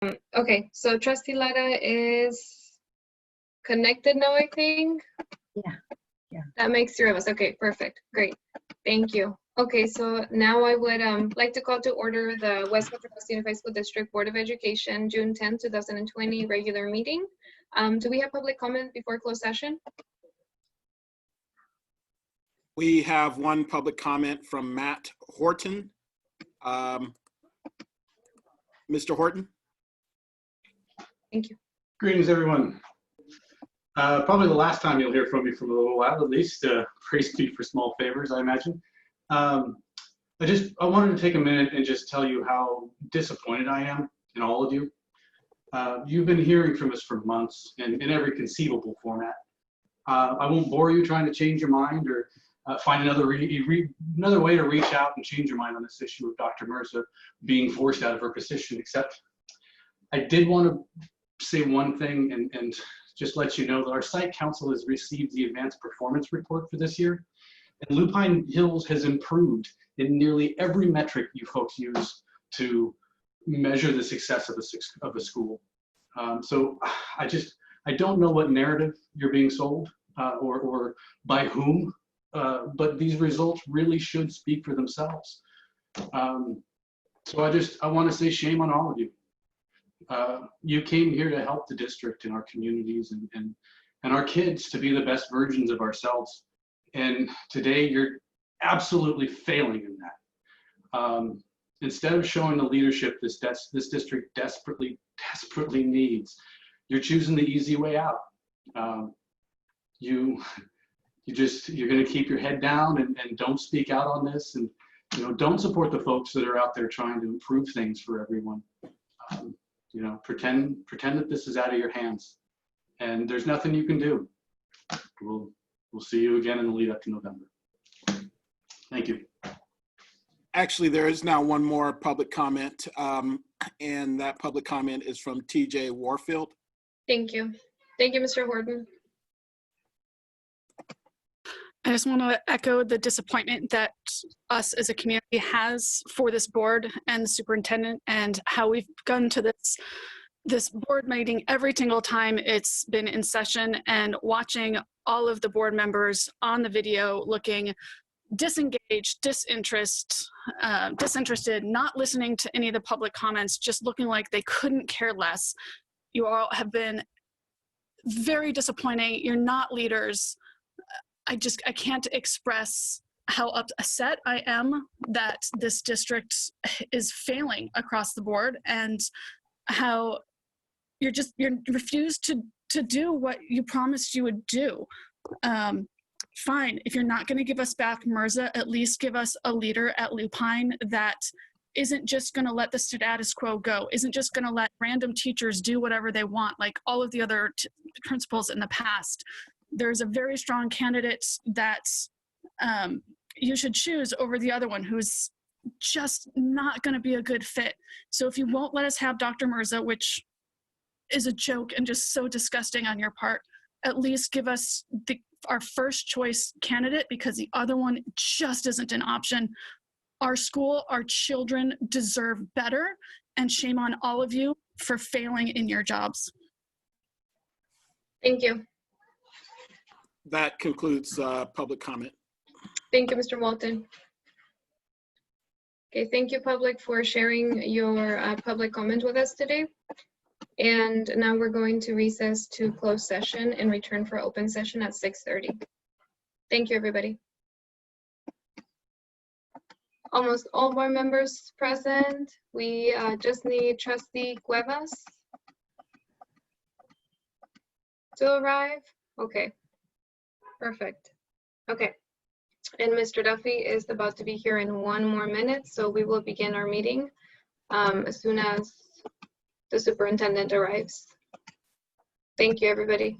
Okay, so Trustee Lara is connected now, I think. Yeah. That makes 3 of us. Okay, perfect. Great. Thank you. Okay, so now I would like to call to order the West Metro Costa Unified School District Board of Education June 10, 2020 regular meeting. Do we have public comment before closed session? We have one public comment from Matt Horton. Mr. Horton. Thank you. Greetings, everyone. Probably the last time you'll hear from me for a little while, at least. Praise be for small favors, I imagine. I wanted to take a minute and just tell you how disappointed I am in all of you. You've been hearing from us for months in every conceivable format. I won't bore you trying to change your mind or find another way to reach out and change your mind on this issue of Dr. Mirza being forced out of her position, except I did want to say one thing and just let you know that our site council has received the advanced performance report for this year, and Lupine Hills has improved in nearly every metric you folks use to measure the success of a school. So I don't know what narrative you're being sold or by whom, but these results really should speak for themselves. So I want to say shame on all of you. You came here to help the district and our communities and our kids to be the best versions of ourselves. And today you're absolutely failing in that. Instead of showing the leadership this district desperately needs, you're choosing the easy way out. You're going to keep your head down and don't speak out on this, and don't support the folks that are out there trying to improve things for everyone. Pretend that this is out of your hands, and there's nothing you can do. We'll see you again in the lead up to November. Thank you. Actually, there is now one more public comment, and that public comment is from TJ Warfield. Thank you. Thank you, Mr. Horton. I just want to echo the disappointment that us as a community has for this board and the superintendent, and how we've gone to this board meeting every single time it's been in session, and watching all of the board members on the video looking disengaged, disinterested, not listening to any of the public comments, just looking like they couldn't care less. You all have been very disappointing. You're not leaders. I can't express how upset I am that this district is failing across the board, and how you refuse to do what you promised you would do. Fine, if you're not going to give us back Mirza, at least give us a leader at Lupine that isn't just going to let the status quo go, isn't just going to let random teachers do whatever they want like all of the other principals in the past. There's a very strong candidate that you should choose over the other one who's just not going to be a good fit. So if you won't let us have Dr. Mirza, which is a joke and just so disgusting on your part, at least give us our first choice candidate, because the other one just isn't an option. Our school, our children deserve better, and shame on all of you for failing in your jobs. Thank you. That concludes public comment. Thank you, Mr. Walton. Okay, thank you, public, for sharing your public comment with us today. And now we're going to recess to closed session and return for open session at 6:30. Thank you, everybody. Almost all board members present. We just need Trustee Cuevas to arrive. Okay, perfect. Okay, and Mr. Duffy is about to be here in 1 more minute, so we will begin our meeting as soon as the superintendent arrives. Thank you, everybody.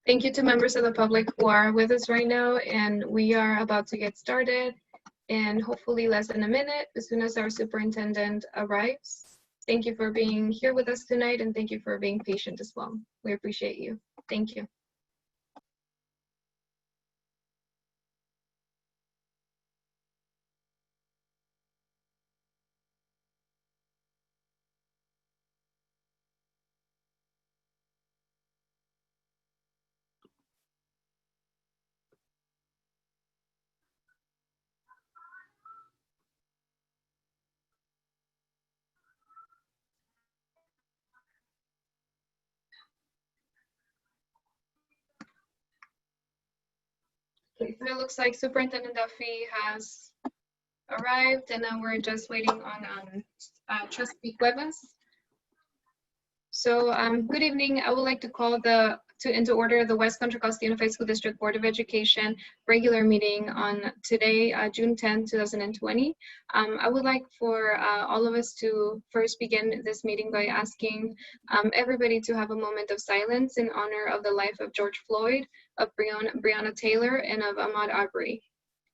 Thank you to members of the public who are with us right now, and we are about to get started in hopefully less than a minute as soon as our superintendent arrives. Thank you for being here with us tonight, and thank you for being patient as well. We appreciate you. Thank you. Okay, so it looks like Superintendent Duffy has arrived, and now we're just waiting on Trustee Cuevas. So good evening. I would like to call into order the West Contra Costa Unified School District Board of Education regular meeting on today, June 10, 2020. I would like for all of us to first begin this meeting by asking everybody to have a moment of silence in honor of the life of George Floyd, of Breonna Taylor, and of Ahmaud Arbery.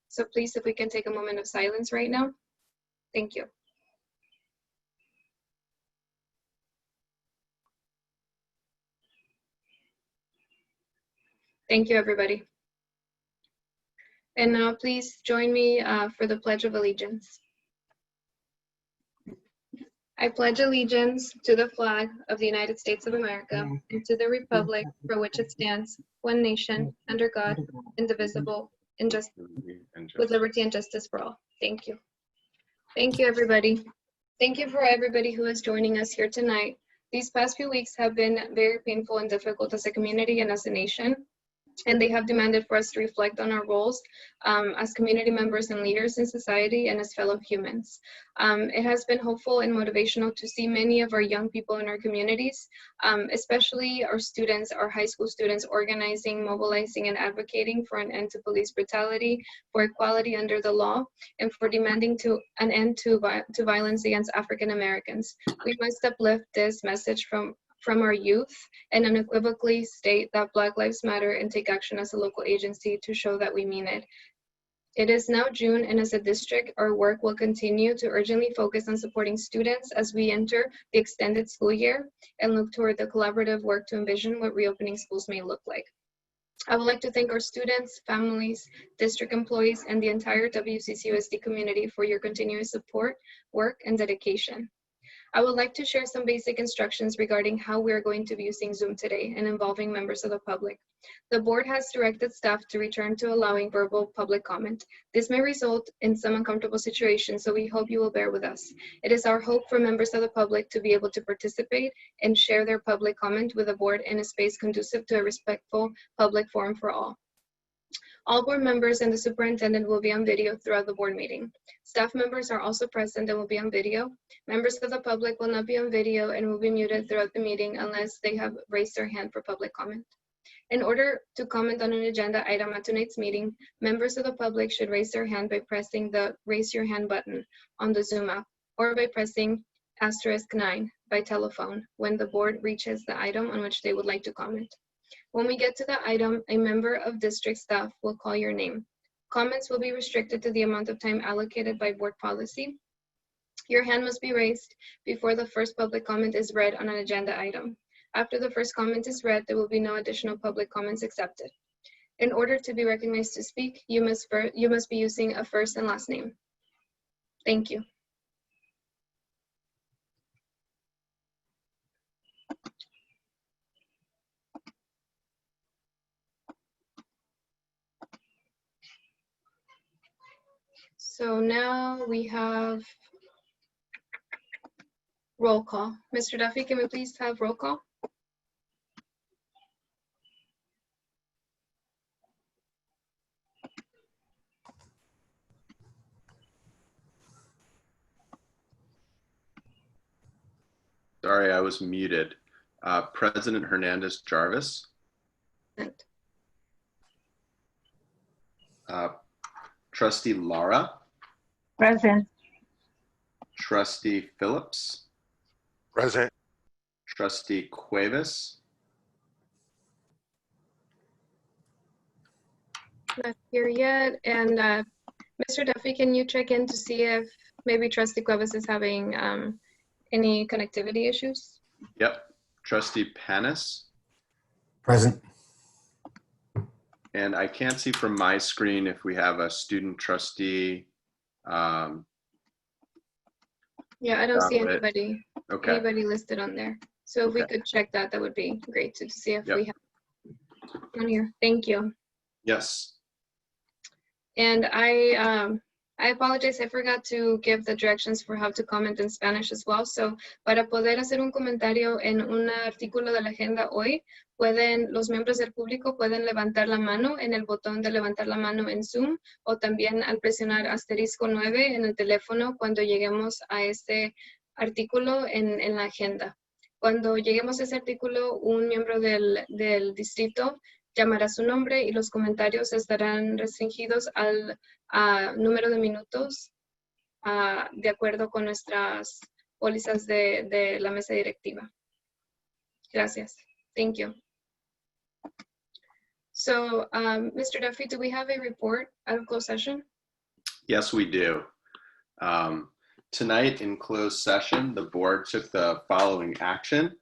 So please, if we can take a moment of silence right now. Thank you. Thank you, everybody. And now please join me for the Pledge of Allegiance. I pledge allegiance to the flag of the United States of America and to the republic for which it stands, one nation, under God, indivisible, with liberty and justice for all. Thank you. Thank you, everybody. Thank you for everybody who is joining us here tonight. These past few weeks have been very painful and difficult as a community and as a nation. And they have demanded for us to reflect on our roles as community members and leaders in society and as fellow humans. It has been hopeful and motivational to see many of our young people in our communities, especially our students, our high school students, organizing, mobilizing, and advocating for an end to police brutality, for equality under the law, and for demanding an end to violence against African Americans. We must uplift this message from our youth and unequivocally state that Black Lives Matter and take action as a local agency to show that we mean it. It is now June, and as a district, our work will continue to urgently focus on supporting students as we enter the extended school year and look toward the collaborative work to envision what reopening schools may look like. I would like to thank our students, families, district employees, and the entire WCCUSD community for your continuous support, work, and dedication. I would like to share some basic instructions regarding how we are going to be using Zoom today and involving members of the public. The board has directed staff to return to allowing verbal public comment. This may result in some uncomfortable situations, so we hope you will bear with us. It is our hope for members of the public to be able to participate and share their public comment with the board in a space conducive to a respectful public forum for all. All board members and the superintendent will be on video throughout the board meeting. Staff members are also present and will be on video. Members of the public will not be on video and will be muted throughout the meeting unless they have raised their hand for public comment. In order to comment on an agenda item at tonight's meeting, members of the public should raise their hand by pressing the Raise Your Hand button on the Zoom app or by pressing *9 by telephone when the board reaches the item on which they would like to comment. When we get to the item, a member of district staff will call your name. Comments will be restricted to the amount of time allocated by board policy. Your hand must be raised before the first public comment is read on an agenda item. After the first comment is read, there will be no additional public comments accepted. In order to be recognized to speak, you must be using a first and last name. Thank you. So now we have roll call. Mr. Duffy, can we please have roll call? Sorry, I was muted. President Hernandez Jarvis. Present. Trustee Lara. Present. Trustee Phillips. Present. Trustee Cuevas. not here yet. And Mr. Duffy, can you check in to see if maybe Trustee Cuevas is having any connectivity issues? Yep. Trustee Panis. Present. And I can't see from my screen if we have a student trustee. Yeah, I don't see Got it. anybody listed on there. So if we Okay. could check that, that would be great to see if Yep. we have on here. Thank you. Yes. And I apologize, I forgot to give the directions for how to comment in Spanish as well. So para poder hacer un comentario en un artículo de la agenda hoy, los miembros del público pueden levantar la mano en el botón de levantar la mano en Zoom o también al presionar *9 en el teléfono cuando lleguemos a este artículo en la agenda. Cuando lleguemos a ese artículo, un miembro del distrito llamará su nombre y los comentarios estarán restringidos al número de minutos de acuerdo con nuestras pólizas de la mesa directiva. Gracias. Thank you. So, Mr. Duffy, do we have a report out of closed session? Yes, we do. Tonight in closed session, the board took the following action.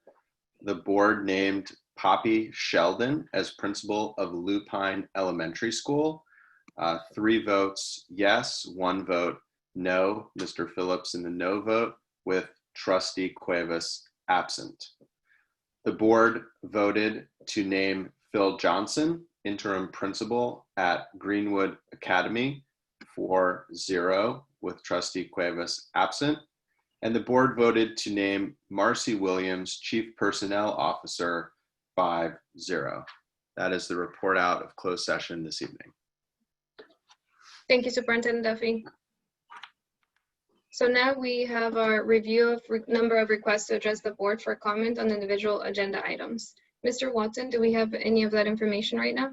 The board named Poppy Sheldon as principal of Lupine Elementary School. 3 votes yes, 1 vote no. Mr. Phillips in the no vote with Trustee Cuevas absent. The board voted to name Phil Johnson interim principal at Greenwood Academy 4-0 with Trustee Cuevas absent. And the board voted to name Marcy Williams Chief Personnel Officer 5-0. That is the report out of closed session this evening. Thank you, Superintendent Duffy. So now we have our review of number of requests to address the board for comment on individual agenda items. Mr. Watson, do we have any of that information right now?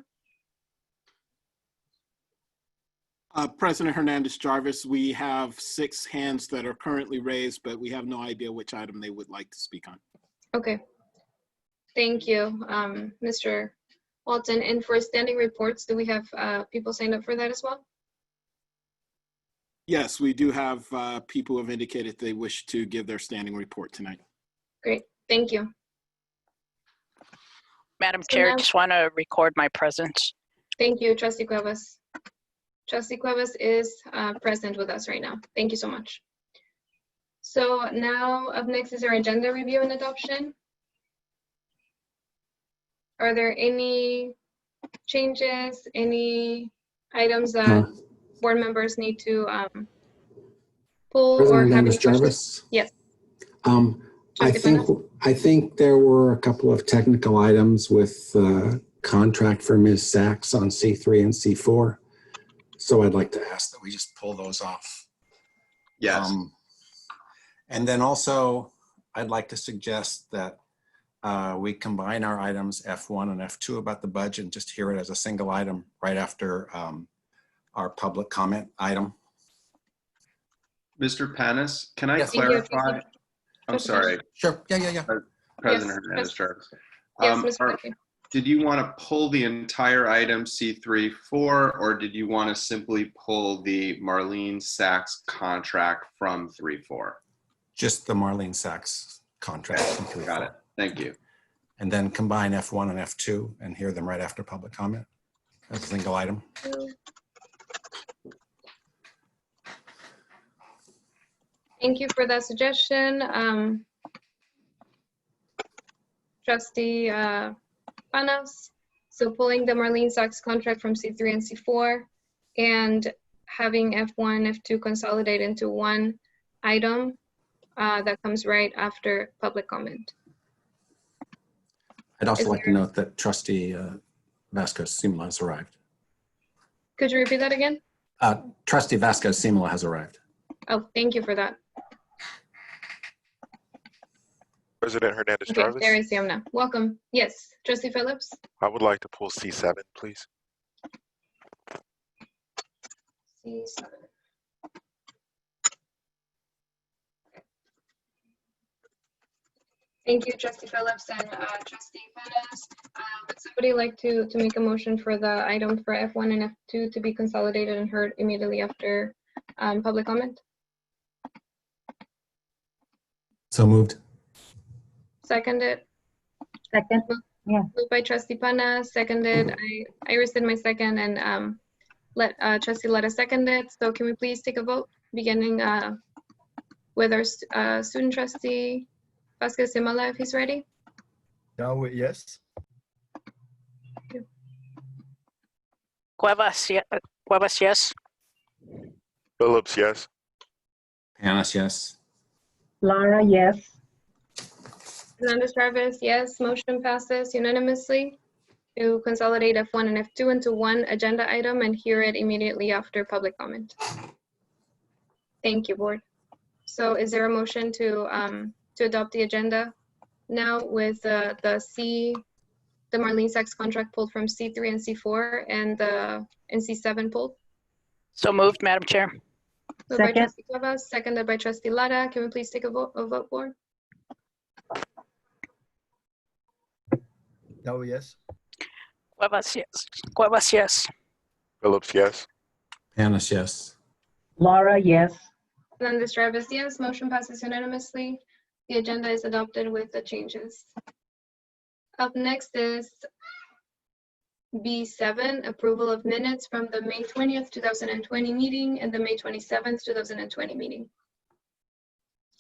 President Hernandez Jarvis, we have 6 hands that are currently raised, but we have no idea which item they would like to speak on. Okay. Thank you, Mr. Walton. And for standing reports, do we have people signed up for that as well? Yes, we do have people who have indicated they wish to give their standing report tonight. Great, thank you. Madam So Chair, now- just want to record my presence. Thank you, Trustee Cuevas. Trustee Cuevas is present with us right now. Thank you so much. So now up next is our agenda review and adoption. Are there any changes, any items that board members need to pull or President have any Hernandez questions? Jarvis? Yes. I think there were a couple of technical items with the contract for Ms. Sachs on C3 and C4. So I'd like to ask that we just pull those off. Yes. And then also, I'd like to suggest that we combine our items F1 and F2 about the budget and just hear it as a single item right after our public comment item. Mr. Panis, can I Yes. clarify? I'm Trustee sorry, Sure. Yeah. President Yes, Hernandez Jarvis. Yes, Mr. Duffy. Did you want to pull the entire item C3-4, or did you want to simply pull the Marlene Sachs contract from 3-4? Just the Marlene Sachs contract. from 3-4. Got it. Thank you. And then combine F1 and F2 and hear them right after public comment as a single item. Thank you for that suggestion. Trustee Panos. So pulling the Marlene Sachs contract from C3 and C4 and having F1, F2 consolidate into one item that comes right after public comment. I'd also Is like to there- note that Trustee Vasquez-Simula has arrived. Could you repeat that again? Trustee Vasquez-Simula has arrived. Oh, thank you for that. President Hernandez Okay, Jarvis, there I see him now. Welcome. Yes, Trustee Phillips. I would like to pull C7, please. C7. Thank you, Trustee Phillips and Trustee Pettis. Would somebody like to make a motion for the item for F1 and F2 to be consolidated and heard immediately after public comment? So moved. Seconded. Second. Yeah. Moved by Trustee Pana, seconded. I rescind my second and let Trustee Letta second it. So can we please take a vote beginning with our student trustee Vasquez Simala, if he's ready? Yahweh, yes. Cuevas, yes. Phillips, yes. Panis, yes. Lara, yes. Hernandez Jarvis, yes. Motion passes unanimously to consolidate F1 and F2 into one agenda item and hear it immediately after public comment. Thank you, board. So is there a motion to adopt the agenda now with the Marlene Sachs contract pulled from C3 and C4 and the C7 pulled? So moved, Madam Chair. Moved by Second. Trustee Cuevas, seconded by Trustee Lara. Can we please take a vote, board? Yahweh, yes. Cuevas, yes. Cuevas, yes. Phillips, yes. Panis, yes. Lara, yes. Hernandez Jarvis, yes. Motion passes unanimously. The agenda is adopted with the changes. Up next is B7, approval of minutes from the May 20th, 2020 meeting and the May 27th, 2020 meeting.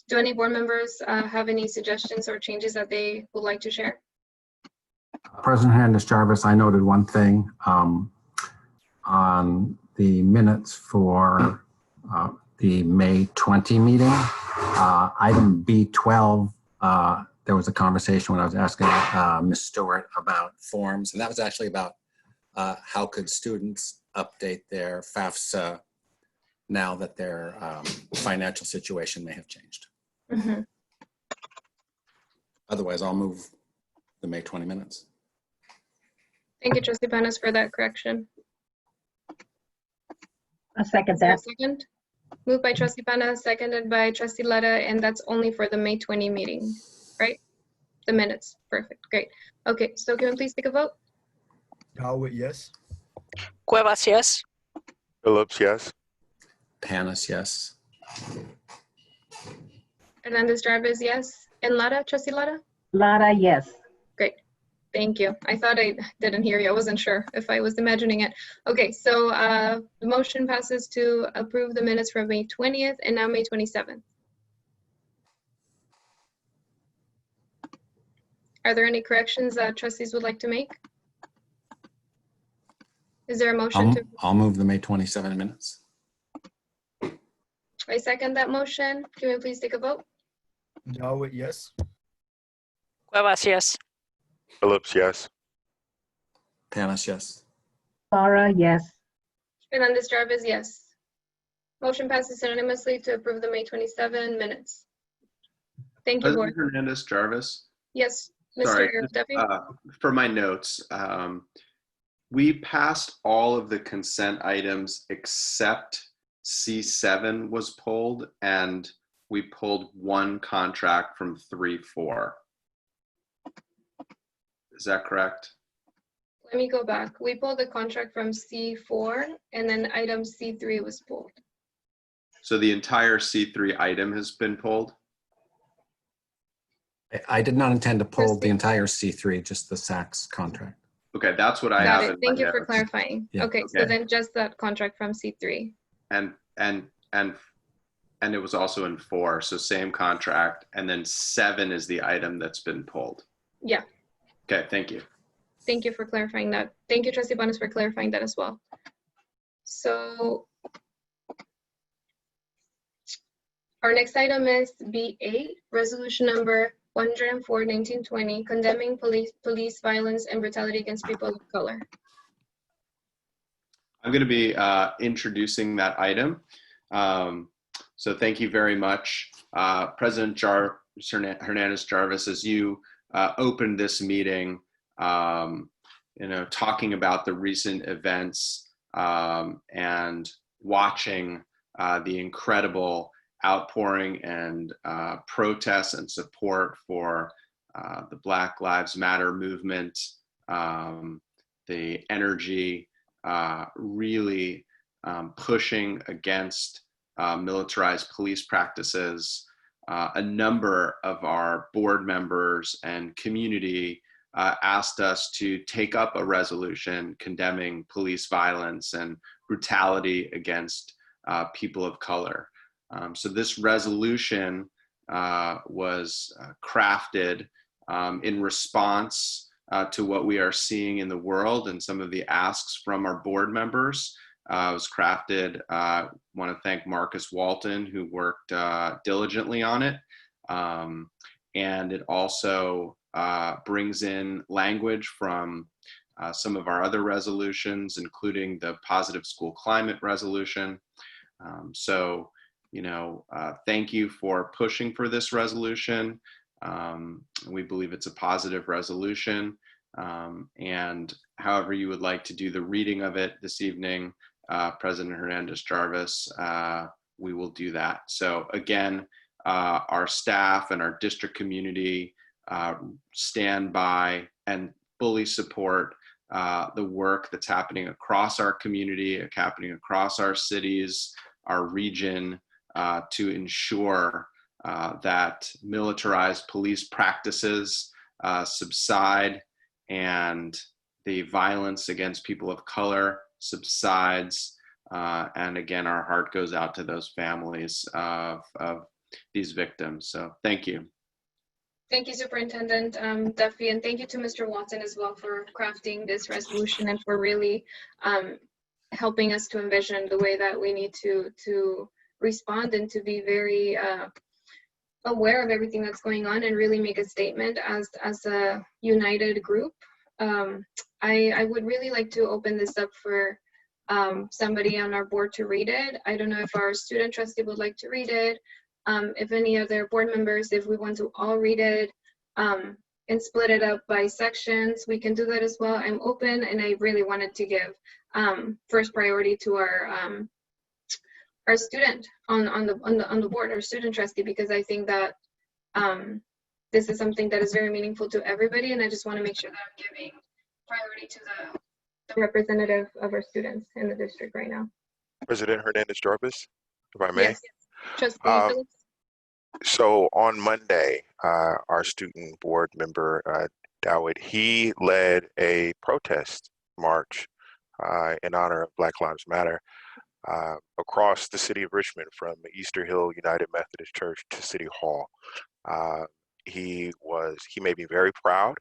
Do any board members have any suggestions or changes that they would like to share? President Hernandez Jarvis, I noted one thing on the minutes for the May 20 meeting. Item B12, there was a conversation when I was asking Ms. Stewart about forms, and that was actually about how could students update their FAFSA now that their financial situation may have changed. Mm-hmm. Otherwise, I'll move the May 20 minutes. Thank you, Trustee Panas, for that correction. I'll second Is there a that. second? Moved by Trustee Panas, seconded by Trustee Letta, and that's only for the May 20 meeting, right? The minutes. Perfect. Great. Okay, so can we please take a vote? Yahweh, yes. Cuevas, yes. Phillips, yes. Panis, yes. Hernandez Jarvis, yes. And Lara, Trustee Lara? Lara, yes. Great. Thank you. I thought I didn't hear you. I wasn't sure if I was imagining it. Okay, so the motion passes to approve the minutes from May 20th and now May 27th. Are there any corrections that trustees would like to make? Is there a motion to? I'll move the May 27 minutes. I second that motion. Can we please take a vote? Yahweh, yes. Cuevas, yes. Phillips, yes. Panis, yes. Lara, yes. Hernandez Jarvis, yes. Motion passes unanimously to approve the May 27 minutes. Thank you, board. President Hernandez Jarvis. Yes, Sorry, Mr. Duffy? for my notes, we passed all of the consent items except C7 was pulled, and we pulled one contract from 3-4. Is that correct? Let me go back. We pulled the contract from C4 and then item C3 was pulled. So the entire C3 item has been pulled? I did not intend to pull the Trustee- entire C3, just the Saks contract. Okay, that's what I Got have it. in Thank my you for notes. clarifying. Yeah. Okay, so Okay. then just that contract from C3. And it was also in 4, so same contract, and then 7 is the item that's been pulled. Yeah, Okay, thank you. thank you for clarifying that. Thank you, Trustee Bonas, for clarifying that as well. So our next item is B8, resolution number 104/1920, condemning police violence and brutality against people of color. I'm going to be introducing that item. So thank you very much, President Hernandez Jarvis, as you opened this meeting, talking about the recent events and watching the incredible outpouring and protests and support for the Black Lives Matter movement, the energy, really pushing against militarized police practices. A number of our board members and community asked us to take up a resolution condemning police violence and brutality against people of color. So this resolution was crafted in response to what we are seeing in the world and some of the asks from our board members. It was crafted. I want to thank Marcus Walton, who worked diligently on it. And it also brings in language from some of our other resolutions, including the Positive School Climate Resolution. So, thank you for pushing for this resolution. We believe it's a positive resolution. And however you would like to do the reading of it this evening, President Hernandez-Jarvis, we will do that. So again, our staff and our district community stand by and fully support the work that's happening across our community, happening across our cities, our region, to ensure that militarized police practices subside and the violence against people of color subsides. And again, our heart goes out to those families of these victims. So thank you. Thank you, Superintendent Duffy, and thank you to Mr. Watson as well for crafting this resolution and for really helping us to envision the way that we need to respond and to be very aware of everything that's going on and really make a statement as a united group. I would really like to open this up for somebody on our board to read it. I don't know if our student trustee would like to read it. If any other board members, if we want to all read it and split it up by sections, we can do that as well. I'm open, and I really wanted to give first priority to our student on the board, our student trustee, because I think that this is something that is very meaningful to everybody, and I just want to make sure that I'm giving priority to the representative of our students in the district right now. President Hernandez-Jarvis, if I may. Yes, Trustee Phillips. So on Monday, our student board member, Dawit, he led a protest march in honor of Black Lives Matter across the city of Richmond, from Easter Hill United Methodist Church to City Hall. He made me very proud.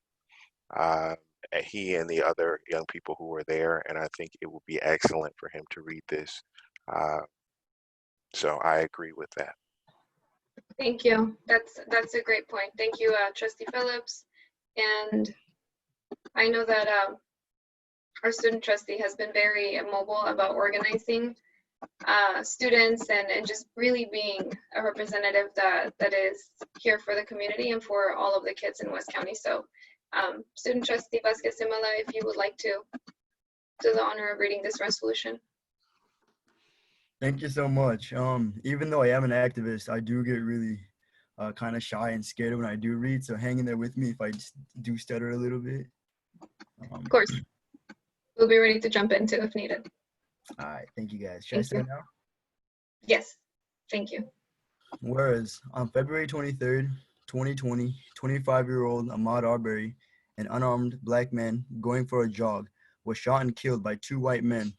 He and the other young people who were there, and I think it would be excellent for him to read this. So I agree with that. Thank you. That's a great point. Thank you, Trustee Phillips. And I know that our student trustee has been very mobile about organizing students and just really being a representative that is here for the community and for all of the kids in West County. So student trustee Vasquez Simala, if you would like to do the honor of reading this resolution. Thank you so much. Even though I am an activist, I do get really kind of shy and scared when I do read. So hang in there with me if I just do stutter a little bit. Of course. We'll be ready to jump into if needed. All right. Thank you, guys. Should I start now? Yes. Thank you. Whereas on February 23rd, 2020, 25-year-old Ahmaud Arbery, an unarmed black man going for a jog, was shot and killed by two white men,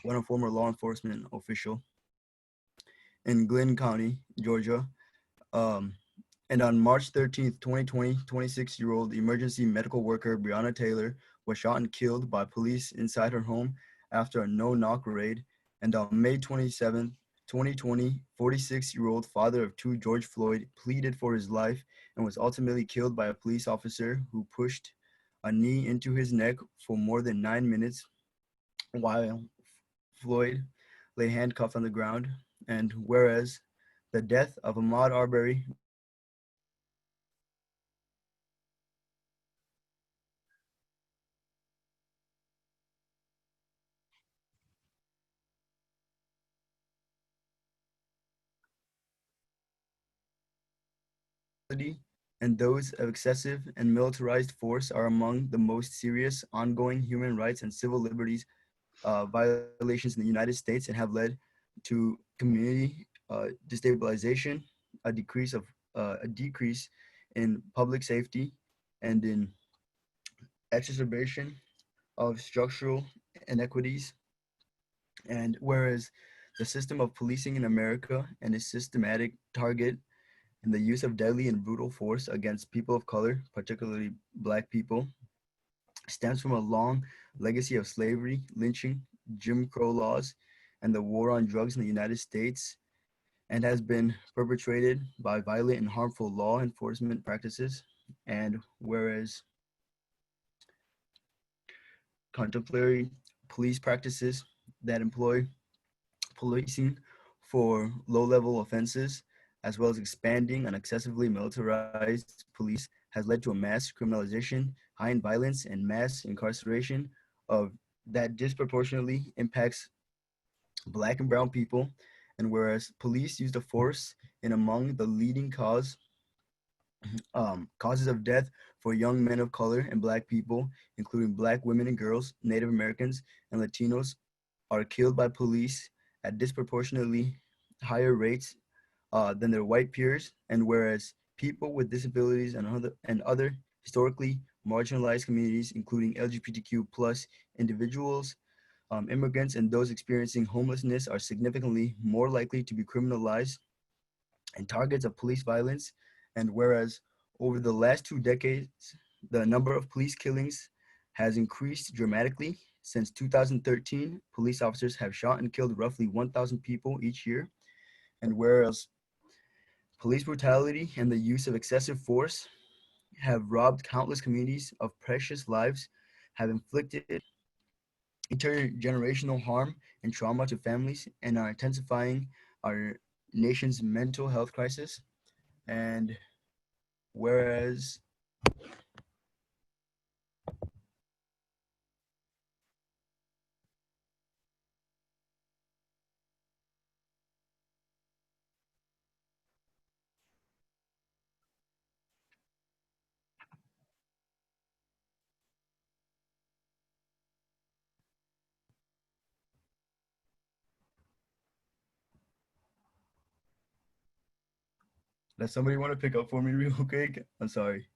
one a former law enforcement official in Glynn County, Georgia. And on March 13th, 2020, 26-year-old emergency medical worker Breonna Taylor was shot and killed by police inside her home after a no-knock raid. And on May 27th, 2020, 46-year-old father of two George Floyd pleaded for his life and was ultimately killed by a police officer who pushed a knee into his neck for more than 9 minutes while Floyd lay handcuffed on the ground. And whereas the death of Ahmaud Arbery and those of excessive and militarized force are among the most serious ongoing human rights and civil liberties violations in the United States and have led to community destabilization, a decrease in public safety, and in exacerbation of structural inequities. And whereas the system of policing in America and its systematic target in the use of deadly and brutal force against people of color, particularly Black people, stems from a long legacy of slavery, lynching, Jim Crow laws, and the war on drugs in the United States, and has been perpetrated by violent and harmful law enforcement practices. And whereas contemporary police practices that employ policing for low-level offenses, as well as expanding and excessively militarized police, has led to a mass criminalization, high in violence, and mass incarceration of that disproportionately impacts Black and brown people. And whereas police use the force in among the leading causes of death for young men of color and Black people, including Black women and girls, Native Americans, and Latinos, are killed by police at disproportionately higher rates than their white peers. And whereas people with disabilities and other historically marginalized communities, including LGBTQ plus individuals, immigrants, and those experiencing homelessness are significantly more likely to be criminalized and targets of police violence. And whereas over the last 2 decades, the number of police killings has increased dramatically. Since 2013, police officers have shot and killed roughly 1,000 people each year. And whereas police brutality and the use of excessive force have robbed countless communities of precious lives, have inflicted intergenerational harm and trauma to families, and are intensifying our nation's mental health crisis. And whereas does somebody want to pick up for me real quick? I'm sorry.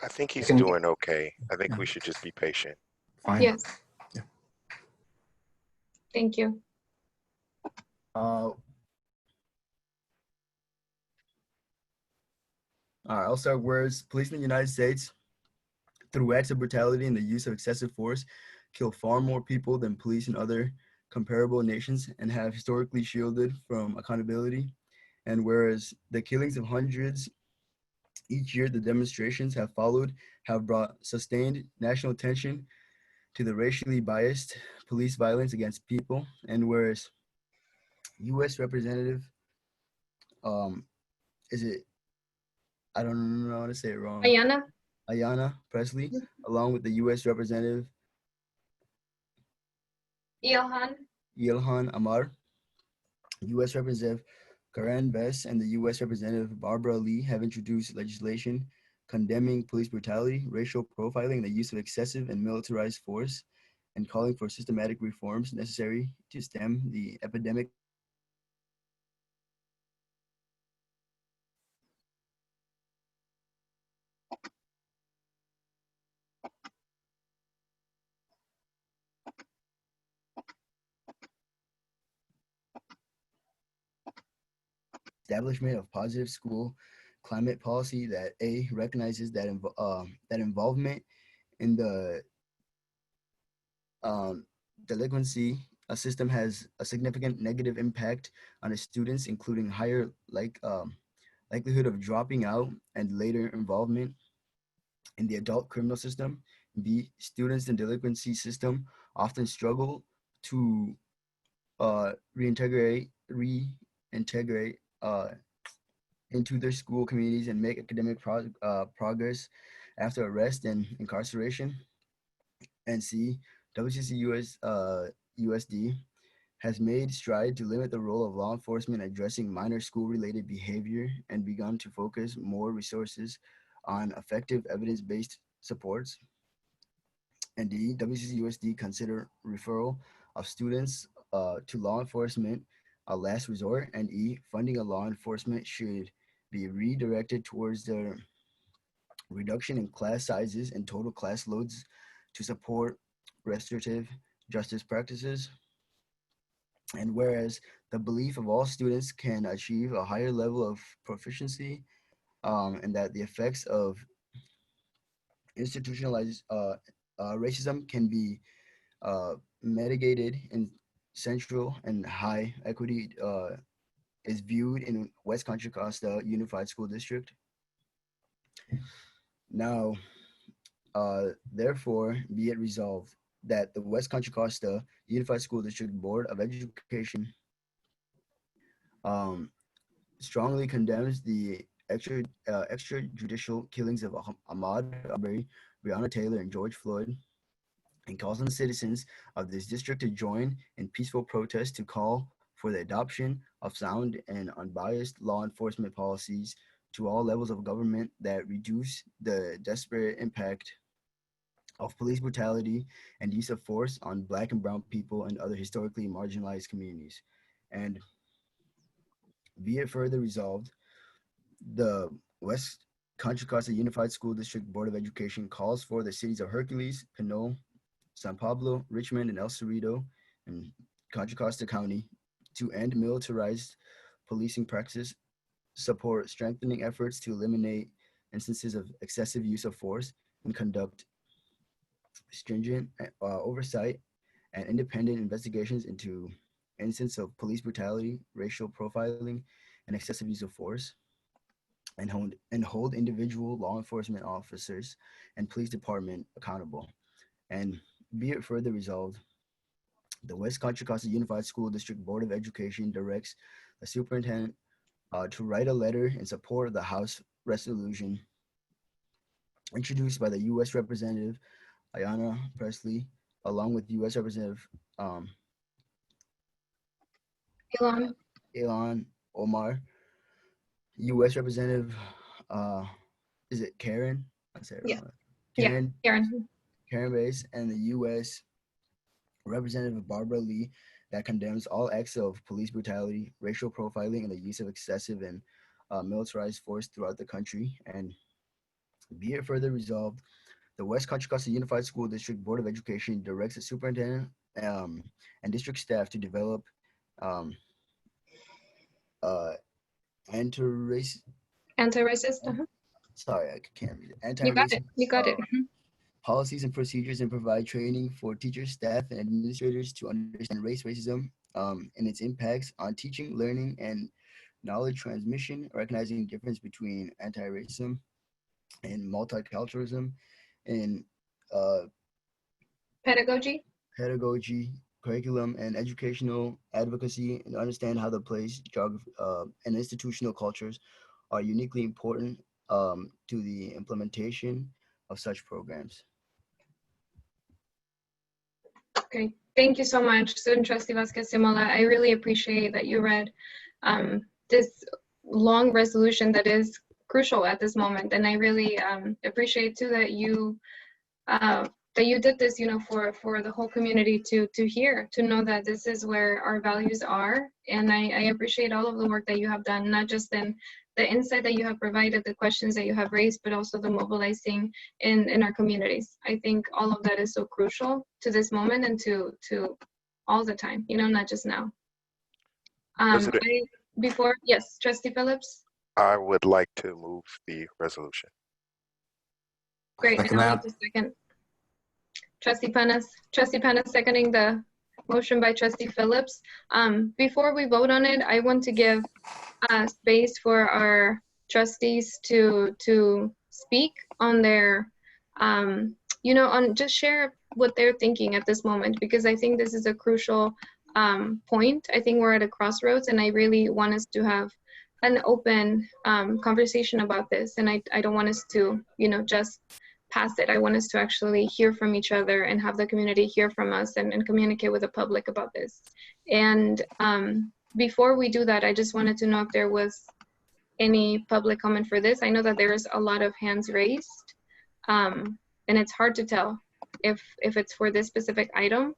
I think he's can- doing okay. I think Yeah. we should just be patient. Fine. Yes. Yeah. Thank you. All right, I'll start. Whereas police in the United States, through acts of brutality and the use of excessive force, kill far more people than police in other comparable nations and have historically shielded from accountability. And whereas the killings of hundreds each year, the demonstrations have followed have brought sustained national attention to the racially biased police violence against people. And whereas U.S. Representative, is it, I don't know how to say it wrong, Ayana? Ayanna Pressley, along with the U.S. Representative Ilhan? Ilhan Amar, U.S. Representative Karen Bass, and the U.S. Representative Barbara Lee have introduced legislation condemning police brutality, racial profiling, and the use of excessive and militarized force, and calling for systematic reforms necessary to stem the epidemic. Establishment of positive school climate policy that recognizes that that involvement in the delinquency system has a significant negative impact on the students, including higher likelihood of dropping out and later involvement in the adult criminal system. B, students in delinquency system often struggle to reintegrate into their school communities and make academic progress after arrest and incarceration. And C, WCCUSD has made stride to limit the role of law enforcement addressing minor school-related behavior and begun to focus more resources on effective evidence-based supports. And D, WCCUSD consider referral of students to law enforcement a last resort. And E, funding of law enforcement should be redirected towards the reduction in class sizes and total class loads to support restorative justice practices. And whereas the belief of all students can achieve a higher level of proficiency, and that the effects of institutionalized racism can be mitigated in central and high equity is viewed in West Contra Costa Unified School District. Now, therefore, be it resolved that the West Contra Costa Unified School District Board of Education strongly condemns the extrajudicial killings of Ahmaud Arbery, Breonna Taylor, and George Floyd, and calls on the citizens of this district to join in peaceful protest to call for the adoption of sound and unbiased law enforcement policies to all levels of government that reduce the desperate impact of police brutality and use of force on Black and brown people and other historically marginalized communities. And be it further resolved, the West Contra Costa Unified School District Board of Education calls for the cities of Hercules, Pinole, San Pablo, Richmond, and El Cerrito, and Contra Costa County to end militarized policing practices, support strengthening efforts to eliminate instances of excessive use of force, and conduct stringent oversight and independent investigations into instances of police brutality, racial profiling, and excessive use of force, and hold individual law enforcement officers and police department accountable. And be it further resolved, the West Contra Costa Unified School District Board of Education directs the superintendent to write a letter in support of the House resolution introduced by the U.S. Representative Ayanna Pressley, along with U.S. Representative Ilhan Omar, U.S. Representative, is it Karen? I said it Yeah. wrong. Yeah, Karen Bass, and the U.S. Representative Barbara Lee, that condemns all acts of police brutality, racial profiling, and the use of excessive and militarized force throughout the country. And be it further resolved, the West Contra Costa Unified School District Board of Education directs the superintendent and district staff to develop anti-racist. Sorry, I can't read it. You got it. You got it. Policies and procedures, and provide training for teachers, staff, and administrators to understand racism and its impacts on teaching, learning, and knowledge transmission, recognizing the difference between anti-racism and multiculturalism in Pedagogy. Curriculum, and educational advocacy, and understand how the place, geography, and institutional cultures are uniquely important to the implementation of such programs. Okay, thank you so much, Student Trustee Vasquez-Simola. I really appreciate that you read this long resolution that is crucial at this moment, and I really appreciate too that you did this, for the whole community to hear, to know that this is where our values are. And I appreciate all of the work that you have done, not just in the insight that you have provided, the questions that you have raised, but also the mobilizing in our communities. I think all of that is so crucial to this moment and to all the time, not just now. Yes, Trustee Phillips? I would like to move the resolution. Great, and I'll wait a second. Trustee Panas seconding the motion by Trustee Phillips. Before we vote on it, I want to give space for our trustees to speak on their, on just share what they're thinking at this moment, because I think this is a crucial point. I think we're at a crossroads, and I really want us to have an open conversation about this. And I don't want us to, just pass it. I want us to actually hear from each other and have the community hear from us and communicate with the public about this. And before we do that, I just wanted to know if there was any public comment for this. I know that there's a lot of hands raised, and it's hard to tell if it's for this specific item.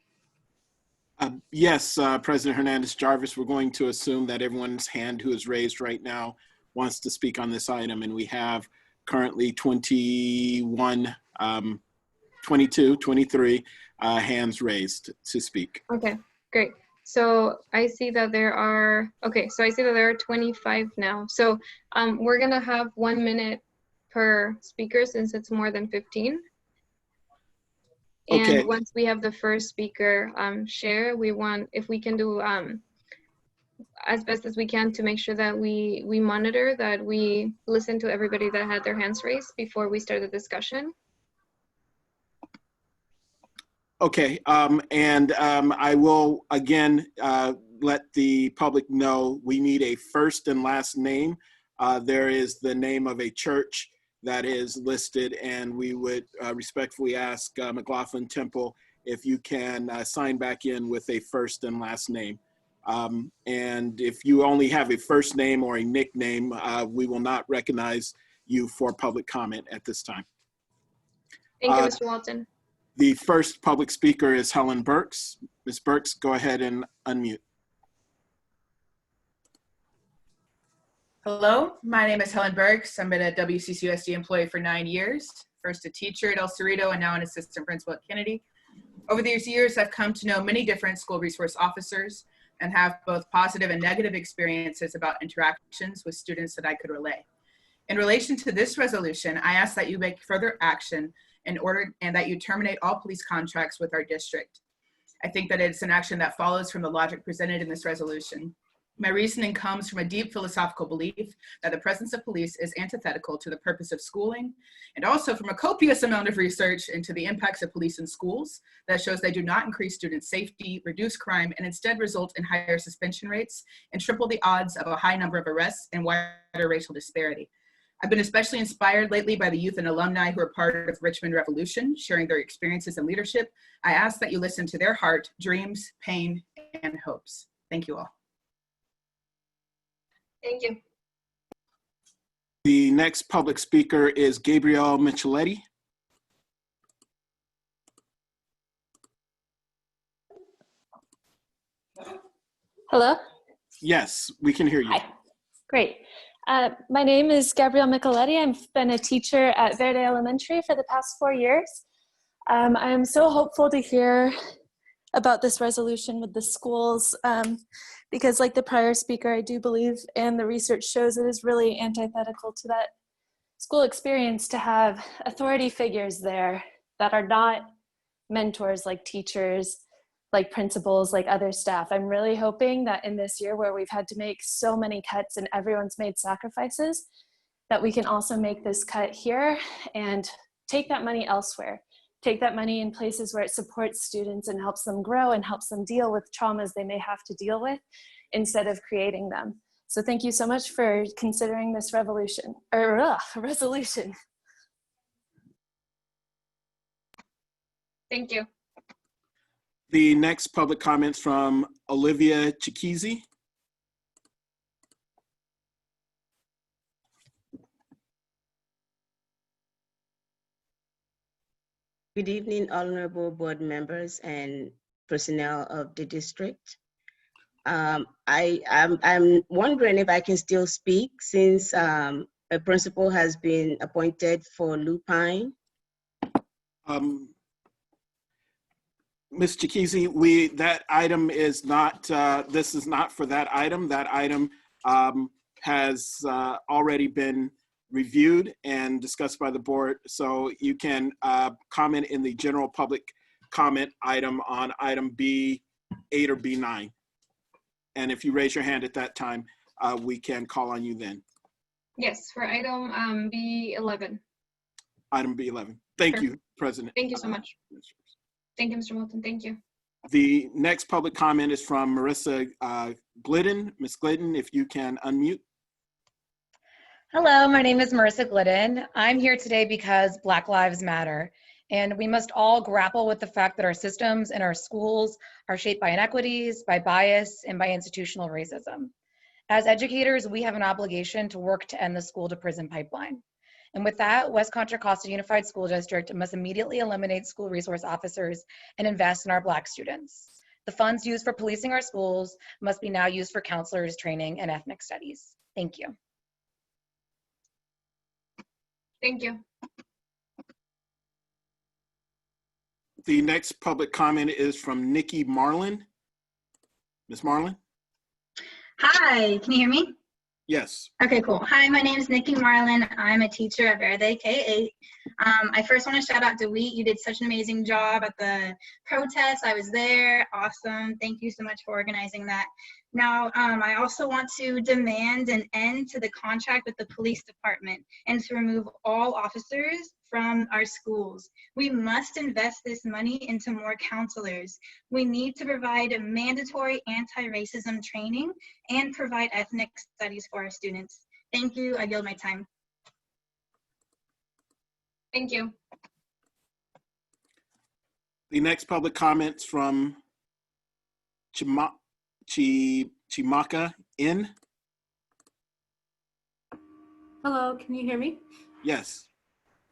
Yes, President Hernandez-Jarvis, we're going to assume that everyone's hand who is raised right now wants to speak on this item, and we have currently 21, 22, 23 hands raised to speak. Okay, great. So I see that there are, okay, so I see that there are 25 now. So we're gonna have 1 minute per speaker since it's more than 15. Okay. And once we have the first speaker share, we want, if we can do as best as we can to make sure that we monitor, that we listen to everybody that had their hands raised before we start the discussion. Okay, I will again let the public know we need a first and last name. There is the name of a church that is listed, and we would respectfully ask McLaughlin Temple if you can sign back in with a first and last name. And if you only have a first name or a nickname, we will not recognize you for public comment at this time. Thank you, Mr. Walton. The first public speaker is Helen Burks. Ms. Burks, go ahead and unmute. Hello, my name is Helen Burks. I've been a WCCUSD employee for 9 years, first a teacher at El Cerrito and now an assistant principal at Kennedy. Over these years, I've come to know many different school resource officers and have both positive and negative experiences about interactions with students that I could relay. In relation to this resolution, I ask that you make further action in order and that you terminate all police contracts with our district. I think that it's an action that follows from the logic presented in this resolution. My reasoning comes from a deep philosophical belief that the presence of police is antithetical to the purpose of schooling, and also from a copious amount of research into the impacts of police in schools that shows they do not increase student safety, reduce crime, and instead result in higher suspension rates and triple the odds of a high number of arrests and wider racial disparity. I've been especially inspired lately by the youth and alumni who are part of Richmond Revolution, sharing their experiences and leadership. I ask that you listen to their heart, dreams, pain, and hopes. Thank you all. Thank you. The next public speaker is Gabrielle Micheletti. Hello? Yes, we can hear you. Hi. Great. My name is Gabrielle Micheletti. I've been a teacher at Verde Elementary for the past 4 years. I am so hopeful to hear about this resolution with the schools because like the prior speaker, I do believe, and the research shows it is really antithetical to that school experience to have authority figures there that are not mentors like teachers, like principals, like other staff. I'm really hoping that in this year where we've had to make so many cuts and everyone's made sacrifices, that we can also make this cut here and take that money elsewhere. Take that money in places where it supports students and helps them grow and helps them deal with traumas they may have to deal with instead of creating them. So thank you so much for considering this resolution. Thank you. The next public comments from Olivia Chikizi. Good evening, honorable board members and personnel of the district. I'm wondering if I can still speak since a principal has been appointed for Lupine. Ms. Chikizi, that item is not, this is not for that item. That item has already been reviewed and discussed by the board. So you can comment in the general public comment item on item B8 or B9. And if you raise your hand at that time, we can call on you then. Yes, for item B11. Item B11. Thank Perfect. you, President. Thank you so much. Thank you, Mr. Walton. Thank you. The next public comment is from Marissa Glidden. Ms. Glidden, if you can unmute. Hello, my name is Marissa Glidden. I'm here today because Black Lives Matter, and we must all grapple with the fact that our systems and our schools are shaped by inequities, by bias, and by institutional racism. As educators, we have an obligation to work to end the school to prison pipeline. And with that, West Contra Costa Unified School District must immediately eliminate school resource officers and invest in our Black students. The funds used for policing our schools must be now used for counselors training and ethnic studies. Thank you. Thank you. The next public comment is from Nikki Marlin. Ms. Marlin? Hi, can you hear me? Yes. Okay, cool. Hi, my name is Nikki Marlin. I'm a teacher at Verde K-8. I first want to shout out DeWheat. You did such an amazing job at the protest. I was there. Awesome. Thank you so much for organizing that. Now, I also want to demand an end to the contract with the police department and to remove all officers from our schools. We must invest this money into more counselors. We need to provide a mandatory anti-racism training and provide ethnic studies for our students. Thank you. I yield my time. Thank you. The next public comments from Chimaka N. Hello, can you hear me? Yes.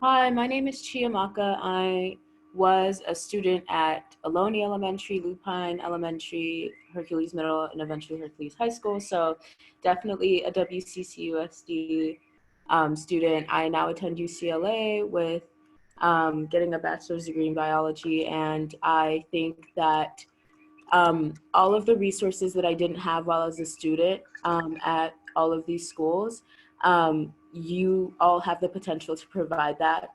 Hi, my name is Chiamaka. I was a student at Ohlone Elementary, Lupine Elementary, Hercules Middle, and eventually Hercules High School. So definitely a WCCUSD student. I now attend UCLA with getting a bachelor's degree in biology. And I think that all of the resources that I didn't have while I was a student at all of these schools, you all have the potential to provide that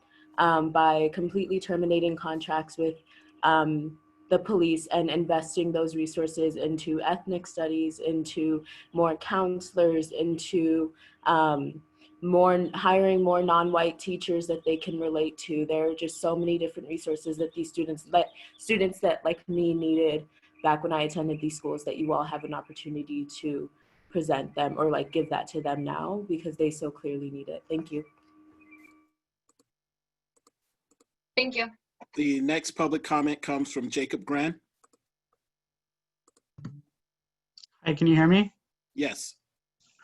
by completely terminating contracts with the police and investing those resources into ethnic studies, into more counselors, into hiring more non-white teachers that they can relate to. There are just so many different resources that these students that like me needed back when I attended these schools, that you all have an opportunity to present them or like give that to them now because they so clearly need it. Thank you. Thank you. The next public comment comes from Jacob Gran. Hi, can you hear me? Yes.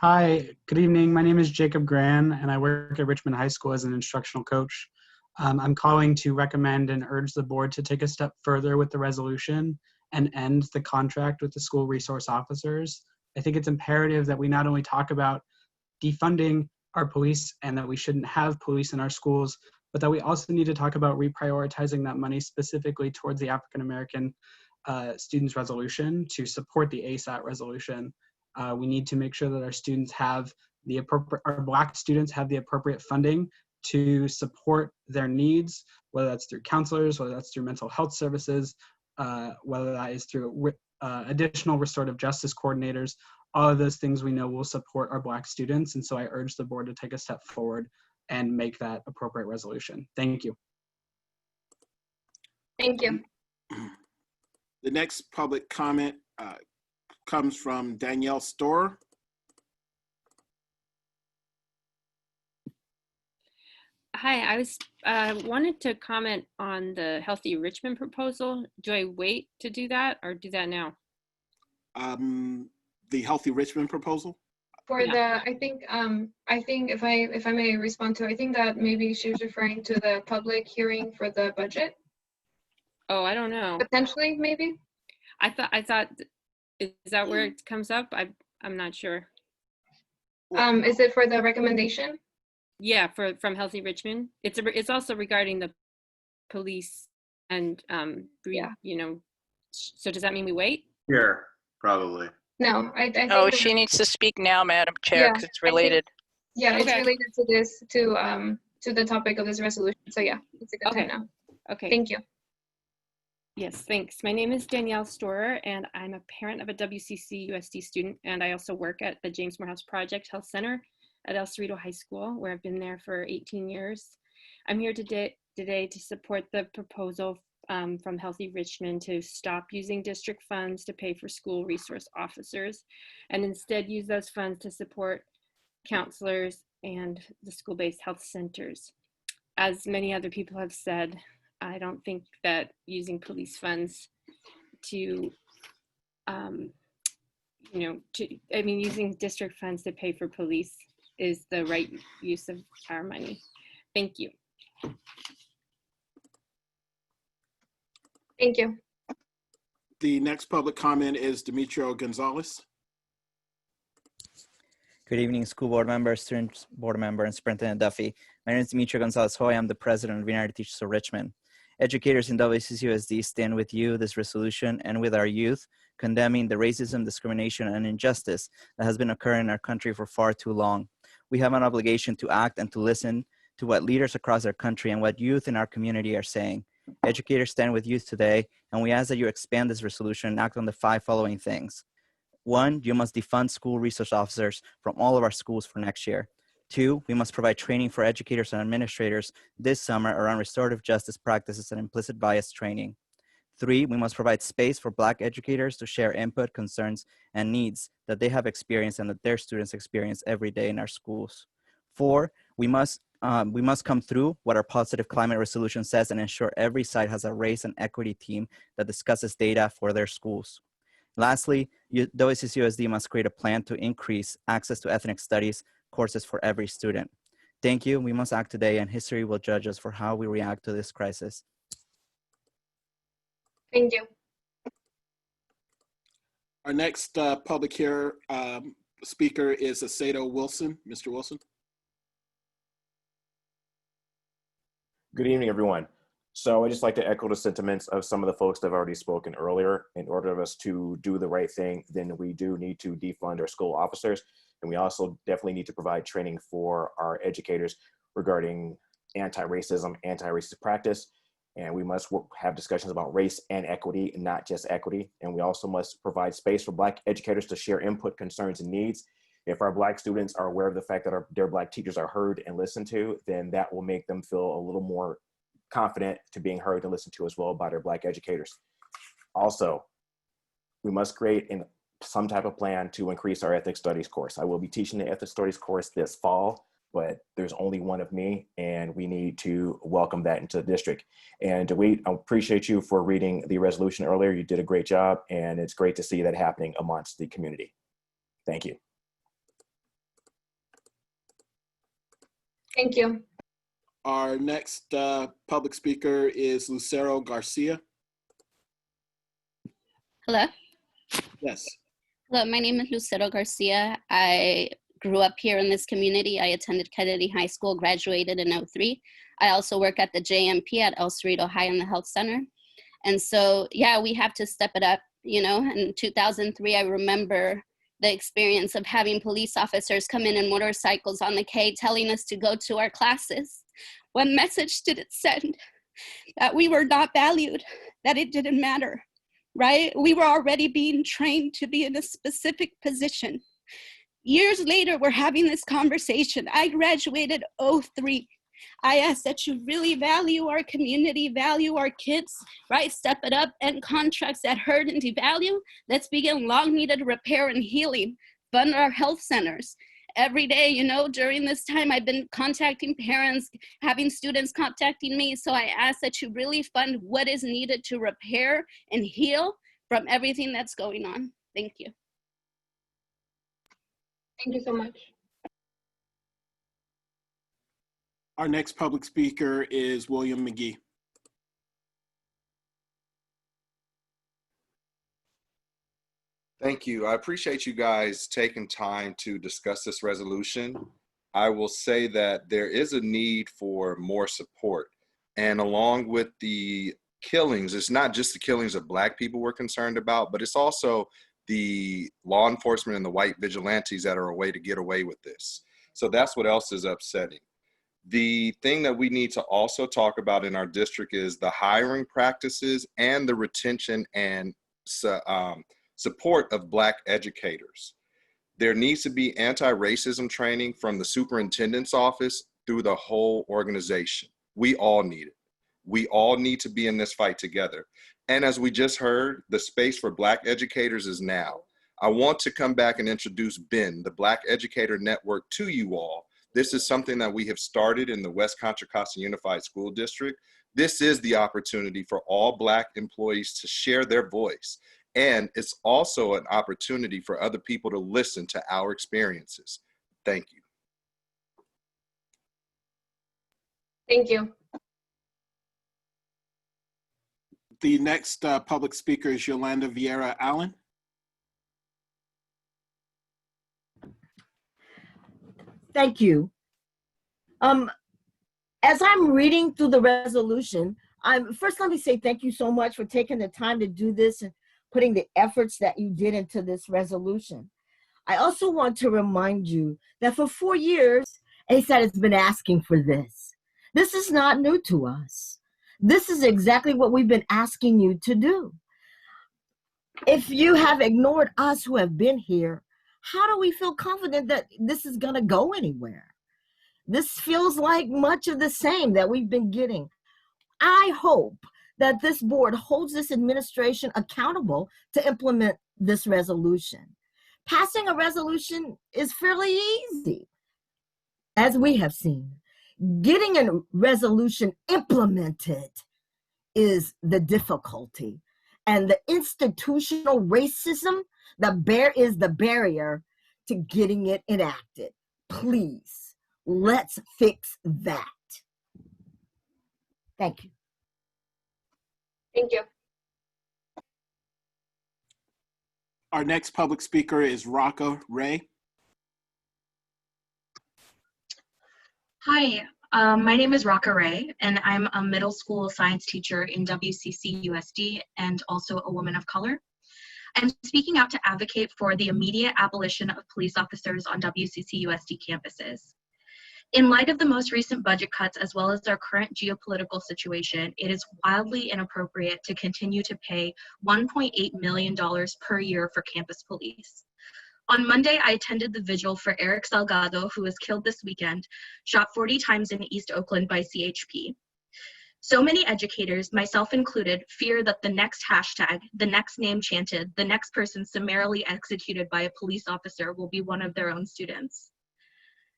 Hi, good evening. My name is Jacob Gran, and I work at Richmond High School as an instructional coach. I'm calling to recommend and urge the board to take a step further with the resolution and end the contract with the school resource officers. I think it's imperative that we not only talk about defunding our police and that we shouldn't have police in our schools, but that we also need to talk about reprioritizing that money specifically towards the African American students resolution to support the ASAT resolution. We need to make sure that our students have the appropriate, our Black students have the appropriate funding to support their needs, whether that's through counselors, whether that's through mental health services, whether that is through additional restorative justice coordinators. All of those things we know will support our Black students. And so I urge the board to take a step forward and make that appropriate resolution. Thank you. Thank you. The next public comment comes from Danielle Storer. Hi, I was wanted to comment on the Healthy Richmond proposal. Do I wait to do that or do that now? The Healthy Richmond proposal? For the, I think if I may respond to, I think that maybe she was referring to the public hearing for the budget. Oh, I don't know. Potentially, maybe. I thought, is that where it comes up? I'm not sure. Is it for the recommendation? Yeah, from Healthy Richmond. It's also regarding the police and Yeah. you know. So does that mean we wait? Here, probably. No, I think. Oh, that- she needs to speak now, Madam Chair, Yeah, because it's I think- related. Yeah, it's Okay. related to this, to the topic of this resolution. So yeah, it's a good Okay. time now. Okay. Thank you. Yes, thanks. My name is Danielle Storer, and I'm a parent of a WCCUSD student, and I also work at the James Morehouse Project Health Center at El Cerrito High School, where I've been there for 18 years. I'm here today to support the proposal from Healthy Richmond to stop using district funds to pay for school resource officers and instead use those funds to support counselors and the school-based health centers. As many other people have said, I don't think that using police funds to, using district funds to pay for police is the right use of our money. Thank you. Thank you. The next public comment is Demetrio Gonzalez. Good evening, school board members, student board member, and Superintendent Duffy. My name is Demetrio Gonzalez Hoy. I'm the president of United Teachers of Richmond. Educators in WCCUSD stand with you, this resolution, and with our youth, condemning the racism, discrimination, and injustice that has been occurring in our country for far too long. We have an obligation to act and to listen to what leaders across our country and what youth in our community are saying. Educators stand with youth today, and we ask that you expand this resolution and act on the 5 following things. 1, you must defund school resource officers from all of our schools for next year. 2, we must provide training for educators and administrators this summer around restorative justice practices and implicit bias training. 3, we must provide space for Black educators to share input, concerns, and needs that they have experienced and that their students experience every day in our schools. 4, we must come through what our positive climate resolution says and ensure every site has a race and equity team that discusses data for their schools. Lastly, WCCUSD must create a plan to increase access to ethnic studies courses for every student. Thank you. We must act today, and history will judge us for how we react to this crisis. Thank you. Our next public speaker is Aceto Wilson. Mr. Wilson. Good evening, everyone. So I'd just like to echo the sentiments of some of the folks that have already spoken earlier. In order for us to do the right thing, then we do need to defund our school officers. And we also definitely need to provide training for our educators regarding anti-racism, anti-racist practice. And we must have discussions about race and equity, and not just equity. And we also must provide space for Black educators to share input, concerns, and needs. If our Black students are aware of the fact that their Black teachers are heard and listened to, then that will make them feel a little more confident to being heard and listened to as well by their Black educators. Also, we must create some type of plan to increase our ethnic studies course. I will be teaching the ethnic studies course this fall, but there's only one of me, and we need to welcome that into the district. And I appreciate you for reading the resolution earlier. You did a great job, and it's great to see that happening amongst the community. Thank you. Thank you. Our next public speaker is Lucero Garcia. Hello. Yes. Hello, my name is Lucero Garcia. I grew up here in this community. I attended Kennedy High School, graduated in '03. I also work at the JMP at El Cerrito High in the Health Center. And so, yeah, we have to step it up. You know, in 2003, I remember the experience of having police officers come in motorcycles on the K telling us to go to our classes. What message did it send? That we were not valued, that it didn't matter, right? We were already being trained to be in a specific position. Years later, we're having this conversation. I graduated '03. I ask that you really value our community, value our kids, right? Step it up, and contracts that hurt and devalue. Let's begin long-needed repair and healing. Fund our health centers. Every day, you know, during this time, I've been contacting parents, having students contacting me. So I ask that you really fund what is needed to repair and heal from everything that's going on. Thank you. Thank you so much. Our next public speaker is William McGee. Thank you. I appreciate you guys taking time to discuss this resolution. I will say that there is a need for more support. And along with the killings, it's not just the killings of Black people we're concerned about, but it's also the law enforcement and the white vigilantes that are a way to get away with this. So that's what else is upsetting. The thing that we need to also talk about in our district is the hiring practices and the retention and support of Black educators. There needs to be anti-racism training from the superintendent's office through the whole organization. We all need it. We all need to be in this fight together. And as we just heard, the space for Black educators is now. I want to come back and introduce BEN, the Black Educator Network, to you all This is something that we have started in the West Contra Costa Unified School District. This is the opportunity for all Black employees to share their voice. And it's also an opportunity for other people to listen to our experiences. Thank you. Thank you. The next public speaker is Yolanda Vieira Allen. Thank you. As I'm reading through the resolution, first let me say thank you so much for taking the time to do this and putting the efforts that you did into this resolution. I also want to remind you that for 4 years, ASAT has been asking for this. This is not new to us. This is exactly what we've been asking you to do. If you have ignored us who have been here, how do we feel confident that this is going to go anywhere? This feels like much of the same that we've been getting. I hope that this board holds this administration accountable to implement this resolution. Passing a resolution is fairly easy, as we have seen. Getting a resolution implemented is the difficulty. And the institutional racism is the barrier to getting it enacted. Please, let's fix that. Thank you. Thank you. Our next public speaker is Raka Ray. Hi, my name is Raka Ray, and I'm a middle school science teacher in WCCUSD and also a woman of color. I'm speaking out to advocate for the immediate abolition of police officers on WCCUSD campuses. In light of the most recent budget cuts, as well as our current geopolitical situation, it is wildly inappropriate to continue to pay $1.8 million per year for campus police. On Monday, I attended the vigil for Eric Salgado, who was killed this weekend, shot 40 times in East Oakland by CHP. So many educators, myself included, fear that the next hashtag, the next name chanted, the next person summarily executed by a police officer will be one of their own students.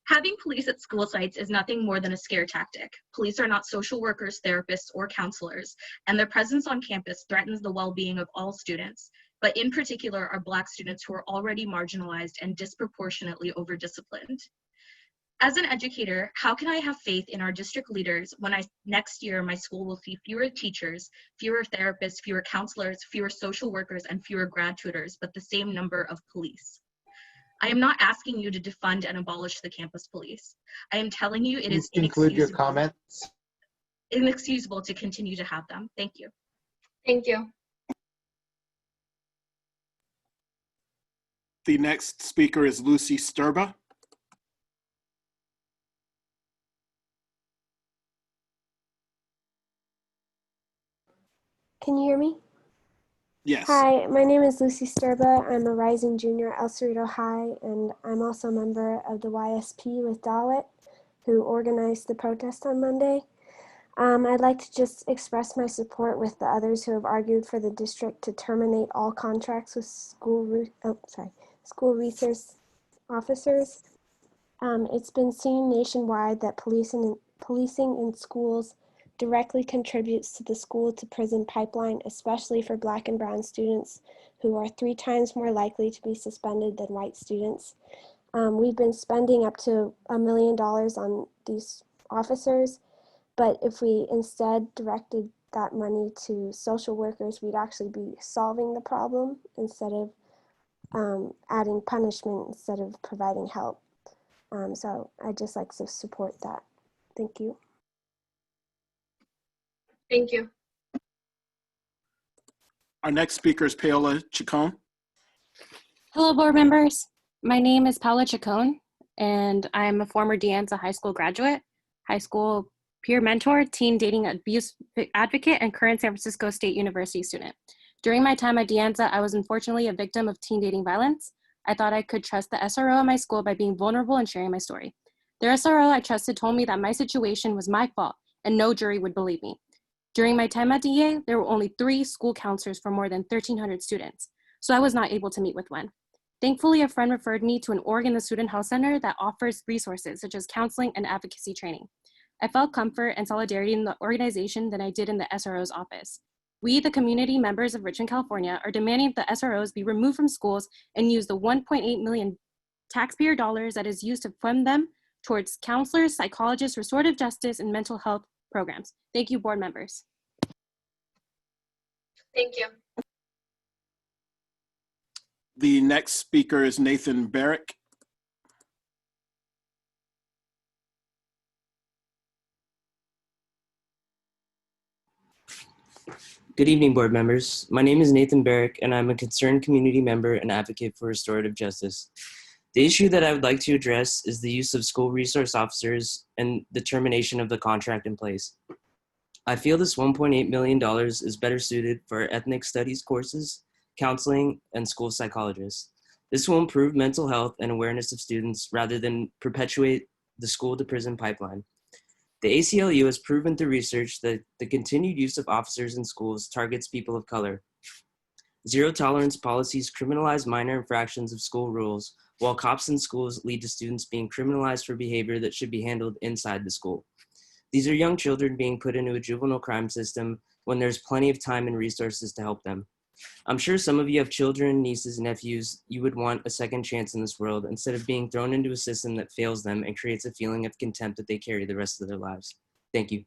Having police at school sites is nothing more than a scare tactic. Police are not social workers, therapists, or counselors, and their presence on campus threatens the well-being of all students, but in particular our Black students who are already marginalized and disproportionately over-disciplined. As an educator, how can I have faith in our district leaders when next year my school will see fewer teachers, fewer therapists, fewer counselors, fewer social workers, and fewer grad tutors, but the same number of police? I am not asking you to defund and abolish the campus police. I am telling you it is inexcusable to continue to have them. Thank you. Thank you. The next speaker is Lucy Sturba. Can you hear me? Yes. Hi, my name is Lucy Sturba. I'm a rising junior at El Cerrito High, and I'm also a member of the YSP with Dawit, who organized the protest on Monday. I'd like to just express my support with the others who have argued for the district to terminate all contracts with school resource officers. It's been seen nationwide that policing in schools directly contributes to the school to prison pipeline, especially for Black and brown students who are 3 times more likely to be suspended than white students. We've been spending up to $1 million on these officers, but if we instead directed that money to social workers, we'd actually be solving the problem instead of adding punishment instead of providing help. So I'd just like to support that. Thank you. Thank you. Our next speaker is Paola Chacon. Hello, board members. My name is Paola Chacon, and I'm a former De Anza High School graduate, high school peer mentor, teen dating abuse advocate, and current San Francisco State University student. During my time at De Anza, I was unfortunately a victim of teen dating violence. I thought I could trust the SRO at my school by being vulnerable and sharing my story. The SRO I trusted told me that my situation was my fault and no jury would believe me. During my time at DEA, there were only 3 school counselors for more than 1,300 students, so I was not able to meet with one. Thankfully, a friend referred me to an org in the Student Health Center that offers resources such as counseling and advocacy training. I felt comfort and solidarity in the organization than I did in the SRO's office. We, the community members of Richmond, California, are demanding that the SROs be removed from schools and use the $1.8 million taxpayer dollars that is used to fund them towards counselors, psychologists, restorative justice, and mental health programs. Thank you, board members. Thank you. The next speaker is Nathan Barrick. Good evening, board members. My name is Nathan Barrick, and I'm a concerned community member and advocate for restorative justice. The issue that I would like to address is the use of school resource officers and the termination of the contract in place. I feel this $1.8 million is better suited for ethnic studies courses, counseling, and school psychologists. This will improve mental health and awareness of students rather than perpetuate the school to prison pipeline. The ACLU has proven through research that the continued use of officers in schools targets people of color. Zero tolerance policies criminalize minor infractions of school rules, while cops in schools lead to students being criminalized for behavior that should be handled inside the school. These are young children being put into a juvenile crime system when there's plenty of time and resources to help them. I'm sure some of you have children, nieces, and nephews. You would want a second chance in this world instead of being thrown into a system that fails them and creates a feeling of contempt that they carry the rest of their lives. Thank you.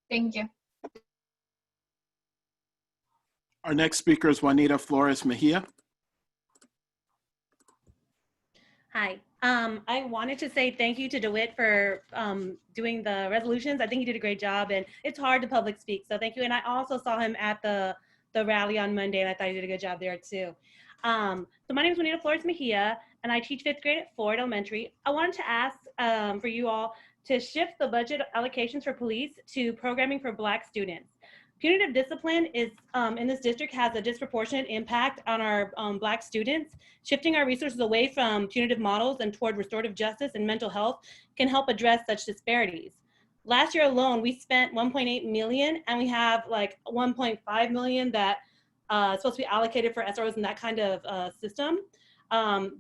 Thank you. Our next speaker is Juanita Flores Mejia. Hi. I wanted to say thank you to DeWitt for doing the resolutions. I think he did a great job, and it's hard to public speak, so thank you. And I also saw him at the rally on Monday, and I thought he did a good job there too. So my name is Juanita Flores Mejia, and I teach 5th grade at Ford Elementary. I wanted to ask for you all to shift the budget allocations for police to programming for Black students. Punitive discipline is in this district has a disproportionate impact on our Black students. Shifting our resources away from punitive models and toward restorative justice and mental health can help address such disparities. Last year alone, we spent 1.8 million, and we have like 1.5 million that is supposed to be allocated for SROs in that kind of system.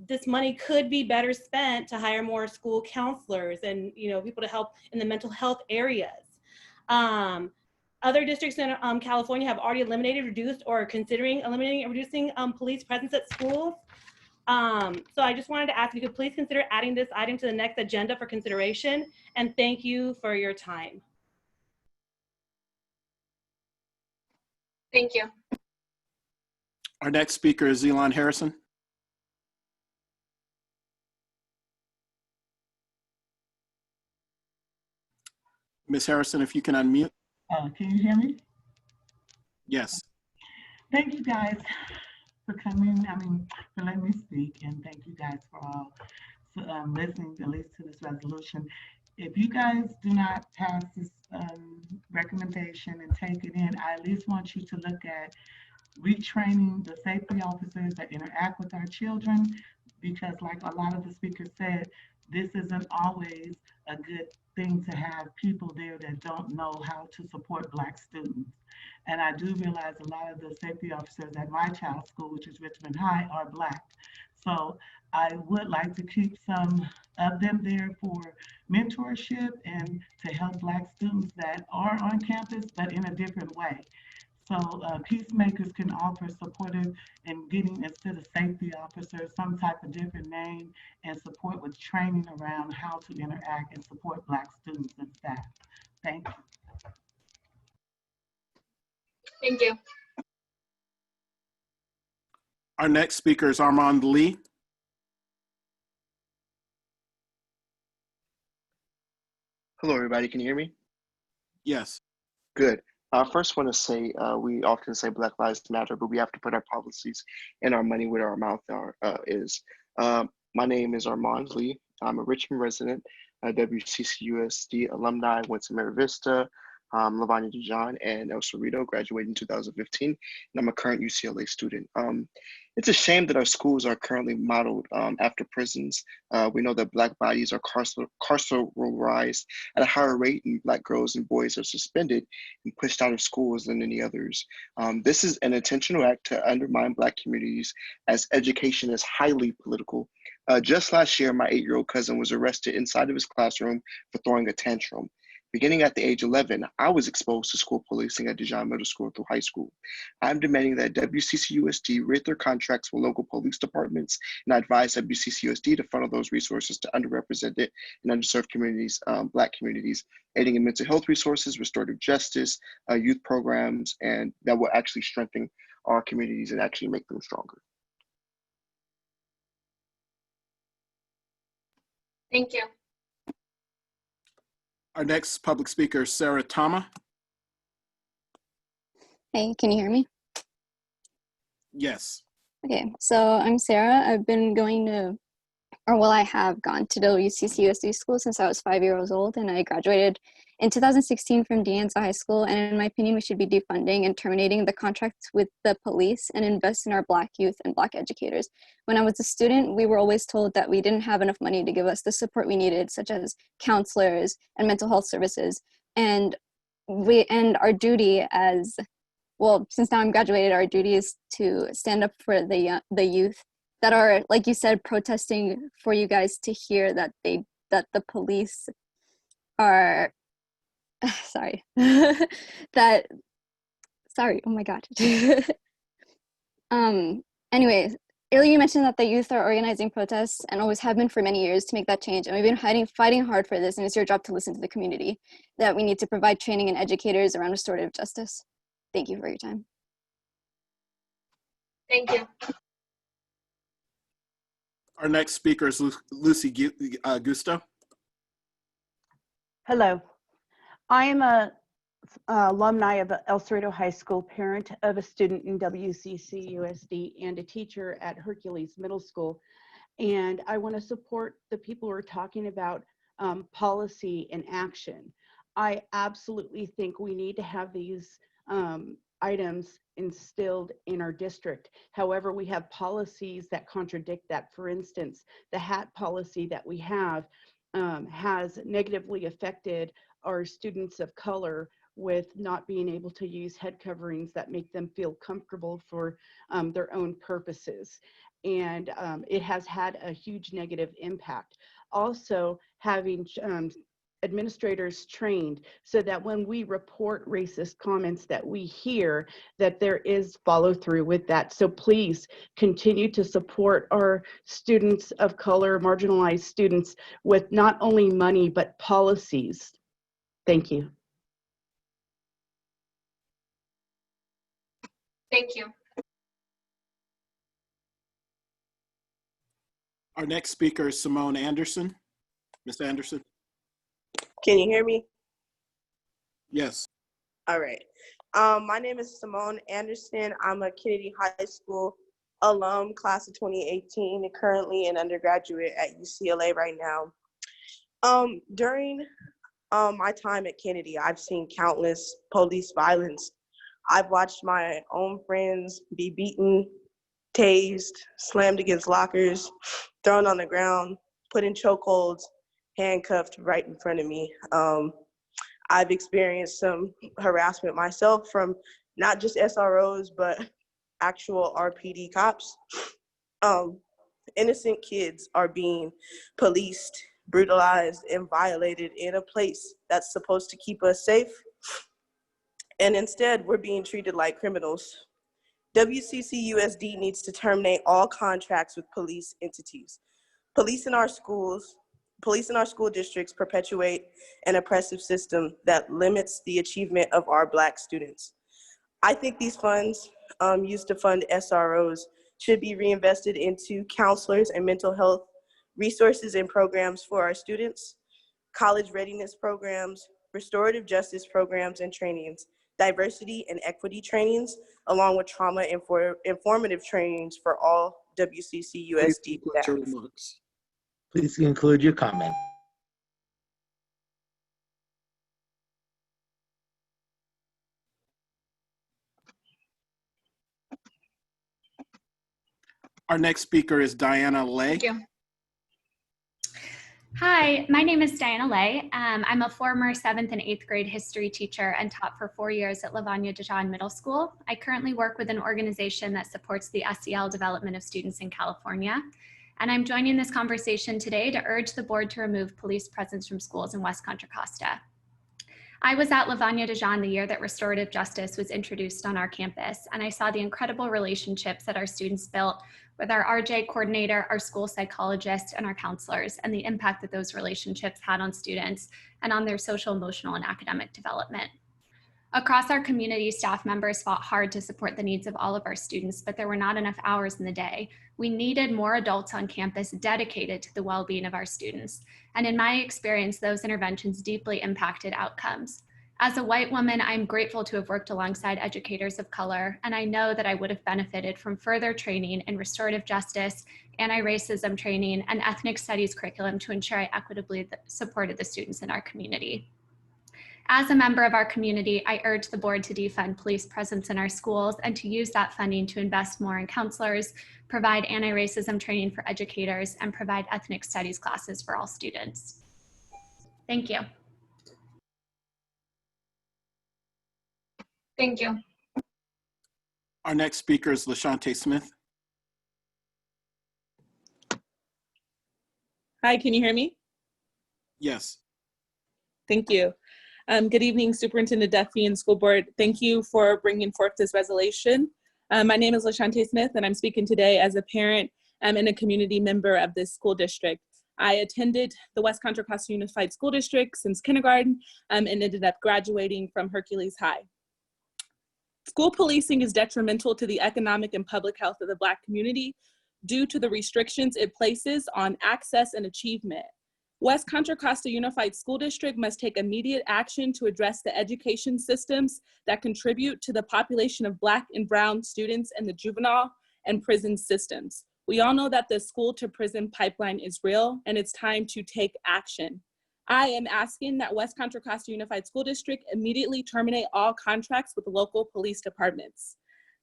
This money could be better spent to hire more school counselors and people to help in the mental health areas. Other districts in California have already eliminated, reduced, or are considering eliminating and reducing police presence at schools. So I just wanted to ask if you could please consider adding this item to the next agenda for consideration, and thank you for your time. Thank you. Our next speaker is Zelon Harrison. Ms. Harrison, if you can unmute. Can you hear me? Yes. Thank you guys for coming, for letting me speak, and thank you guys for all listening at least to this resolution. If you guys do not pass this recommendation and take it in, I at least want you to look at retraining the safety officers that interact with our children, because like a lot of the speakers said, this isn't always a good thing to have people there that don't know how to support Black students. And I do realize a lot of the safety officers at my child's school, which is Richmond High, are Black. So I would like to keep some of them there for mentorship and to help Black students that are on campus, but in a different way. So peacemakers can offer supportive and getting, instead of safety officers, some type of different name and support with training around how to interact and support Black students and staff. Thank you. Thank you. Our next speaker is Armand Lee. Hello, everybody. Can you hear me? Yes. Good. First, want to say we often say Black Lives Matter, but we have to put our policies and our money where our mouth is. My name is Armand Lee. I'm a Richmond resident, a WCCUSD alumni. Went to Mary Vista, Lavanya Dijon and El Cerrito, graduated in 2015, and I'm a current UCLA student. It's a shame that our schools are currently modeled after prisons. We know that Black bodies are carceralized at a higher rate, and Black girls and boys are suspended and pushed out of schools than any others. This is an intentional act to undermine Black communities, as education is highly political. Just last year, my 8-year-old cousin was arrested inside of his classroom for throwing a tantrum. Beginning at the age 11, I was exposed to school policing at Dijon Middle School through high school. I'm demanding that WCCUSD rate their contracts with local police departments, and I advise WCCUSD to funnel those resources to underrepresented and underserved communities, Black communities, aiding in mental health resources, restorative justice, youth programs, and that will actually strengthen our communities and actually make them stronger. Thank you. Our next public speaker is Sarah Tama. Hey, can you hear me? Yes. Okay, so I'm Sarah. I've been going to, I have gone to WCCUSD school since I was 5 years old, and I graduated in 2016 from De Anza High School. And in my opinion, we should be defunding and terminating the contracts with the police and invest in our Black youth and Black educators. When I was a student, we were always told that we didn't have enough money to give us the support we needed, such as counselors and mental health services. And our duty as, well, since now I'm graduated, our duty is to stand up for the youth that are, like you said, protesting for you guys to hear that the police are, sorry, oh my God. Anyways, earlier you mentioned that the youth are organizing protests and always have been for many years to make that change. And we've been fighting hard for this, and it's your job to listen to the community, that we need to provide training and educators around restorative justice. Thank you for your time. Thank you. Our next speaker is Lucy Gusto. Hello, I am a alumni of El Cerrito High School, parent of a student in WCCUSD, and a teacher at Hercules Middle School. And I want to support the people who are talking about policy and action. I absolutely think we need to have these items instilled in our district. However, we have policies that contradict that. For instance, the hat policy that we have has negatively affected our students of color with not being able to use head coverings that make them feel comfortable for their own purposes. And it has had a huge negative impact. Also, having administrators trained so that when we report racist comments that we hear, that there is follow through with that. So please continue to support our students of color, marginalized students, with not only money, but policies. Thank you. Thank you. Our next speaker is Simone Anderson. Ms. Anderson. Can you hear me? Yes. All right. My name is Simone Anderson. I'm a Kennedy High School alum, class of 2018, and currently an undergraduate at UCLA right now. During my time at Kennedy, I've seen countless police violence. I've watched my own friends be beaten, tased, slammed against lockers, thrown on the ground, put in chokeholds, handcuffed right in front of me. I've experienced some harassment myself from not just SROs, but actual RPD cops. Innocent kids are being policed, brutalized, and violated in a place that's supposed to keep us safe. And instead, we're being treated like criminals. WCCUSD needs to terminate all contracts with police entities. Police in our school districts perpetuate an oppressive system that limits the achievement of our Black students. I think these funds used to fund SROs should be reinvested into counselors and mental health resources and programs for our students, college readiness programs, restorative justice programs and trainings, diversity and equity trainings, along with trauma informative trainings for all WCCUSD staff. Please conclude your comment. Our next speaker is Diana Lay. Thank you. Hi, my name is Diana Lay. I'm a former 7th and 8th grade history teacher and taught for 4 years at Lavanya Dijon Middle School. I currently work with an organization that supports the SEL development of students in California. And I'm joining this conversation today to urge the board to remove police presence from schools in West Contra Costa. I was at Lavanya Dijon the year that restorative justice was introduced on our campus, and I saw the incredible relationships that our students built with our RJ coordinator, our school psychologist, and our counselors, and the impact that those relationships had on students and on their social, emotional, and academic development. Across our community, staff members fought hard to support the needs of all of our students, but there were not enough hours in the day. We needed more adults on campus dedicated to the well-being of our students. And in my experience, those interventions deeply impacted outcomes. As a white woman, I'm grateful to have worked alongside educators of color, and I know that I would have benefited from further training in restorative justice, anti-racism training, and ethnic studies curriculum to ensure I equitably supported the students in our community. As a member of our community, I urge the board to defund police presence in our schools and to use that funding to invest more in counselors, provide anti-racism training for educators, and provide ethnic studies classes for all students. Thank you. Thank you. Our next speaker is LaShante Smith. Hi, can you hear me? Yes. Thank you. Good evening, Superintendent Duffy and School Board. Thank you for bringing forth this resolution. My name is LaShante Smith, and I'm speaking today as a parent and a community member of this school district. I attended the West Contra Costa Unified School District since kindergarten and ended up graduating from Hercules High. School policing is detrimental to the economic and public health of the Black community due to the restrictions it places on access and achievement. West Contra Costa Unified School District must take immediate action to address the education systems that contribute to the population of Black and Brown students in the juvenile and prison systems. We all know that the school to prison pipeline is real, and it's time to take action. I am asking that West Contra Costa Unified School District immediately terminate all contracts with local police departments.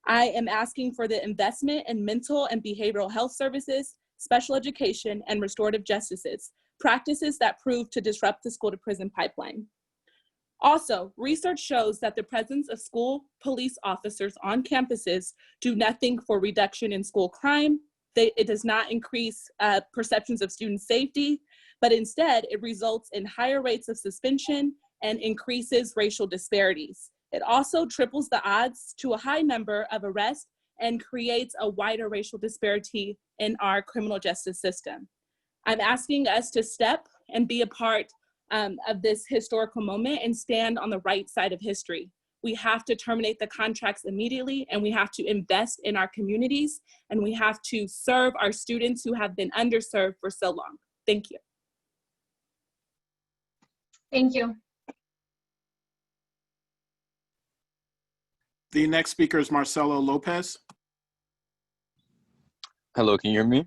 I am asking for the investment in mental and behavioral health services, special education, and restorative justices, practices that prove to disrupt the school to prison pipeline. Also, research shows that the presence of school police officers on campuses do nothing for reduction in school crime. It does not increase perceptions of student safety, but instead it results in higher rates of suspension and increases racial disparities. It also triples the odds to a high number of arrests and creates a wider racial disparity in our criminal justice system. I'm asking us to step and be a part of this historical moment and stand on the right side of history. We have to terminate the contracts immediately, and we have to invest in our communities, and we have to serve our students who have been underserved for so long. Thank you. Thank you. The next speaker is Marcelo Lopez. Hello, can you hear me?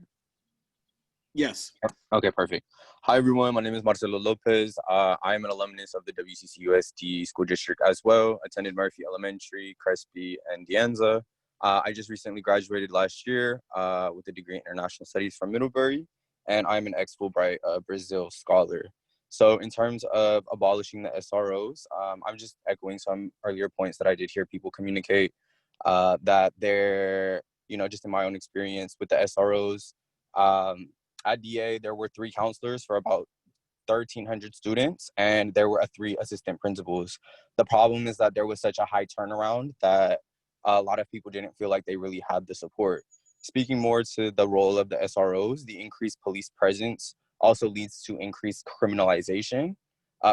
Yes. Okay, perfect. Hi, everyone. My name is Marcelo Lopez. I am an alumnus of the WCCUSD School District as well. Attended Murphy Elementary, Crespi, and De Anza. I just recently graduated last year with a degree in International Studies from Middlebury, and I'm an ex-Fulbright Brazil scholar. So in terms of abolishing the SROs, I'm just echoing some earlier points that I did hear people communicate that they're, just in my own experience with the SROs, at DA, there were 3 counselors for about 1,300 students, and there were 3 assistant principals. The problem is that there was such a high turnaround that a lot of people didn't feel like they really had the support. Speaking more to the role of the SROs, the increased police presence also leads to increased criminalization,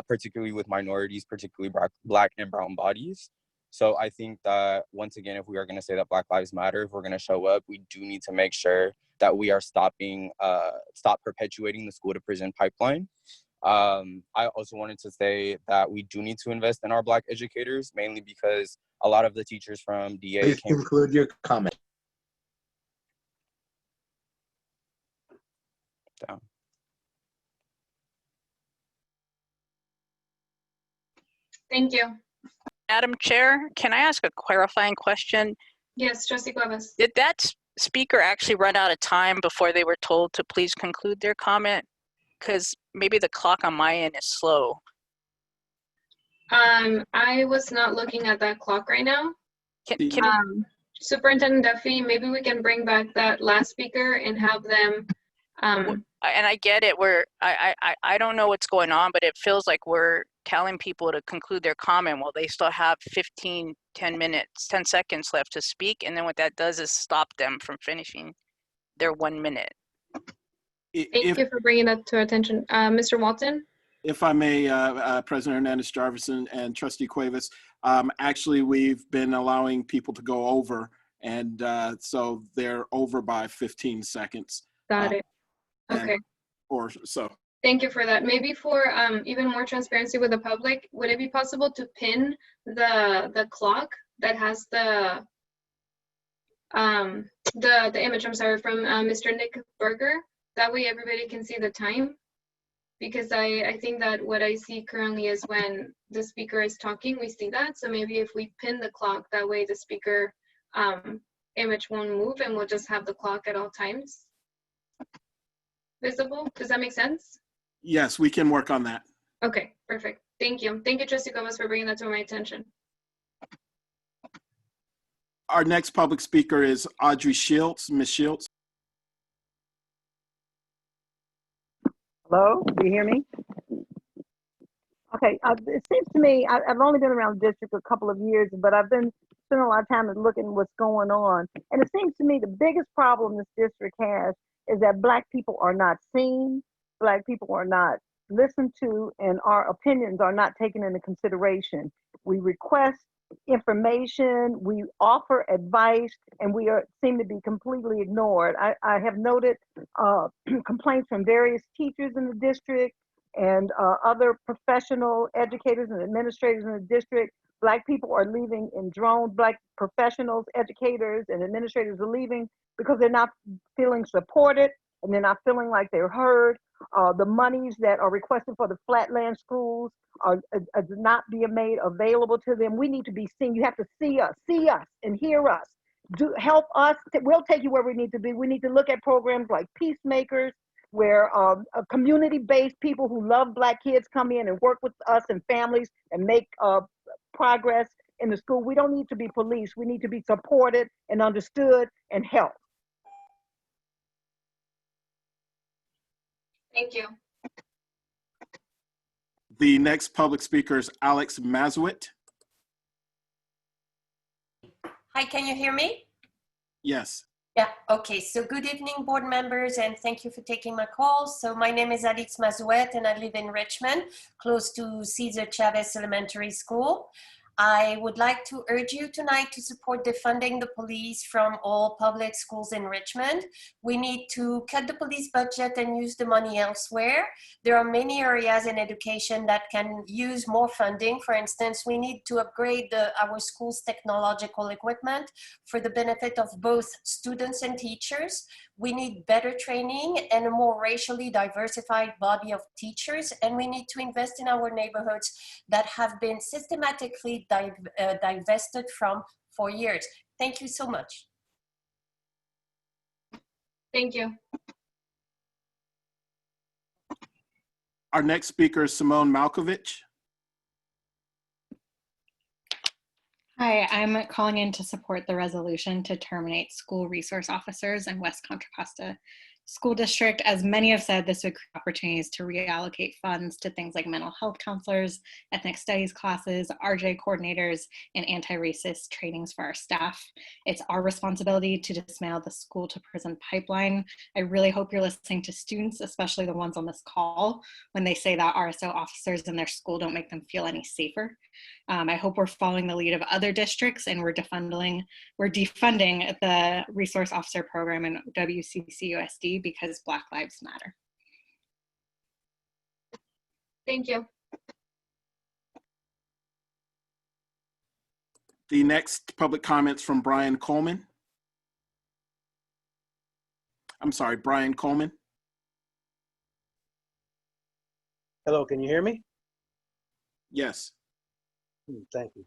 particularly with minorities, particularly Black and Brown bodies. So I think that, once again, if we are going to say that Black Lives Matter, if we're going to show up, we do need to make sure that we are stop perpetuating the school to prison pipeline. I also wanted to say that we do need to invest in our Black educators, mainly because a lot of the teachers from DA Please conclude your comment. Down. Thank you. Madam Chair, can I ask a clarifying question? Yes, Trustee Cuevas. Did that speaker actually run out of time before they were told to please conclude their comment? Because maybe the clock on my end is slow. I was not looking at that clock right now. Can Superintendent Duffy, maybe we can bring back that last speaker and have them. and I get it. I don't know what's going on, but it feels like we're telling people to conclude their comment while they still have 10 seconds left to speak. And then what that does is stop them from finishing their 1 minute. Thank you for bringing that to our attention. Mr. Walton? If I may, President Hernandez Jarvis and Trustee Cuevas, actually, we've been allowing people to go over, and so they're over by 15 seconds. Got it. Okay. Or so. Thank you for that. Maybe for even more transparency with the public, would it be possible to pin the clock that has the image, I'm sorry, from Mr. Nick Berger? That way everybody can see the time. Because I think that what I see currently is when the speaker is talking, we see that. So maybe if we pin the clock, that way the speaker image won't move and we'll just have the clock at all times visible. Does that make sense? Yes, we can work on that. Okay, perfect. Thank you. Thank you, Trustee Gomez, for bringing that to my attention. Our next public speaker is Audrey Shields. Ms. Shields. Hello, do you hear me? Okay, it seems to me, I've only been around the district a couple of years, but I've been spending a lot of time looking at what's going on. And it seems to me the biggest problem this district has is that Black people are not seen, Black people are not listened to, and our opinions are not taken into consideration. We request information, we offer advice, and we seem to be completely ignored. I have noted complaints from various teachers in the district and other professional educators and administrators in the district. Black people are leaving in drones. Black professionals, educators, and administrators are leaving because they're not feeling supported and they're not feeling like they're heard. The monies that are requested for the flatland schools are not being made available to them. We need to be seen. You have to see us and hear us. Help us. We'll take you where we need to be. We need to look at programs like Peacemakers, where community-based people who love Black kids come in and work with us and families and make progress in the school. We don't need to be policed. We need to be supported and understood and helped. Thank you. The next public speaker is Alex Mazwit. Hi, can you hear me? Yes. Yeah, okay. So good evening, board members, and thank you for taking my call. So my name is Alex Mazouet, and I live in Richmond, close to Cesar Chavez Elementary School. I would like to urge you tonight to support defunding the police from all public schools in Richmond. We need to cut the police budget and use the money elsewhere. There are many areas in education that can use more funding. For instance, we need to upgrade our schools' technological equipment for the benefit of both students and teachers. We need better training and a more racially diversified body of teachers, and we need to invest in our neighborhoods that have been systematically divested from for years. Thank you so much. Thank you. Our next speaker is Simone Malkovich. Hi, I'm calling in to support the resolution to terminate school resource officers in West Contra Costa School District. As many have said, this would create opportunities to reallocate funds to things like mental health counselors, ethnic studies classes, RJ coordinators, and anti-racist trainings for our staff. It's our responsibility to dismantle the school to prison pipeline. I really hope you're listening to students, especially the ones on this call, when they say that RSO officers in their school don't make them feel any safer. I hope we're following the lead of other districts and we're defunding the resource officer program in WCCUSD because Black Lives Matter. Thank you. The next public comments from Brian Coleman. I'm sorry, Brian Coleman. Hello, can you hear me? Yes. Thank you.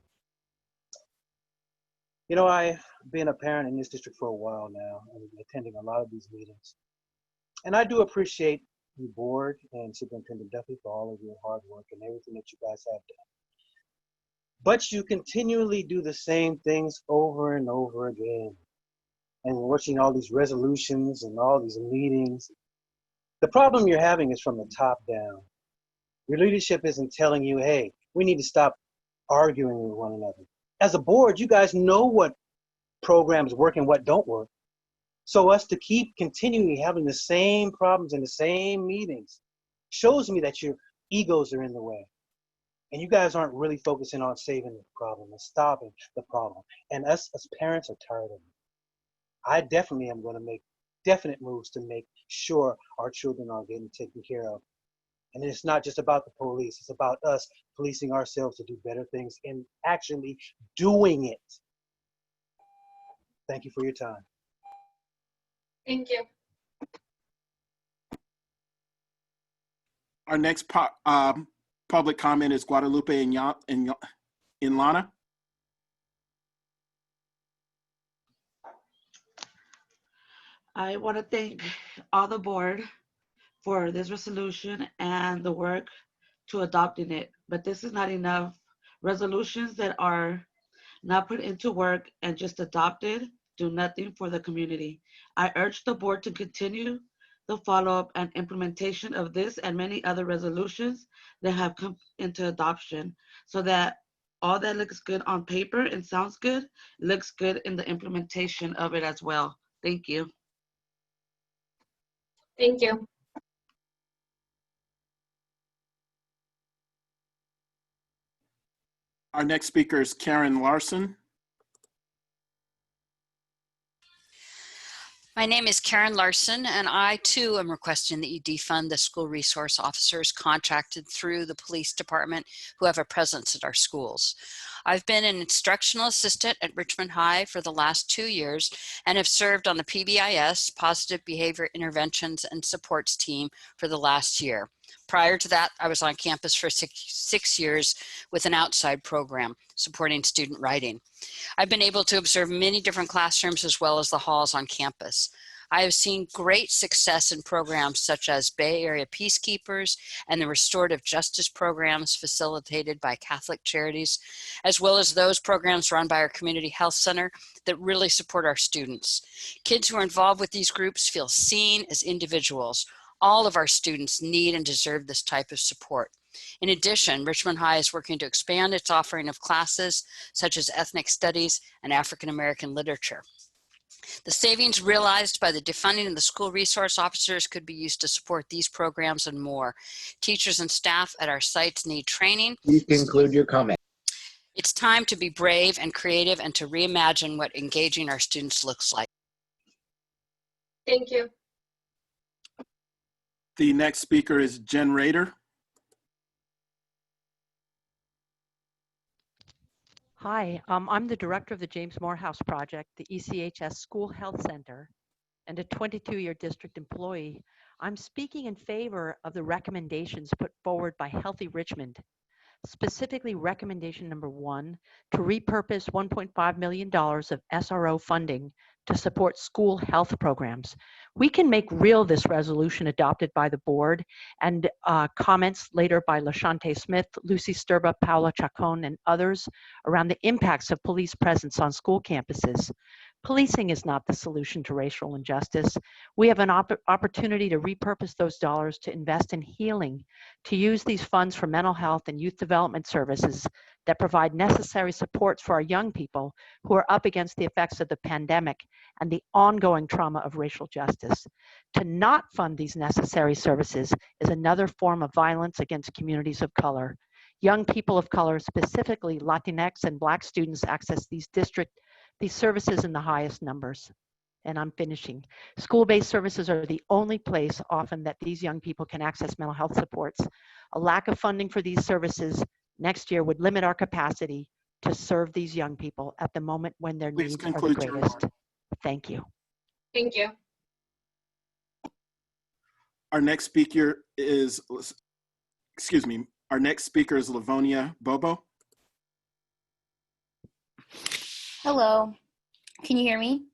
You know, I've been a parent in this district for a while now and attending a lot of these meetings. And I do appreciate the board and Superintendent Duffy for all of your hard work and everything that you guys have done. But you continually do the same things over and over again. And watching all these resolutions and all these meetings, the problem you're having is from the top down. Your leadership isn't telling you, hey, we need to stop arguing with one another. As a board, you guys know what programs work and what don't work. So us to keep continually having the same problems in the same meetings shows me that your egos are in the way. And you guys aren't really focusing on saving the problem and stopping the problem. And us as parents are tired of it. I definitely am going to make definite moves to make sure our children are getting taken care of. And it's not just about the police, it's about us policing ourselves to do better things and actually doing it. Thank you for your time. Thank you. Our next public comment is Guadalupe Inlana. I want to thank all the board for this resolution and the work to adopting it. But this is not enough. Resolutions that are not put into work and just adopted do nothing for the community. I urge the board to continue the follow-up and implementation of this and many other resolutions that have come into adoption so that all that looks good on paper and sounds good looks good in the implementation of it as well. Thank you. Thank you. Our next speaker is Karen Larson. My name is Karen Larson, and I too am requesting that you defund the school resource officers contracted through the police department who have a presence at our schools. I've been an instructional assistant at Richmond High for the last 2 years and have served on the PBIS, Positive Behavior Interventions and Supports team, for the last year. Prior to that, I was on campus for six years with an outside program supporting student writing. I've been able to observe many different classrooms as well as the halls on campus. I have seen great success in programs such as Bay Area Peacekeepers and the restorative justice programs facilitated by Catholic Charities, as well as those programs run by our community health center that really support our students. Kids who are involved with these groups feel seen as individuals. All of our students need and deserve this type of support. In addition, Richmond High is working to expand its offering of classes such as ethnic studies and African American literature. The savings realized by the defunding of the school resource officers could be used to support these programs and more. Teachers and staff at our sites need training. Please conclude your comment. It's time to be brave and creative and to reimagine what engaging our students looks like. Thank you. The next speaker is Jen Rader. Hi, I'm the director of the James Morehouse Project, the ECHS School Health Center, and a 22-year district employee. I'm speaking in favor of the recommendations put forward by Healthy Richmond, specifically recommendation number 1, to repurpose $1.5 million of SRO funding to support school health programs. We can make real this resolution adopted by the board, and comments later by LaShante Smith, Lucy Sturba, Paula Chacon, and others around the impacts of police presence on school campuses. Policing is not the solution to racial injustice. We have an opportunity to repurpose those dollars to invest in healing, to use these funds for mental health and youth development services that provide necessary supports for our young people who are up against the effects of the pandemic and the ongoing trauma of racial justice. To not fund these necessary services is another form of violence against communities of color. Young people of color, specifically Latinx and Black students, access these services in the highest numbers. And I'm finishing. School-based services are the only place often that these young people can access mental health supports. A lack of funding for these services next year would limit our capacity to serve these young people at the moment when their needs are the greatest. Thank you. Thank you. Our next speaker is, our next speaker is Livonia Bobo. Hello, can you hear me?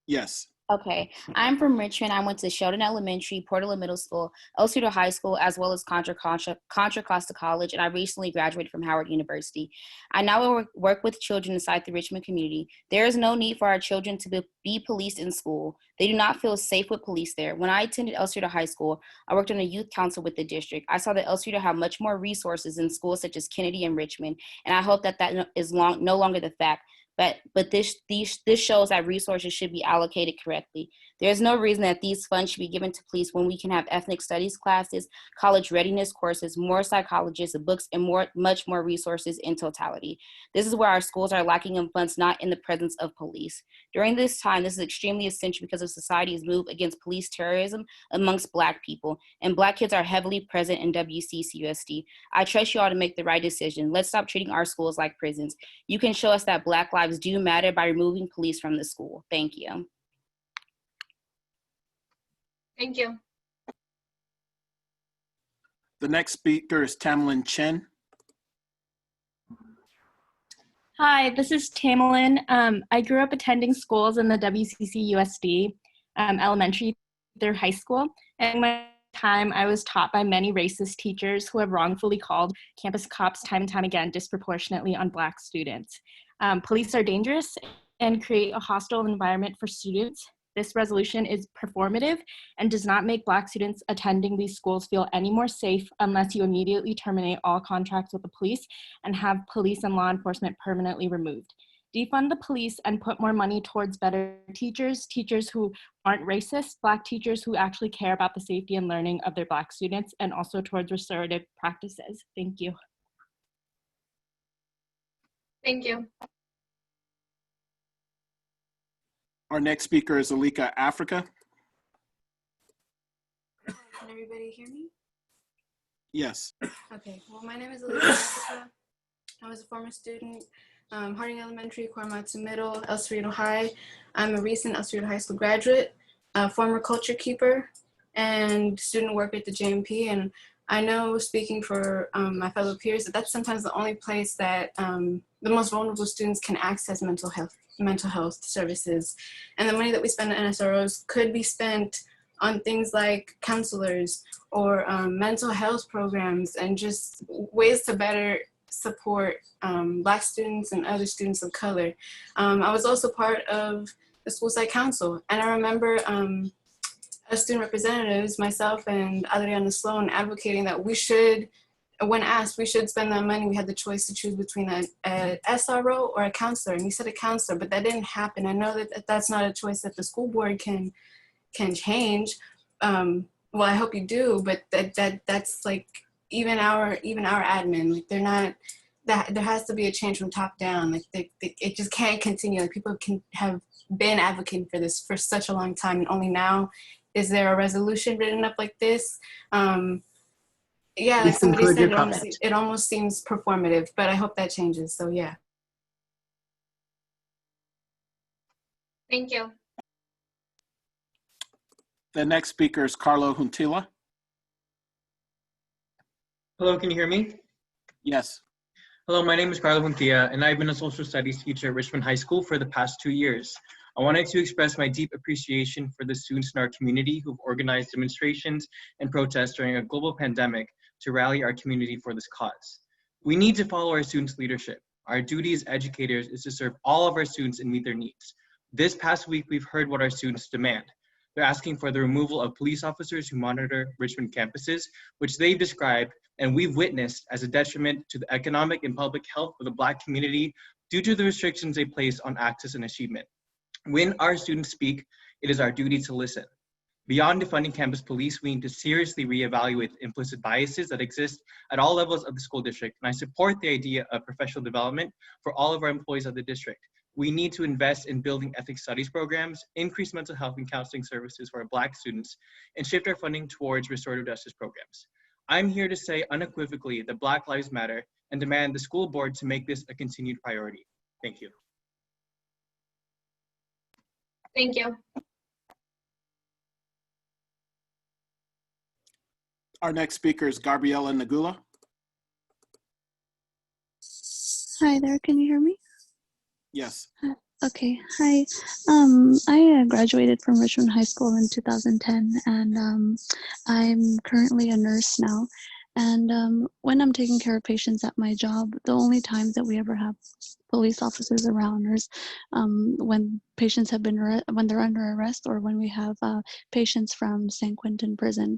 Yes. Okay, I'm from Richmond. I went to Sheldon Elementary, Portola Middle School, El Cerrito High School, as well as Contra Costa College, and I recently graduated from Howard University. I now work with children inside the Richmond community. There is no need for our children to be policed in school. They do not feel safe with police there. When I attended El Cerrito High School, I worked on a youth council with the district. I saw that El Cerrito have much more resources in schools such as Kennedy and Richmond, and I hope that is no longer the fact. But this shows that resources should be allocated correctly. There's no reason that these funds should be given to police when we can have ethnic studies classes, college readiness courses, more psychologists, books, and much more resources in totality. This is where our schools are lacking in funds, not in the presence of police. During this time, this is extremely essential because of society's move against police terrorism amongst Black people, and Black kids are heavily present in WCCUSD. I trust you all to make the right decision. Let's stop treating our schools like prisons. You can show us that Black lives do matter by removing police from the school. Thank you. Thank you. The next speaker is Tamlin Chen. Hi, this is Tamalyn. I grew up attending schools in the WCCUSD elementary through high school. And my time, I was taught by many racist teachers who have wrongfully called campus cops time and time again disproportionately on Black students. Police are dangerous and create a hostile environment for students. This resolution is performative and does not make Black students attending these schools feel any more safe unless you immediately terminate all contracts with the police and have police and law enforcement permanently removed. Defund the police and put more money towards better teachers, teachers who aren't racist, Black teachers who actually care about the safety and learning of their Black students, and also towards restorative practices. Thank you. Thank you. Our next speaker is Alika Africa. Can everybody hear me? Yes. Okay, well, my name is Alika Africa. I was a former student, Harding Elementary, Korematsu Middle, El Cerrito High. I'm a recent El Cerrito High School graduate, former culture keeper, and student worker at the JMP. And I know, speaking for my fellow peers, that that's sometimes the only place that the most vulnerable students can access mental health services. And the money that we spend on NSROs could be spent on things like counselors or mental health programs and just ways to better support Black students and other students of color. I was also part of the school site council, and I remember as student representatives, myself and Adriana Sloan, advocating that we should, when asked, we should spend that money. We had the choice to choose between a SRO or a counselor, and we said a counselor, but that didn't happen. I know that that's not a choice that the school board can change. Well, I hope you do, but that's like even our admin, like they're not. That there has to be a change from top down. Like it just can't continue. Like people have been advocating for this for such a long time, and only now is there a resolution written up like this. Yeah, like somebody said, it almost seems performative, but I hope that changes. So yeah. Thank you. The next speaker is Carlo Huntila. Hello, can you hear me? Yes. Hello, my name is Carlo Huntila, and I've been a social studies teacher at Richmond High School for the past 2 years. I wanted to express my deep appreciation for the students in our community who've organized demonstrations and protests during a global pandemic to rally our community for this cause. We need to follow our students' leadership. Our duty as educators is to serve all of our students and meet their needs. This past week, we've heard what our students demand. They're asking for the removal of police officers who monitor Richmond campuses, which they've described and we've witnessed as a detriment to the economic and public health of the Black community due to the restrictions they place on access and achievement. When our students speak, it is our duty to listen. Beyond defunding campus police, we need to seriously reevaluate the implicit biases that exist at all levels of the school district, and I support the idea of professional development for all of our employees of the district. We need to invest in building ethics studies programs, increase mental health and counseling services for our Black students, and shift our funding towards restorative justice programs. I'm here to say unequivocally that Black Lives Matter and demand the school board to make this a continued priority. Thank you. Thank you. Our next speaker is Gabriela Nagula. Hi there, can you hear me? Yes. Okay, hi. I graduated from Richmond High School in 2010, and I'm currently a nurse now. And when I'm taking care of patients at my job, the only times that we ever have police officers around is when patients have been when they're under arrest, or when we have patients from San Quentin prison.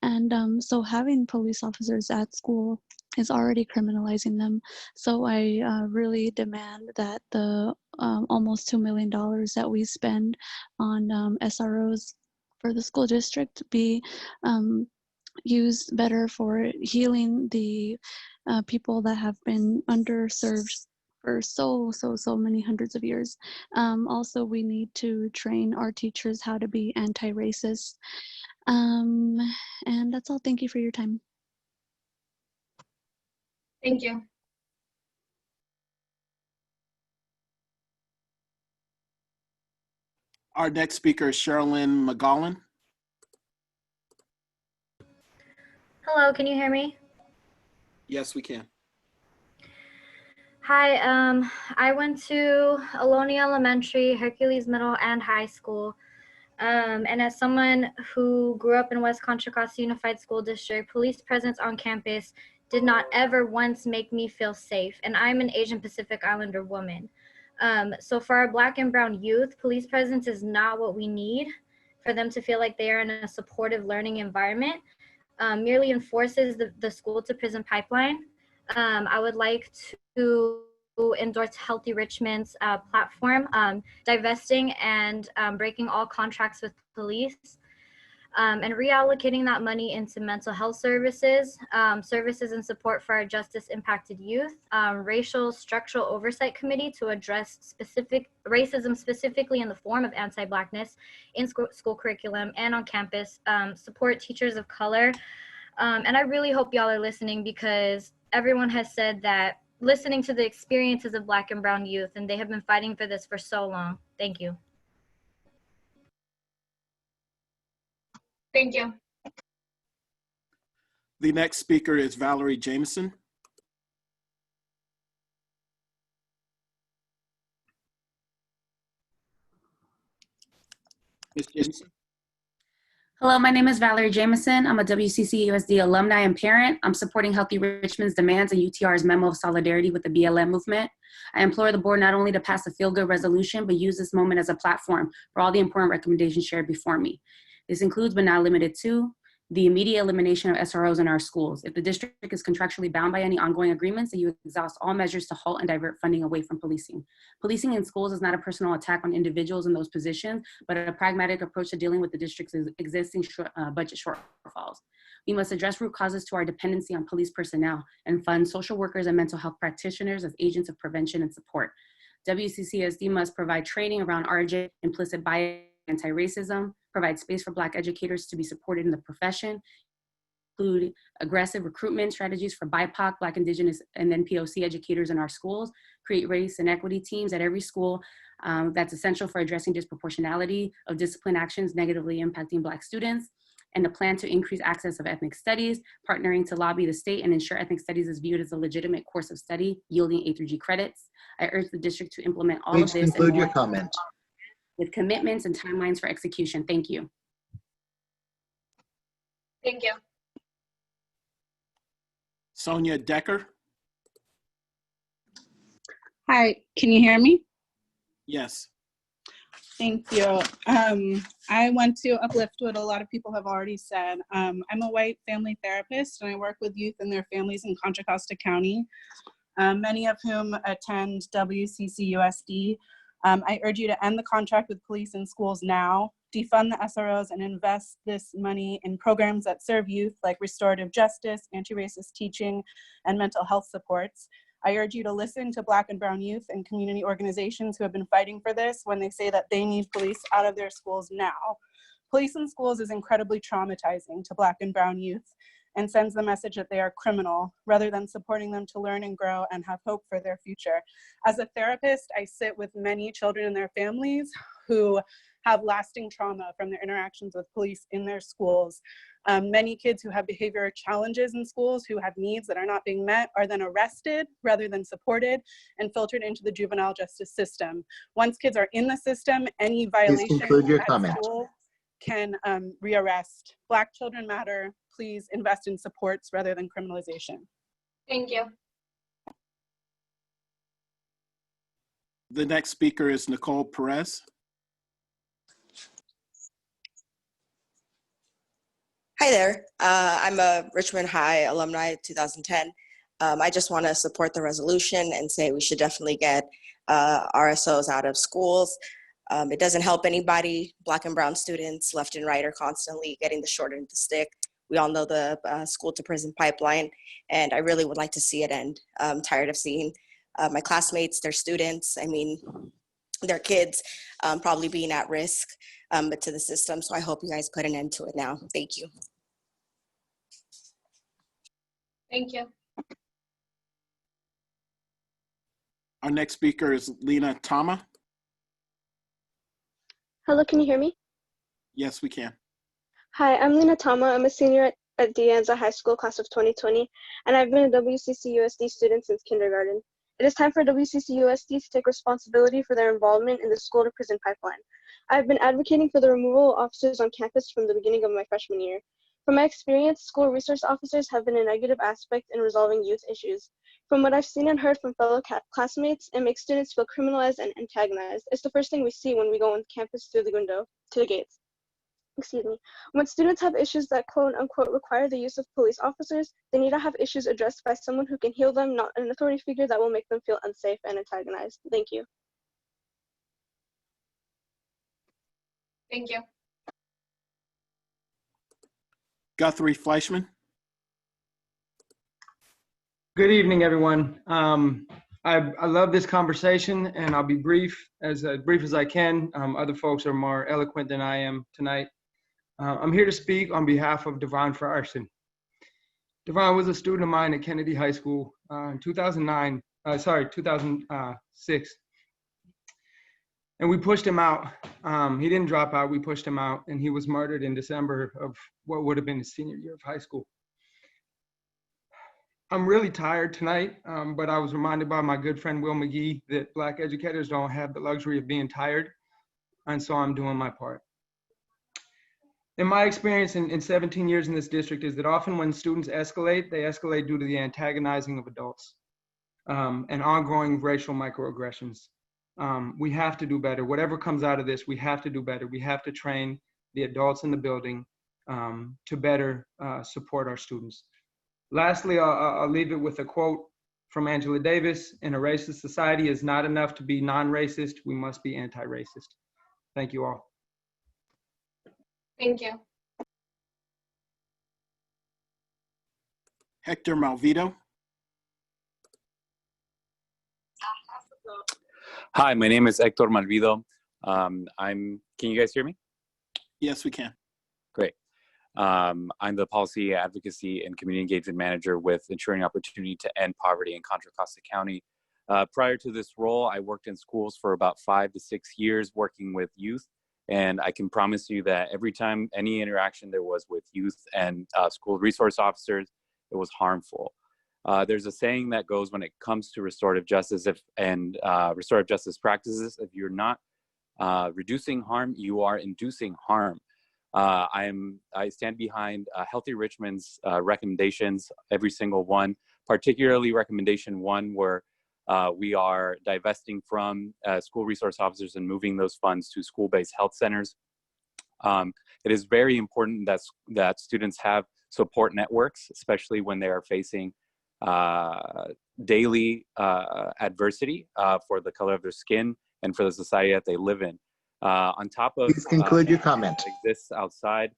And so having police officers at school is already criminalizing them. So I really demand that the almost $2 million that we spend on SROs for the school district be used better for healing the people that have been underserved for so many hundreds of years. Also, we need to train our teachers how to be anti-racist. And that's all. Thank you for your time. Thank you. Our next speaker is Sherilyn McGowan. Hello, can you hear me? Yes, we can. Hi, I went to Ohlone Elementary, Hercules Middle, and High School. And as someone who grew up in West Contra Costa Unified School District, police presence on campus did not ever once make me feel safe. And I'm an Asian Pacific Islander woman. So for our Black and Brown youth, police presence is not what we need for them to feel like they are in a supportive learning environment. Merely enforces the school to prison pipeline. I would like to endorse Healthy Richmond's platform, divesting and breaking all contracts with police, and reallocating that money into mental health services, services and support for our justice impacted youth, racial structural oversight committee to address specific racism, specifically in the form of anti-Blackness in school curriculum and on campus, support teachers of color. And I really hope y'all are listening, because everyone has said that listening to the experiences of Black and Brown youth, and they have been fighting for this for so long. Thank you. Thank you. The next speaker is Valerie Jameson. Ms. Jameson. Hello, my name is Valerie Jameson. I'm a WCCUSD alumni and parent. I'm supporting Healthy Richmond's demands and UTR's memo of solidarity with the BLM movement. I implore the board not only to pass a feel-good resolution, but use this moment as a platform for all the important recommendations shared before me. This includes, but not limited to, the immediate elimination of SROs in our schools. If the district is contractually bound by any ongoing agreements, that you exhaust all measures to halt and divert funding away from policing. Policing in schools is not a personal attack on individuals in those positions, but a pragmatic approach to dealing with the district's existing budget shortfalls. We must address root causes to our dependency on police personnel and fund social workers and mental health practitioners as agents of prevention and support. WCCUSD must provide training around RJ, implicit bias, anti-racism, provide space for Black educators to be supported in the profession, include aggressive recruitment strategies for BIPOC, Black, Indigenous, and then POC educators in our schools, create race and equity teams at every school. That's essential for addressing disproportionality of discipline actions negatively impacting Black students, and a plan to increase access of ethnic studies, partnering to lobby the state and ensure ethnic studies is viewed as a legitimate course of study, yielding A through G credits. I urge the district to implement all Please of this conclude and your more comment. with commitments and timelines for execution. Thank you. Thank you. Sonia Decker. Hi, can you hear me? Yes. Thank you. I want to uplift what a lot of people have already said. I'm a white family therapist, and I work with youth and their families in Contra Costa County, many of whom attend WCCUSD. I urge you to end the contract with police in schools now, defund the SROs, and invest this money in programs that serve youth, like restorative justice, anti-racist teaching, and mental health supports. I urge you to listen to Black and Brown youth and community organizations who have been fighting for this when they say that they need police out of their schools now. Police in schools is incredibly traumatizing to Black and Brown youth, and sends the message that they are criminal rather than supporting them to learn and grow and have hope for their future. As a therapist, I sit with many children and their families who have lasting trauma from their interactions with police in their schools. Many kids who have behavior challenges in schools, who have needs that are not being met, are then arrested rather than supported and filtered into the juvenile justice system. Once kids are in the system, any violation at school can rearrest. Black children matter. Please invest in supports rather than criminalization. Thank you. The next speaker is Nicole Perez. Hi there. I'm a Richmond High alumni 2010. I just want to support the resolution and say we should definitely get RSOs out of schools. It doesn't help anybody. Black and brown students left and right are constantly getting the short end of the stick. We all know the school to prison pipeline, and I really would like to see it end. I'm tired of seeing my classmates, their students, I mean, their kids probably being at risk but to the system. So I hope you guys put an end to it now. Thank you. Thank you. Our next speaker is Lena Tama. Hello, can you hear me? Yes, we can. Hi, I'm Lena Tama. I'm a senior at De Anza High School, class of 2020, and I've been a WCCUSD student since kindergarten. It is time for WCCUSD to take responsibility for their involvement in the school to prison pipeline. I've been advocating for the removal of officers on campus from the beginning of my freshman year. From my experience, school resource officers have been a negative aspect in resolving youth issues. From what I've seen and heard from fellow classmates, it makes students feel criminalized and antagonized. It's the first thing we see when we go on campus through the window to the gates. Excuse me. When students have issues that quote unquote require the use of police officers, they need to have issues addressed by someone who can heal them, not an authority figure that will make them feel unsafe and antagonized. Thank you. Thank you. Guthrie Fleischman. Good evening, everyone. I love this conversation, and I'll be brief as I can. Other folks are more eloquent than I am tonight. I'm here to speak on behalf of Devon Frierson. Devon was a student of mine at Kennedy High School in 2006. And we pushed him out. He didn't drop out, we pushed him out, and he was murdered in December of what would have been his senior year of high school. I'm really tired tonight, but I was reminded by my good friend Will McGee that Black educators don't have the luxury of being tired, and so I'm doing my part. In my experience in 17 years in this district is that often when students escalate, they escalate due to the antagonizing of adults and ongoing racial microaggressions. We have to do better. Whatever comes out of this, we have to do better. We have to train the adults in the building to better support our students. Lastly, I'll leave it with a quote from Angela Davis: "In a racist society, it's not enough to be non-racist, we must be anti-racist." Thank you all. Thank you. Hector Malvito. Hi, my name is Hector Malvido. Can you guys hear me? Yes, we can. Great. I'm the Policy Advocacy and Community Engagement Manager with Ensuring Opportunity to End Poverty in Contra Costa County. Prior to this role, I worked in schools for about 5 to 6 years working with youth. And I can promise you that every time any interaction there was with youth and school resource officers, it was harmful. There's a saying that goes when it comes to restorative justice and restorative justice practices: if you're not reducing harm, you are inducing harm. I stand behind Healthy Richmond's recommendations, every single one, particularly recommendation 1, where we are divesting from school resource officers and moving those funds to school-based health centers. It is very important that students have support networks, especially when they are facing daily adversity for the color of their skin and for the society that they live in. On top of Please conclude your comment. That exists outside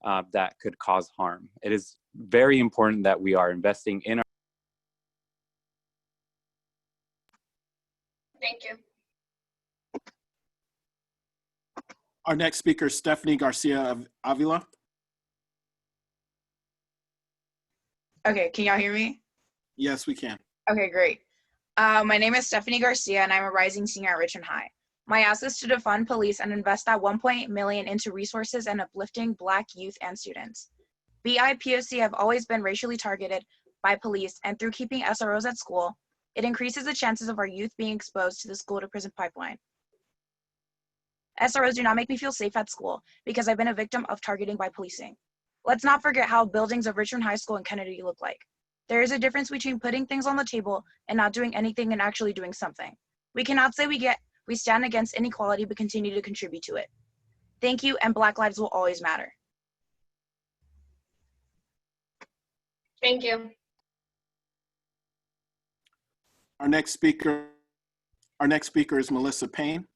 that could cause harm. It is very important that we are investing in our. Thank you. Our next speaker is Stephanie Garcia of Avila. Okay, can y'all hear me? Yes, we can. Okay, great. My name is Stephanie Garcia, and I'm a rising senior at Richmond High. My ask is to defund police and invest that $1.8 million into resources and uplifting Black youth and students. BIPOC have always been racially targeted by police, and through keeping SROs at school, it increases the chances of our youth being exposed to the school-to-prison pipeline. SROs do not make me feel safe at school because I've been a victim of targeting by policing. Let's not forget how buildings of Richmond High School and Kennedy look like. There is a difference between putting things on the table and not doing anything and actually doing something. We cannot say we stand against inequality but continue to contribute to it. Thank you, and Black lives will always matter. Thank you. Our next speaker is Melissa Payne.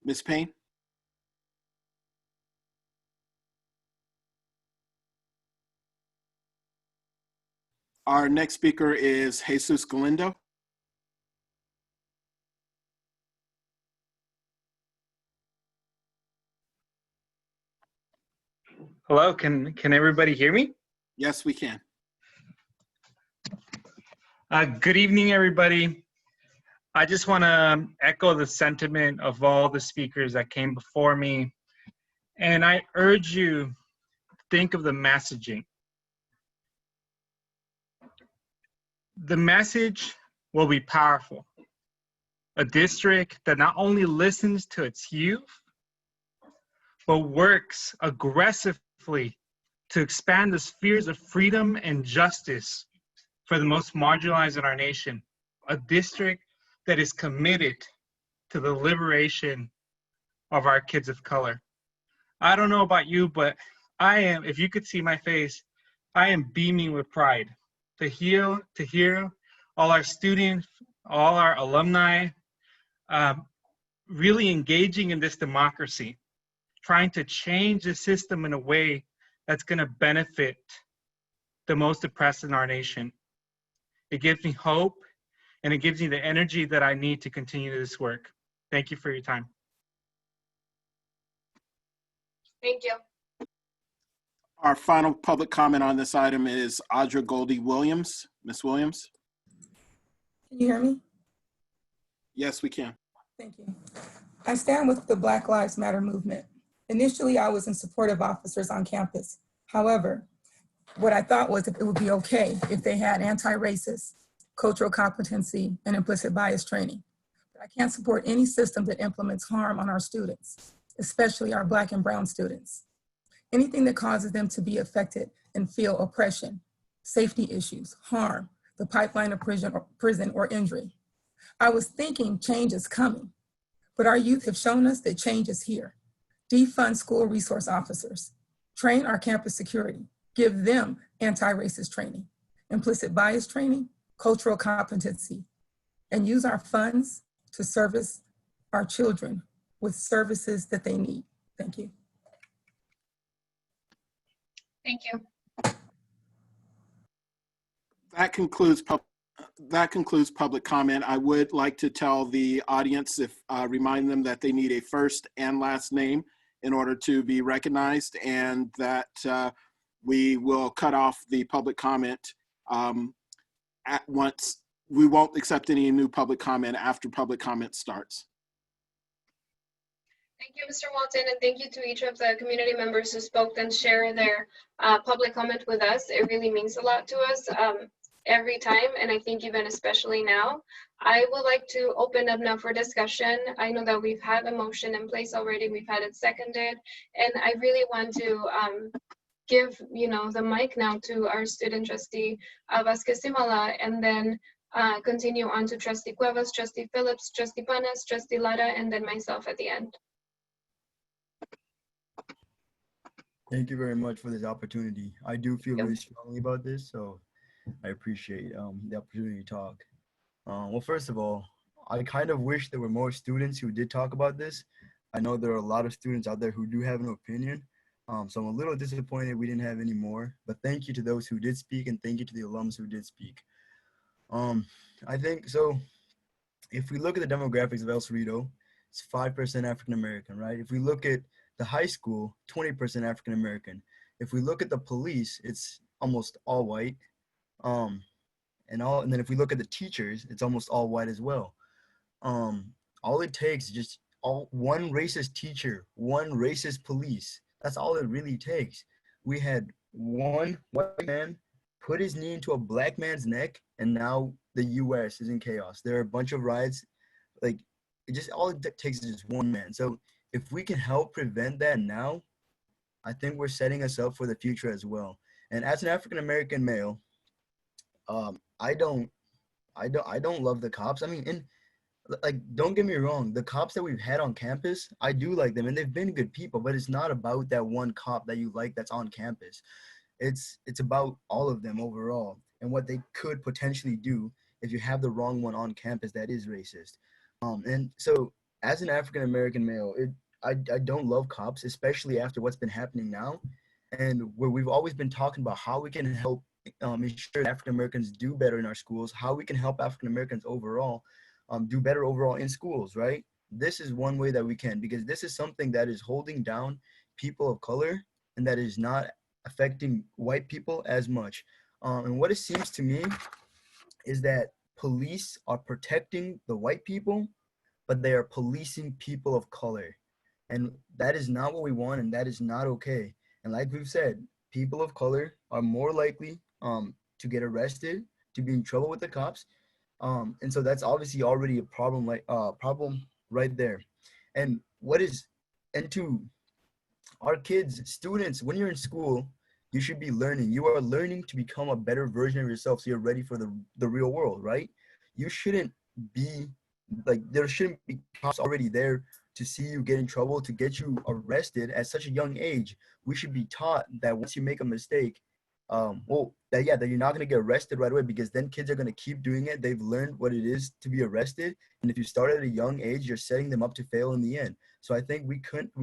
Ms. Payne? Our next speaker is Jesus Galindo. Hello, can everybody hear me? Yes, we can. Good evening, everybody. I just want to echo the sentiment of all the speakers that came before me. And I urge you, think of the messaging. The message will be powerful. A district that not only listens to its youth, but works aggressively to expand the spheres of freedom and justice for the most marginalized in our nation. A district that is committed to the liberation of our kids of color. I don't know about you, but I am, if you could see my face, I am beaming with pride to hear all our students, all our alumni, really engaging in this democracy, trying to change the system in a way that's going to benefit the most oppressed in our nation. It gives me hope, and it gives me the energy that I need to continue this work. Thank you for your time. Thank you. Our final public comment on this item is Audra Goldie Williams. Ms. Williams? Can you hear me? Yes, we can. Thank you. I stand with the Black Lives Matter movement. Initially, I was in support of officers on campus. However, what I thought was that it would be okay if they had anti-racist, cultural competency, and implicit bias training. But I can't support any system that implements harm on our students, especially our Black and brown students. Anything that causes them to be affected and feel oppression, safety issues, harm, the pipeline of prison or injury. I was thinking change is coming, but our youth have shown us that change is here. Defund school resource officers, train our campus security, give them anti-racist training, implicit bias training, cultural competency, and use our funds to service our children with services that they need. Thank you. Thank you. That concludes public comment. I would like to tell the audience, remind them that they need a first and last name in order to be recognized, and that we will cut off the public comment at once. We won't accept any new public comment after public comment starts. Thank you, Mr. Walton, and thank you to each of the community members who spoke and shared their public comment with us. It really means a lot to us every time, and I think even especially now. I would like to open up now for discussion. I know that we've had a motion in place already, we've had it seconded, and I really want to give the mic now to our student trustee Vasquez Simala, and then continue on to trustee Cuevas, trustee Phillips, trustee Panas, trustee Lara, and then myself at the end. Thank you very much for this opportunity. I do feel really strongly about this, so I appreciate the opportunity to talk. Well, first of all, I kind of wish there were more students who did talk about this. I know there are a lot of students out there who do have an opinion, so I'm a little disappointed we didn't have any more, but thank you to those who did speak, and thank you to the alums who did speak. I think, so if we look at the demographics of El Cerrito, it's 5% African American, right? If we look at the high school, 20% African American. If we look at the police, it's almost all white. And then if we look at the teachers, it's almost all white as well. All it takes is just one racist teacher, one racist police. That's all it really takes. We had one white man put his knee into a black man's neck, and now the U.S. is in chaos. There are a bunch of riots. Like, all it takes is just one man. So if we can help prevent that now, I think we're setting us up for the future as well. And as an African American male, I don't love the cops. I mean, like, don't get me wrong, the cops that we've had on campus, I do like them, and they've been good people. But it's not about that one cop that you like that's on campus. It's about all of them overall and what they could potentially do if you have the wrong one on campus that is racist. And so, as an African American male, I don't love cops, especially after what's been happening now, and where we've always been talking about how we can help ensure African Americans do better in our schools, how we can help African Americans overall do better overall in schools, right? This is one way that we can, because this is something that is holding down people of color and that is not affecting white people as much. And what it seems to me is that police are protecting the white people, but they are policing people of color. And that is not what we want, and that is not okay. And like we've said, people of color are more likely to get arrested, to be in trouble with the cops. And so that's obviously already a problem, problem right there. And to our kids, students, when you're in school, you should be learning. You are learning to become a better version of yourself so you're ready for the real world, right? You shouldn't be like, there shouldn't be cops already there to see you get in trouble, to get you arrested at such a young age. We should be taught that once you make a mistake, that you're not going to get arrested right away, because then kids are going to keep doing it. They've learned what it is to be arrested. And if you start at a young age, you're setting them up to fail in the end. So I think we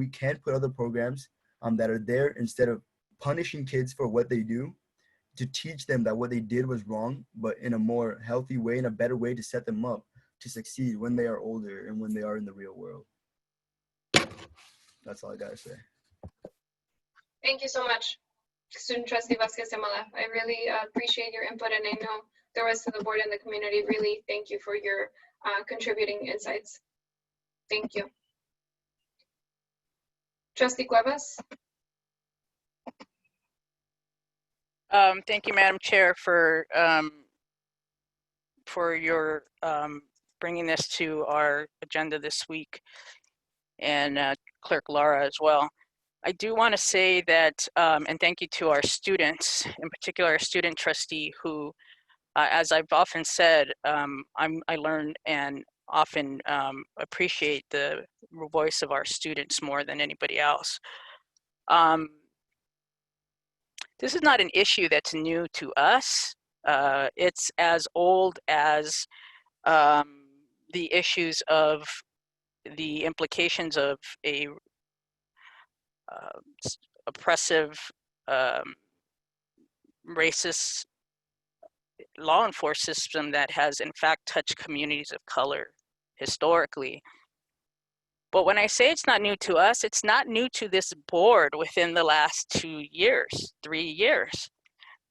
can put other programs that are there, instead of punishing kids for what they do, to teach them that what they did was wrong, but in a more healthy way, in a better way, to set them up to succeed when they are older and when they are in the real world. That's all I gotta say. Thank you so much, Student Trustee Vasquez Amala. I really appreciate your input, and I know the rest of the board and the community really thank you for your contributing insights. Thank you. Trustee Cuevas. Thank you, Madam Chair, for your bringing this to our agenda this week, and Clerk Laura as well. I do want to say that, and thank you to our students, in particular our student trustee, who, as I've often said, I learn and often appreciate the voice of our students more than anybody else. This is not an issue that's new to us. It's as old as the issues of the implications of a oppressive, racist law enforcement system that has in fact touched communities of color historically. But when I say it's not new to us, it's not new to this board within the last 2 years, 3 years.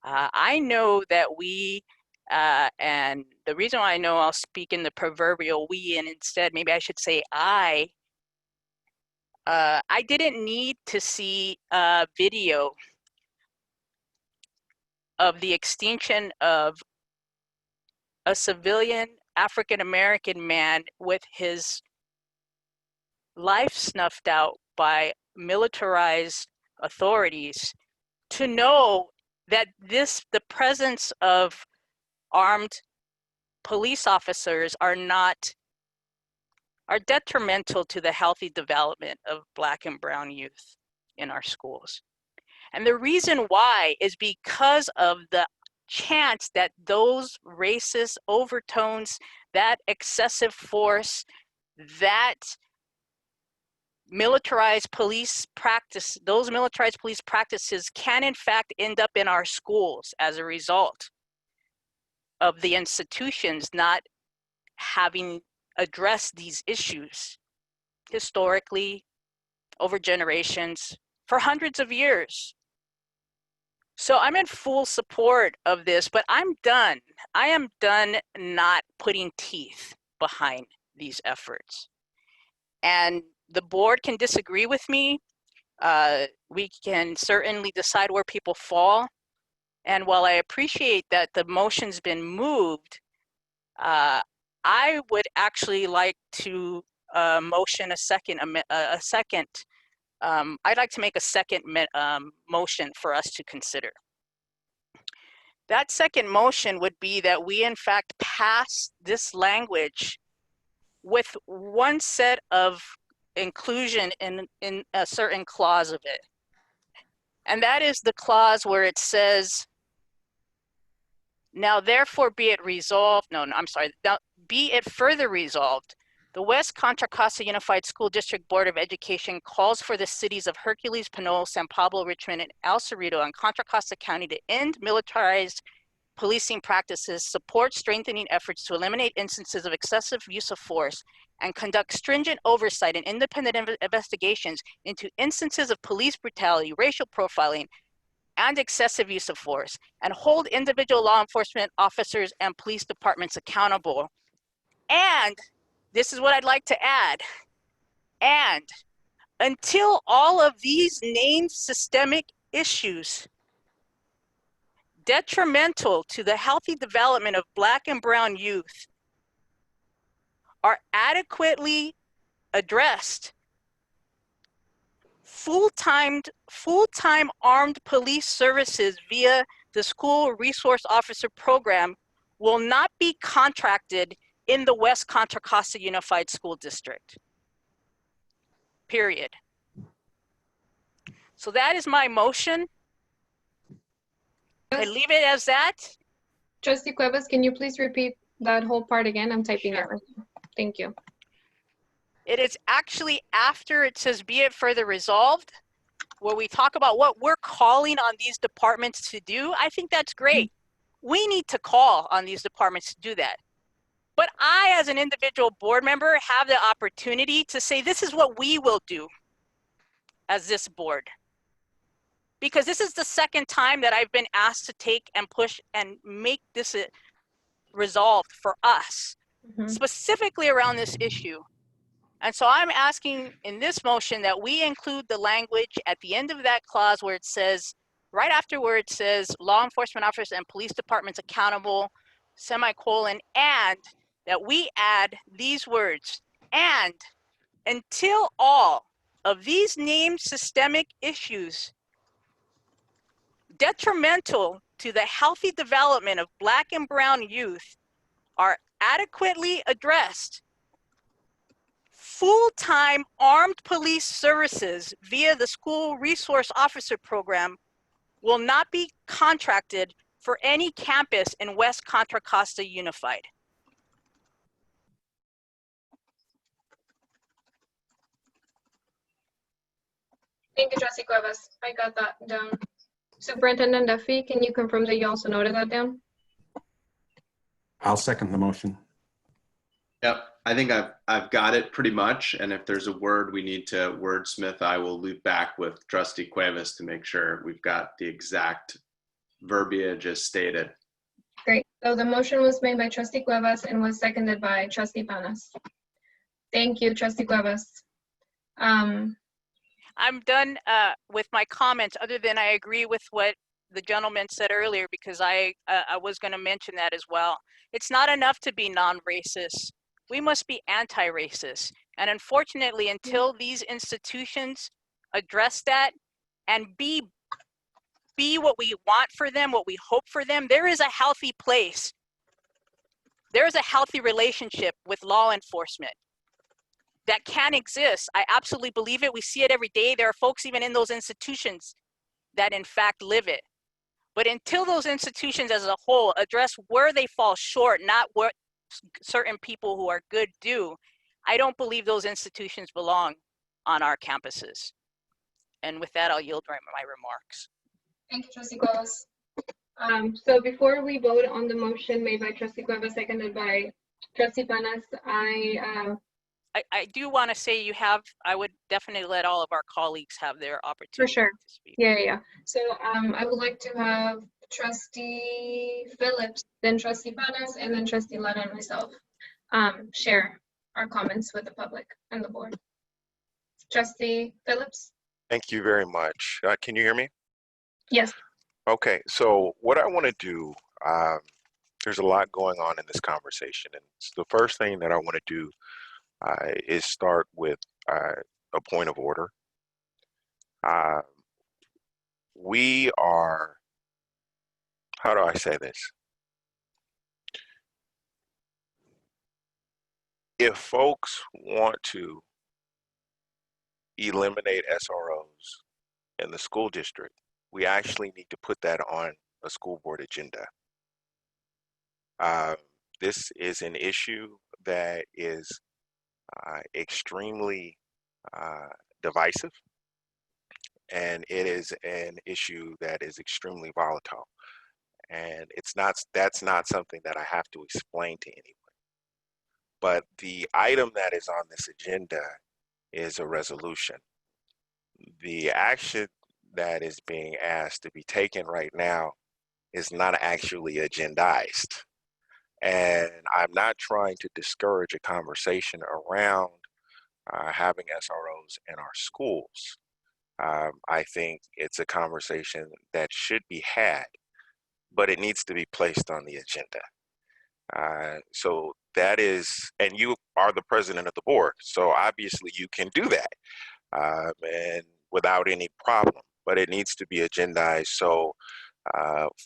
I know that we, and the reason why I know I'll speak in the proverbial we, and instead maybe I should say I didn't need to see a video of the extinction of a civilian African-American man with his life snuffed out by militarized authorities to know that the presence of armed police officers are detrimental to the healthy development of Black and brown youth in our schools. And the reason why is because of the chance that those racist overtones, that excessive force, that militarized police practice, those militarized police practices can in fact end up in our schools as a result of the institutions not having addressed these issues. historically, over generations, for hundreds of years. So I'm in full support of this, but I'm done. I am done not putting teeth behind these efforts. And the board can disagree with me. We can certainly decide where people fall. And while I appreciate that the motion's been moved, I would actually like to motion a second. I'd like to make a second motion for us to consider. That second motion would be that we in fact pass this language with one set of inclusion in a certain clause of it. And that is the clause where it says, now therefore be it resolved, now be it further resolved, the West Contra Costa Unified School District Board of Education calls for the cities of Hercules, Pinole, San Pablo, Richmond, and El Cerrito and Contra Costa County to end militarized policing practices, support strengthening efforts to eliminate instances of excessive use of force, and conduct stringent oversight and independent investigations into instances of police brutality, racial profiling, and excessive use of force, and hold individual law enforcement officers and police departments accountable. And this is what I'd like to add. And until all of these named systemic issues detrimental to the healthy development of Black and Brown youth are adequately addressed, full-time armed police services via the School Resource Officer Program will not be contracted in the West Contra Costa Unified School District. Period. So that is my motion. I leave it as that. Trustee Cuevas, can you please repeat that whole part again? I'm typing it right now. Thank you. It is actually after it says be it further resolved, where we talk about what we're calling on these departments to do. I think that's great. We need to call on these departments to do that. But I, as an individual board member, have the opportunity to say, this is what we will do as this board. Because this is the second time that I've been asked to take and push and make this resolved for us, specifically around this issue. And so I'm asking in this motion that we include the language at the end of that clause where it says, right after where it says law enforcement officers and police departments accountable, semicolon, and that we add these words, and until all of these named systemic issues detrimental to the healthy development of Black and Brown youth are adequately addressed, full-time armed police services via the School Resource Officer Program will not be contracted for any campus in West Contra Costa Unified. Thank you, Trustee Cuevas. I got that down. Superintendent Duffy, can you confirm that you also noted that down? I'll second the motion. Yep, I think I've got it pretty much. And if there's a word we need to wordsmith, I will loop back with Trustee Cuevas to make sure we've got the exact verbiage as stated. Great. So the motion was made by Trustee Cuevas and was seconded by Trustee Panas. Thank you, Trustee Cuevas. I'm done with my comments, other than I agree with what the gentleman said earlier, because I was going to mention that as well. It's not enough to be non-racist. We must be anti-racist. And unfortunately, until these institutions address that and be what we want for them, what we hope for them, there is a healthy place. There is a healthy relationship with law enforcement that can exist. I absolutely believe it. We see it every day. There are folks even in those institutions that in fact live it. But until those institutions as a whole address where they fall short, not what certain people who are good do, I don't believe those institutions belong on our campuses. And with that, I'll yield my remarks. Thank you, Trustee Cuevas. So before we vote on the motion made by Trustee Cuevas, seconded by Trustee Panas, I I do want to say I would definitely let all of our colleagues have their For opportunity sure. to speak. Yeah. So I would like to have Trustee Phillips, then Trustee Panas, and then Trustee Letta and myself share our comments with the public and the board. Trustee Phillips? Thank you very much. Can you hear me? Yes. Okay, so what I want to do, there's a lot going on in this conversation, and the first thing that I want to do is start with a point of order. We are, how do I say this? If folks want to eliminate SROs in the school district, we actually need to put that on a school board agenda. This is an issue that is extremely divisive, and it is an issue that is extremely volatile. And that's not something that I have to explain to anyone. But the item that is on this agenda is a resolution. The action that is being asked to be taken right now is not actually agendized. And I'm not trying to discourage a conversation around having SROs in our schools. I think it's a conversation that should be had, but it needs to be placed on the agenda. So that is, and you are the president of the board, so obviously you can do that and without any problem, but it needs to be agendized so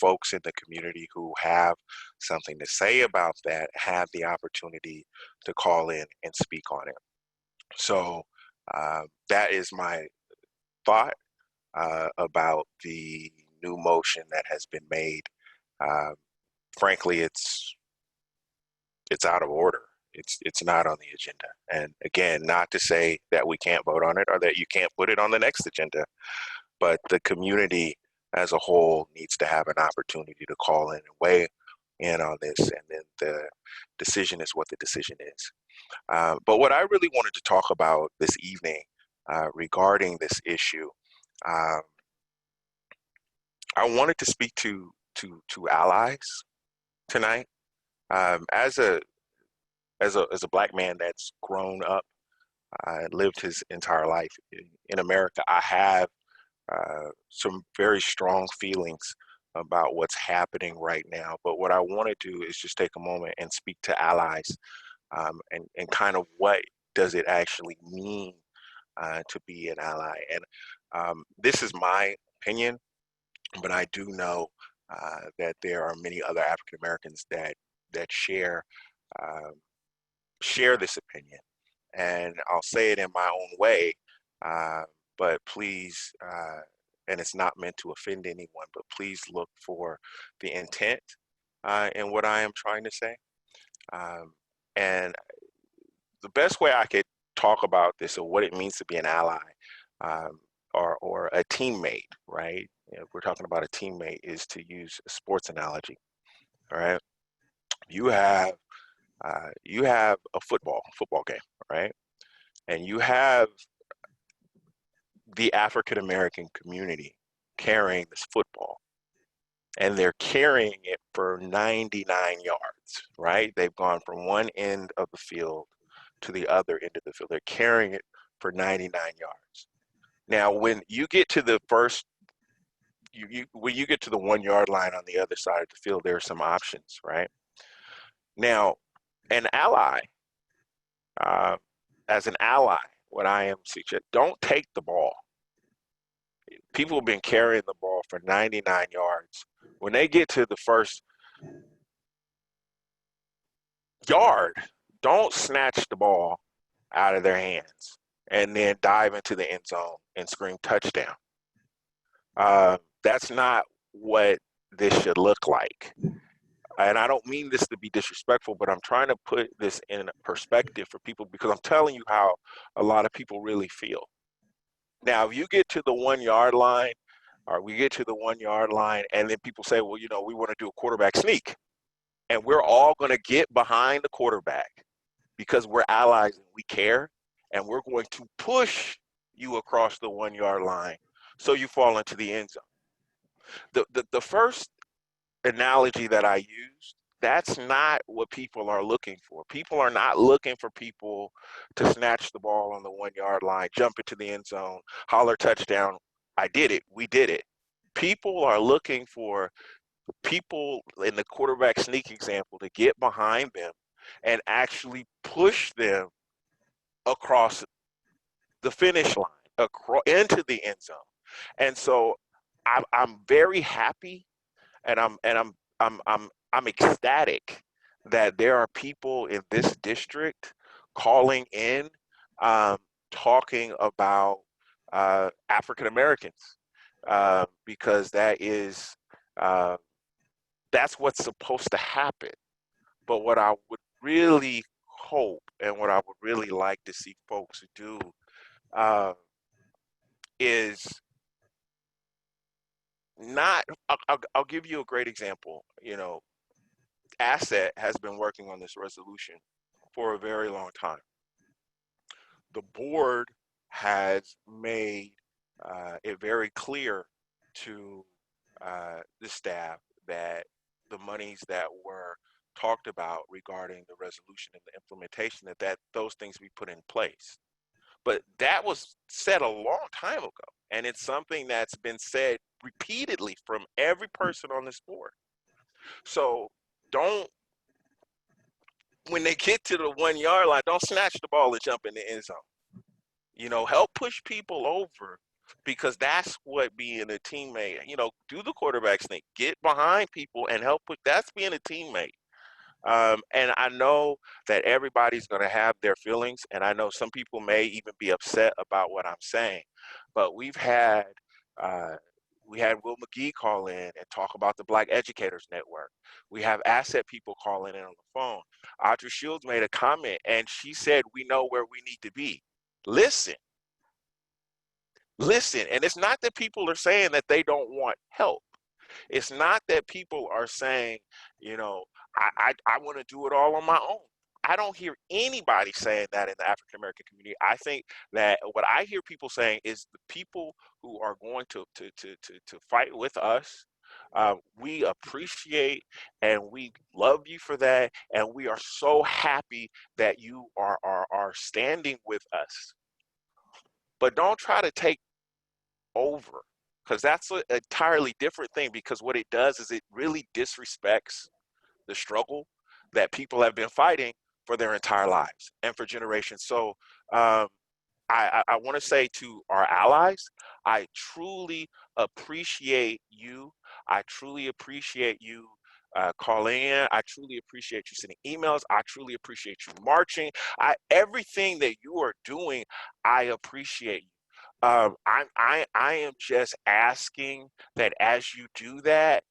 folks in the community who have something to say about that have the opportunity to call in and speak on it. So that is my thought about the new motion that has been made. Frankly, it's out of order. It's not on the agenda. And again, not to say that we can't vote on it or that you can't put it on the next agenda, but the community as a whole needs to have an opportunity to call in and weigh in on this, and then the decision is what the decision is. But what I really wanted to talk about this evening regarding this issue, I wanted to speak to allies tonight. As a Black man that's grown up, lived his entire life in America, I have some very strong feelings about what's happening right now. But what I want to do is just take a moment and speak to allies and kind of what does it actually mean to be an ally. And this is my opinion, but I do know that there are many other African Americans that share this opinion. And I'll say it in my own way, but please, and it's not meant to offend anyone, but please look for the intent in what I am trying to say. And the best way I could talk about this or what it means to be an ally or a teammate, right? If we're talking about a teammate, is to use a sports analogy, all right? You have a football game, right? And you have the African American community carrying this football, and they're carrying it for 99 yards, right? They've gone from one end of the field to the other end of the field. They're carrying it for 99 yards. Now, when you get to the first, when you get to the 1 yard line on the other side of the field, there are some options, right? Now, an ally, as an ally, what I am suggesting, don't take the ball. People have been carrying the ball for 99 yards. When they get to the first yard, don't snatch the ball out of their hands and then dive into the end zone and scream touchdown. That's not what this should look like. And I don't mean this to be disrespectful, but I'm trying to put this in perspective for people because I'm telling you how a lot of people really feel. Now, if you get to the 1 yard line, or we get to the 1 yard line, and then people say, well, you know, we want to do a quarterback sneak. And we're all going to get behind the quarterback. because we're allies and we care, and we're going to push you across the 1 yard line so you fall into the end zone. The first analogy that I used, that's not what people are looking for. People are not looking for people to snatch the ball on the 1 yard line, jump into the end zone, holler touchdown. I did it. We did it. People are looking for people in the quarterback sneak example to get behind them and actually push them across the finish line, across into the end zone. And so I'm very happy, and I'm ecstatic that there are people in this district calling in, talking about African Americans, because that's what's supposed to happen. But what I would really hope and what I would really like to see folks do is not. I'll give you a great example. You know, Asset has been working on this resolution for a very long time. The board has made it very clear to the staff that the monies that were talked about regarding the resolution and the implementation, that those things be put in place. But that was said a long time ago, and it's something that's been said repeatedly from every person on this board. So don't, when they get to the 1 yard line, don't snatch the ball and jump in the end zone. You know, help push people over, because that's what being a teammate, you know, do the quarterback sneak, get behind people and help put, that's being a teammate. And I know that everybody's going to have their feelings, and I know some people may even be upset about what I'm saying, but we had Will McGee call in and talk about the Black Educators Network. We have Asset people calling in on the phone. Audrey Shields made a comment, and she said, we know where we need to be. Listen, and it's not that people are saying that they don't want help. It's not that people are saying, you know, I want to do it all on my own. I don't hear anybody saying that in the African American community. I think that what I hear people saying is the people who are going to fight with us, we appreciate and we love you for that, and we are so happy that you are standing with us. But don't try to take over, because that's an entirely different thing, because what it does is it really disrespects the struggle that people have been fighting for their entire lives and for generations. So I want to say to our allies, I truly appreciate you. I truly appreciate you calling in. I truly appreciate you sending emails. I truly appreciate you marching. Everything that you are doing, I appreciate you. I am just asking that as you do that,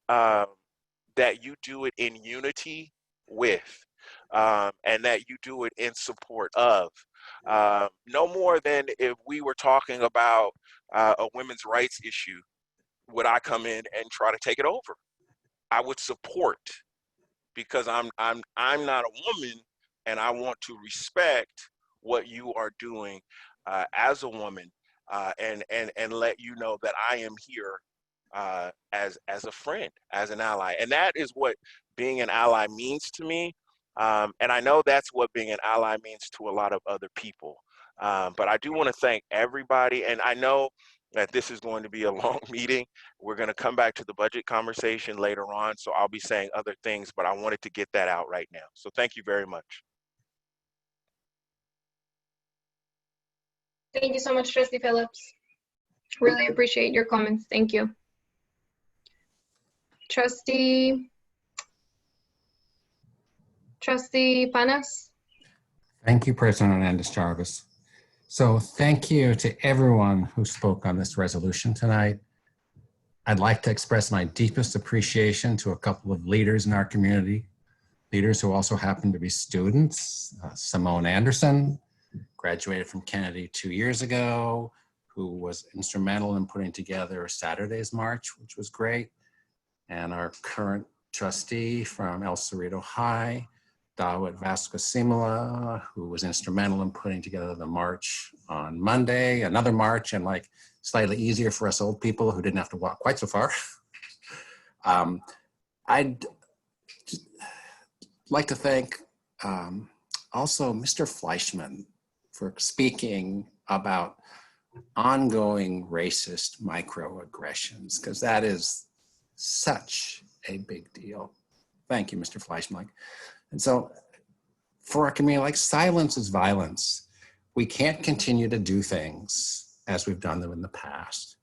that you do it in unity with, and that you do it in support of. No more than if we were talking about a women's rights issue, would I come in and try to take it over? I would support, because I'm not a woman, and I want to respect what you are doing as a woman, and let you know that I am here as a friend, as an ally. And that is what being an ally means to me. And I know that's what being an ally means to a lot of other people. But I do want to thank everybody. And I know that this is going to be a long meeting. We're going to come back to the budget conversation later on. So I'll be saying other things, but I wanted to get that out right now. So thank you very much. Thank you so much, Trustee Phillips. Really appreciate your comments. Thank you. Trustee Panas? Thank you, President Hernandez Jarvis. So thank you to everyone who spoke on this resolution tonight. I'd like to express my deepest appreciation to a couple of leaders in our community, leaders who also happen to be students. Simone Anderson, graduated from Kennedy 2 years ago, who was instrumental in putting together Saturday's March, which was great. And our current trustee from El Cerrito High, Dawit Vasquez-Simula, who was instrumental in putting together the march on Monday, another march, and like slightly easier for us old people who didn't have to walk quite so far. I'd just like to thank also Mr. Fleischman for speaking about ongoing racist microaggressions, because that is such a big deal. Thank you, Mr. Fleischman. And so for our community, like, silence is violence. We can't continue to do things as we've done them in the past.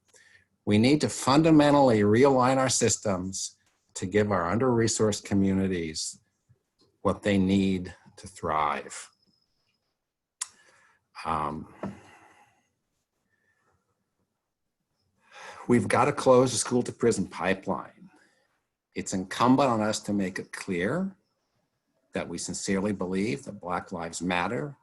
We need to fundamentally realign our systems to give our under-resourced communities what they need to thrive. We've got to close the school to prison pipeline. It's incumbent on us to make it clear that we sincerely believe that Black Lives Matter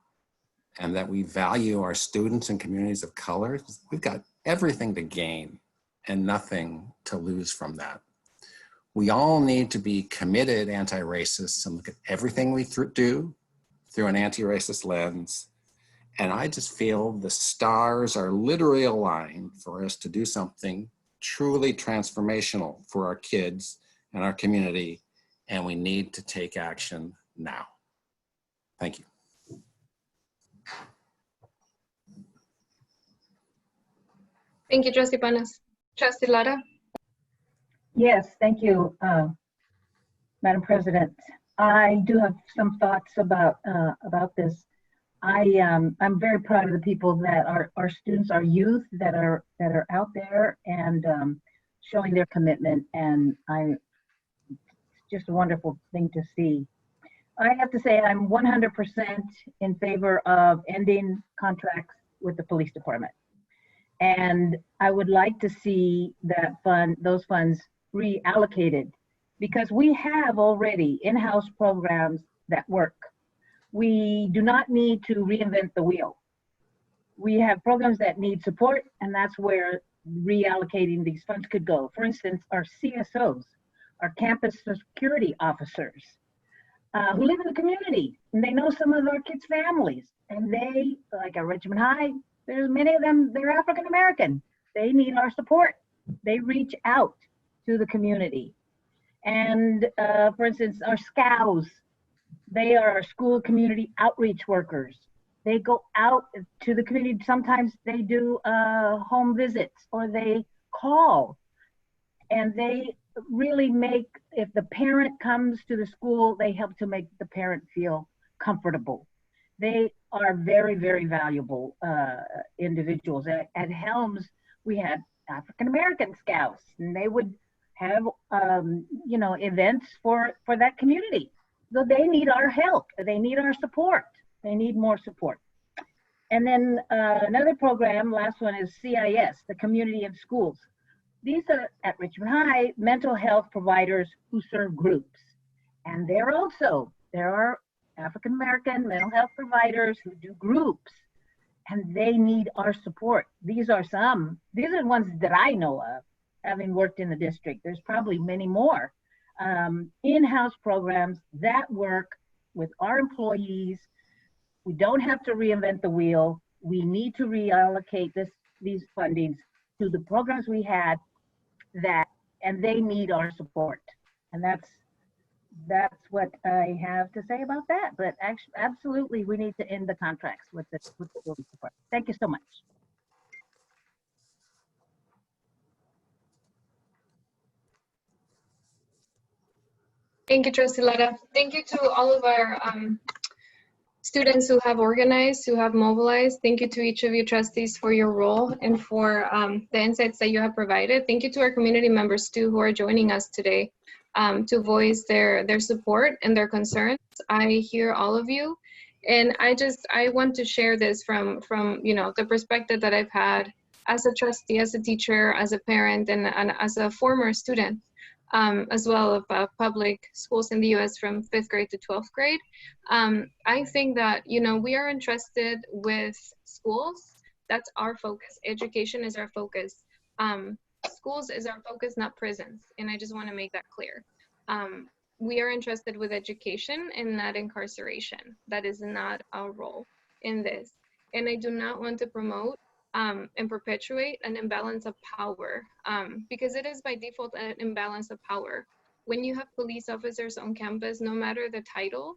and that we value our students and communities of color. We've got everything to gain and nothing to lose from that. We all need to be committed anti-racists and look at everything we do through an anti-racist lens. And I just feel the stars are literally aligned for us to do something truly transformational for our kids and our community, and we need to take action now. Thank you. Thank you, Trustee Panas. Trustee Lara? Yes, thank you, Madam President. I do have some thoughts about this. I'm very proud of the people that are our students, our youth that are out there and showing their commitment, and it's just a wonderful thing to see. I have to say I'm 100% in favor of ending contracts with the police department, and I would like to see those funds reallocated, because we have already in-house programs that work. We do not need to reinvent the wheel. We have programs that need support, and that's where reallocating these funds could go. For instance, our CSOs, our campus security officers, who live in the community, and they know some of our kids' families, and they, like at Richmond High, there's many of them, they're African American. They need our support. They reach out to the community. And for instance, our SCOWs, they are our school community outreach workers. They go out to the community. Sometimes they do home visits, or they call, and they really make, if the parent comes to the school, they help to make the parent feel comfortable. They are very, very valuable individuals. At Helms, we had African American Scouts, and they would have events for that community. So they need our help. They need our support. They need more support. And then another program, last one, is CIS, the Community of Schools. These are, at Richmond High, mental health providers who serve groups. And there are African American mental health providers who do groups, and they need our support. These are the ones that I know of, having worked in the district. There's probably many more in-house programs that work with our employees. We don't have to reinvent the wheel. We need to reallocate these fundings to the programs we had and they need our support. And that's what I have to say about that. But actually, absolutely, we need to end the contracts with the building support. Thank you so much. Thank you, Trustee Lara. Thank you to all of our students who have organized, who have mobilized. Thank you to each of you trustees for your role and for the insights that you have provided. Thank you to our community members too, who are joining us today to voice their support and their concerns. I hear all of you, and I want to share this from the perspective that I've had as a trustee, as a teacher, as a parent, and as a former student. As well of public schools in the U.S. from 5th grade to 12th grade. I think that, we are entrusted with schools. That's our focus. Education is our focus. Schools is our focus, not prisons. And I just want to make that clear. we are interested with education and not incarceration. That is not our role in this. And I do not want to promote and perpetuate an imbalance of power, because it is by default an imbalance of power. When you have police officers on campus, no matter the title,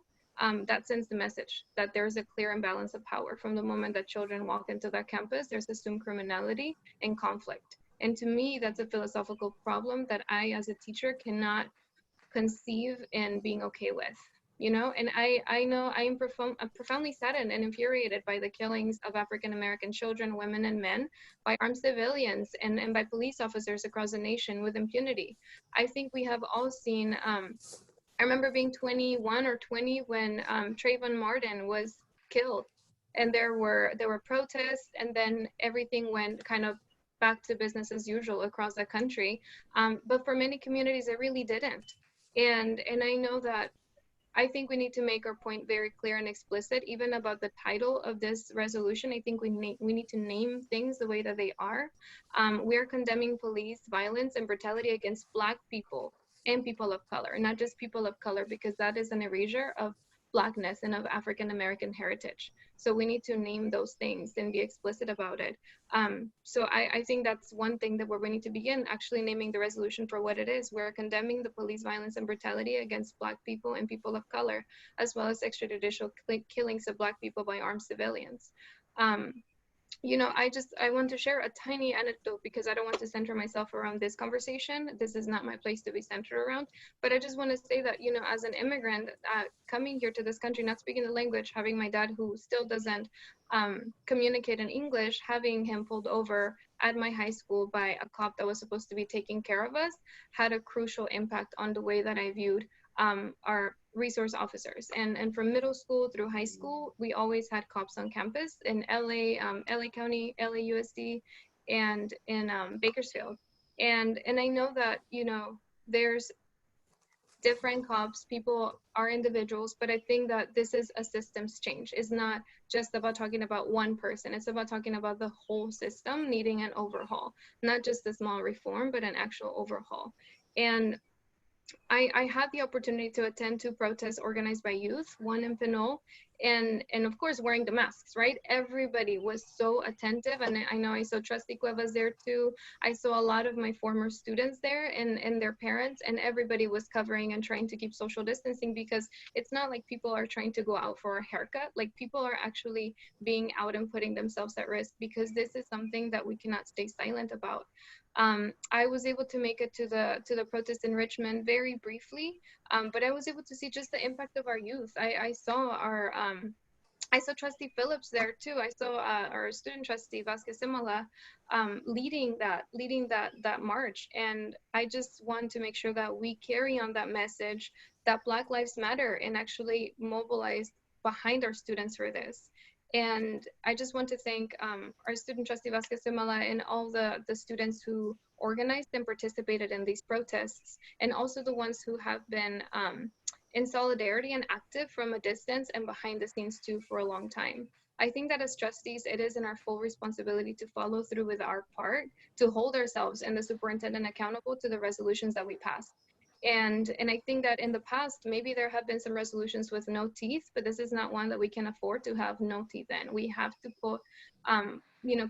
that sends the message that there's a clear imbalance of power. From the moment that children walk into that campus, there's assumed criminality and conflict. And to me, that's a philosophical problem that I, as a teacher, cannot conceive in being okay with. You know, and I know I'm profoundly saddened and infuriated by the killings of African American children, women, and men by armed civilians and by police officers across the nation with impunity. I think we have all seen. I remember being 21 or 20 when Trayvon Martin was killed, and there were protests, and then everything went kind of back to business as usual across the country. But for many communities, it really didn't. And I know that I think we need to make our point very clear and explicit, even about the title of this resolution. I think we need to name things the way that they are. We are condemning police violence and brutality against Black people and people of color, not just people of color, because that is an erasure of Blackness and of African American heritage. So we need to name those things and be explicit about it. So I think that's one thing that where we need to begin, actually naming the resolution for what it is. We're condemning the police violence and brutality against Black people and people of color, as well as extrajudicial killings of Black people by armed civilians. You know, I want to share a tiny anecdote because I don't want to center myself around this conversation. This is not my place to be centered around, but I just want to say that, you know, as an immigrant coming here to this country, not speaking the language, having my dad who still doesn't communicate in English, having him pulled over at my high school by a cop that was supposed to be taking care of us, had a crucial impact on the way that I viewed our resource officers. And from middle school through high school, we always had cops on campus in LA, LA County, LAUSD, and in Bakersfield. And I know that, you know, there's different cops, people are individuals, but I think that this is a systems change. It's not just about talking about one person. It's about talking about the whole system needing an overhaul, not just a small reform, but an actual overhaul. And I had the opportunity to attend two protests organized by youth, one in Pinole, and of course wearing the masks, right? Everybody was so attentive, and I know I saw Trustee Cuevas there too. I saw a lot of my former students there and their parents, and everybody was covering and trying to keep social distancing, because it's not like people are trying to go out for a haircut. Like, people are actually being out and putting themselves at risk, because this is something that we cannot stay silent about. I was able to make it to the protest in Richmond very briefly, but I was able to see just the impact of our youth. I saw I saw Trustee Phillips there too. I saw our student trustee Vasquez Simola leading that march, and I just want to make sure that we carry on that message that Black Lives Matter and actually mobilize behind our students for this. And I just want to thank our student trustee Vasquez Simola and all the students who organized and participated in these protests, and also the ones who have been in solidarity and active from a distance and behind the scenes too for a long time. I think that as trustees, it is in our full responsibility to follow through with our part, to hold ourselves and the superintendent accountable to the resolutions that we pass. And I think that in the past, maybe there have been some resolutions with no teeth, but this is not one that we can afford to have no teeth in. We have to put,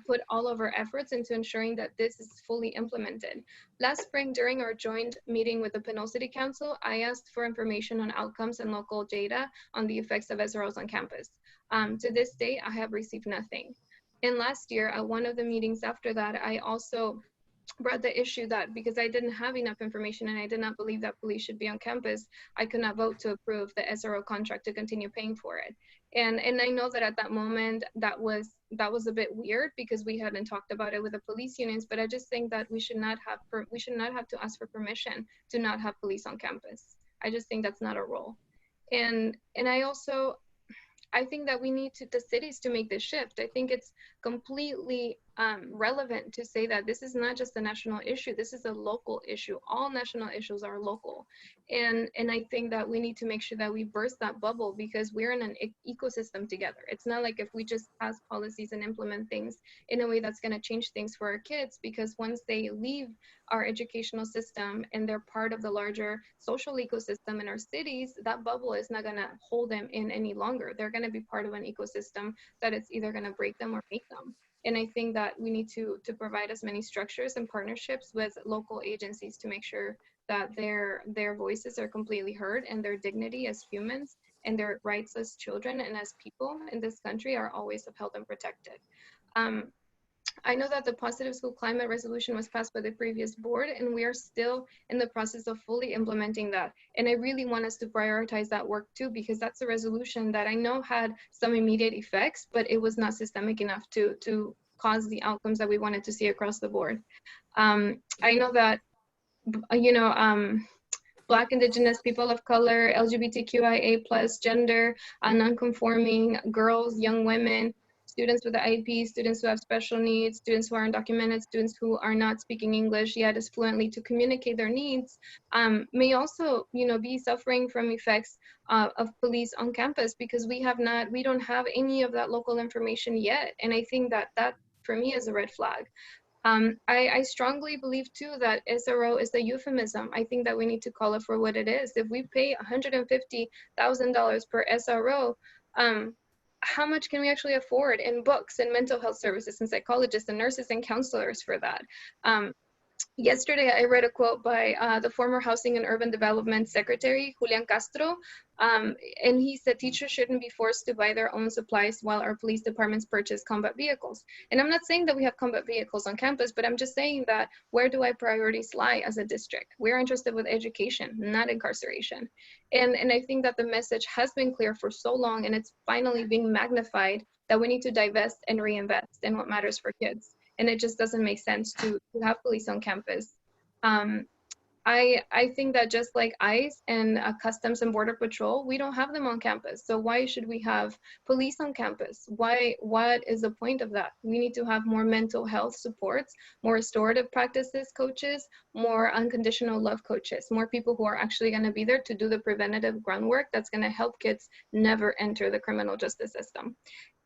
put all of our efforts into ensuring that this is fully implemented. Last spring, during our joint meeting with the Pinole City Council, I asked for information on outcomes and local data on the effects of SROs on campus. To this day, I have received nothing. And last year, at one of the meetings after that, I also brought the issue that because I didn't have enough information and I did not believe that police should be on campus, I could not vote to approve the SRO contract to continue paying for it. And I know that at that moment that was a bit weird because we hadn't talked about it with the police unions, but I just think that we should not have to ask for permission to not have police on campus. I just think that's not our role. And I think that we need the cities to make this shift. I think it's completely relevant to say that this is not just a national issue. This is a local issue. All national issues are local. And I think that we need to make sure that we burst that bubble because we're in an ecosystem together. It's not like if we just pass policies and implement things in a way that's going to change things for our kids, because once they leave our educational system and they're part of the larger social ecosystem in our cities, that bubble is not going to hold them in any longer. They're going to be part of an ecosystem that it's either going to break them or make them. And I think that we need to provide as many structures and partnerships with local agencies to make sure that their voices are completely heard and their dignity as humans and their rights as children and as people in this country are always upheld and protected. I know that the Positive School Climate Resolution was passed by the previous board, and we are still in the process of fully implementing that. And I really want us to prioritize that work too, because that's a resolution that I know had some immediate effects, but it was not systemic enough to cause the outcomes that we wanted to see across the board. I know that, you know, Black, Indigenous, people of color, LGBTQIA+, gender, non-conforming, girls, young women, students with the IEP, students who have special needs, students who are undocumented, students who are not speaking English yet as fluently to communicate their needs, may also, you know, be suffering from effects of police on campus because we don't have any of that local information yet. And I think that for me is a red flag. I strongly believe too that SRO is a euphemism. I think that we need to call it for what it is. If we pay $150,000 per SRO, how much can we actually afford in books and mental health services and psychologists and nurses and counselors for that? Yesterday, I read a quote by the former Housing and Urban Development Secretary, Julian Castro, and he said teachers shouldn't be forced to buy their own supplies while our police departments purchase combat vehicles. And I'm not saying that we have combat vehicles on campus, but I'm just saying that where do our priorities lie as a district? We're interested with education, not incarceration. And I think that the message has been clear for so long, and it's finally being magnified that we need to divest and reinvest in what matters for kids. And it just doesn't make sense to have police on campus. I think that just like ICE and Customs and Border Patrol, we don't have them on campus. So why should we have police on campus? What is the point of that? We need to have more mental health supports, more restorative practices coaches, more unconditional love coaches, more people who are actually going to be there to do the preventative groundwork that's going to help kids never enter the criminal justice system.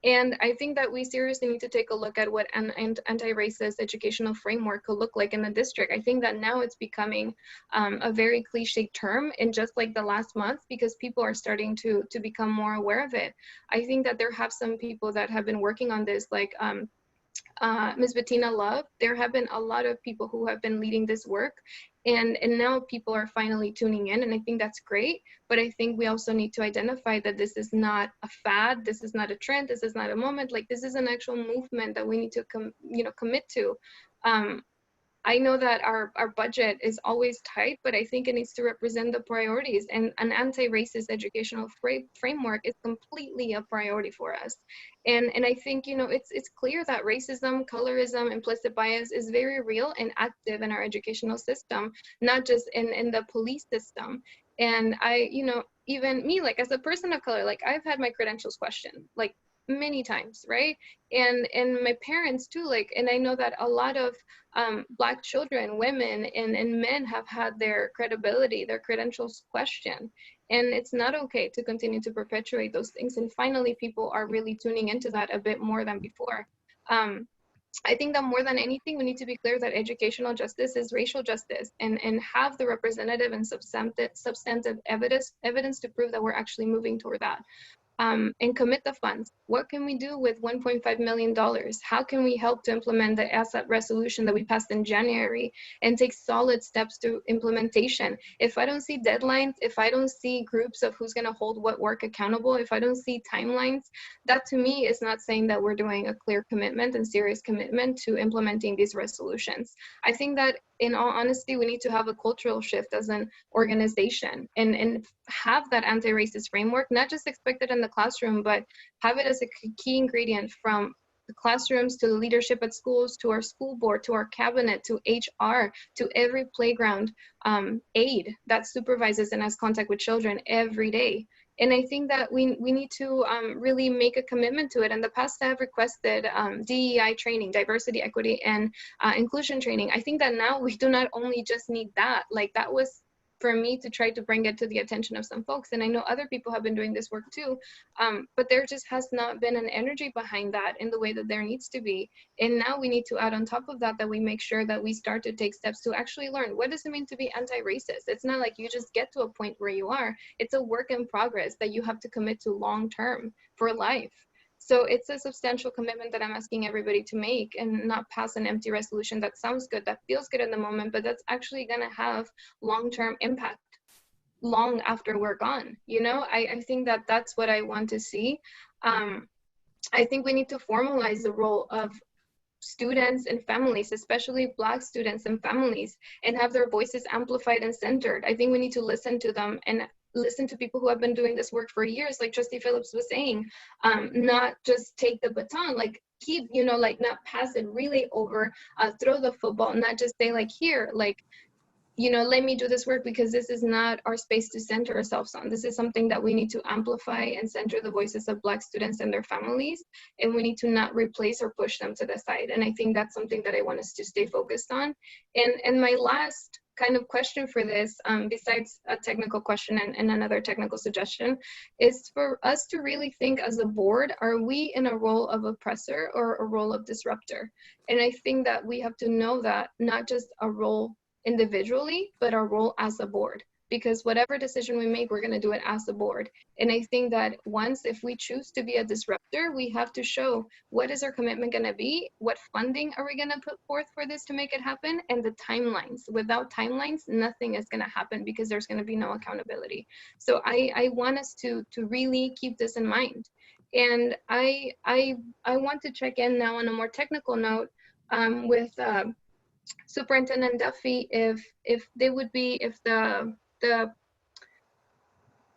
And I think that we seriously need to take a look at what an anti-racist educational framework could look like in the district. I think that now it's becoming a very cliched term in just like the last month because people are starting to become more aware of it. I think that there have some people that have been working on this, like Ms. Bettina Love. There have been a lot of people who have been leading this work, and now people are finally tuning in, and I think that's great. But I think we also need to identify that this is not a fad, this is not a trend, this is not a moment. Like, this is an actual movement that we need to commit to. I know that our budget is always tight, but I think it needs to represent the priorities, and an anti-racist educational framework is completely a priority for us. And I think, you know, it's clear that racism, colorism, implicit bias is very real and active in our educational system, not just in the police system. And you know, even me, like as a person of color, like I've had my credentials questioned, like many times, right? And my parents too, like, and I know that a lot of Black children, women, and men have had their credibility, their credentials questioned. And it's not okay to continue to perpetuate those things. And finally, people are really tuning into that a bit more than before. I think that more than anything, we need to be clear that educational justice is racial justice, and have the representative and substantive evidence to prove that we're actually moving toward that. And commit the funds. What can we do with $1.5 million? How can we help to implement the asset resolution that we passed in January and take solid steps to implementation? If I don't see deadlines, if I don't see groups of who's gonna hold what work accountable, if I don't see timelines, that to me is not saying that we're doing a clear commitment and serious commitment to implementing these resolutions. I think that in all honesty, we need to have a cultural shift as an organization and have that anti-racist framework, not just expected in the classroom, but have it as a key ingredient from the classrooms to the leadership at schools, to our school board, to our cabinet, to HR, to every playground aide that supervises and has contact with children every day. And I think that we need to really make a commitment to it. In the past, I have requested DEI training, diversity, equity, and inclusion training. I think that now we do not only just need that, like that was for me to try to bring it to the attention of some folks. And I know other people have been doing this work too, but there just has not been an energy behind that in the way that there needs to be. And now we need to add on top of that, that we make sure that we start to take steps to actually learn, what does it mean to be anti-racist? It's not like you just get to a point where you are. It's a work in progress that you have to commit to long term for life. So it's a substantial commitment that I'm asking everybody to make, and not pass an empty resolution that sounds good, that feels good in the moment, but that's actually going to have long-term impact long after we're gone. You know, I think that that's what I want to see. I think we need to formalize the role of students and families, especially Black students and families, and have their voices amplified and centered. I think we need to listen to them and listen to people who have been doing this work for years, like Trustee Phillips was saying, not just take the baton, like keep, you know, like not pass it really over, throw the football, not just say like, here, like, you know, let me do this work, because this is not our space to center ourselves on. This is something that we need to amplify and center the voices of Black students and their families, and we need to not replace or push them to the side. And I think that's something that I want us to stay focused on. And my last kind of question for this, besides a technical question and another technical suggestion, is for us to really think as a board, are we in a role of oppressor or a role of disruptor? And I think that we have to know that, not just a role individually, but our role as a board, because whatever decision we make, we're going to do it as a board. And I think that once, if we choose to be a disruptor, we have to show what is our commitment going to be, what funding are we going to put forth for this to make it happen, and the timelines. Without timelines, nothing is going to happen, because there's going to be no accountability. So I want us to really keep this in mind. And I want to check in now on a more technical note with Superintendent Duffy, if they would be, if the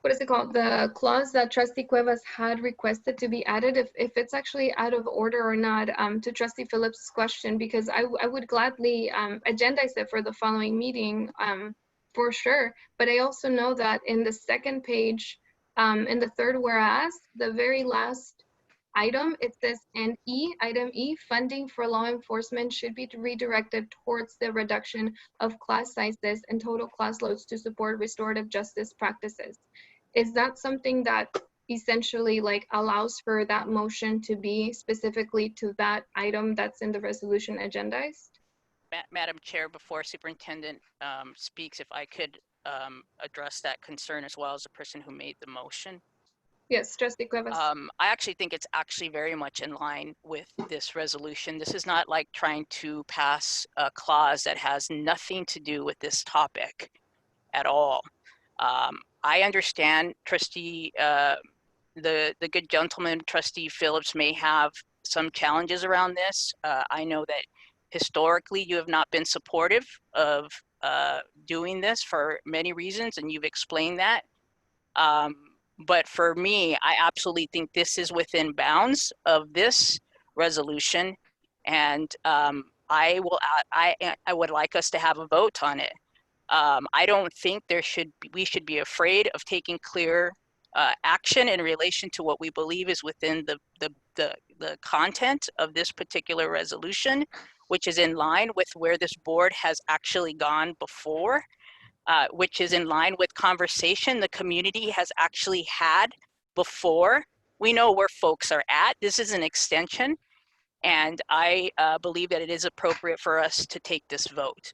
what is it called, the clause that Trustee Cuevas had requested to be added, if it's actually out of order or not, to Trustee Phillips' question, because I would gladly agendize it for the following meeting, for sure. But I also know that in the second page, in the third whereas, the very last item, it says, and item E, funding for law enforcement should be redirected towards the reduction of class sizes and total class loads to support restorative justice practices. Is that something that essentially like allows for that motion to be specifically to that item that's in the resolution agendized? Madam Chair, before Superintendent speaks, if I could address that concern as well as the person who made the motion. Yes, Trustee Cuevas. I actually think it's actually very much in line with this resolution. This is not like trying to pass a clause that has nothing to do with this topic at all. I understand Trustee, the good gentleman, Trustee Phillips, may have some challenges around this. I know that historically you have not been supportive of doing this for many reasons, and you've explained that. But for me, I absolutely think this is within bounds of this resolution, and I would like us to have a vote on it. I don't think we should be afraid of taking clear action in relation to what we believe is within the content of this particular resolution, which is in line with where this board has actually gone before. Which is in line with conversation the community has actually had before. We know where folks are at. This is an extension, and I believe that it is appropriate for us to take this vote.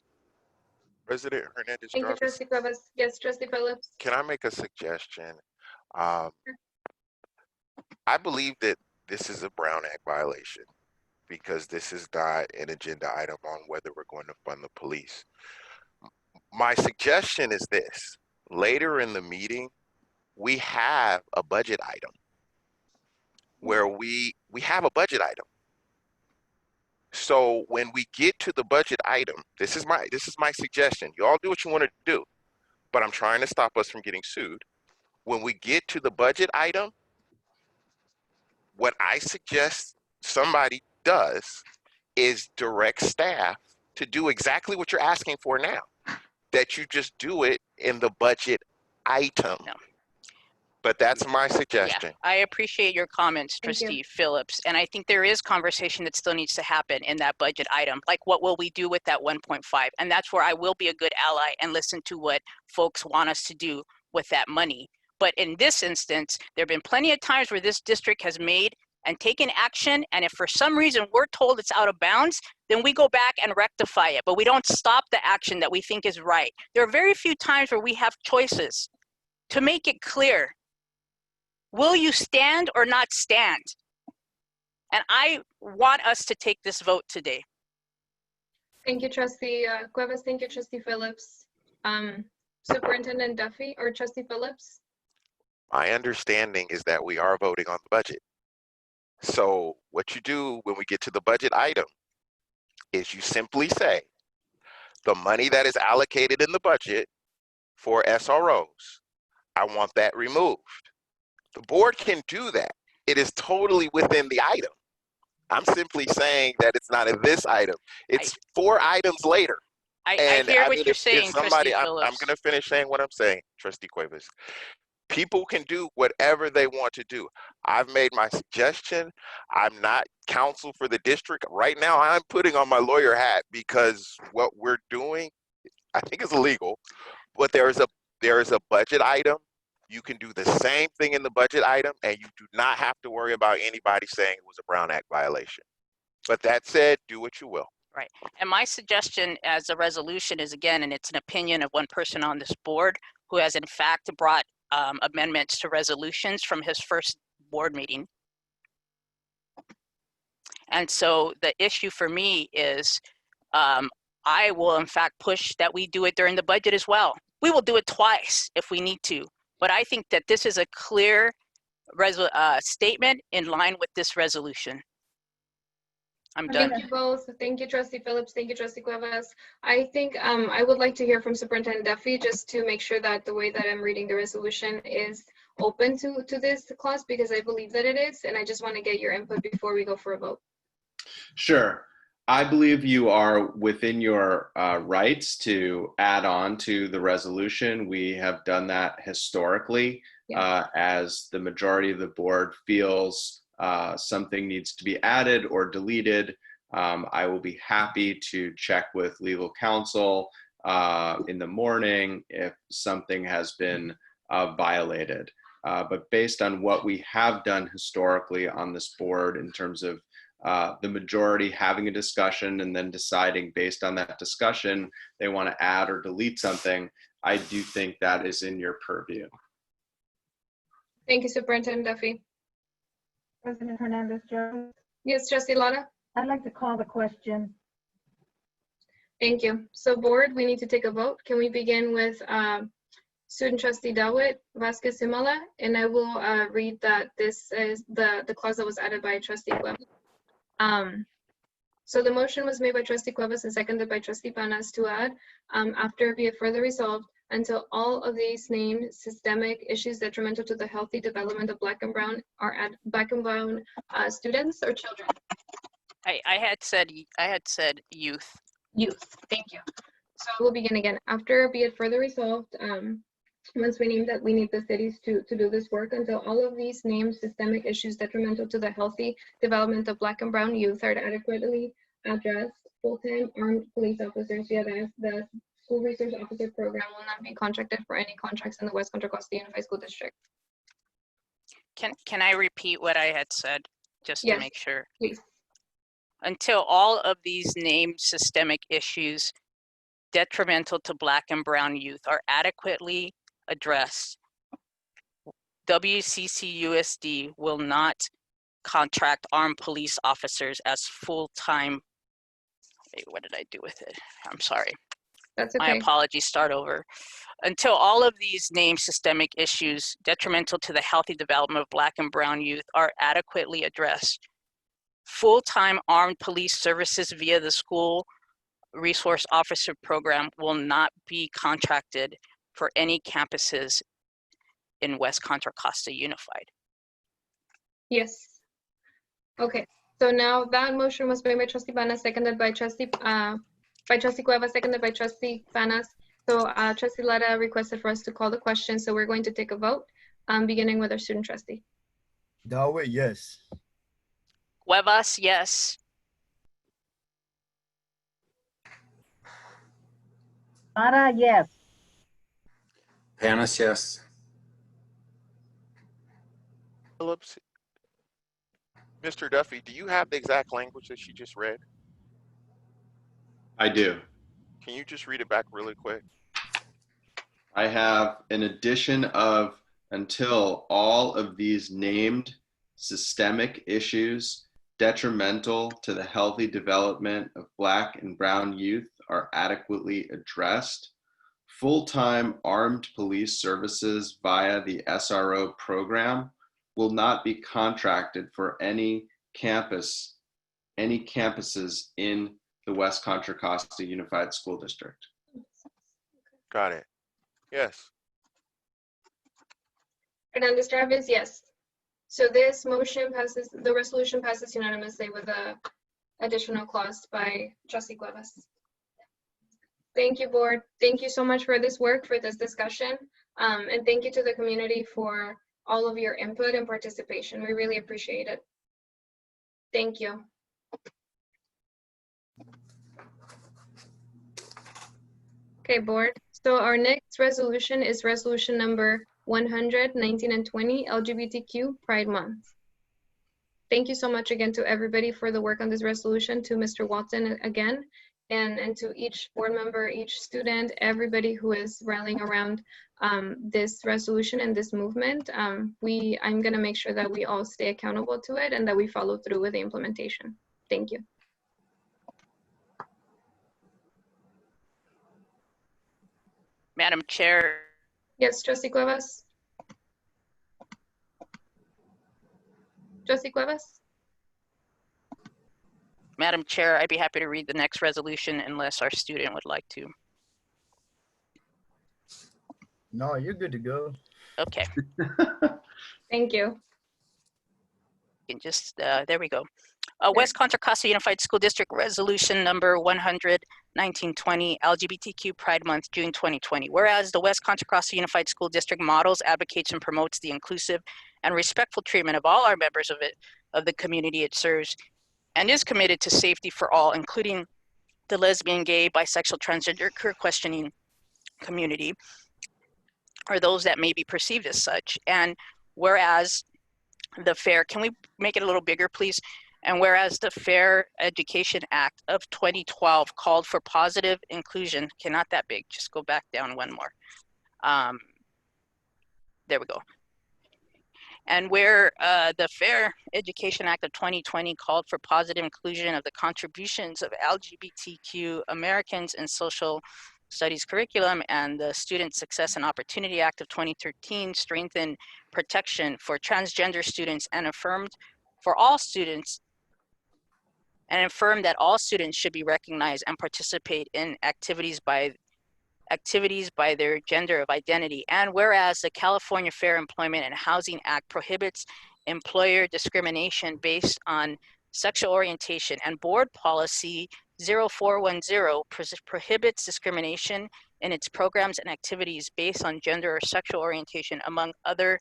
President Hernandez-Jarvis. Thank you, Trustee Cuevas. Yes, Trustee Phillips. Can I make a suggestion? I believe that this is a Brown Act violation, because this is not an agenda item on whether we're going to fund the police. My suggestion is this: later in the meeting, we have a budget item where we have a budget item. So when we get to the budget item, this is my suggestion. You all do what you want to do, but I'm trying to stop us from getting sued. When we get to the budget item, what I suggest somebody does is direct staff to do exactly what you're asking for now, that you just do it in the budget item. No. But that's my Yeah, suggestion. I appreciate your comments, Thank you. Trustee Phillips. And I think there is conversation that still needs to happen in that budget item. Like, what will we do with that 1.5? And that's where I will be a good ally and listen to what folks want us to do with that money. But in this instance, there have been plenty of times where this district has made and taken action. And if for some reason we're told it's out of bounds, then we go back and rectify it. But we don't stop the action that we think is right. There are very few times where we have choices. To make it clear, will you stand or not stand? And I want us to take this vote today. Thank you, Trustee Cuevas. Thank you, Trustee Phillips. Superintendent Duffy or Trustee Phillips? My understanding is that we are voting on the budget. So what you do when we get to the budget item is you simply say, the money that is allocated in the budget for SROs, I want that removed. The board can do that. It is totally within the item. I'm simply saying that it's not in this item. It's 4 items later. I hear what you're if saying, somebody, Trustee I'm Phillips. going to finish saying what I'm saying, Trustee Cuevas. People can do whatever they want to do. I've made my suggestion. I'm not counsel for the district. Right now, I'm putting on my lawyer hat because what we're doing, I think is illegal, but there is a budget item. You can do the same thing in the budget item, and you do not have to worry about anybody saying it was a Brown Act violation. But that said, do what you will. Right. And my suggestion as a resolution is, again, and it's an opinion of one person on this board who has in fact brought amendments to resolutions from his first board meeting. And so the issue for me is I will in fact push that we do it during the budget as well. We will do it twice if we need to. But I think that this is a clear statement in line with this resolution. I'm done. Thank you both. Thank you, Trustee Phillips. Thank you, Trustee Cuevas. I think I would like to hear from Superintendent Duffy just to make sure that the way that I'm reading the resolution is open to this clause, because I believe that it is, and I just want to get your input before we go for a vote. Sure. I believe you are within your rights to add on to the resolution. We have done that historically as the majority of the board feels something needs to be added or deleted. I will be happy to check with legal counsel in the morning if something has been violated. But based on what we have done historically on this board in terms of the majority having a discussion and then deciding based on that discussion they want to add or delete something, I do think that is in your purview. Thank you, Superintendent Duffy. President Hernandez-Jarvis? Yes, Trustee Lara? I'd like to call the question. Thank you. So board, we need to take a vote. Can we begin with Student Trustee Dawit Vasquez Simala? And I will read that this is the clause that was added by Trustee Cuevas. So the motion was made by Trustee Cuevas and seconded by Trustee Panas to add, after be it further resolved, until all of these named systemic issues detrimental to the healthy development of Black and Brown students or children. I had said youth. Youth. Thank you. So we'll begin again. After be it further resolved, once we name that, we need the cities to do this work until all of these named systemic issues detrimental to the healthy development of Black and Brown youth are adequately addressed. Full-time armed police officers via the School Resource Officer Program will not be contracted for any contracts in the West Contra Costa Unified School District. Can I repeat what I had said just to make sure? Please. Until all of these named systemic issues detrimental to Black and Brown youth are adequately addressed, WCCUSD will not contract armed police officers as full-time. Wait, what did I do with it? I'm sorry. That's okay. My apologies, start over. Until all of these named systemic issues detrimental to the healthy development of Black and Brown youth are adequately addressed, full-time armed police services via the School Resource Officer Program will not be contracted for any campuses in West Contra Costa Unified. Yes. Okay. So now that motion was made by Trustee Panas, seconded by Trustee Cuevas, seconded by Trustee Panas. So Trustee Lara requested for us to call the question. So we're going to take a vote. beginning with our student trustee. Dawit, yes. Cuevas, yes. Mara, yes. Panis, yes. Phillips, Mr. Duffy, do you have the exact language that she just read? I do. Can you just read it back really quick? I have an addition of until all of these named systemic issues detrimental to the healthy development of Black and Brown youth are adequately addressed. Full-time armed police services via the SRO program will not be contracted for any campuses in the West Contra Costa Unified School District. Got it. Yes. Hernandez Travis, yes. So this motion passes, the resolution passes unanimously with a additional clause by Trustee Cuevas. Thank you, board. Thank you so much for this work, for this discussion. And thank you to the community for all of your input and participation. We really appreciate it. Thank you. Okay, board. So our next resolution is resolution number 100, 19, and 20, LGBTQ Pride Month. Thank you so much again to everybody for the work on this resolution, to Mr. Walton again, and to each board member, each student, everybody who is rallying around this resolution and this movement. I'm gonna make sure that we all stay accountable to it and that we follow through with the implementation. Thank you. Madam Chair. Yes, Trustee Cuevas. Trustee Cuevas? Madam Chair, I'd be happy to read the next resolution unless our student would like to. No, you're good to go. Okay. Thank you. You can just, there we go. West Contra Costa Unified School District Resolution number 100, 1920, LGBTQ Pride Month, June 2020. Whereas the West Contra Costa Unified School District models, advocates, and promotes the inclusive and respectful treatment of all our members of the community it serves, and is committed to safety for all, including the lesbian, gay, bisexual, transgender, queer questioning community, or those that may be perceived as such. And whereas the FAIR, can we make it a little bigger, please? And whereas the Fair Education Act of 2012 called for positive inclusion, okay, not that big, just go back down one more. There we go. And where the Fair Education Act of 2020 called for positive inclusion of the contributions of LGBTQ Americans in social studies curriculum, and the Student Success and Opportunity Act of 2013 strengthened protection for transgender students and affirmed for all students, and affirmed that all students should be recognized and participate in activities by their gender of identity. And whereas the California Fair Employment and Housing Act prohibits employer discrimination based on sexual orientation, and board policy 0410 prohibits discrimination in its programs and activities based on gender or sexual orientation, among other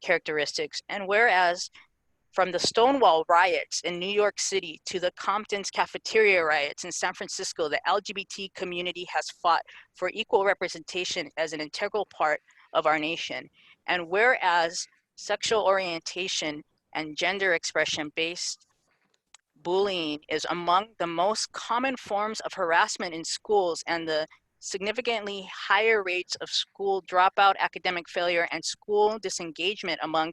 characteristics. And whereas from the Stonewall riots in New York City to the Compton's cafeteria riots in San Francisco, the LGBT community has fought for equal representation as an integral part of our nation. And whereas sexual orientation and gender expression-based bullying is among the most common forms of harassment in schools, and the significantly higher rates of school dropout, academic failure, and school disengagement among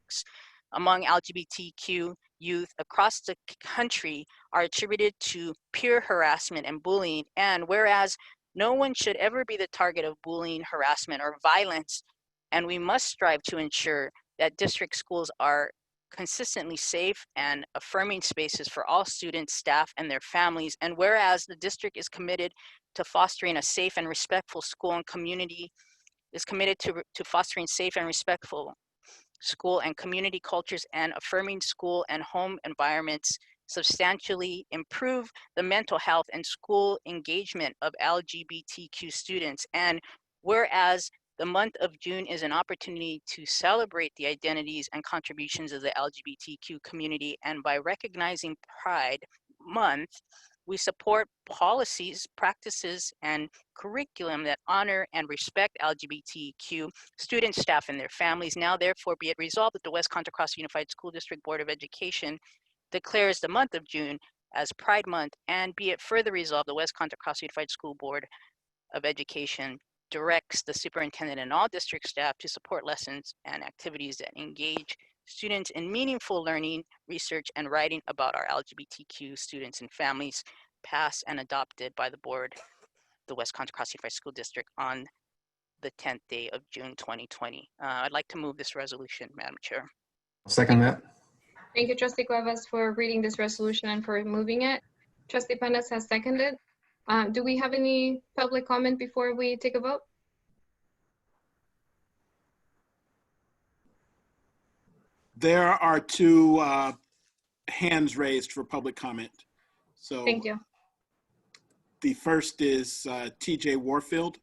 LGBTQ youth across the country are attributed to peer harassment and bullying. And whereas no one should ever be the target of bullying, harassment, or violence, and we must strive to ensure that district schools are consistently safe and affirming spaces for all students, staff, and their families. And whereas the district is committed to fostering a safe and respectful school and community, is committed to fostering safe and respectful school and community cultures, and affirming school and home environments substantially improve the mental health and school engagement of LGBTQ students. And whereas The month of June is an opportunity to celebrate the identities and contributions of the LGBTQ community, and by recognizing Pride Month, we support policies, practices, and curriculum that honor and respect LGBTQ students, staff, and their families. Now, therefore, be it resolved that the West Contra Costa Unified School District Board of Education declares the month of June as Pride Month, and be it further resolved, the West Contra Costa Unified School Board of Education directs the superintendent and all district staff to support lessons and activities that engage students in meaningful learning, research, and writing about our LGBTQ students and families, passed and adopted by the board, the West Contra Costa Unified School District, on the 10th day of June 2020. I'd like to move this resolution, Madam Chair. Second that. Thank you, Trustee Cuevas, for reading this resolution and for moving it. Trustee Pendas has seconded. Do we have any public comment before we take a vote? There are two hands raised for public comment. So Thank you. the first is TJ Warfield.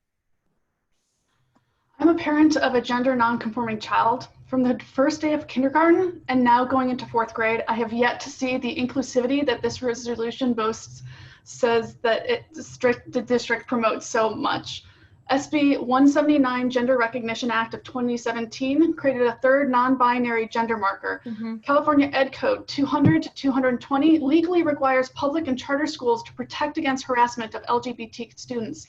I'm a parent of a gender non-conforming child. From the first day of kindergarten and now going into 4th grade, I have yet to see the inclusivity that this resolution boasts, says that the district promotes so much. SB 179 Gender Recognition Act of 2017 created a third non-binary gender marker. California Ed Code 200 to 220 legally requires public and charter schools to protect against harassment of LGBT students.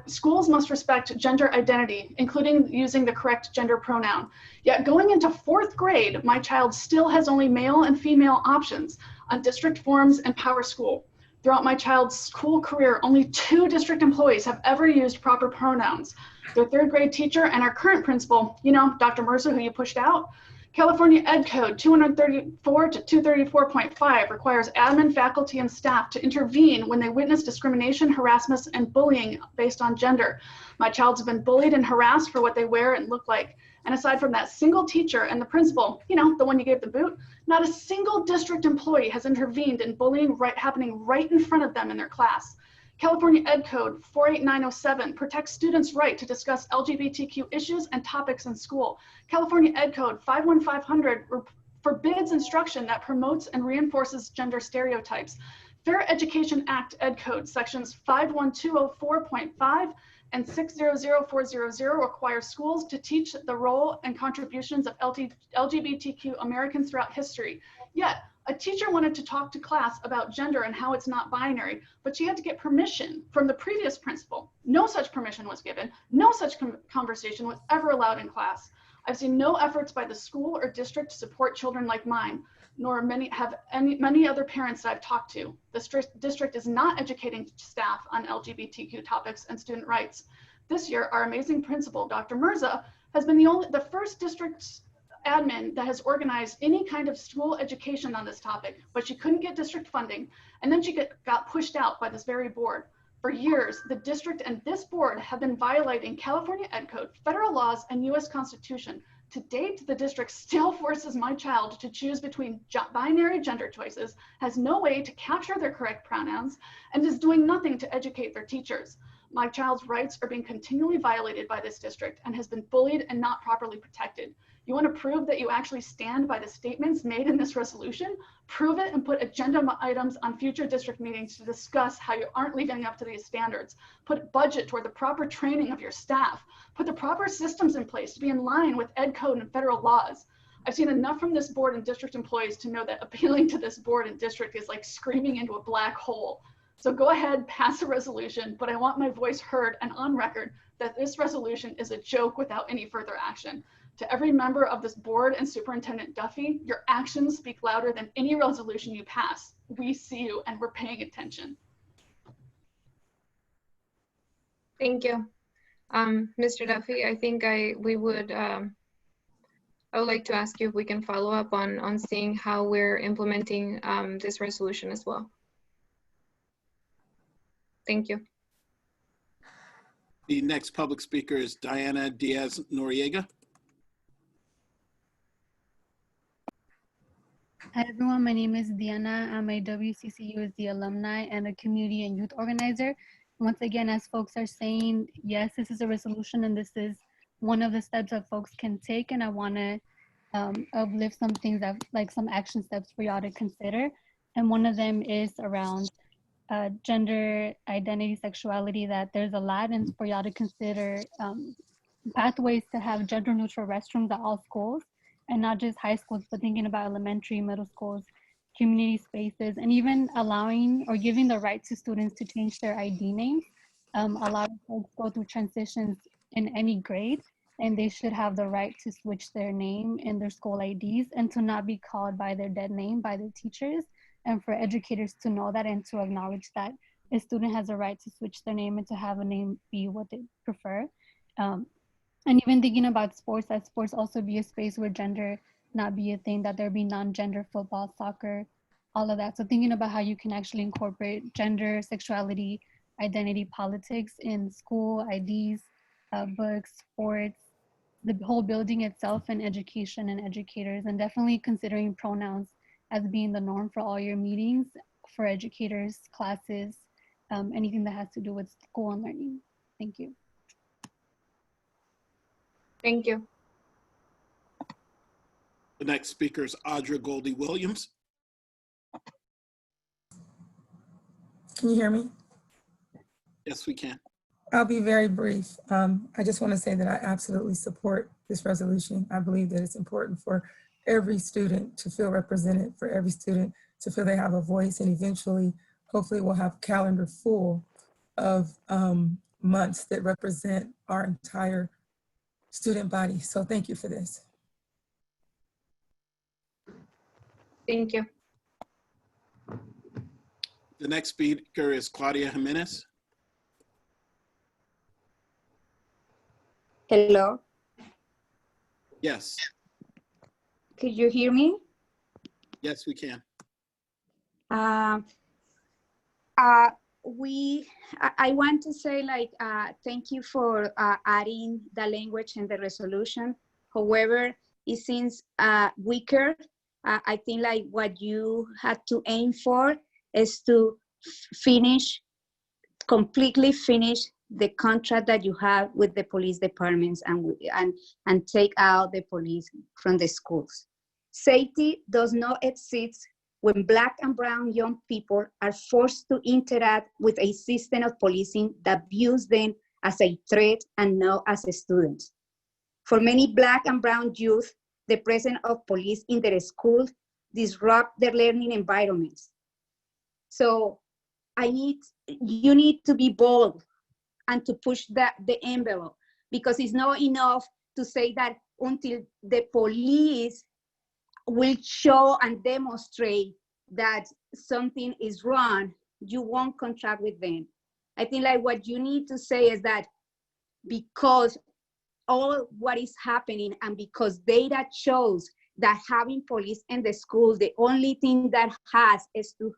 Schools must respect gender identity, including using the correct gender pronoun. Yet going into 4th grade, my child still has only male and female options on district forms and Power School. Throughout my child's school career, only 2 district employees have ever used proper pronouns. Their 3rd grade teacher and our current principal, you know, Dr. Mercer, who you pushed out. California Ed Code 234 to 234.5 requires admin, faculty, and staff to intervene when they witness discrimination, harassment, and bullying based on gender. My child's been bullied and harassed for what they wear and look like. And aside from that single teacher and the principal, you know, the one you gave the boot, not a single district employee has intervened in bullying happening right in front of them in their class. California Ed Code 48907 protects students' right to discuss LGBTQ issues and topics in school. California Ed Code 51500 forbids instruction that promotes and reinforces gender stereotypes. Fair Education Act Ed Code sections 51204.5 and 600400 require schools to teach the role and contributions of LGBTQ Americans throughout history. Yet, a teacher wanted to talk to class about gender and how it's not binary, but she had to get permission from the previous principal. No such permission was given. No such conversation was ever allowed in class. I've seen no efforts by the school or district to support children like mine, nor many other parents that I've talked to. The district is not educating staff on LGBTQ topics and student rights. This year, our amazing principal, Dr. Mirza, has been the first district admin that has organized any kind of school education on this topic, but she couldn't get district funding, and then she got pushed out by this very board. For years, the district and this board have been violating California Ed Code, federal laws, and US Constitution. To date, the district still forces my child to choose between binary gender choices, has no way to capture their correct pronouns, and is doing nothing to educate their teachers. My child's rights are being continually violated by this district and has been bullied and not properly protected. You want to prove that you actually stand by the statements made in this resolution? Prove it and put agenda items on future district meetings to discuss how you aren't living up to these standards. Put budget toward the proper training of your staff. Put the proper systems in place to be in line with Ed Code and federal laws. I've seen enough from this board and district employees to know that appealing to this board and district is like screaming into a black hole. So go ahead, pass a resolution, but I want my voice heard and on record that this resolution is a joke without any further action. To every member of this board and Superintendent Duffy, your actions speak louder than any resolution you pass. We see you and we're paying attention. Thank you. Mr. Duffy, I think I would like to ask you if we can follow up on seeing how we're implementing this resolution as well. Thank you. The next public speaker is Diana Diaz Noriega. Hi everyone, my name is Diana. I'm a WCCUSD alumni and a community and youth organizer. once again, as folks are saying, yes, this is a resolution and this is one of the steps that folks can take. And I want to uplift some things that, like some action steps for y'all to consider. And one of them is around gender identity, sexuality, that there's a lot, and for y'all to consider pathways to have gender neutral restrooms at all schools, and not just high schools, but thinking about elementary, middle schools, community spaces, and even allowing or giving the right to students to change their ID names. A lot of folks go through transitions in any grade, and they should have the right to switch their name in their school IDs and to not be called by their dead name by their teachers, and for educators to know that and to acknowledge that a student has a right to switch their name and to have a name be what they prefer. And even thinking about sports, that sports also be a space where gender not be a thing, that there be non-gender football, soccer, all of that. So thinking about how you can actually incorporate gender, sexuality, identity politics in school, IDs, books, sports, the whole building itself, and education and educators, and definitely considering pronouns as being the norm for all your meetings, for educators, classes, anything that has to do with school and learning. Thank you. Thank you. The next speaker is Audra Goldie Williams. Can you hear me? Yes, we can. I'll be very brief. I just want to say that I absolutely support this resolution. I believe that it's important for every student to feel represented, for every student to feel they have a voice, and eventually, hopefully we'll have a calendar full of months that represent our entire student body. So thank you for this. Thank you. The next speaker is Claudia Jimenez. Hello, Yes. could you hear me? Yes, we can. I want to say thank you for adding the language in the resolution. However, it seems weaker. I think like what you had to aim for is to completely finish the contract that you have with the police departments and take out the police from the schools. Safety does not exist when Black and brown young people are forced to interact with a system of policing that views them as a threat and not as students. For many Black and brown youth, the presence of police in their schools disrupt their learning environments. So you need to be bold and to push the envelope, because it's not enough to say that until the police will show and demonstrate that something is wrong, you won't contract with them. I think like what you need to say is that because all what is happening and because data shows that having police in the schools, the only thing that has is to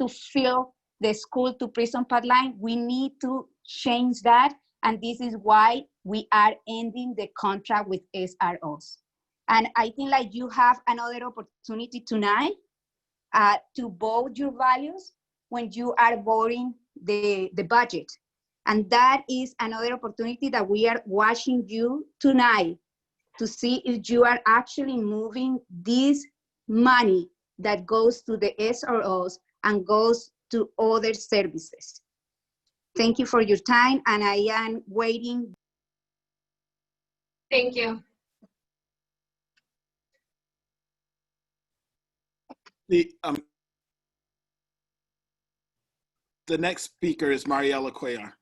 fill the school to prison pipeline, we need to change that. And this is why we are ending the contract with SROs. And I think like you have another opportunity tonight to vote your values when you are voting the budget. And that is another opportunity that we are watching you tonight to see if you are actually moving this money that goes to the SROs and goes to other services. Thank you for your time, and I am waiting. Thank you. The next speaker is Mariela Cuellar.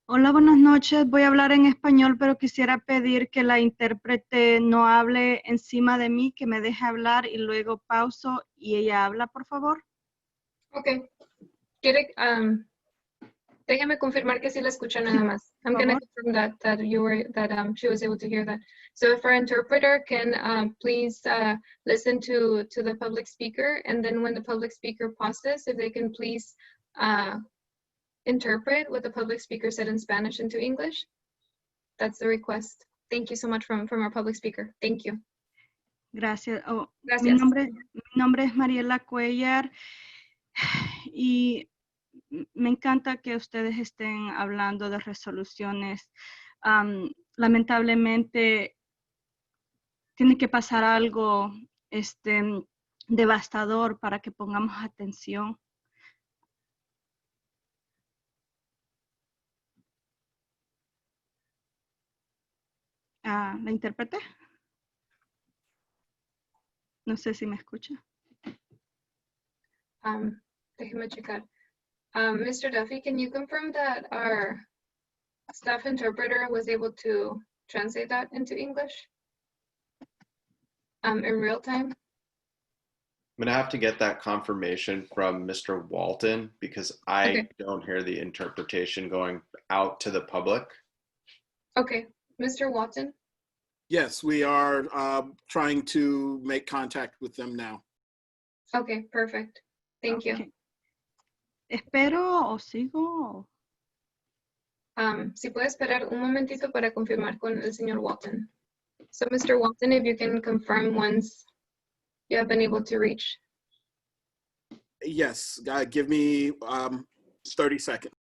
Hola, buenas noches. Voy a hablar en español, pero quisiera pedir que la intérprete no hable encima de mí, que me deje hablar y luego pauso y ella habla, por favor. Okay. Déjame confirmar que sí la escuchó nada más. I'm going to confirm that she was able to hear that. So if our interpreter can please listen to the public speaker, and then when the public speaker pauses, if they can please interpret what the public speaker said in Spanish into English. That's the request. Thank you so much from our public speaker. Thank you. Gracias. Oh, Gracias. mi nombre es Mariela Cuellar y me encanta que ustedes estén hablando de resoluciones. Lamentablemente tiene que pasar algo devastador para que pongamos atención. ¿La intérprete? No sé si me escucha. Déjeme checar. Mr. Duffy, can you confirm that our staff interpreter was able to translate that into English in real time? I'm gonna have to get that confirmation from Mr. Walton because I don't hear the interpretation going out to the public. Okay, Mr. Walton? Yes, we are trying to make contact with them now. Okay, perfect. Thank you. ¿Espero o sigo? Si puede esperar un momentito para confirmar con el señor Walton. So, Mr. Walton, if you can confirm once you have been able to reach. Yes, give me 30 seconds.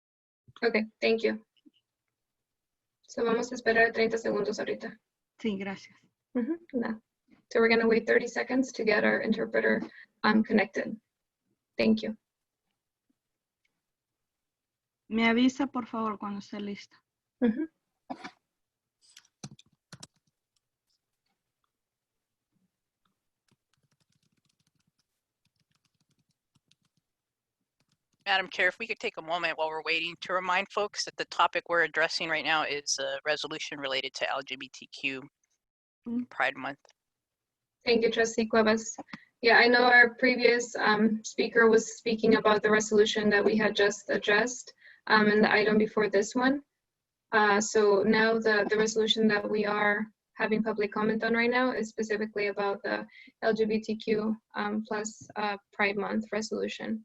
Okay, thank you. So, vamos a esperar 30 segundos ahorita. Sí, gracias. No. So, we're going to wait 30 seconds to get our interpreter connected. Thank you. Me avisa, por favor, cuando esté lista. Madam Chair, if we could take a moment while we're waiting to remind folks that the topic we're addressing right now is a resolution related to LGBTQ Pride Month. Thank you, Trustee Cuevas. Yeah, I know our previous speaker was speaking about the resolution that we had just addressed in the item before this one. So now the resolution that we are having public comment on right now is specifically about the LGBTQ plus Pride Month resolution.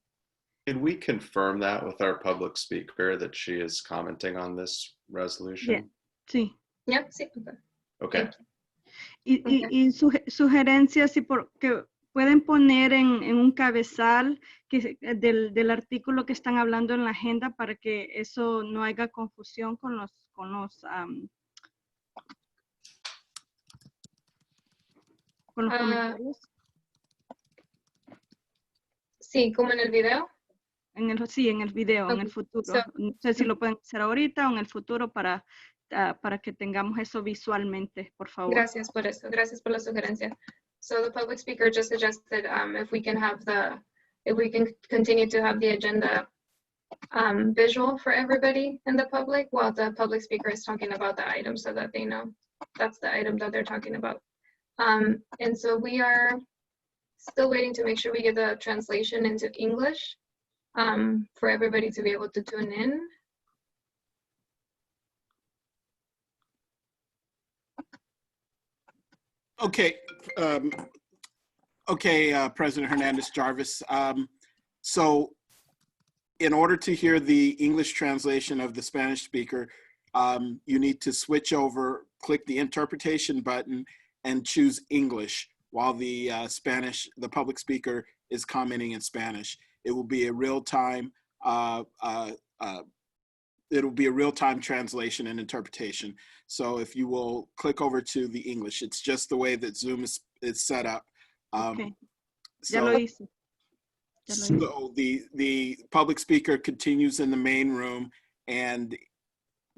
Can we confirm that with our public speaker that she is commenting on this resolution? Sí. Yep, sí. Okay. Y sugerencias, si porque pueden poner en un cabezal del artículo que están hablando en la agenda para que eso no haya confusión con los comentarios. Sí, como en el video. Sí, en el video, en el futuro. No sé si lo pueden hacer ahorita o en el futuro para que tengamos eso visualmente, por favor. Gracias por eso. Gracias por la sugerencia. So the public speaker just suggested if we can continue to have the agenda visual for everybody in the public while the public speaker is talking about the item so that they know that's the item that they're talking about. And so we are still waiting to make sure we get the translation into English for everybody to be able to tune in. Okay. President Hernandez-Jarvis. So in order to hear the English translation of the Spanish speaker, you need to switch over, click the interpretation button and choose English while the public speaker is commenting in Spanish. It will be a real-time translation and interpretation. So if you will click over to the English, it's just the way that Zoom is set up. Okay. Ya lo hice. So the public speaker continues in the main room, and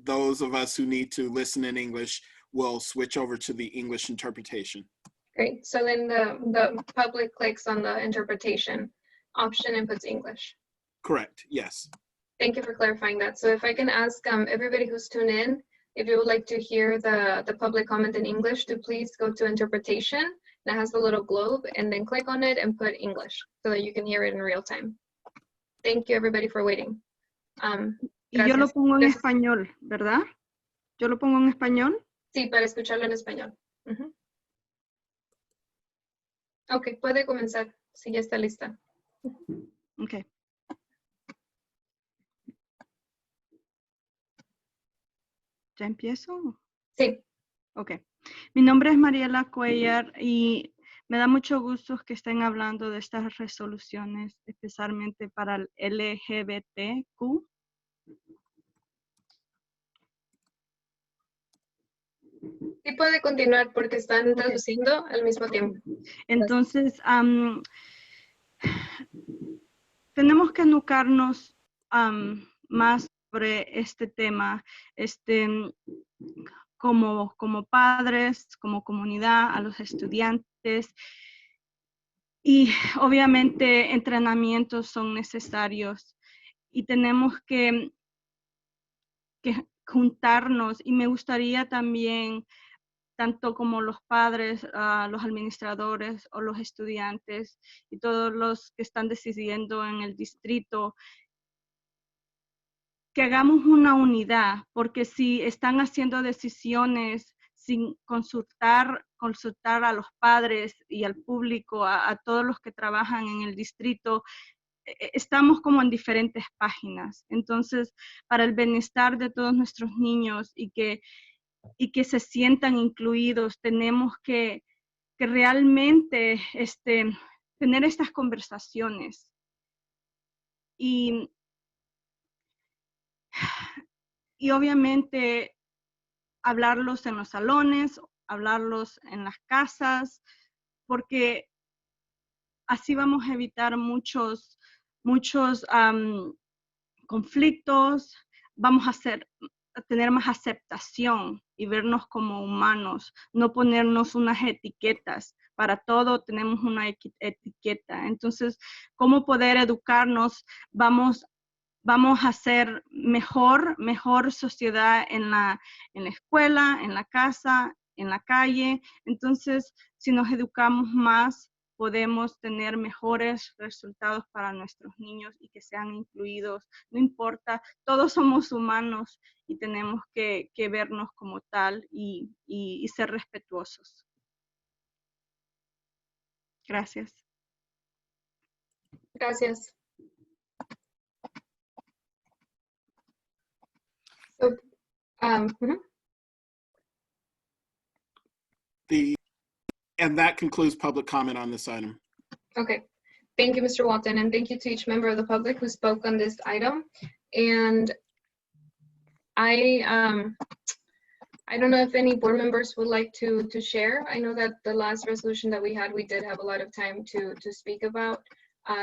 those of us who need to listen in English will switch over to the English interpretation. Great. So then the public clicks on the interpretation option and puts English. Correct. Yes. Thank you for clarifying that. So if I can ask everybody who's tuned in, if you would like to hear the public comment in English, to please go to interpretation. That has the little globe, and then click on it and put English so that you can hear it in real time. Thank you, everybody, for waiting. Y yo lo pongo en español, ¿verdad? ¿Yo lo pongo en español? Sí, para escucharlo en español. Ok, puede comenzar si ya está lista. Ok. ¿Ya empiezo? Sí. Ok. Mi nombre es Mariela Cuellar y Me da mucho gusto que estén hablando de estas resoluciones, especialmente para el LGBTQ. Sí puede continuar porque están traduciendo al mismo tiempo. Entonces, tenemos que educarnos más sobre este tema, como padres, como comunidad, a los estudiantes. Y obviamente entrenamientos son necesarios y tenemos que juntarnos, y me gustaría también, tanto como los padres, los administradores o los estudiantes y todos los que están decidiendo en el distrito, que hagamos una unidad, porque si están haciendo decisiones sin consultar a los padres y al público, a todos los que trabajan en el distrito, estamos como en diferentes páginas. Entonces, para el bienestar de todos nuestros niños y que se sientan incluidos, tenemos que realmente tener estas conversaciones. Y obviamente hablarlos en los salones, hablarlos en las casas, porque así vamos a evitar muchos conflictos, vamos a tener más aceptación y vernos como humanos, no ponernos unas etiquetas. Para todo tenemos una etiqueta. Entonces, ¿cómo poder educarnos? Vamos a ser mejor sociedad en la escuela, en la casa, en la calle. Entonces, si nos educamos más, podemos tener mejores resultados para nuestros niños y que sean incluidos. No importa, todos somos humanos y tenemos que vernos como tal y ser respetuosos. Gracias. Gracias. So, And that concludes public comment on this item. Okay. Thank you, Mr. Walton, and thank you to each member of the public who spoke on this item. And I don't know if any board members would like to share. I know that the last resolution that we had, we did have a lot of time to speak about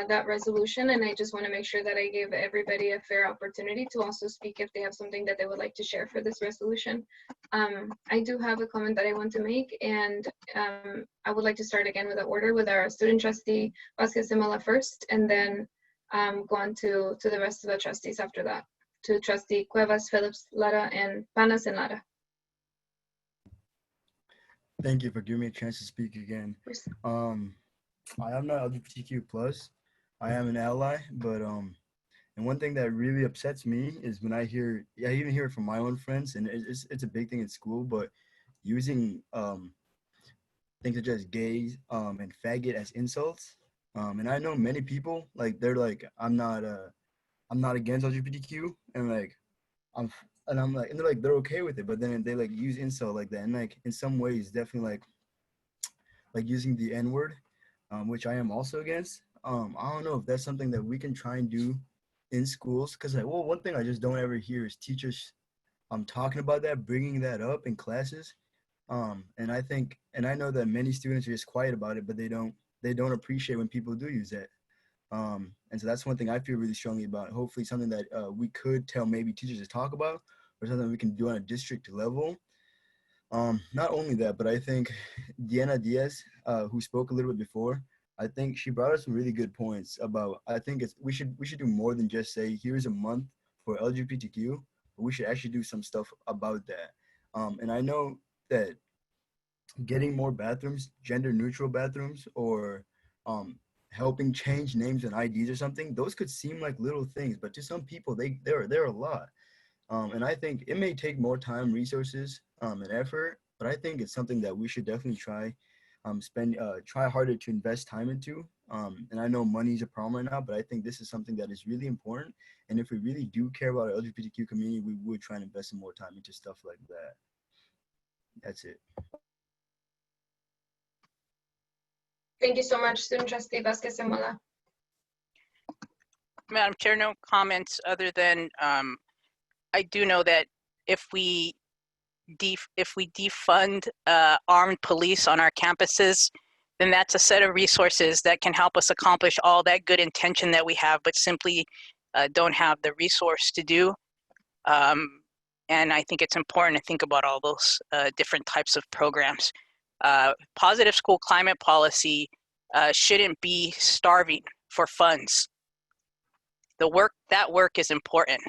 that resolution, and I just want to make sure that I give everybody a fair opportunity to also speak if they have something that they would like to share for this resolution. I do have a comment that I want to make, and I would like to start again with the order with our student trustee Vasquez Simala first, and then go on to the rest of the trustees after that, to trustee Cuevas, Phillips, Lara, and Panas and Lara. Thank you for giving me a chance to speak again. I am not LGBTQ plus. I am an ally, but and one thing that really upsets me is when I even hear it from my own friends, and it's a big thing in school, but using things such as gay and faggot as insults. And I know many people they're like, I'm not against LGBTQ, and and they're like, they're okay with it, but then they use insult like that, and in some ways definitely like using the N-word, which I am also against. I don't know if that's something that we can try and do in schools, because one thing I just don't ever hear is teachers talking about that, bringing that up in classes. And I know that many students are just quiet about it, but they don't appreciate when people do use that. And so that's one thing I feel really strongly about. Hopefully something that we could tell maybe teachers to talk about, or something we can do on a district level. Not only that, but I think Diana Diaz, who spoke a little bit before, I think she brought us some really good points about, I think we should do more than just say, here's a month for LGBTQ, but we should actually do some stuff about that. And I know that getting more bathrooms, gender neutral bathrooms, or helping change names and IDs or something, those could seem like little things, but to some people, they're a lot. And I think it may take more time, resources, and effort, but I think it's something that we should definitely try harder to invest time into. And I know money's a problem right now, but I think this is something that is really important. And if we really do care about our LGBTQ community, we would try and invest some more time into stuff like that. That's it. Thank you so much, Student Trustee Vasquez Zamola. Madam Chair, no comments other than I do know that if we defund armed police on our campuses, then that's a set of resources that can help us accomplish all that good intention that we have, but simply don't have the resource to do. And I think it's important to think about all those different types of programs. Positive school climate policy shouldn't be starving for funds. That work is important.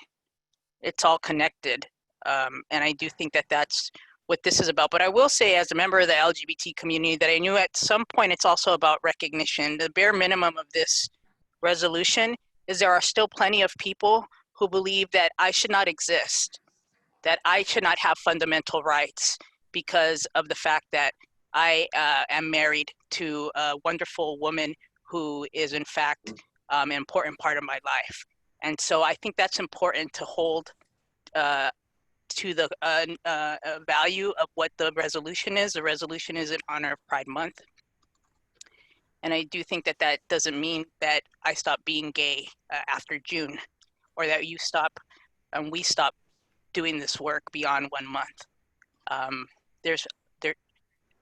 It's all connected. And I do think that that's what this is about. But I will say, as a member of the LGBT community, that I knew at some point it's also about recognition. The bare minimum of this resolution is there are still plenty of people who believe that I should not exist, that I should not have fundamental rights because of the fact that I am married to a wonderful woman who is in fact an important part of my life. And so I think that's important to hold to the value of what the resolution is. The resolution is in honor of Pride Month. And I do think that that doesn't mean that I stop being gay after June, or that you stop and we stop doing this work beyond 1 month.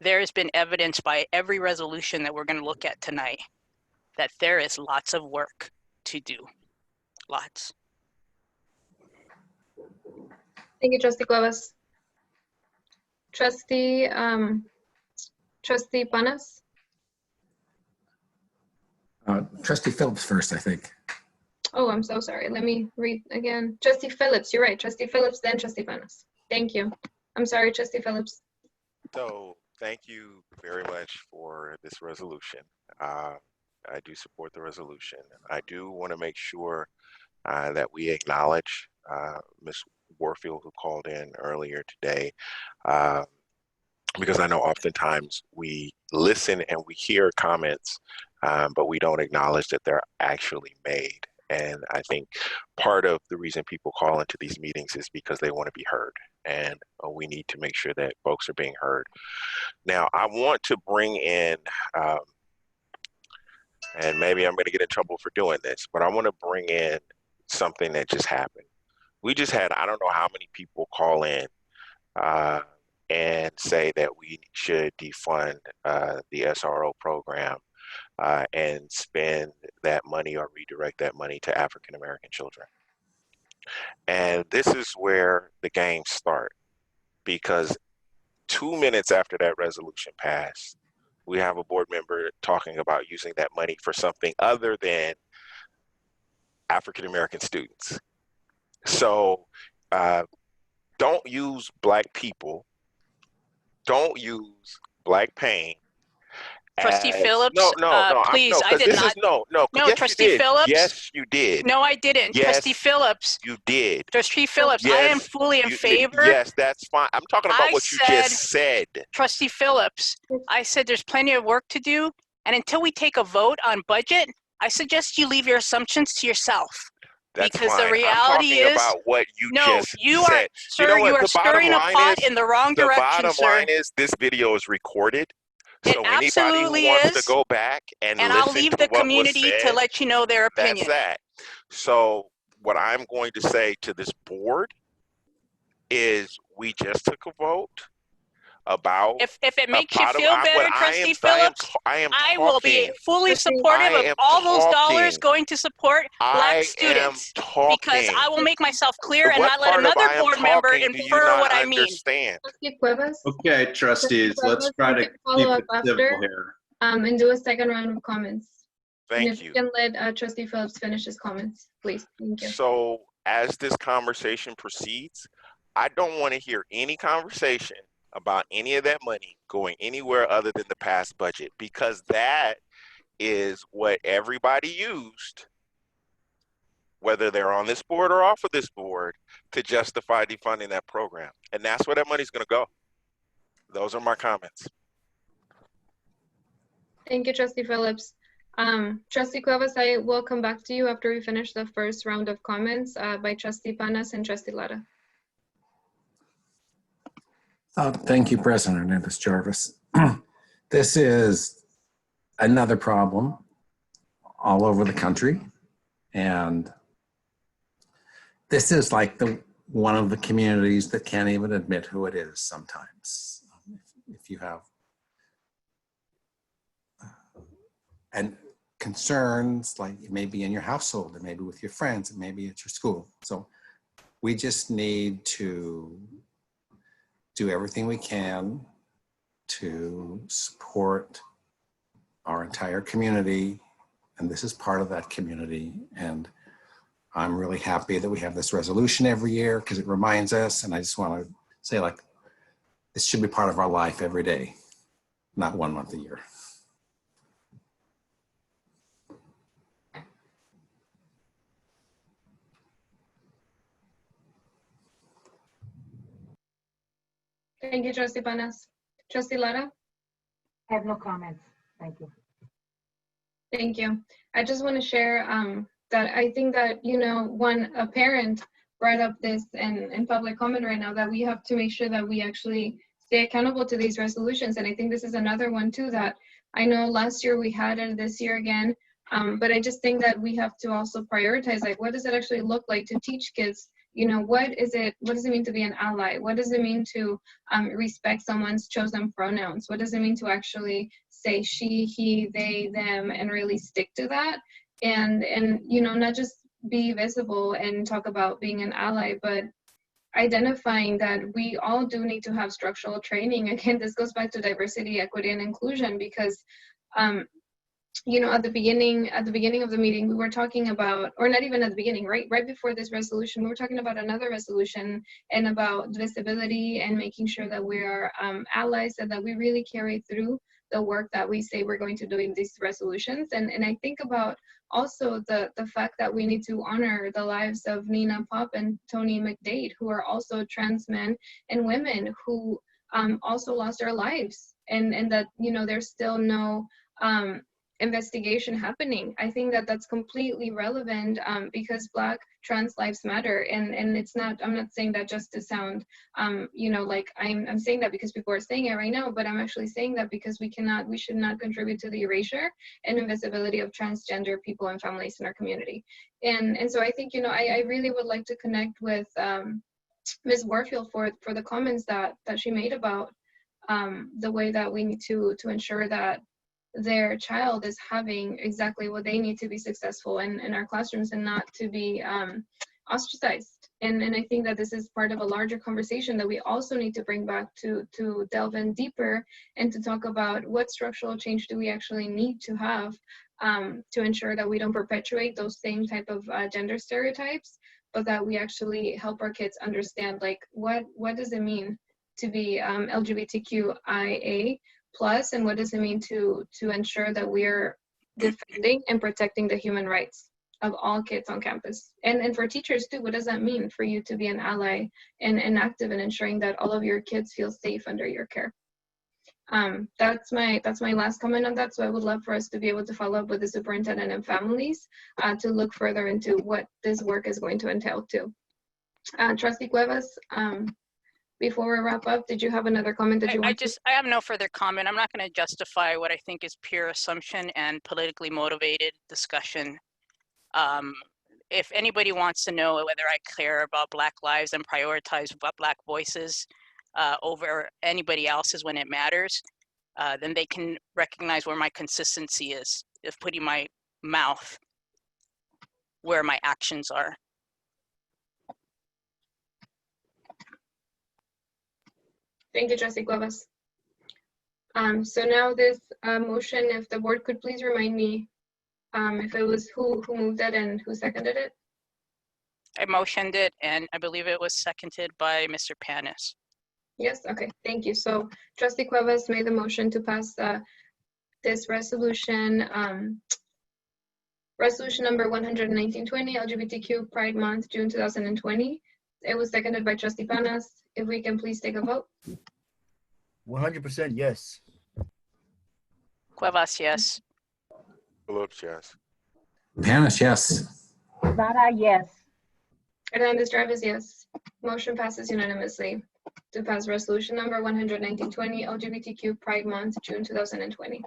There has been evidence by every resolution that we're going to look at tonight that there is lots of work to do. Lots. Thank you, Trustee Cuevas. Trustee Panas? Trustee Phillips first, I think. Oh, I'm so sorry. Let me read again. Trustee Phillips, you're right. Trustee Phillips, then Trustee Panas. Thank you. I'm sorry, Trustee Phillips. So thank you very much for this resolution. I do support the resolution. I do want to make sure that we acknowledge Ms. Warfield, who called in earlier today, because I know oftentimes we listen and we hear comments, but we don't acknowledge that they're actually made. And I think part of the reason people call into these meetings is because they want to be heard. And we need to make sure that folks are being heard. Now, I want to bring in, and maybe I'm going to get in trouble for doing this, but I want to bring in something that just happened. We just had, I don't know how many people call in and say that we should defund the SRO program and spend that money or redirect that money to African American children. And this is where the games start, because 2 minutes after that resolution passed, we have a board member talking about using that money for something other than African American students. So don't use Black people, don't use Black pain. Trustee Phillips, please, I did not. No, yes, Trustee you did. Phillips. Yes, you did. No, I didn't. Yes, Trustee Phillips. You did. Trustee Phillips, yes, I am fully in favor. Yes, that's fine. I'm talking about what you just said. Trustee Phillips, I said there's plenty of work to do. And until we take a vote on budget, I suggest you leave your assumptions to yourself. That's because fine. the reality I'm talking is about what you just said. You are, sir, you are stirring a pot in the wrong direction, sir. The bottom line is this video is recorded. So anybody who wants to go back and listen I'll leave the community to let you know their opinion. That's that. So what I'm going to say to this board is we just took a vote about if it makes you feel better, Trustee Phillips, I will be fully supportive of all those dollars going to support Black students, because I will make myself clear and not let another board member infer what I mean. Okay, trustees, let's try to keep it simple here. And do a second round of comments. Thank you. You can let Trustee Phillips finish his comments, please. Thank you. So as this conversation proceeds, I don't want to hear any conversation about any of that money going anywhere other than the past budget, because that is what everybody used, whether they're on this board or off of this board, to justify defunding that program. And that's where that money's going to go. Those are my comments. Thank you, Trustee Phillips. Trustee Cuevas, I will come back to you after we finish the first round of comments by Trustee Panas and Trustee Lara. Thank you, President Hernandez Jarvis. This is another problem all over the country. And this is like one of the communities that can't even admit who it is sometimes. If you have and concerns, like it may be in your household, it may be with your friends, it may be at your school. So we just need to do everything we can to support our entire community. And this is part of that community. And I'm really happy that we have this resolution every year because it reminds us, and I just want to say, like, this should be part of our life every day, not 1 month a year. Thank you, Trustee Panas. Trustee Lara? I have no comments. Thank you. Thank you. I just want to share that I think that, you know, a parent brought up this in public comment right now, that we have to make sure that we actually stay accountable to these resolutions. And I think this is another one too, that I know last year we had it, this year again, but I just think that we have to also prioritize, like, what does it actually look like to teach kids, you know, what does it mean to be an ally? What does it mean to respect someone's chosen pronouns? What does it mean to actually say she, he, they, them, and really stick to that? And you know, not just be visible and talk about being an ally, but identifying that we all do need to have structural training. Again, this goes back to diversity, equity, and inclusion, because you know, at the beginning of the meeting, we were talking about, or not even at the beginning, right before this resolution, we were talking about another resolution and about visibility and making sure that we are allies and that we really carry through the work that we say we're going to do in these resolutions. And I think about also the fact that we need to honor the lives of Nina Pop and Tony McDade, who are also trans men and women who also lost their lives, and that, you know, there's still no investigation happening. I think that that's completely relevant because Black trans lives matter, and it's not, I'm not saying that just to sound you know, like I'm saying that because people are saying it right now, but I'm actually saying that because we should not contribute to the erasure and invisibility of transgender people and families in our community. And so I think, you know, I really would like to connect with Ms. Warfield for the comments that she made about the way that we need to ensure that their child is having exactly what they need to be successful in our classrooms and not to be ostracized. And I think that this is part of a larger conversation that we also need to bring back to delve in deeper and to talk about what structural change do we actually need to have to ensure that we don't perpetuate those same type of gender stereotypes, but that we actually help our kids understand, like, what does it mean to be LGBTQIA+, and what does it mean to ensure that we're defending and protecting the human rights of all kids on campus. And for teachers too, what does that mean for you to be an ally and active in ensuring that all of your kids feel safe under your care? That's my last comment on that. So I would love for us to be able to follow up with the superintendent and families to look further into what this work is going to entail too. Trustee Cuevas, before we wrap up, did you have another comment that you want to? I have no further comment. I'm not going to justify what I think is pure assumption and politically motivated discussion. If anybody wants to know whether I care about Black lives and prioritize Black voices over anybody else's when it matters, then they can recognize where my consistency is, of putting my mouth where my actions are. Thank you, Trustee Cuevas. So now this motion, if the board could please remind me if it was who moved it and who seconded it? I motioned it, and I believe it was seconded by Mr. Panis. Yes, okay, thank you. So Trustee Cuevas made the motion to pass this resolution, resolution number 11920, LGBTQ Pride Month, June 2020. It was seconded by Trustee Panas. If we can please take a vote. 100% yes. Cuevas, yes. Phillips, yes. Panis, yes. Vara, yes. Hernandez Travis, yes. Motion passes unanimously to pass resolution number 11920, LGBTQ Pride Month, June 2020.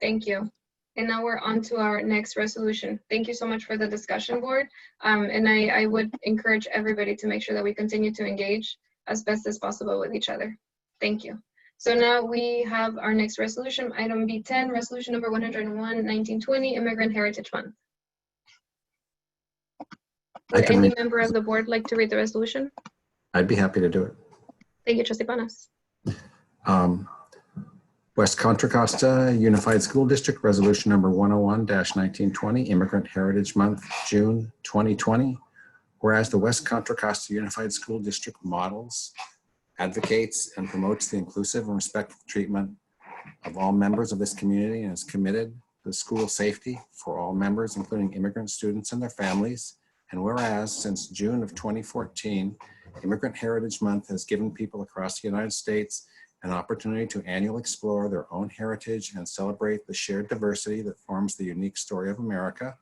Thank you. And now we're on to our next resolution. Thank you so much for the discussion, board. And I would encourage everybody to make sure that we continue to engage as best as possible with each other. Thank you. So now we have our next resolution, item B10, resolution number 101, 1920, Immigrant Heritage Month. Would any member of the board like to read the resolution? I'd be happy to do it. Thank you, Trustee Panas. West Contra Costa Unified School District Resolution number 101-1920, Immigrant Heritage Month, June 2020. Whereas the West Contra Costa Unified School District models, advocates, and promotes the inclusive and respectful treatment of all members of this community and is committed to school safety for all members, including immigrant students and their families. And whereas since June of 2014, Immigrant Heritage Month has given people across the United States an opportunity to annually explore their own heritage and celebrate the shared diversity that forms the unique story of America.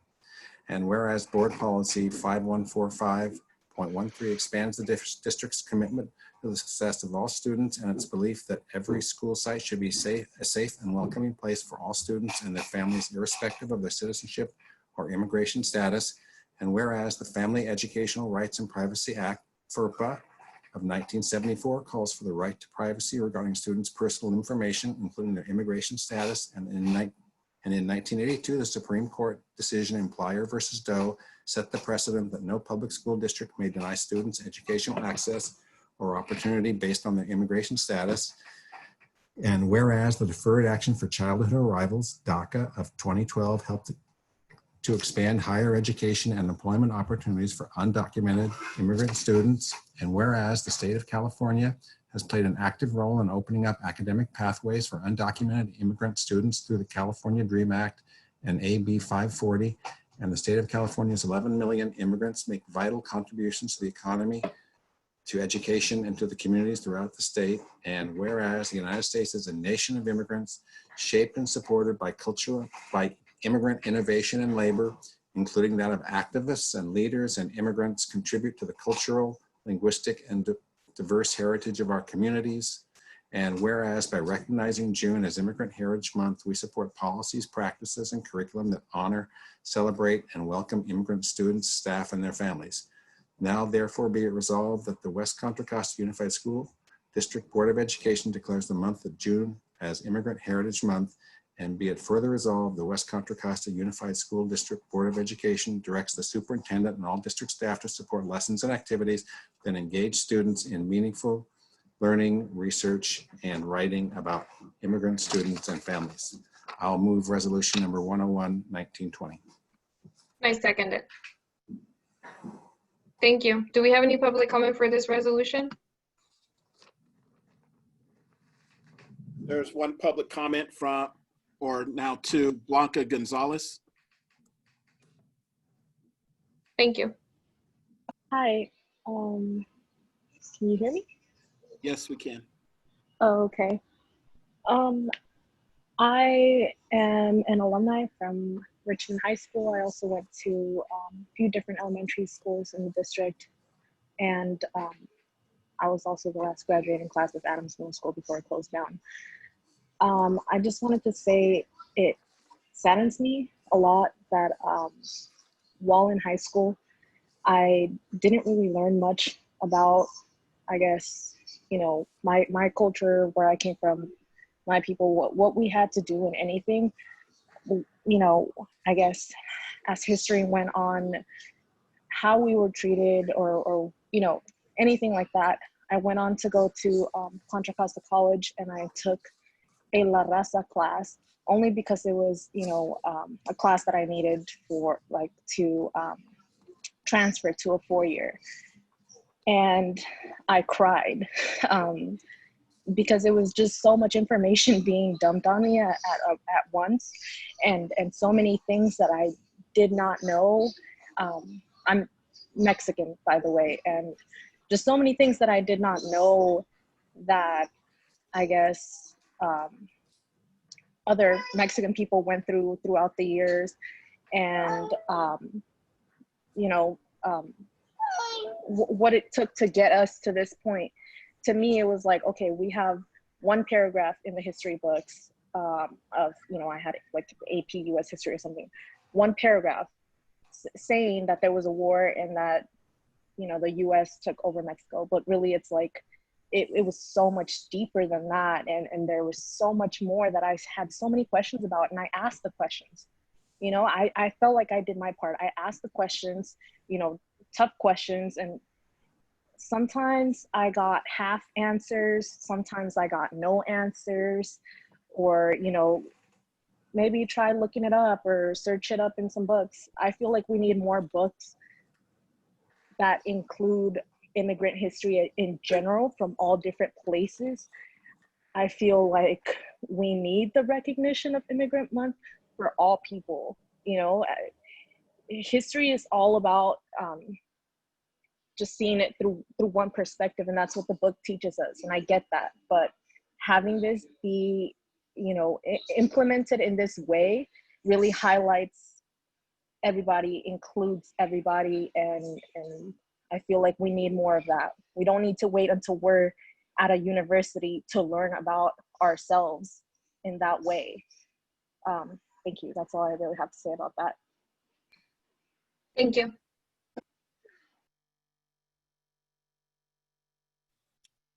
And whereas Board Policy 5145.13 expands the district's commitment to the success of all students and its belief that every school site should be a safe and welcoming place for all students and their families, irrespective of their citizenship or immigration status. And whereas the Family Educational Rights and Privacy Act, FERPA, of 1974 calls for the right to privacy regarding students' personal information, including their immigration status. And in 1982, the Supreme Court decision in Plyer versus Doe set the precedent that no public school district may deny students educational access or opportunity based on their immigration status. And whereas the Deferred Action for Childhood Arrivals, DACA, of 2012 helped to expand higher education and employment opportunities for undocumented immigrant students. And whereas the state of California has played an active role in opening up academic pathways for undocumented immigrant students through the California DREAM Act and AB 540, and the state of California's 11 million immigrants make vital contributions to the economy, to education, and to the communities throughout the state. And whereas the United States is a nation of immigrants shaped and supported by immigrant innovation and labor, including that of activists and leaders, and immigrants contribute to the cultural, linguistic, and diverse heritage of our communities. And whereas by recognizing June as Immigrant Heritage Month, we support policies, practices, and curriculum that honor, celebrate, and welcome immigrant students, staff, and their families. Now, therefore, be it resolved that the West Contra Costa Unified School District Board of Education declares the month of June as Immigrant Heritage Month. And be it further resolved, the West Contra Costa Unified School District Board of Education directs the superintendent and all district staff to support lessons and activities that engage students in meaningful learning, research, and writing about immigrant students and families. I'll move resolution number 101-1920. I second it. Thank you. Do we have any public comment for this resolution? There's one public comment from, or now to, Blanca Gonzalez. Thank you. Hi, can you hear me? Yes, we can. Oh, okay. I am an alumni from Richmond High School. I also went to a few different elementary schools in the district, and I was also the last graduating class of Adams Middle School before it closed down. I just wanted to say it saddens me a lot that while in high school, I didn't really learn much about, I guess, you know, my culture, where I came from, my people, what we had to do in anything. You know, I guess as history went on, how we were treated or you know, anything like that. I went on to go to Contra Costa College, and I took a La Raza class only because it was, you know, a class that I needed for like to transfer to a 4-year. And I cried because it was just so much information being dumped on me at once, and so many things that I did not know. I'm Mexican, by the way, and just so many things that I did not know that I guess other Mexican people went through throughout the years. And you know, what it took to get us to this point. To me, it was like, okay, we have one paragraph in the history books of, I had like AP US history or something, one paragraph saying that there was a war and that, the US took over Mexico, but really it's like, it was so much deeper than that. And there was so much more that I had so many questions about, and I asked the questions. I felt like I did my part. I asked the questions, tough questions, and sometimes I got half answers, sometimes I got no answers, or, maybe try looking it up or search it up in some books. I feel like we need more books that include immigrant history in general from all different places. I feel like we need the recognition of Immigrant Month for all people. History is all about just seeing it through one perspective, and that's what the book teaches us, and I get that. But having this be, implemented in this way really highlights everybody, includes everybody, and I feel like we need more of that. We don't need to wait until we're at a university to learn about ourselves in that way. Thank you. That's all I really have to say about that. Thank you.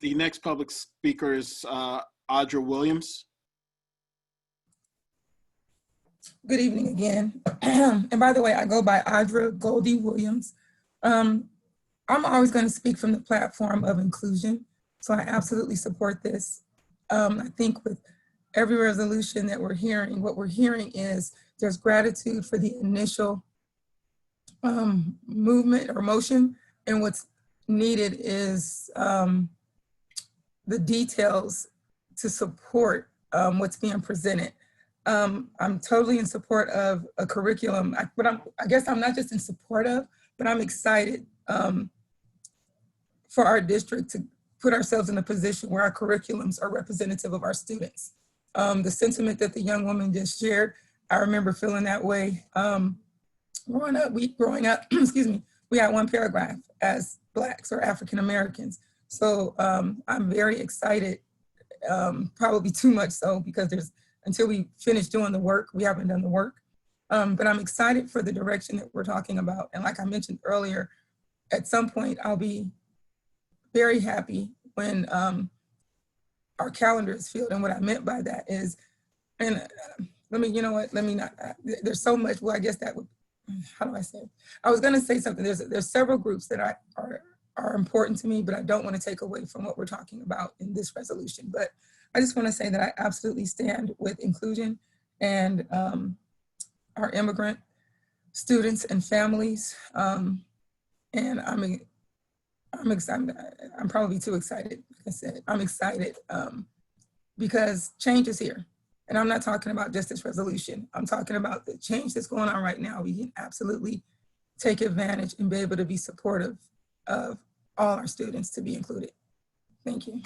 The next public speaker is Audra Williams. Good evening again. And by the way, I go by Audra Goldie Williams. I'm always going to speak from the platform of inclusion, so I absolutely support this. I think with every resolution that we're hearing, what we're hearing is there's gratitude for the initial movement or motion, and what's needed is the details to support what's being presented. I'm totally in support of a curriculum, but I guess I'm not just in support of, but I'm excited for our district to put ourselves in a position where our curriculums are representative of our students. The sentiment that the young woman just shared, I remember feeling that way. Growing up, excuse me, we had one paragraph as Blacks or African Americans. So I'm very excited, probably too much so, because until we finish doing the work, we haven't done the work. But I'm excited for the direction that we're talking about. And like I mentioned earlier, at some point I'll be very happy when our calendar is filled. And what I meant by that is, and let me not, there's so much, well, I guess that would, how do I say it? I was gonna say something, there's several groups that are important to me, but I don't want to take away from what we're talking about in this resolution. But I just want to say that I absolutely stand with inclusion and our immigrant students and families. And I'm excited. I'm probably too excited. Like I said, I'm excited because change is here. And I'm not talking about just this resolution. I'm talking about the change that's going on right now. We can absolutely take advantage and be able to be supportive of all our students to be included. Thank you.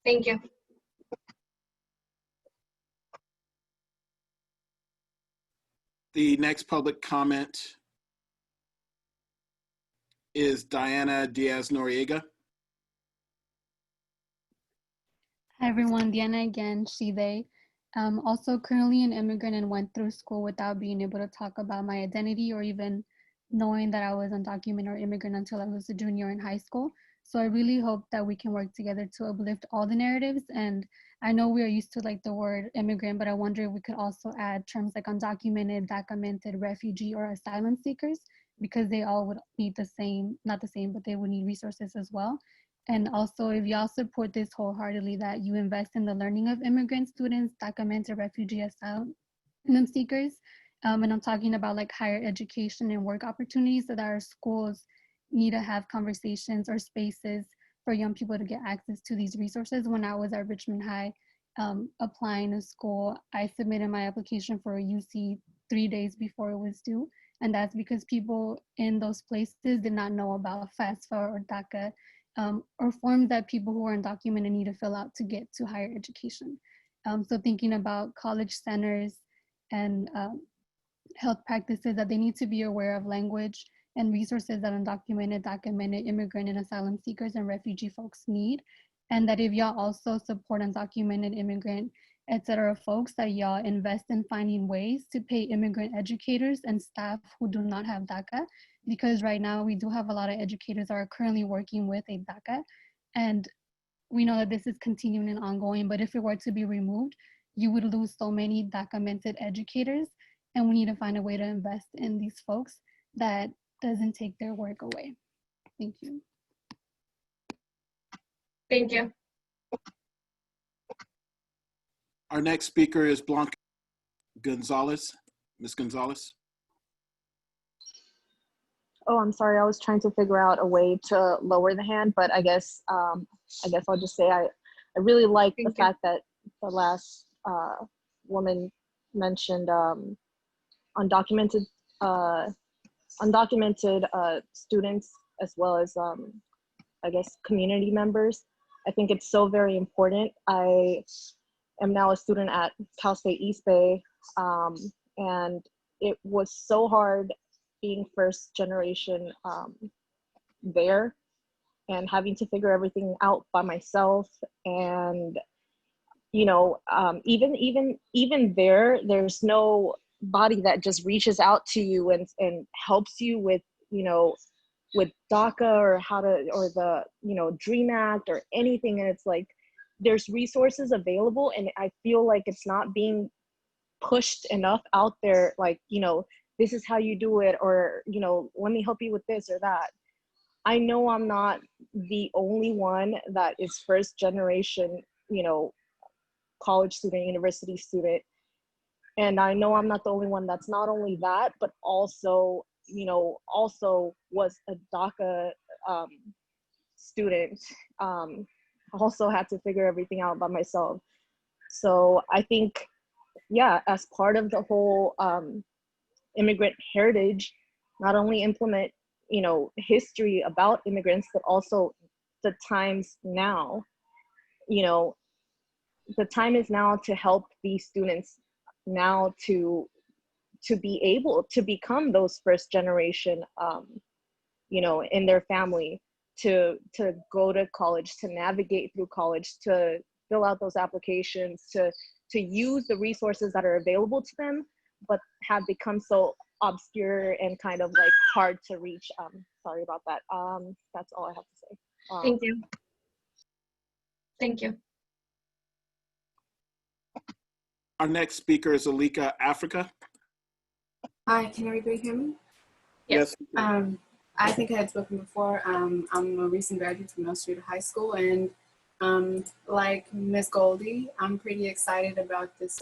Thank you. The next public comment is Diana Diaz-Noriega. Hi everyone, Diana again, she, they. Also currently an immigrant and went through school without being able to talk about my identity or even knowing that I was undocumented or immigrant until I was a junior in high school. So I really hope that we can work together to uplift all the narratives. And I know we are used to like the word immigrant, but I wonder if we could also add terms like undocumented, documented, refugee, or asylum seekers, because they all would need the same, not the same, but they would need resources as well. And also, if y'all support this wholeheartedly, that you invest in the learning of immigrant students, documented refugee, asylum seekers, and I'm talking about like higher education and work opportunities, so that our schools need to have conversations or spaces for young people to get access to these resources. When I was at Richmond High applying to school, I submitted my application for a UC 3 days before it was due. And that's because people in those places did not know about FAFSA or DACA, or forms that people who are undocumented need to fill out to get to higher education. So thinking about college centers and health practices, that they need to be aware of language and resources that undocumented, documented, immigrant and asylum seekers and refugee folks need. and that if y'all also support undocumented immigrant, et cetera, folks, that y'all invest in finding ways to pay immigrant educators and staff who do not have DACA, because right now we do have a lot of educators that are currently working with a DACA, and we know that this is continuing and ongoing, but if it were to be removed, you would lose so many documented educators, and we need to find a way to invest in these folks that doesn't take their work away. Thank you. Thank you. Our next speaker is Blanca Gonzalez. Ms. Gonzalez. Oh, I'm sorry. I was trying to figure out a way to lower the hand, but I guess I'll just say I really like the fact that the last woman mentioned undocumented students as well as I guess community members. I think it's so very important. I am now a student at Cal State East Bay, and it was so hard being first generation there and having to figure everything out by myself. And you know, even there's no body that just reaches out to you and helps you with, you know, with DACA or how to, or the, you know, DREAM Act or anything. And it's like there's resources available, and I feel like it's not being pushed enough out there, like, you know, this is how you do it, or, you know, let me help you with this or that. I know I'm not the only one that is first generation, you know, college student, university student. And I know I'm not the only one that's not only that, but also, you know, also was a DACA student. Also had to figure everything out by myself. So I think, yeah, as part of the whole immigrant heritage, not only implement, you know, history about immigrants, but also the times now. You know, the time is now to help these students now to be able to become those first generation, you know, in their family, to go to college, to navigate through college, to fill out those applications, to use the resources that are available to them, but have become so obscure and kind of like hard to reach. Sorry about that. That's all I have to say. Thank you. Thank you. Our next speaker is Alika Africa. Hi, can everybody hear me? Yes. I think I had spoken before. I'm a recent graduate from El Cerrito High School, and like Ms. Goldie, I'm pretty excited about this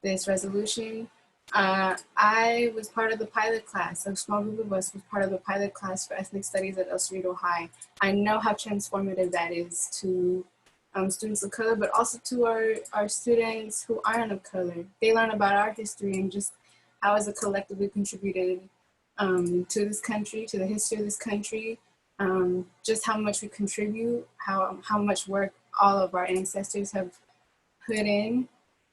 this resolution. I was part of the pilot class. A small group of us was part of the pilot class for ethnic studies at El Cerrito High. I know how transformative that is to students of color, but also to our students who aren't of color. They learn about our history and just how as a collective we contributed to this country, to the history of this country, just how much we contribute, how much work all of our ancestors have put in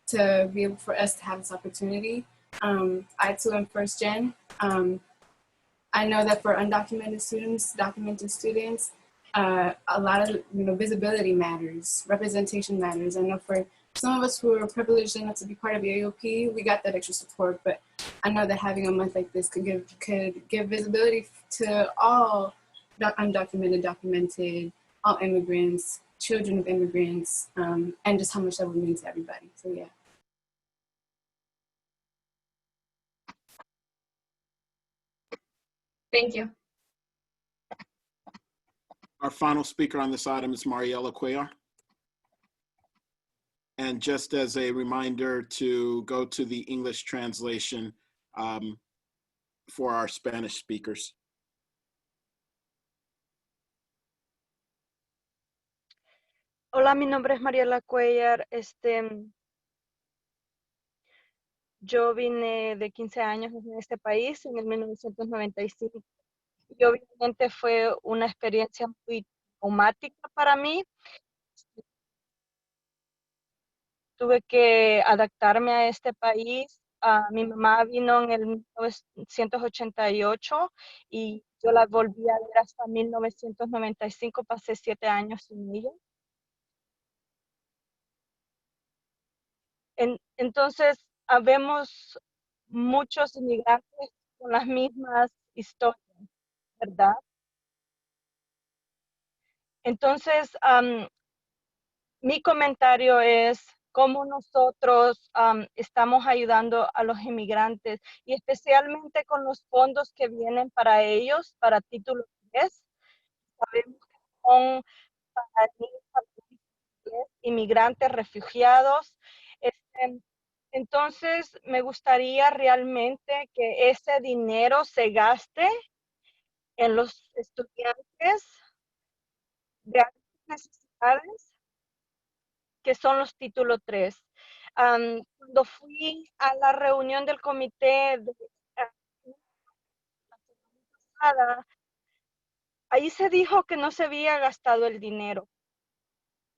to be able for us to have this opportunity. I too am first gen. I know that for undocumented students, documented students, a lot of visibility matters, representation matters. I know for some of us who are privileged enough to be part of the AOP, we got that extra support, but I know that having a month like this could give visibility to all undocumented, documented, all immigrants, children of immigrants, and just how much that would mean to everybody. So yeah. Thank you. Our final speaker on this item is Mariela Cuellar. And just as a reminder to go to the English translation for our Spanish speakers. Hola, mi nombre es Mariela Cuellar. Yo vine de 15 años en este país en el 1995. Y obviamente fue una experiencia muy traumática para mí. Tuve que adaptarme a este país mi mamá vino en el 1988 y yo la volví a ver hasta 1995, pasé 7 años sin ella. Entonces, habemos muchos inmigrantes con las mismas historias, ¿verdad? Entonces, mi comentario es cómo nosotros estamos ayudando a los inmigrantes y especialmente con los fondos que vienen para ellos, para título 3. Sabemos que son para niños, inmigrantes, refugiados. Entonces, me gustaría realmente que ese dinero se gaste en los estudiantes de altas necesidades, que son los título 3. Cuando fui a la reunión del comité de la semana pasada, ahí se dijo que no se había gastado el dinero.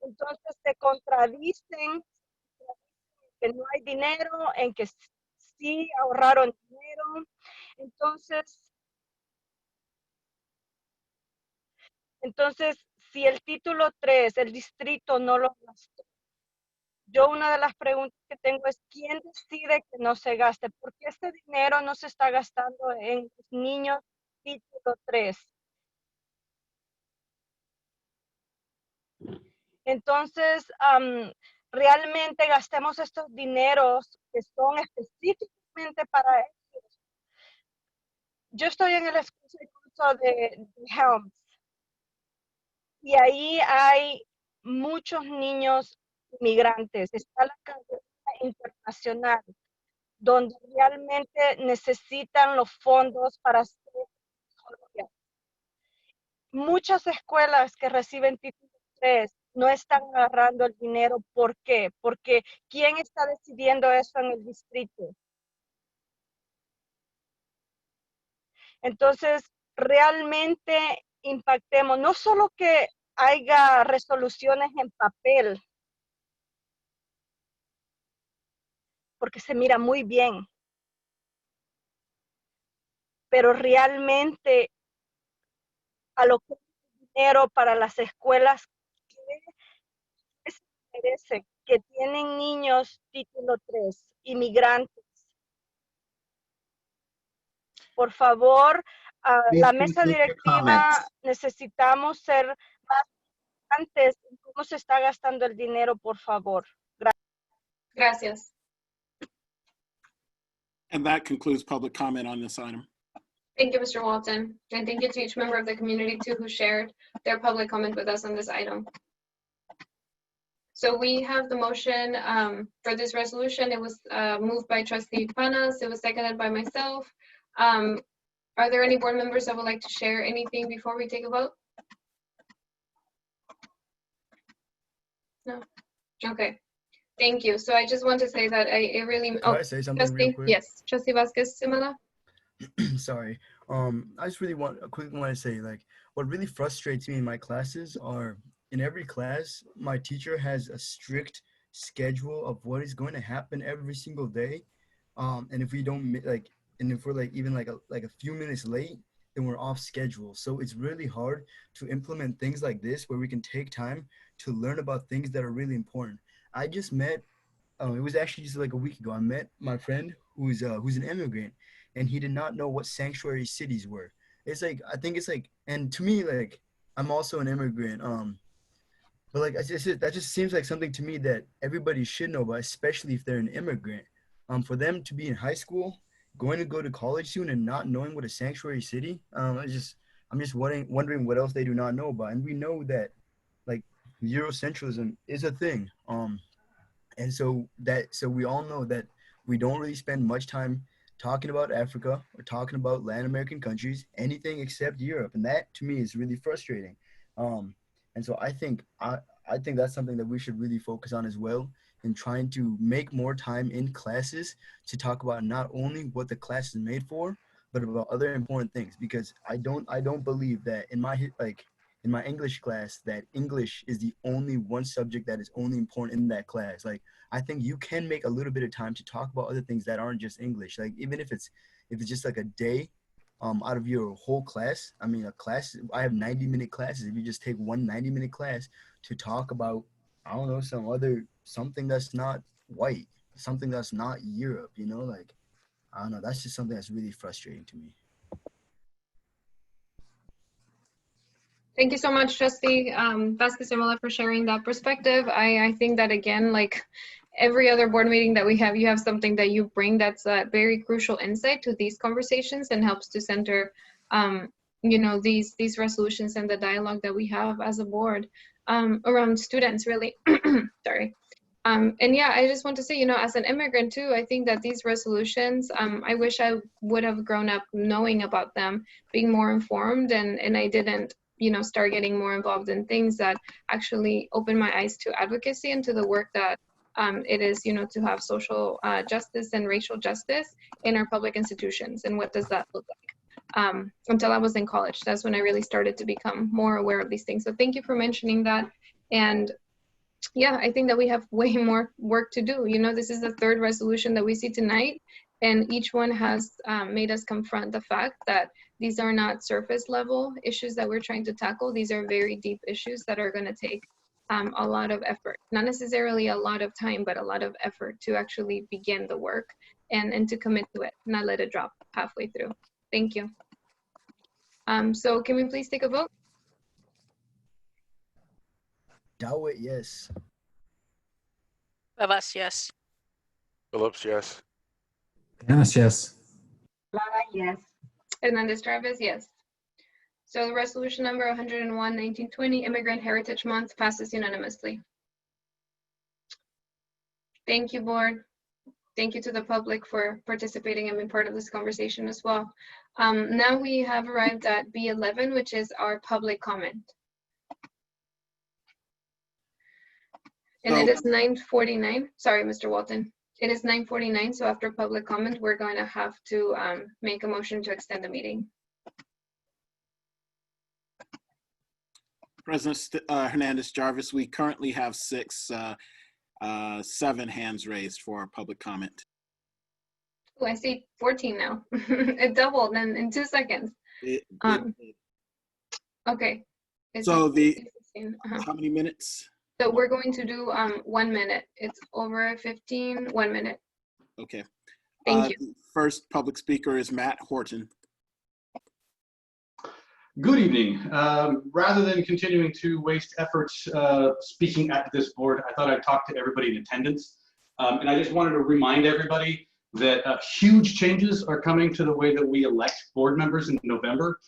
Entonces se contradicen que no hay dinero, en que sí ahorraron dinero. Entonces, si el título 3, el distrito no lo gastó, yo una de las preguntas que tengo es, ¿quién decide que no se gaste? ¿Por qué este dinero no se está gastando en los niños título 3? Entonces, realmente gastemos estos dineros que son específicamente para ellos. Yo estoy en el curso de Helms y ahí hay muchos niños inmigrantes. Está la carrera internacional, donde realmente necesitan los fondos para hacer mejor. Muchas escuelas que reciben título 3 no están agarrando el dinero. ¿Por qué? Porque ¿quién está decidiendo eso en el distrito? Entonces, realmente impactemos, no solo que haya resoluciones en papel, porque se mira muy bien, pero realmente aloquemos dinero para las escuelas que se merecen, que tienen niños título 3, inmigrantes. Por favor, la mesa directiva necesitamos ser más antes en cómo se está gastando el dinero, por favor. Gracias. And that concludes public comment on this item. Thank you, Mr. Walton. And thank you to each member of the community too who shared their public comment with us on this item. So we have the motion for this resolution. It was moved by Trustee Panas. It was seconded by myself. Are there any board members that would like to share anything before we take a vote? No? Okay. Thank you. So I just want to say that I really. Can I say something real quick? Yes, Trustee Vasquez Simula. Sorry. I just really want to say, like, what really frustrates me in my classes are, in every class, my teacher has a strict schedule of what is going to happen every single day. And if we don't and if we're even a few minutes late, then we're off schedule. So it's really hard to implement things like this where we can take time to learn about things that are really important. I just met, it was actually just like a week ago, I met my friend who's an immigrant, and he did not know what sanctuary cities were. It's like, I think it's like, and to me, like, I'm also an immigrant, but like, that just seems like something to me that everybody should know about, especially if they're an immigrant. For them to be in high school, going to go to college soon, and not knowing what a sanctuary city, I'm just wondering what else they do not know about. And we know that, like, Eurocentrism is a thing. And so we all know that we don't really spend much time talking about Africa or talking about Latin American countries, anything except Europe. And that to me is really frustrating. And so I think that's something that we should really focus on as well, in trying to make more time in classes to talk about not only what the class is made for, but about other important things. Because I don't believe that in my in my English class that English is the only one subject that is only important in that class. Like, I think you can make a little bit of time to talk about other things that aren't just English. Like, even if it's just like a day out of your whole class. I mean, a class, I have 90-minute classes. If you just take one 90-minute class to talk about, I don't know, something that's not white, something that's not Europe, you know, like, I don't know, that's just something that's really frustrating to me. Thank you so much, Trustee Vasquez-Simula, for sharing that perspective. I think that, again, like every other board meeting that we have, you have something that you bring that's a very crucial insight to these conversations and helps to center, you know, these resolutions and the dialogue that we have as a board around students, really. Sorry. And yeah, I just want to say, you know, as an immigrant too, I think that these resolutions, I wish I would have grown up knowing about them, being more informed, and I didn't, you know, start getting more involved in things that actually open my eyes to advocacy and to the work that it is, you know, to have social justice and racial justice in our public institutions. And what does that look like? Until I was in college, that's when I really started to become more aware of these things. So thank you for mentioning that. And yeah, I think that we have way more work to do. You know, this is the third resolution that we see tonight, and each one has made us confront the fact that these are not surface level issues that we're trying to tackle. These are very deep issues that are going to take a lot of effort, not necessarily a lot of time, but a lot of effort to actually begin the work and to commit to it, not let it drop halfway through. Thank you. So can we please take a vote? Dawit, yes. Bavas, yes. Phillips, yes. Dennis, yes. Lara, yes. Hernandez Travis, yes. So resolution number 101, 1920, Immigrant Heritage Month, passes unanimously. Thank you, board. Thank you to the public for participating and being part of this conversation as well. Now we have arrived at B11, which is our public comment. And it is 9:49. Sorry, Mr. Walton. It is 9:49, so after public comment, we're going to have to make a motion to extend the meeting. President Hernandez Jarvis, we currently have 7 hands raised for our public comment. Oh, I see 14 now. It doubled in 2 seconds. Okay. So how many minutes? So we're going to do 1 minute. It's over 15, 1 minute. Okay. Thank you. The first public speaker is Matt Horton. Good evening. Rather than continuing to waste efforts speaking at this board, I thought I'd talk to everybody in attendance. And I just wanted to remind everybody that huge changes are coming to the way that we elect board members in November.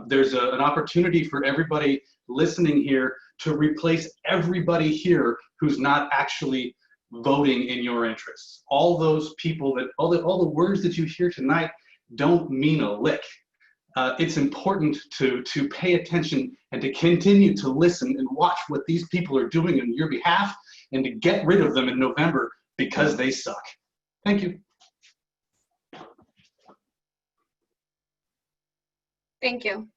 There's an opportunity for everybody listening here to replace everybody here who's not actually voting in your interests. All those people that, all the words that you hear tonight don't mean a lick. It's important to pay attention and to continue to listen and watch what these people are doing on your behalf and to get rid of them in November because they suck. Thank you. Thank you.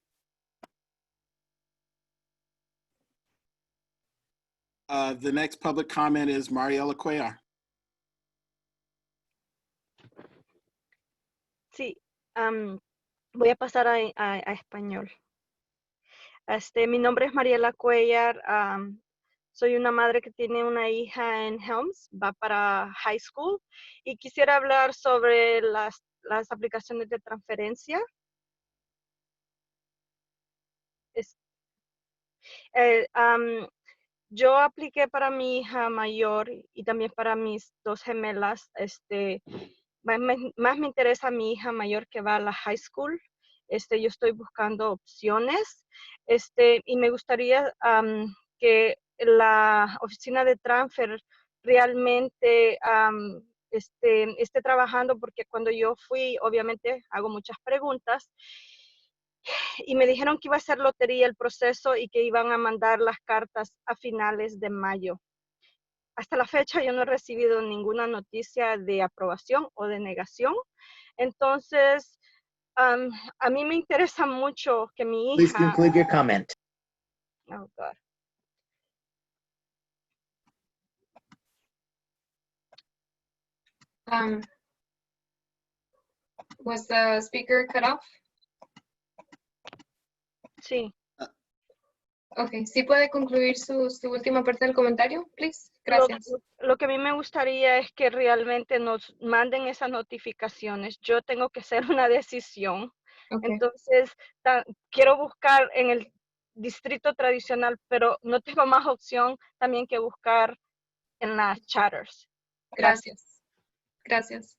The next public comment is Mariela Cuellar. Sí, voy a pasar a español. Mi nombre es Mariela Cuellar. Soy una madre que tiene una hija en Helms, va para high school, y quisiera hablar sobre las aplicaciones de transferencia. Yo apliqué para mi hija mayor y también para mis 2 gemelas. Más me interesa a mi hija mayor que va a la high school. Yo estoy buscando opciones. Y me gustaría que la oficina de transfer realmente esté trabajando, porque cuando yo fui, obviamente hago muchas preguntas, y me dijeron que iba a ser lotería el proceso y que iban a mandar las cartas a finales de mayo. Hasta la fecha yo no he recibido ninguna noticia de aprobación o de negación. Entonces, a mí me interesa mucho que mi hija... Please conclude your comment. Oh, God. Was the speaker cut off? Sí. Ok, ¿sí puede concluir su última parte del comentario, please? Gracias. Lo que a mí me gustaría es que realmente nos manden esas notificaciones. Yo tengo que hacer una decisión. Okay. Entonces, quiero buscar en el distrito tradicional, pero no tengo más opción también que buscar en las charters. Gracias. Gracias.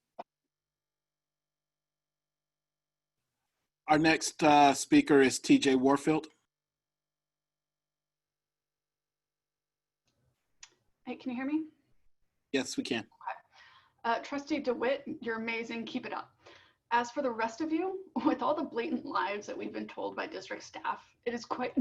Our next speaker is TJ Warfield. Hey, can you hear me? Yes, we can. Trustee DeWitt, you're amazing. Keep it up. As for the rest of you, with all the blatant lies that we've been told by district staff, it is quite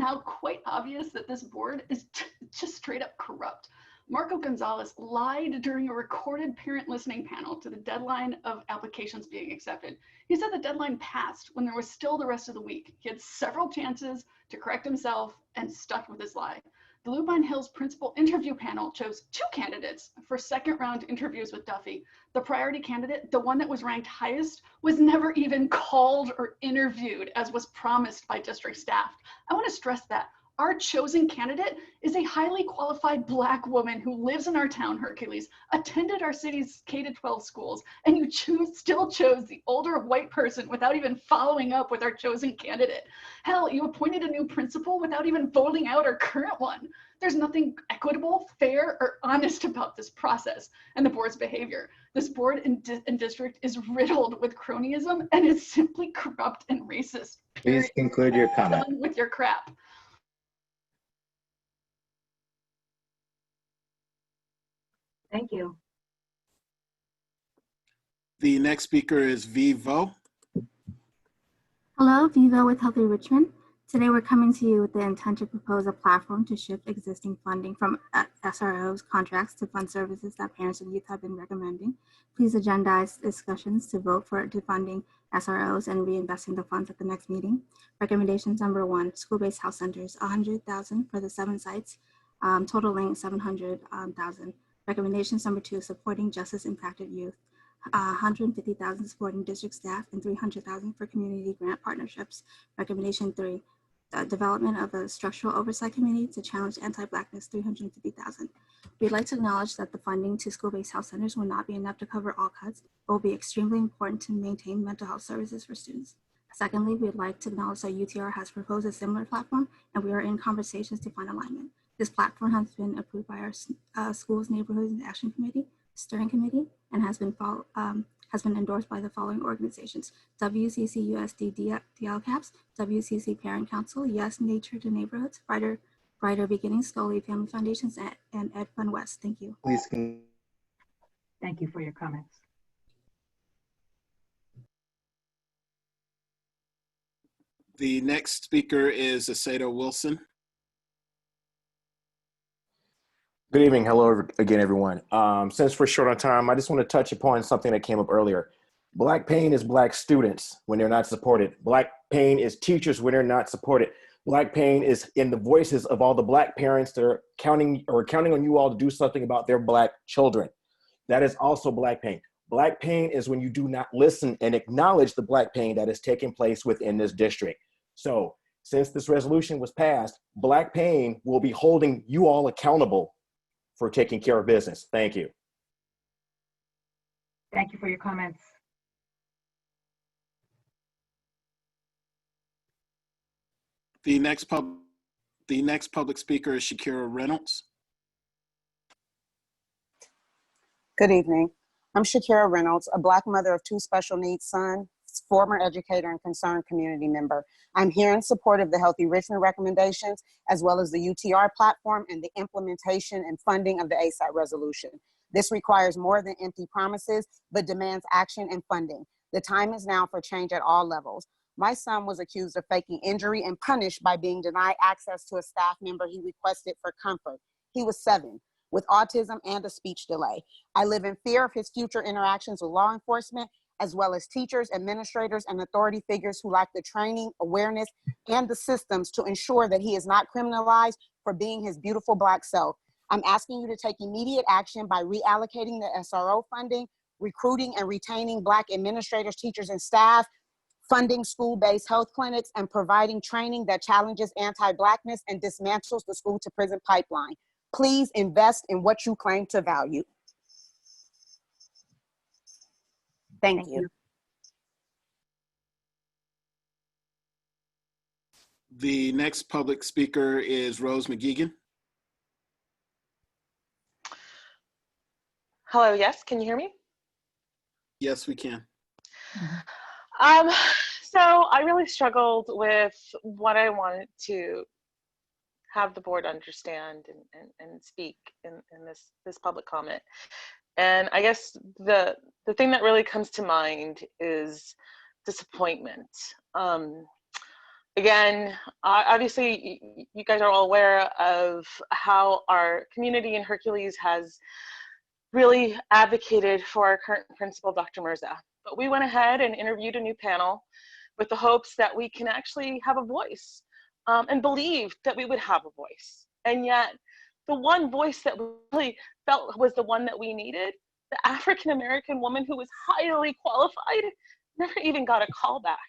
obvious that this board is just straight up corrupt. Marco Gonzalez lied during a recorded parent listening panel to the deadline of applications being accepted. He said the deadline passed when there was still the rest of the week. He had several chances to correct himself and stuck with his lie. The Lupine Hills principal interview panel chose 2 candidates for second round interviews with Duffy. The priority candidate, the one that was ranked highest, was never even called or interviewed as was promised by district staff. I want to stress that. Our chosen candidate is a highly qualified Black woman who lives in our town, Hercules, attended our city's K-12 schools, and you still chose the older white person without even following up with our chosen candidate. Hell, you appointed a new principal without even voting out our current one. There's nothing equitable, fair, or honest about this process and the board's behavior. This board and district is riddled with cronyism and is simply corrupt and racist. Please conclude your comment. Done with your crap. Thank you. The next speaker is Vivo. Hello, Vivo with Healthy Richmond. Today we're coming to you with the intent to propose a platform to shift existing funding from SROs contracts to fund services that parents and youth have been recommending. Please agendize discussions to vote for defunding SROs and reinvesting the funds at the next meeting. Recommendations number 1, school-based health centers, $100,000 for the 7 sites, totaling $700,000. Recommendations number 2, supporting justice impacted youth, $150,000 supporting district staff and $300,000 for community grant partnerships. Recommendation 3, development of a structural oversight committee to challenge anti-Blackness, $350,000. We'd like to acknowledge that the funding to school-based health centers will not be enough to cover all cuts, but will be extremely important to maintain mental health services for students. Secondly, we'd like to acknowledge that UTR has proposed a similar platform, and we are in conversations to find alignment. This platform has been approved by our Schools, Neighborhoods, and Action Committee, Steering Committee, and has been endorsed by the following organizations: WCCUSD DLCAPS, WCC Parent Council, Yes Nature to Neighborhoods, Brighter Beginnings, Scully Family Foundations, and Ed Fund West. Thank you. Please. Thank you for your comments. The next speaker is Aceto Wilson. Good evening. Hello again, everyone. Since we're short on time, I just want to touch upon something that came up earlier. Black pain is Black students when they're not supported. Black pain is teachers when they're not supported. Black pain is in the voices of all the Black parents that are counting on you all to do something about their Black children. That is also Black pain. Black pain is when you do not listen and acknowledge the Black pain that is taking place within this district. So since this resolution was passed, Black pain will be holding you all accountable for taking care of business. Thank you. Thank you for your comments. The next public speaker is Shakira Reynolds. Good evening. I'm Shakira Reynolds, a Black mother of 2 special needs sons, former educator and concerned community member. I'm here in support of the Healthy Richmond recommendations, as well as the UTR platform and the implementation and funding of the ASAP resolution. This requires more than empty promises, but demands action and funding. The time is now for change at all levels. My son was accused of faking injury and punished by being denied access to a staff member he requested for comfort. He was 7, with autism and a speech delay. I live in fear of his future interactions with law enforcement, as well as teachers, administrators, and authority figures who lack the training, awareness, and the systems to ensure that he is not criminalized for being his beautiful Black self. I'm asking you to take immediate action by reallocating the SRO funding, recruiting and retaining Black administrators, teachers, and staff, funding school-based health clinics, and providing training that challenges anti-Blackness and dismantles the school-to-prison pipeline. Please invest in what you claim to value. Thank you. The next public speaker is Rose McGeegan. Hello, yes, can you hear me? Yes, we can. So I really struggled with what I wanted to have the board understand and speak in this public comment. And I guess the thing that really comes to mind is disappointment. Again, obviously you guys are all aware of how our community in Hercules has really advocated for our current principal, Dr. Mirza. But we went ahead and interviewed a new panel with the hopes that we can actually have a voice and believed that we would have a voice. And yet the one voice that we really felt was the one that we needed, the African-American woman who was highly qualified, never even got a call back.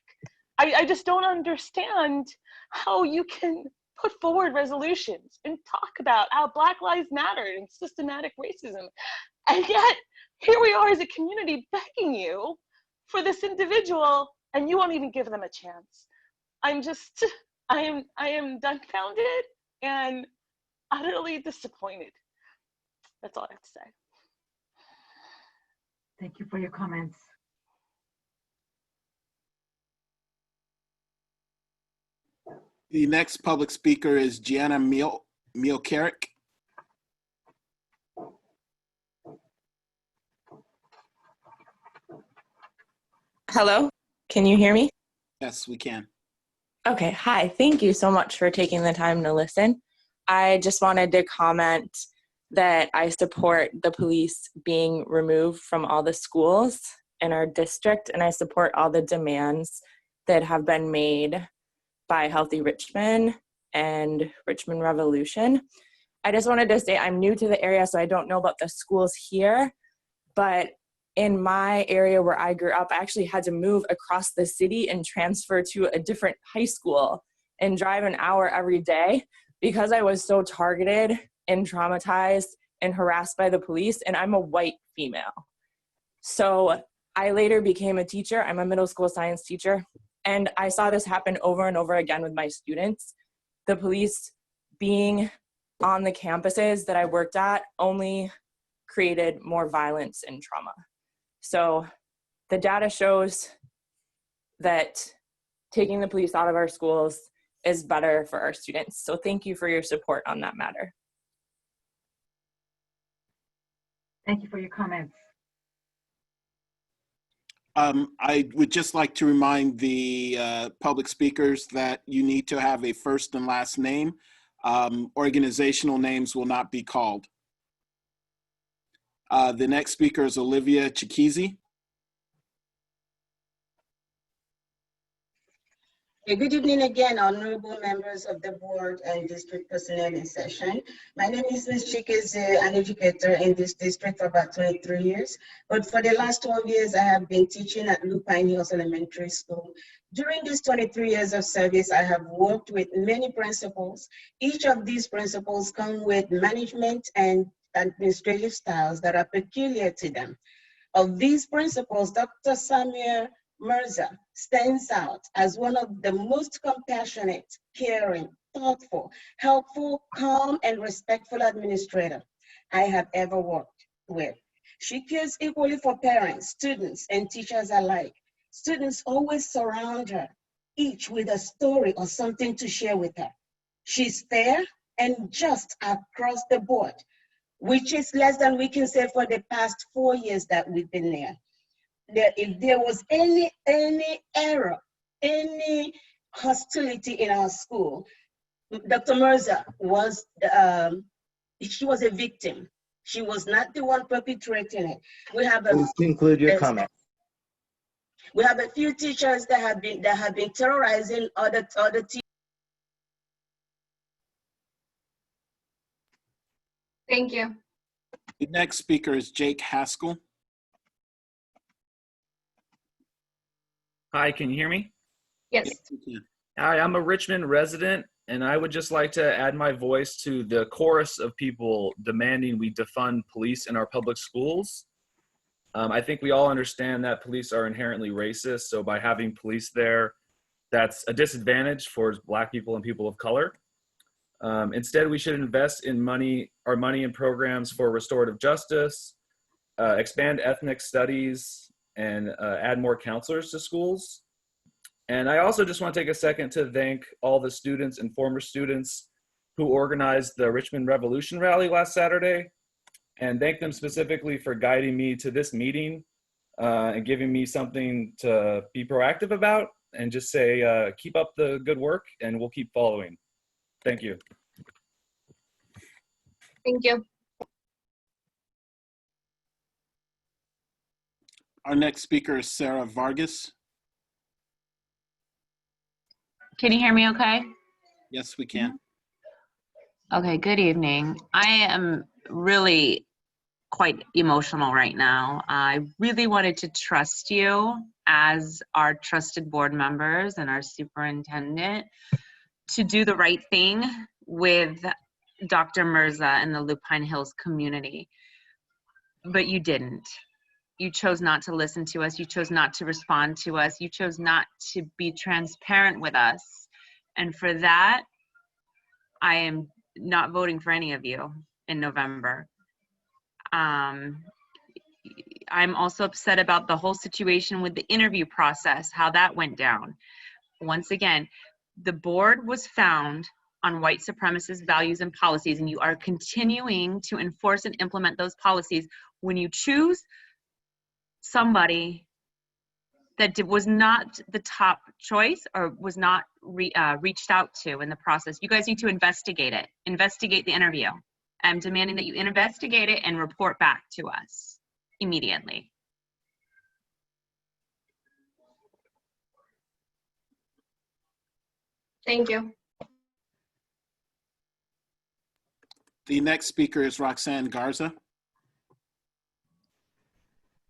I just don't understand how you can put forward resolutions and talk about how Black Lives Matter and systematic racism, and yet here we are as a community begging you for this individual, and you won't even give them a chance. I am dumbfounded and utterly disappointed. That's all I have to say. Thank you for your comments. The next public speaker is Gianna Mielcarrick. Hello, can you hear me? Yes, we can. Okay, hi, thank you so much for taking the time to listen. I just wanted to comment that I support the police being removed from all the schools in our district, and I support all the demands that have been made by Healthy Richmond and Richmond Revolution. I just wanted to say I'm new to the area, so I don't know about the schools here, but in my area where I grew up, I actually had to move across the city and transfer to a different high school and drive an hour every day because I was so targeted and traumatized and harassed by the police, and I'm a white female. So I later became a teacher. I'm a middle school science teacher, and I saw this happen over and over again with my students. The police being on the campuses that I worked at only created more violence and trauma. So the data shows that taking the police out of our schools is better for our students. So thank you for your support on that matter. Thank you for your comments. I would just like to remind the public speakers that you need to have a first and last name. Organizational names will not be called. The next speaker is Olivia Chikizi. Good evening again, honorable members of the board and district personnel in session. My name is Ms. Chikizi, an educator in this district for about 23 years. But for the last 12 years, I have been teaching at Lupine Hills Elementary School. During these 23 years of service, I have worked with many principals. Each of these principals come with management and administrative styles that are peculiar to them. Of these principals, Dr. Samuel Mirza stands out as one of the most compassionate, caring, thoughtful, helpful, calm, and respectful administrator I have ever worked with. She cares equally for parents, students, and teachers alike. Students always surround her, each with a story or something to share with her. She's fair and just across the board, which is less than we can say for the past 4 years that we've been there. If there was any error, any hostility in our school, Dr. Mirza was, she was a victim. She was not the one perpetrating it. We have a— Please conclude your comment. We have a few teachers that have been terrorizing other teachers. Thank you. The next speaker is Jake Haskell. Hi, can you hear me? Yes. Hi, I'm a Richmond resident, and I would just like to add my voice to the chorus of people demanding we defund police in our public schools. I think we all understand that police are inherently racist, so by having police there, that's a disadvantage for Black people and people of color. Instead, we should invest in our money in programs for restorative justice, expand ethnic studies, and add more counselors to schools. And I also just want to take a second to thank all the students and former students who organized the Richmond Revolution rally last Saturday, and thank them specifically for guiding me to this meeting and giving me something to be proactive about, and just say, keep up the good work and we'll keep following. Thank you. Thank you. Our next speaker is Sarah Vargas. Can you hear me okay? Yes, we can. Okay, good evening. I am really quite emotional right now. I really wanted to trust you as our trusted board members and our superintendent to do the right thing with Dr. Mirza and the Lupine Hills community, but you didn't. You chose not to listen to us. You chose not to respond to us. You chose not to be transparent with us. And for that, I am not voting for any of you in November. I'm also upset about the whole situation with the interview process, how that went down. Once again, the board was found on white supremacist values and policies, and you are continuing to enforce and implement those policies when you choose somebody that was not the top choice or was not reached out to in the process. You guys need to investigate it. Investigate the interview. I'm demanding that you investigate it and report back to us immediately. Thank you. The next speaker is Roxanne Garza.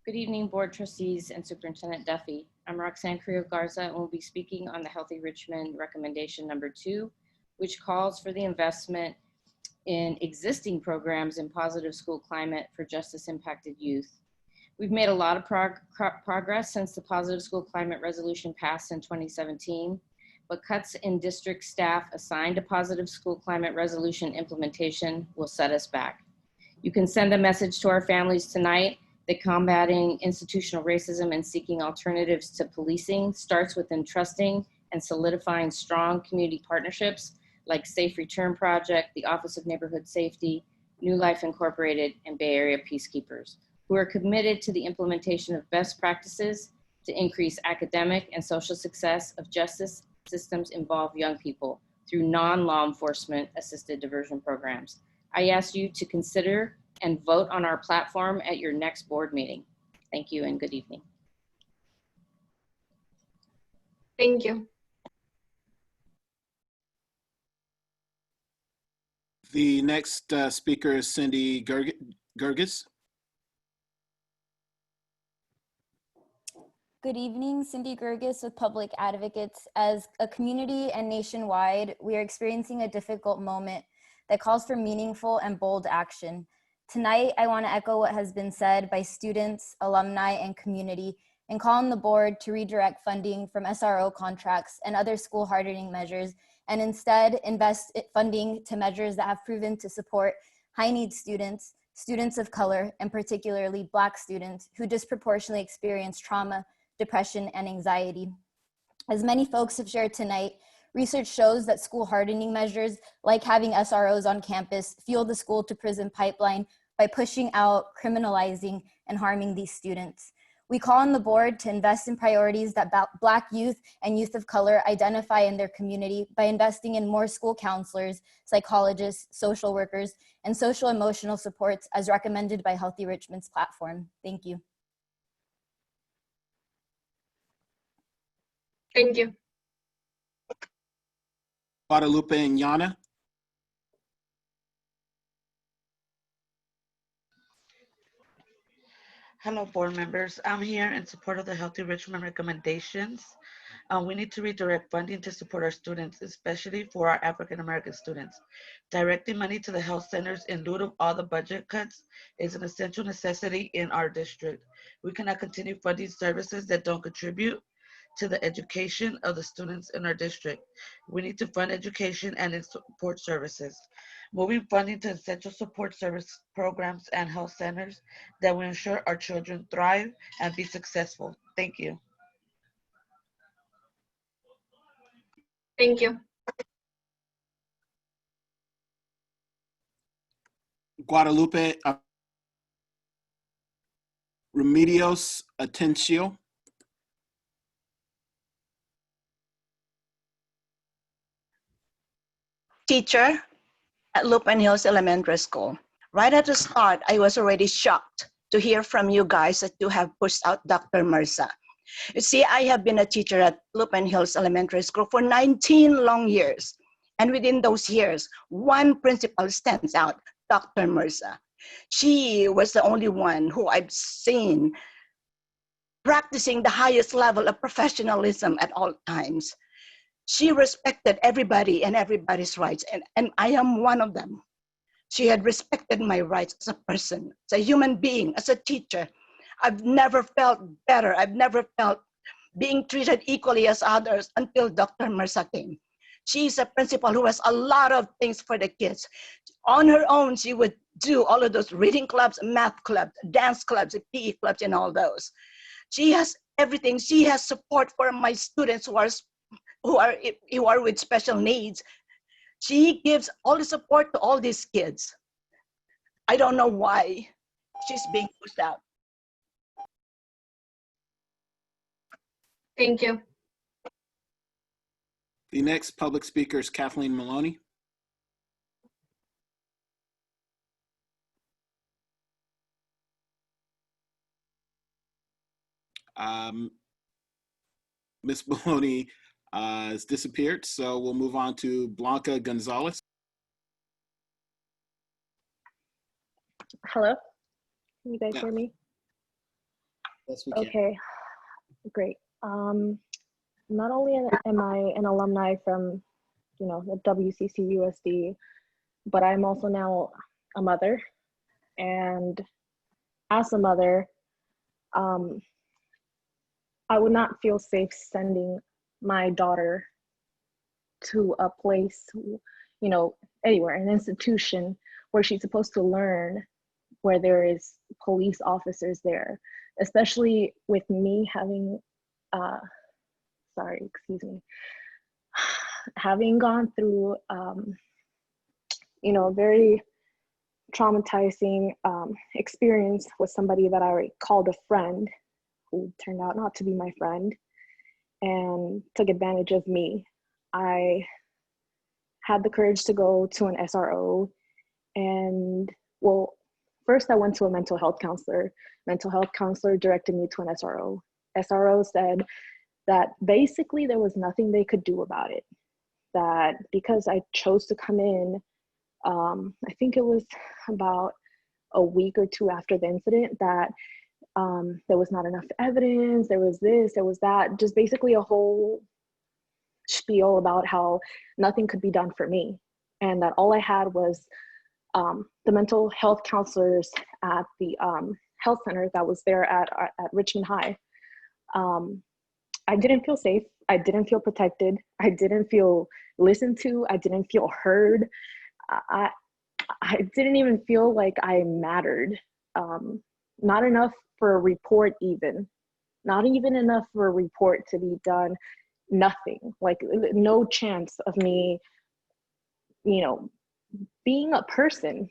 Good evening, Board Trustees and Superintendent Duffy. I'm Roxanne Creo Garza and will be speaking on the Healthy Richmond recommendation number 2, which calls for the investment in existing programs in positive school climate for justice impacted youth. We've made a lot of progress since the positive school climate resolution passed in 2017, but cuts in district staff assigned to positive school climate resolution implementation will set us back. You can send a message to our families tonight that combating institutional racism and seeking alternatives to policing starts with entrusting and solidifying strong community partnerships like Safe Return Project, the Office of Neighborhood Safety, New Life Incorporated, and Bay Area Peacekeepers, who are committed to the implementation of best practices to increase academic and social success of justice systems involve young people through non-law enforcement assisted diversion programs. I ask you to consider and vote on our platform at your next board meeting. Thank you and good evening. Thank you. The next speaker is Cindy Gerges. Good evening, Cindy Gerges with Public Advocates. As a community and nationwide, we are experiencing a difficult moment that calls for meaningful and bold action. Tonight, I want to echo what has been said by students, alumni, and community, and call on the board to redirect funding from SRO contracts and other school hardening measures, and instead invest funding to measures that have proven to support high-need students, students of color, and particularly Black students who disproportionately experience trauma, depression, and anxiety. As many folks have shared tonight, research shows that school hardening measures, like having SROs on campus, fuel the school to prison pipeline by pushing out, criminalizing, and harming these students. We call on the board to invest in priorities that Black youth and youth of color identify in their community by investing in more school counselors, psychologists, social workers, and social emotional supports as recommended by Healthy Richmond's platform. Thank you. Thank you. Guadalupe and Yana. Hello, board members. I'm here in support of the Healthy Richmond recommendations. We need to redirect funding to support our students, especially for our African American students. Directing money to the health centers in lieu of all the budget cuts is an essential necessity in our district. We cannot continue funding services that don't contribute to the education of the students in our district. We need to fund education and support services. Moving funding to essential support service programs and health centers that will ensure our children thrive and be successful. Thank you. Thank you. Guadalupe Remedios Atencio. Teacher at Lupin Hills Elementary School. Right at the start, I was already shocked to hear from you guys that you have pushed out Dr. Mirza. You see, I have been a teacher at Lupin Hills Elementary School for 19 long years. And within those years, one principal stands out, Dr. Mirza. She was the only one who I've seen practicing the highest level of professionalism at all times. She respected everybody and everybody's rights, and I am one of them. She had respected my rights as a person, as a human being, as a teacher. I've never felt better. I've never felt being treated equally as others until Dr. Mirza came. She's a principal who has a lot of things for the kids. On her own, she would do all of those reading clubs, math clubs, dance clubs, PE clubs, and all those. She has everything. She has support for my students who are with special needs. She gives all the support to all these kids. I don't know why she's being pushed out. Thank you. The next public speaker is Kathleen Maloney. Ms. Maloney has disappeared, so we'll move on to Blanca Gonzalez. Hello, can you guys Yeah. hear me? Yes, we can. Okay, great. Not only am I an alumni from, the WCCUSD, but I'm also now a mother. And as a mother, I would not feel safe sending my daughter to a place, anywhere, an institution where she's supposed to learn, where there is police officers there, especially with me having, having gone through, very traumatizing experience with somebody that I called a friend, who turned out not to be my friend and took advantage of me. I had the courage to go to an SRO, and first I went to a mental health counselor. Mental health counselor directed me to an SRO. SRO said that basically there was nothing they could do about it. That because I chose to come in, I think it was about a week or two after the incident, that there was not enough evidence, there was this, there was that, just basically a whole spiel about how nothing could be done for me. And that all I had was the mental health counselors at the health center that was there at Richmond High. I didn't feel safe. I didn't feel protected. I didn't feel listened to. I didn't feel heard. I didn't even feel like I mattered. Not enough for a report even. Not even enough for a report to be done. Nothing. Like no chance of me, being a person.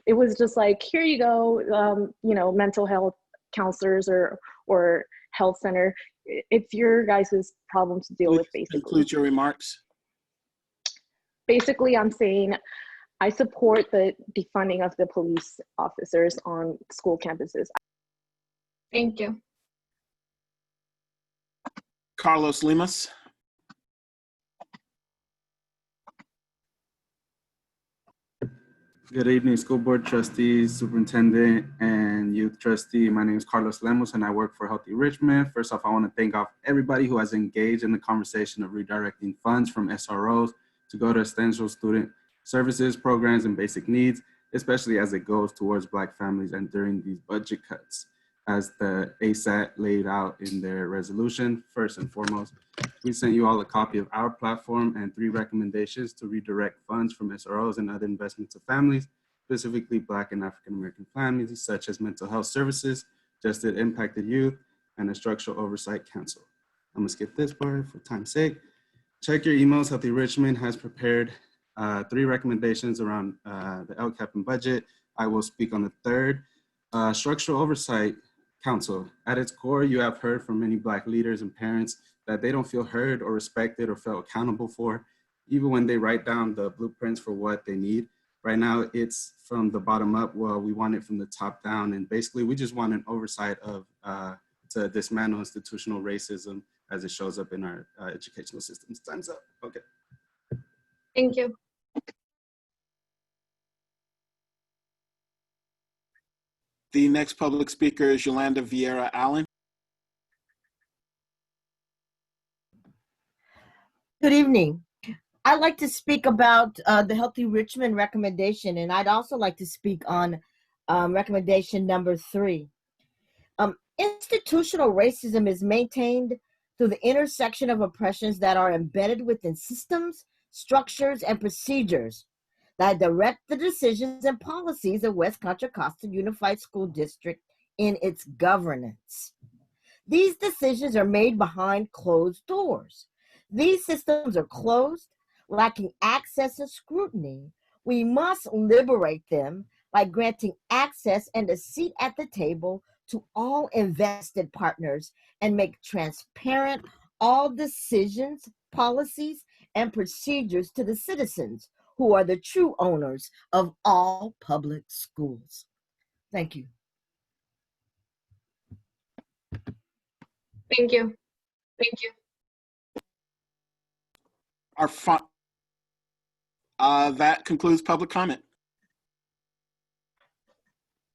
It was just like, here you go, mental health counselors or health center. It's your guys' problem to deal with, basically. Conclude your remarks. Basically, I'm saying I support the defunding of the police officers on school campuses. Thank you. Carlos Limas. Good evening, school board trustees, superintendent, and youth trustee. My name is Carlos Lemos, and I work for Healthy Richmond. First off, I want to thank everybody who has engaged in the conversation of redirecting funds from SROs to go to essential student services, programs, and basic needs, especially as it goes towards Black families and during these budget cuts. As the ASAT laid out in their resolution, first and foremost, we sent you all a copy of our platform and 3 recommendations to redirect funds from SROs and other investments to families, specifically Black and African American families, such as mental health services, justice impacted youth, and a structural oversight council. I'm gonna skip this part for time's sake. Check your emails. Healthy Richmond has prepared 3 recommendations around the LCAP and budget. I will speak on the 3rd. Structural oversight council. At its core, you have heard from many Black leaders and parents that they don't feel heard or respected or felt accountable for, even when they write down the blueprints for what they need. Right now, it's from the bottom up. Well, we want it from the top down. And basically, we just want an oversight of to dismantle institutional racism as it shows up in our educational systems. Time's up. Okay. Thank you. The next public speaker is Yolanda Vieira Allen. Good evening. I'd like to speak about the Healthy Richmond recommendation, and I'd also like to speak on recommendation number 3. Institutional racism is maintained through the intersection of oppressions that are embedded within systems, structures, and procedures that direct the decisions and policies of West Contra Costa Unified School District in its governance. These decisions are made behind closed doors. These systems are closed, lacking access and scrutiny. We must liberate them by granting access and a seat at the table to all invested partners and make transparent all decisions, policies, and procedures to the citizens who are the true owners of all public schools. Thank you. Thank you. Thank you. That concludes public comment.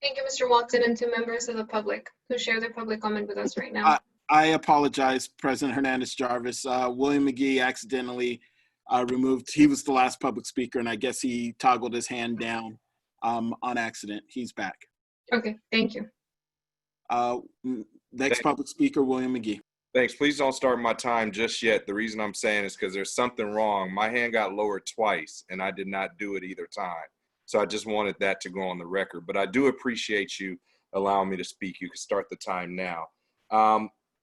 Thank you, Mr. Watson, and to members of the public who share their public comment with us right now. I apologize, President Hernandez-Jarvis. William McGee accidentally removed, he was the last public speaker, and I guess he toggled his hand down on accident. He's back. Okay, thank you. Next public speaker, William McGee. Thanks. Please don't start my time just yet. The reason I'm saying is because there's something wrong. My hand got lowered twice, and I did not do it either time. So I just wanted that to go on the record. But I do appreciate you allowing me to speak. You can start the time now.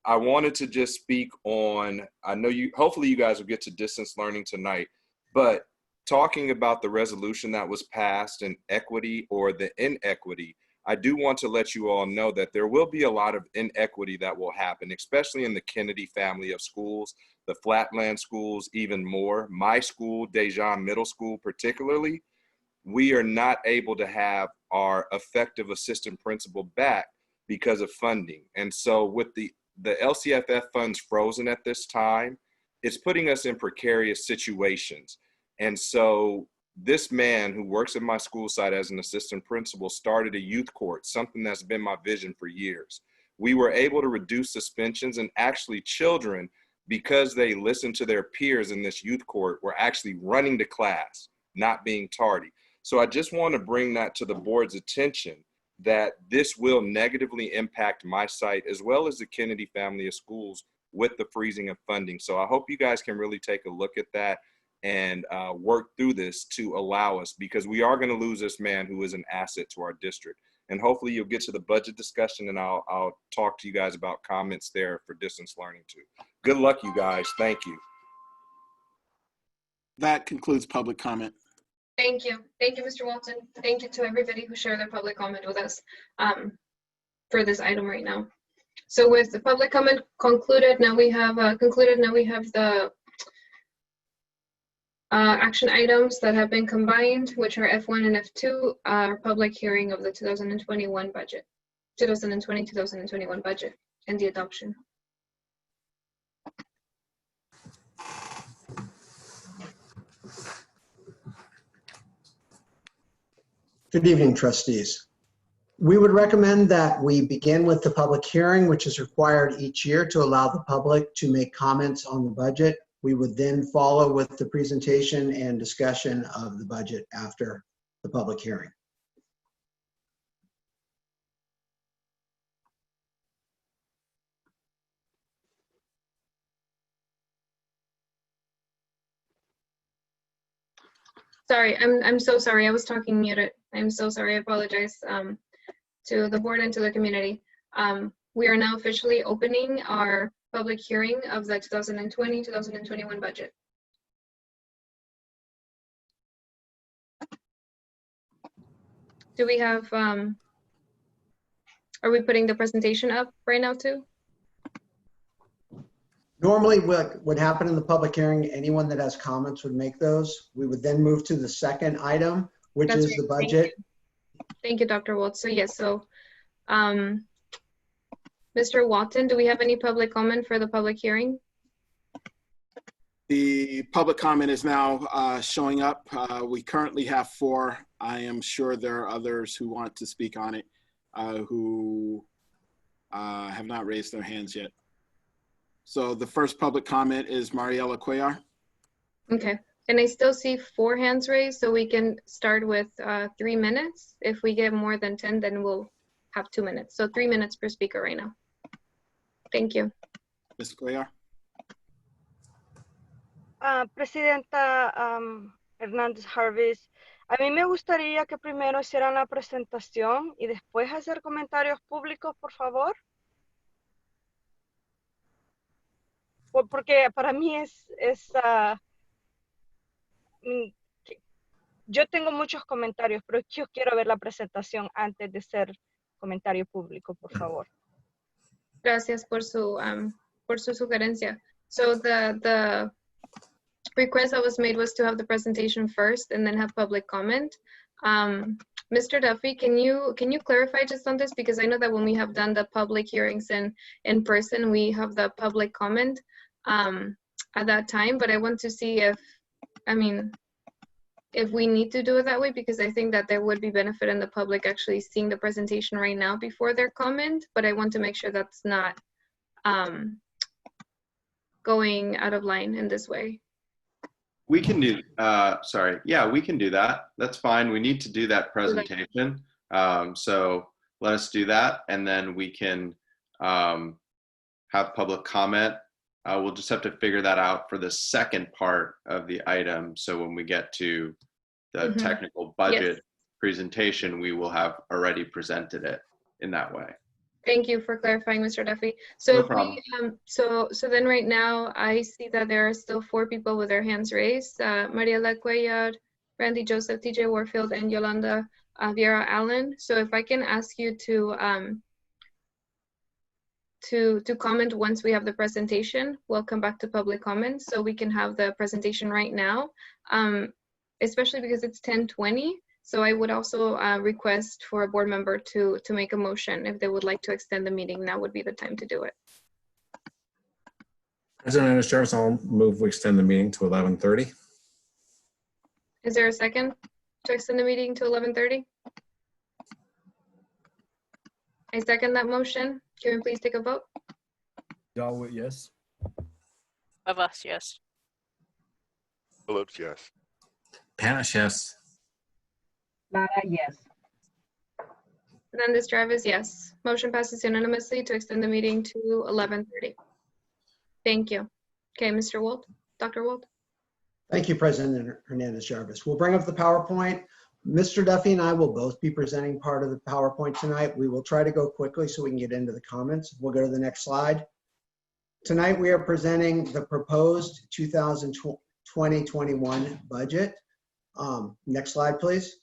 I wanted to just speak on, I know hopefully you guys will get to distance learning tonight, but talking about the resolution that was passed and equity or the inequity, I do want to let you all know that there will be a lot of inequity that will happen, especially in the Kennedy family of schools, the Flatland schools, even more. My school, Dejan Middle School particularly, we are not able to have our effective assistant principal back because of funding. And so with the LCFF funds frozen at this time, it's putting us in precarious situations. And so this man who works at my school site as an assistant principal started a youth court, something that's been my vision for years. We were able to reduce suspensions, and actually children, because they listened to their peers in this youth court, were actually running to class, not being tardy. So I just want to bring that to the board's attention, that this will negatively impact my site as well as the Kennedy family of schools with the freezing of funding. So I hope you guys can really take a look at that and work through this to allow us, because we are going to lose this man who is an asset to our district. And hopefully you'll get to the budget discussion, and I'll talk to you guys about comments there for distance learning too. Good luck, you guys. Thank you. That concludes public comment. Thank you. Thank you, Mr. Walton. Thank you to everybody who shared their public comment with us for this item right now. So with the public comment concluded, now we have the action items that have been combined, which are F1 and F2, our public hearing of the 2021 budget, 2020-2021 budget, and the adoption. Good evening, trustees. We would recommend that we begin with the public hearing, which is required each year to allow the public to make comments on the budget. We would then follow with the presentation and discussion of the budget after the public hearing. Sorry, I'm so sorry. I was talking muted. I'm so sorry. I apologize to the board and to the community. We are now officially opening our public hearing of the 2020-2021 budget. Do we have, are we putting the presentation up right now too? Normally what would happen in the public hearing, anyone that has comments would make those. We would then move to the second item, which That's is right. the budget. Thank you, Dr. Waltz. So yes, so Mr. Walton, do we have any public comment for the public hearing? The public comment is now showing up. We currently have 4. I am sure there are others who want to speak on it who have not raised their hands yet. So the first public comment is Mariela Cuellar. Okay, and I still see 4 hands raised, so we can start with 3 minutes. If we get more than 10, then we'll have 2 minutes. So 3 minutes per speaker right now. Thank you. Ms. Cuellar. Presidenta Hernández Jarvis, a mí me gustaría que primero hicieran la presentación y después hacer comentarios públicos, por favor. Porque para mí yo tengo muchos comentarios, pero yo quiero ver la presentación antes de hacer comentario público, por favor. Gracias por su sugerencia. So the request that was made was to have the presentation first and then have public comment. Mr. Duffy, can you clarify just on this? Because I know that when we have done the public hearings in person, we have the public comment at that time, but I want to see if we need to do it that way, because I think that there would be benefit in the public actually seeing the presentation right now before their comment, but I want to make sure that's not going out of line in this way. We can do, sorry, yeah, we can do that. That's fine. We need to do that presentation. So let us do that, and then we can have public comment. We'll just have to figure that out for the second part of the item. So when we get to the technical budget presentation, we will have already presented it in that way. Thank you for clarifying, Mr. Duffy. So No if problem. we, so then right now I see that there are still 4 people with their hands raised: Mariela Cuellar, Randy Joseph, TJ Warfield, and Yolanda Vieira Allen. So if I can ask you to comment once we have the presentation, we'll come back to public comments so we can have the presentation right now, especially because it's 10:20. So I would also request for a board member to make a motion if they would like to extend the meeting. Now would be the time to do it. President Anderson, I'll move we extend the meeting to 11:30. Is there a second to extend the meeting to 11:30? I second that motion. Can we please take a vote? Dawood, yes. Avas, yes. Phillips, yes. Panish, yes. Lara, yes. Hernandez Travis, yes. Motion passes unanimously to extend the meeting to 11:30. Thank you. Okay, Mr. Wold, Dr. Wold. Thank you, President Hernandez Jarvis. We'll bring up the PowerPoint. Mr. Duffy and I will both be presenting part of the PowerPoint tonight. We will try to go quickly so we can get into the comments. We'll go to the next slide. Tonight we are presenting the proposed 2020-21 budget. Next slide, please.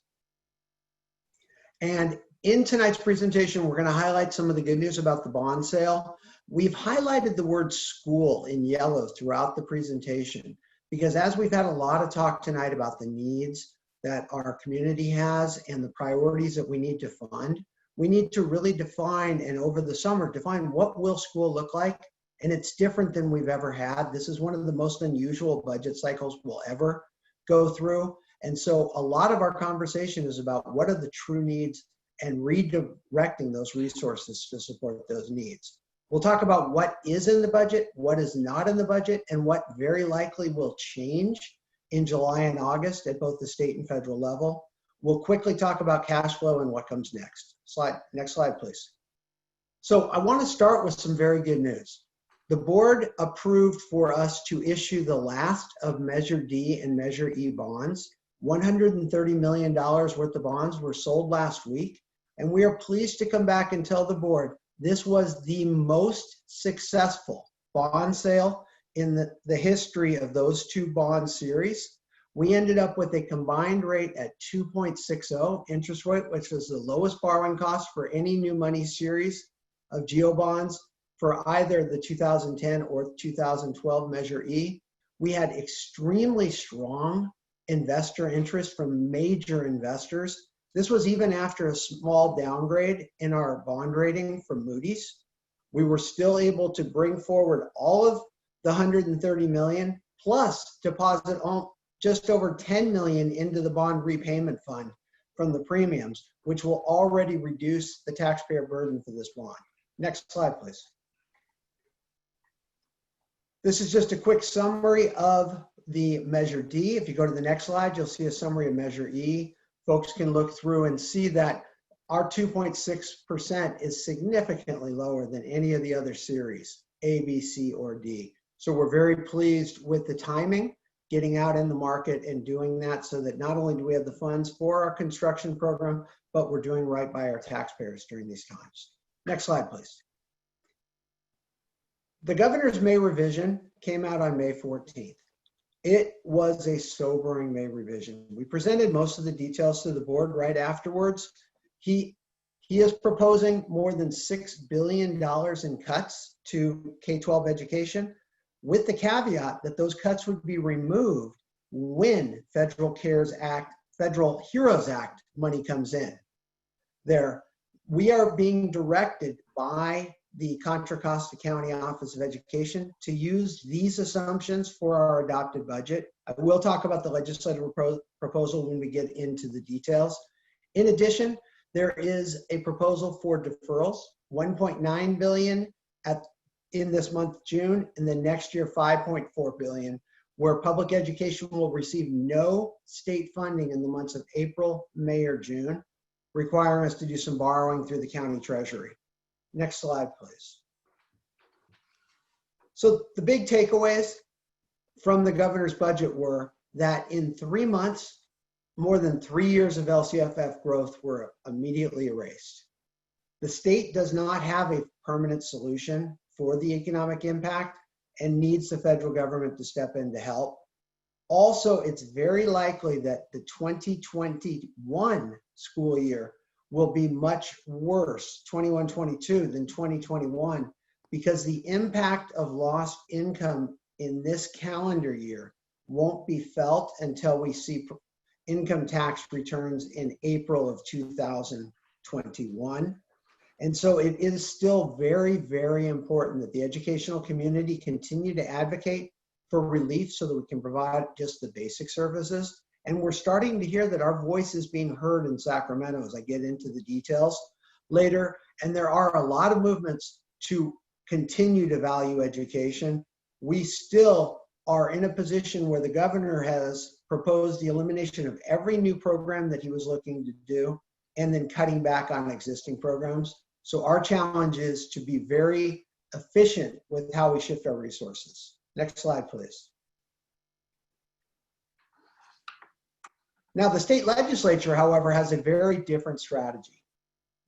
And in tonight's presentation, we're going to highlight some of the good news about the bond sale. We've highlighted the word school in yellow throughout the presentation because as we've had a lot of talk tonight about the needs that our community has and the priorities that we need to fund, we need to really define, and over the summer, define what will school look like. And it's different than we've ever had. This is one of the most unusual budget cycles we'll ever go through. And so a lot of our conversation is about what are the true needs and redirecting those resources to support those needs. We'll talk about what is in the budget, what is not in the budget, and what very likely will change in July and August at both the state and federal level. We'll quickly talk about cash flow and what comes next. Next slide, please. So I want to start with some very good news. The board approved for us to issue the last of Measure D and Measure E bonds. $130 million worth of bonds were sold last week, and we are pleased to come back and tell the board this was the most successful bond sale in the history of those two bond series. We ended up with a combined rate at 2.60 interest rate, which was the lowest borrowing cost for any new money series of GEO bonds for either the 2010 or 2012 Measure E. We had extremely strong investor interest from major investors. This was even after a small downgrade in our bond rating from Moody's. We were still able to bring forward all of the $130 million plus deposit just over $10 million into the bond repayment fund from the premiums, which will already reduce the taxpayer burden for this bond. Next slide, please. This is just a quick summary of the Measure D. If you go to the next slide, you'll see a summary of Measure E. Folks can look through and see that our 2.6% is significantly lower than any of the other series, A, B, C, or D. So we're very pleased with the timing, getting out in the market and doing that so that not only do we have the funds for our construction program, but we're doing right by our taxpayers during these times. Next slide, please. The governor's May revision came out on May 14th. It was a sobering May revision. We presented most of the details to the board right afterwards. He is proposing more than $6 billion in cuts to K-12 education, with the caveat that those cuts would be removed when Federal HEROES Act money comes in. We are being directed by the Contra Costa County Office of Education to use these assumptions for our adopted budget. I will talk about the legislative proposal when we get into the details. In addition, there is a proposal for deferrals, $1.9 billion in this month, June, and then next year, $5.4 billion, where public education will receive no state funding in the months of April, May, or June, requiring us to do some borrowing through the county treasury. Next slide, please. So the big takeaways from the governor's budget were that in 3 months, more than 3 years of LCFF growth were immediately erased. The state does not have a permanent solution for the economic impact and needs the federal government to step in to help. Also, it's very likely that the 2021 school year will be much worse, 21-22, than 2021, because the impact of lost income in this calendar year won't be felt until we see income tax returns in April of 2021. And so it is still very, very important that the educational community continue to advocate for relief so that we can provide just the basic services. And we're starting to hear that our voice is being heard in Sacramento as I get into the details later. And there are a lot of movements to continue to value education. We still are in a position where the governor has proposed the elimination of every new program that he was looking to do and then cutting back on existing programs. So our challenge is to be very efficient with how we shift our resources. Next slide, please. Now, the state legislature, however, has a very different strategy.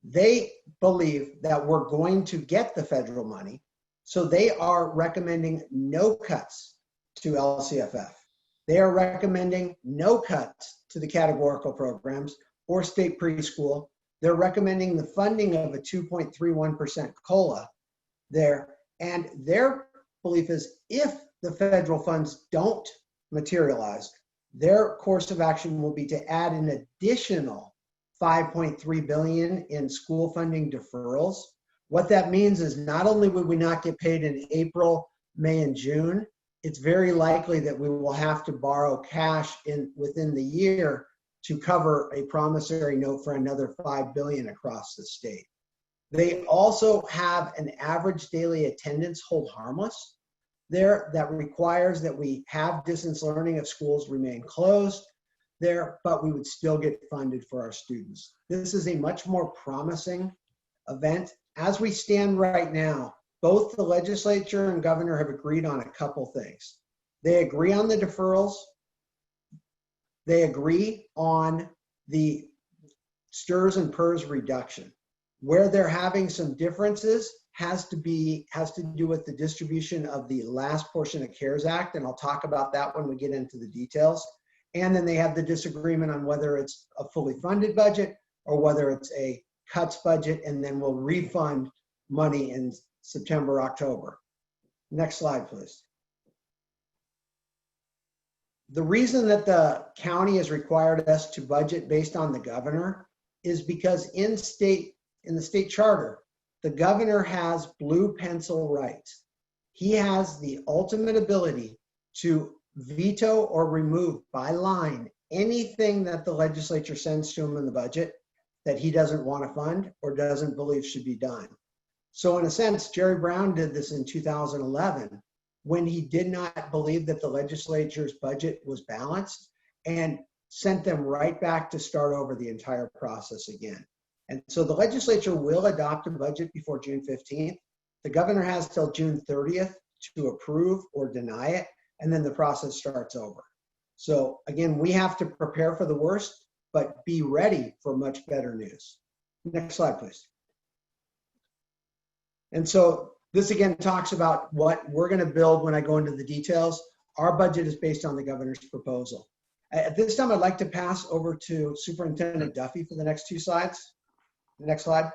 They believe that we're going to get the federal money, so they are recommending no cuts to LCFF. They are recommending no cuts to the categorical programs or state preschool. They're recommending the funding of a 2.31% COLA there. And their belief is if the federal funds don't materialize, their course of action will be to add an additional $5.3 billion in school funding deferrals. What that means is not only would we not get paid in April, May, and June, it's very likely that we will have to borrow cash within the year to cover a promissory note for another $5 billion across the state. They also have an average daily attendance hold harmless there that requires that we have distance learning if schools remain closed there, but we would still get funded for our students. This is a much more promising event. As we stand right now, both the legislature and governor have agreed on a couple things. They agree on the deferrals. They agree on the STRS and PERS reduction. Where they're having some differences has to do with the distribution of the last portion of CARES Act, and I'll talk about that when we get into the details. And then they have the disagreement on whether it's a fully funded budget or whether it's a cuts budget, and then we'll refund money in September, October. Next slide, please. The reason that the county has required us to budget based on the governor is because in the state charter, the governor has blue pencil rights. He has the ultimate ability to veto or remove by line anything that the legislature sends to him in the budget that he doesn't want to fund or doesn't believe should be done. So in a sense, Jerry Brown did this in 2011 when he did not believe that the legislature's budget was balanced and sent them right back to start over the entire process again. And so the legislature will adopt a budget before June 15th. The governor has till June 30th to approve or deny it, and then the process starts over. So again, we have to prepare for the worst, but be ready for much better news. Next slide, please. And so this again talks about what we're going to build when I go into the details. Our budget is based on the governor's proposal. At this time, I'd like to pass over to Superintendent Duffy for the next two slides. Next slide.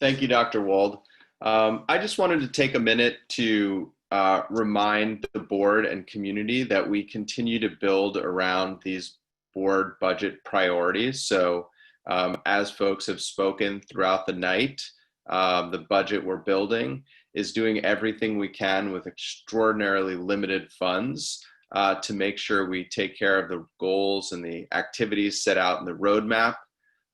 Thank you, Dr. Wald. I just wanted to take a minute to remind the board and community that we continue to build around these board budget priorities. So as folks have spoken throughout the night, the budget we're building is doing everything we can with extraordinarily limited funds to make sure we take care of the goals and the activities set out in the roadmap,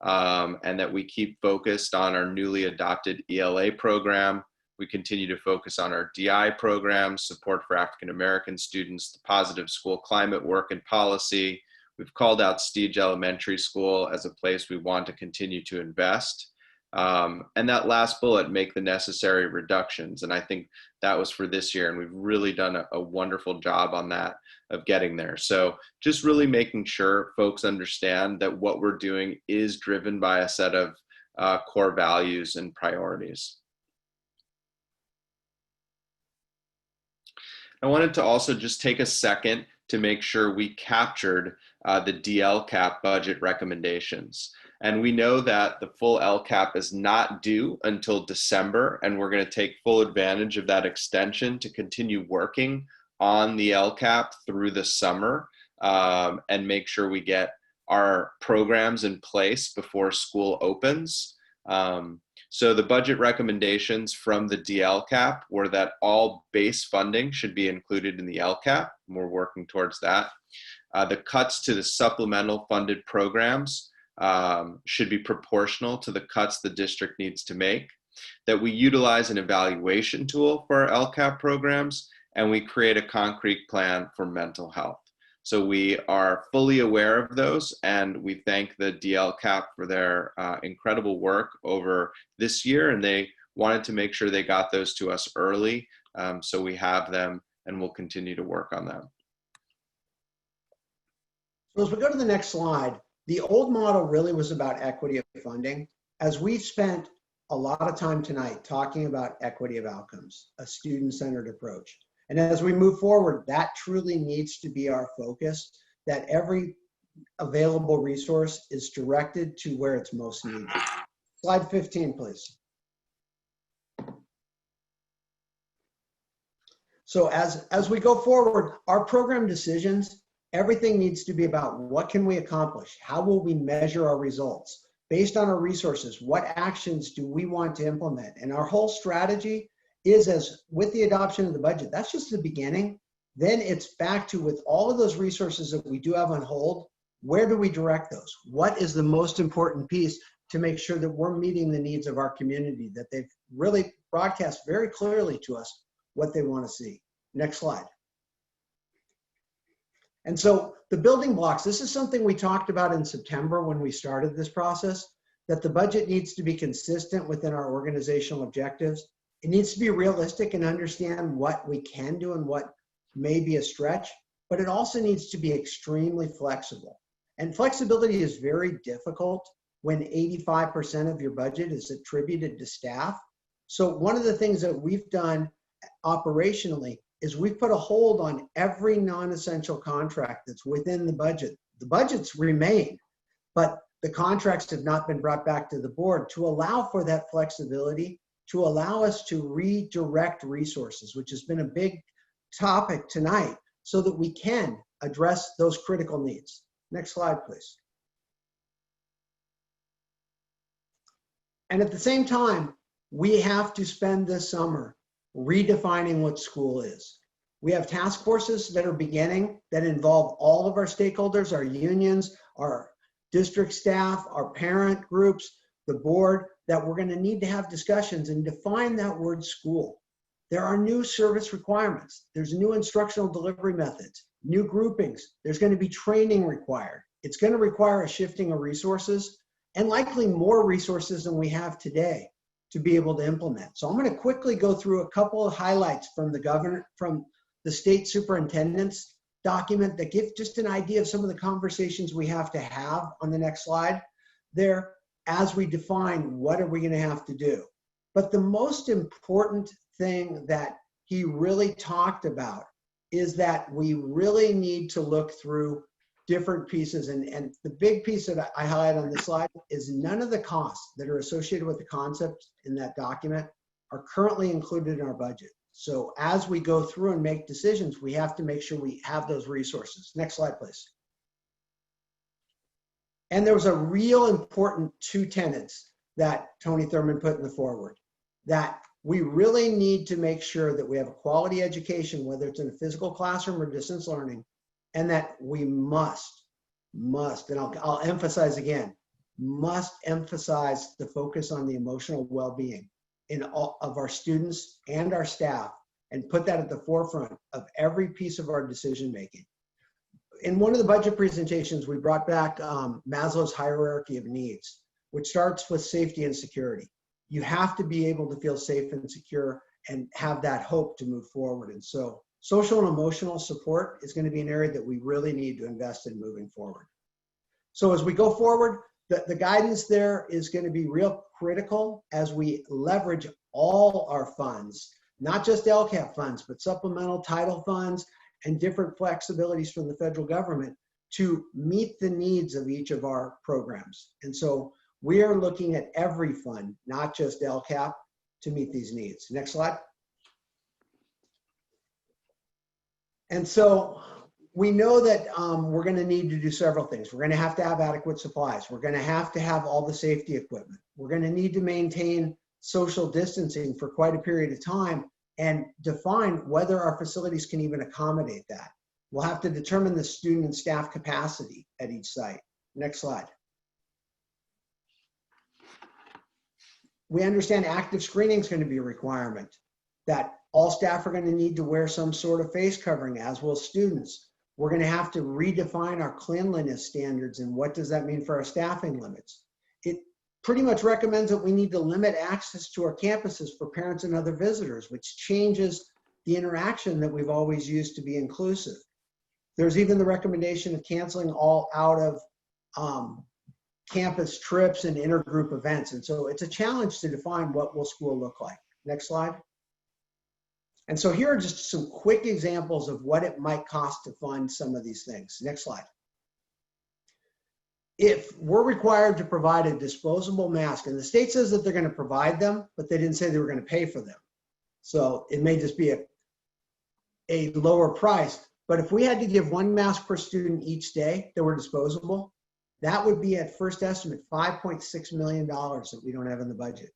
and that we keep focused on our newly adopted ELA program. We continue to focus on our DI programs, support for African American students, the positive school climate work and policy. We've called out Steege Elementary School as a place we want to continue to invest. And that last bullet, make the necessary reductions. And I think that was for this year. And we've really done a wonderful job on that, of getting there. So just really making sure folks understand that what we're doing is driven by a set of core values and priorities. I wanted to also just take a second to make sure we captured the DLCAP budget recommendations. And we know that the full LCAP is not due until December, and we're going to take full advantage of that extension to continue working on the LCAP through the summer and make sure we get our programs in place before school opens. So the budget recommendations from the DLCAP were that all base funding should be included in the LCAP, and we're working towards that. The cuts to the supplemental funded programs should be proportional to the cuts the district needs to make, that we utilize an evaluation tool for our LCAP programs, and we create a concrete plan for mental health. So we are fully aware of those, and we thank the DLCAP for their incredible work over this year, and they wanted to make sure they got those to us early, so we have them and we'll continue to work on them. So as we go to the next slide, the old model really was about equity of funding. As we've spent a lot of time tonight talking about equity of outcomes, a student-centered approach. And as we move forward, that truly needs to be our focus, that every available resource is directed to where it's most needed. Slide 15, please. So as we go forward, our program decisions, everything needs to be about what can we accomplish? How will we measure our results? Based on our resources, what actions do we want to implement? And our whole strategy is, as with the adoption of the budget, that's just the beginning. Then it's back to, with all of those resources that we do have on hold, where do we direct those? What is the most important piece to make sure that we're meeting the needs of our community, that they've really broadcast very clearly to us what they want to see? Next slide. And so the building blocks, this is something we talked about in September when we started this process, that the budget needs to be consistent within our organizational objectives. It needs to be realistic and understand what we can do and what may be a stretch, but it also needs to be extremely flexible. And flexibility is very difficult when 85% of your budget is attributed to staff. So one of the things that we've done operationally is we've put a hold on every non-essential contract that's within the budget. The budgets remain, but the contracts have not been brought back to the board to allow for that flexibility, to allow us to redirect resources, which has been a big topic tonight, so that we can address those critical needs. Next slide, please. And at the same time, we have to spend this summer redefining what school is. We have task forces that are beginning that involve all of our stakeholders, our unions, our district staff, our parent groups, the board, that we're going to need to have discussions and define that word school. There are new service requirements. There's new instructional delivery methods, new groupings. There's going to be training required. It's going to require a shifting of resources, and likely more resources than we have today to be able to implement. So I'm going to quickly go through a couple of highlights from the state superintendent's document that give just an idea of some of the conversations we have to have on the next slide there as we define what are we going to have to do. But the most important thing that he really talked about is that we really need to look through different pieces. And the big piece that I highlight on this slide is none of the costs that are associated with the concept in that document are currently included in our budget. So as we go through and make decisions, we have to make sure we have those resources. Next slide, please. And there was a real important two tenets that Tony Thurman put in the foreword, that we really need to make sure that we have a quality education, whether it's in a physical classroom or distance learning, and that we must, and I'll emphasize again, must emphasize the focus on the emotional well-being in all of our students and our staff, and put that at the forefront of every piece of our decision-making. In one of the budget presentations, we brought back Maslow's hierarchy of needs, which starts with safety and security. You have to be able to feel safe and secure and have that hope to move forward. And so social and emotional support is going to be an area that we really need to invest in moving forward. So as we go forward, the guidance there is going to be real critical as we leverage all our funds, not just LCAP funds, but supplemental title funds and different flexibilities from the federal government to meet the needs of each of our programs. And so we are looking at every fund, not just LCAP, to meet these needs. Next slide. And so we know that we're going to need to do several things. We're going to have adequate supplies. We're going to have all the safety equipment. We're going to need to maintain social distancing for quite a period of time and define whether our facilities can even accommodate that. We'll have to determine the student and staff capacity at each site. Next slide. We understand active screening is going to be a requirement, that all staff are going to need to wear some sort of face covering, as will students. We're going to have to redefine our cleanliness standards and what does that mean for our staffing limits. It pretty much recommends that we need to limit access to our campuses for parents and other visitors, which changes the interaction that we've always used to be inclusive. There's even the recommendation of canceling all out of campus trips and intergroup events. And so it's a challenge to define what will school look like. Next slide. And so here are just some quick examples of what it might cost to fund some of these things. Next slide. If we're required to provide a disposable mask, and the state says that they're going to provide them, but they didn't say they were going to pay for them. So it may just be a lower price. But if we had to give one mask per student each day that were disposable, that would be at first estimate $5.6 million that we don't have in the budget.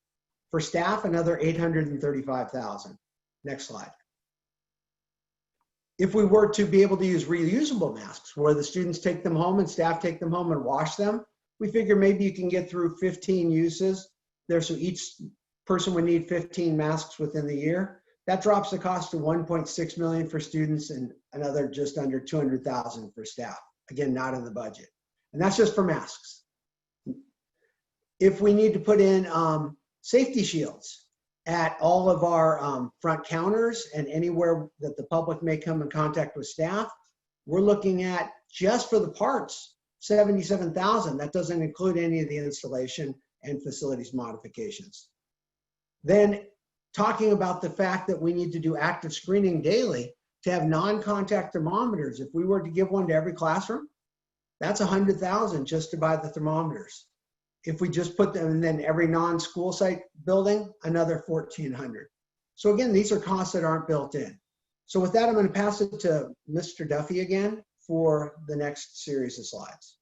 For staff, another 835,000. Next slide. If we were to be able to use reusable masks, where the students take them home and staff take them home and wash them, we figure maybe you can get through 15 uses there. So each person would need 15 masks within the year. That drops the cost to 1.6 million for students and another just under 200,000 for staff. Again, not in the budget. And that's just for masks. If we need to put in safety shields at all of our front counters and anywhere that the public may come in contact with staff, we're looking at, just for the parts, 77,000. That doesn't include any of the installation and facilities modifications. Then talking about the fact that we need to do active screening daily to have non-contact thermometers. If we were to give one to every classroom, that's 100,000 just to buy the thermometers. If we just put them, and then every non-school site building, another 1,400. So again, these are costs that aren't built in. So with that, I'm going to pass it to Mr. Duffy again for the next series of slides.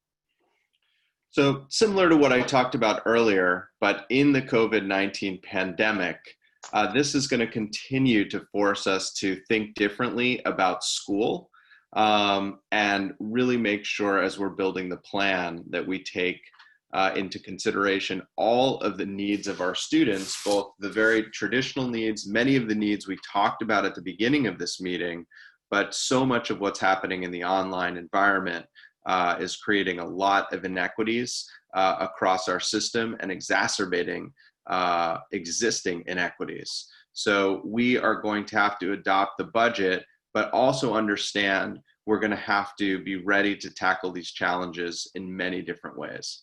So similar to what I talked about earlier, but in the COVID-19 pandemic, this is going to continue to force us to think differently about school and really make sure as we're building the plan that we take into consideration all of the needs of our students, both the very traditional needs, many of the needs we talked about at the beginning of this meeting, but so much of what's happening in the online environment is creating a lot of inequities across our system and exacerbating existing inequities. So we are going to have to adopt the budget, but also understand we're going to have to be ready to tackle these challenges in many different ways.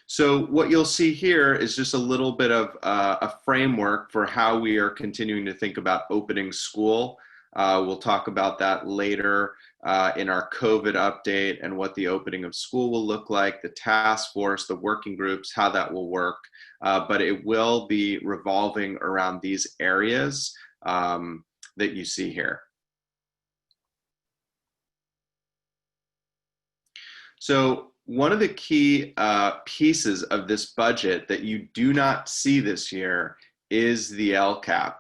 So what you'll see here is just a little bit of a framework for how we are continuing to think about opening school. We'll talk about that later in our COVID update and what the opening of school will look like, the task force, the working groups, how that will work. But it will be revolving around these areas that you see here. So one of the key pieces of this budget that you do not see this year is the LCAP.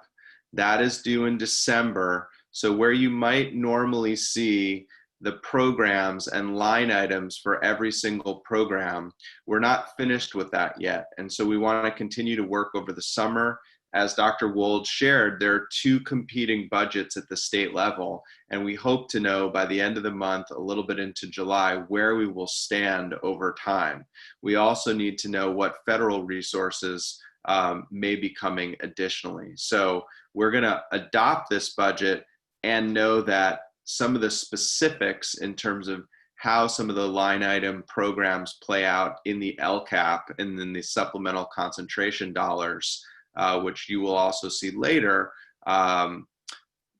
That is due in December. So where you might normally see the programs and line items for every single program, we're not finished with that yet. And so we want to continue to work over the summer. As Dr. Wold shared, there are two competing budgets at the state level, and we hope to know by the end of the month, a little bit into July, where we will stand over time. We also need to know what federal resources may be coming additionally. So we're going to adopt this budget and know that some of the specifics in terms of how some of the line item programs play out in the LCAP and then the supplemental concentration dollars, which you will also see later,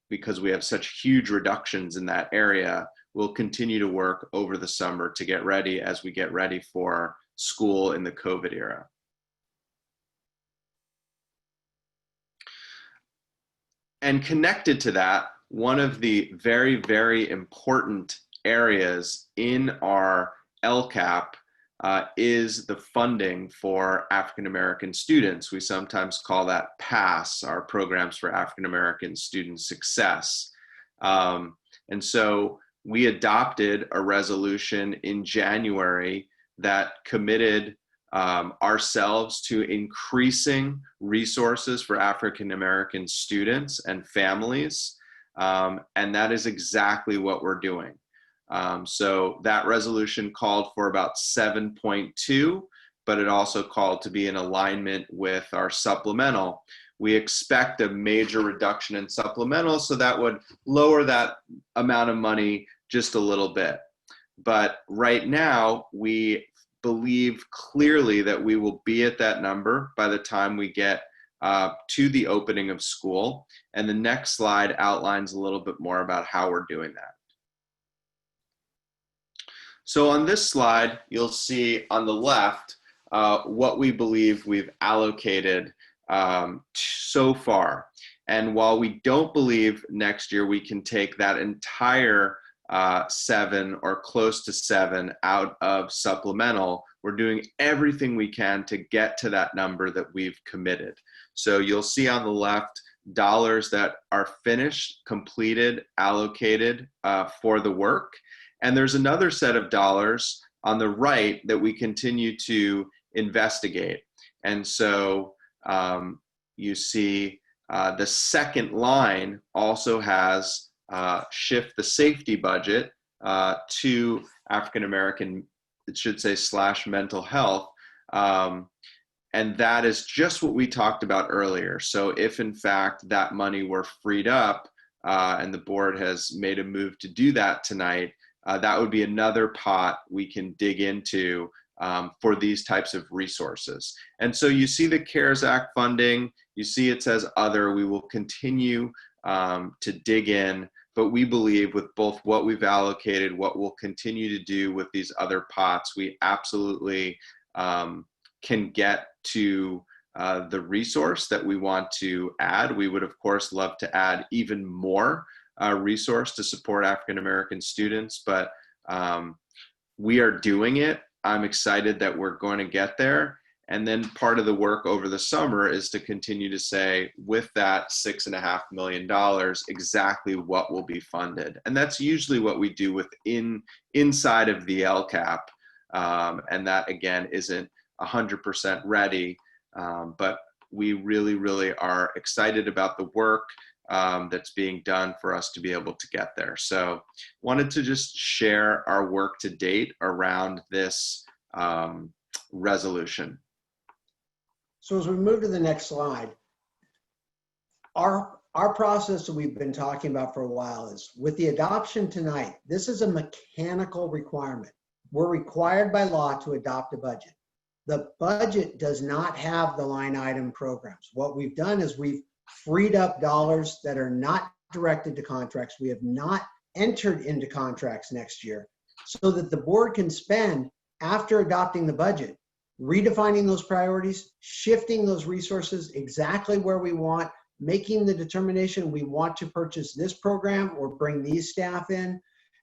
because we have such huge reductions in that area. We'll continue to work over the summer to get ready as we get ready for school in the COVID era. And connected to that, one of the very, very important areas in our LCAP is the funding for African American students. We sometimes call that PASS, our Programs for African American Student Success. And so we adopted a resolution in January that committed ourselves to increasing resources for African American students and families. And that is exactly what we're doing. So that resolution called for about 7.2, but it also called to be in alignment with our supplemental. We expect a major reduction in supplemental, so that would lower that amount of money just a little bit. But right now, we believe clearly that we will be at that number by the time we get to the opening of school. And the next slide outlines a little bit more about how we're doing that. So on this slide, you'll see on the left what we believe we've allocated so far. And while we don't believe next year we can take that entire 7 or close to 7 out of supplemental, we're doing everything we can to get to that number that we've committed. So you'll see on the left dollars that are finished, completed, allocated for the work. And there's another set of dollars on the right that we continue to investigate. And so you see the second line also has shift the safety budget to African American, it should say / mental health. And that is just what we talked about earlier. So if in fact that money were freed up and the board has made a move to do that tonight, that would be another pot we can dig into for these types of resources. And so you see the CARES Act funding, you see it says other, we will continue to dig in, but we believe with both what we've allocated, what we'll continue to do with these other pots, we absolutely can get to the resource that we want to add. We would of course love to add even more resource to support African American students, but we are doing it. I'm excited that we're going to get there. And then part of the work over the summer is to continue to say, with that $6.5 million, exactly what will be funded. And that's usually what we do inside of the LCAP. And that again isn't 100% ready, but we really, really are excited about the work that's being done for us to be able to get there. So wanted to just share our work to date around this resolution. So as we move to the next slide, our process that we've been talking about for a while is with the adoption tonight, this is a mechanical requirement. We're required by law to adopt a budget. The budget does not have the line item programs. What we've done is we've freed up dollars that are not directed to contracts. We have not entered into contracts next year so that the board can spend after adopting the budget, redefining those priorities, shifting those resources exactly where we want, making the determination we want to purchase this program or bring these staff in,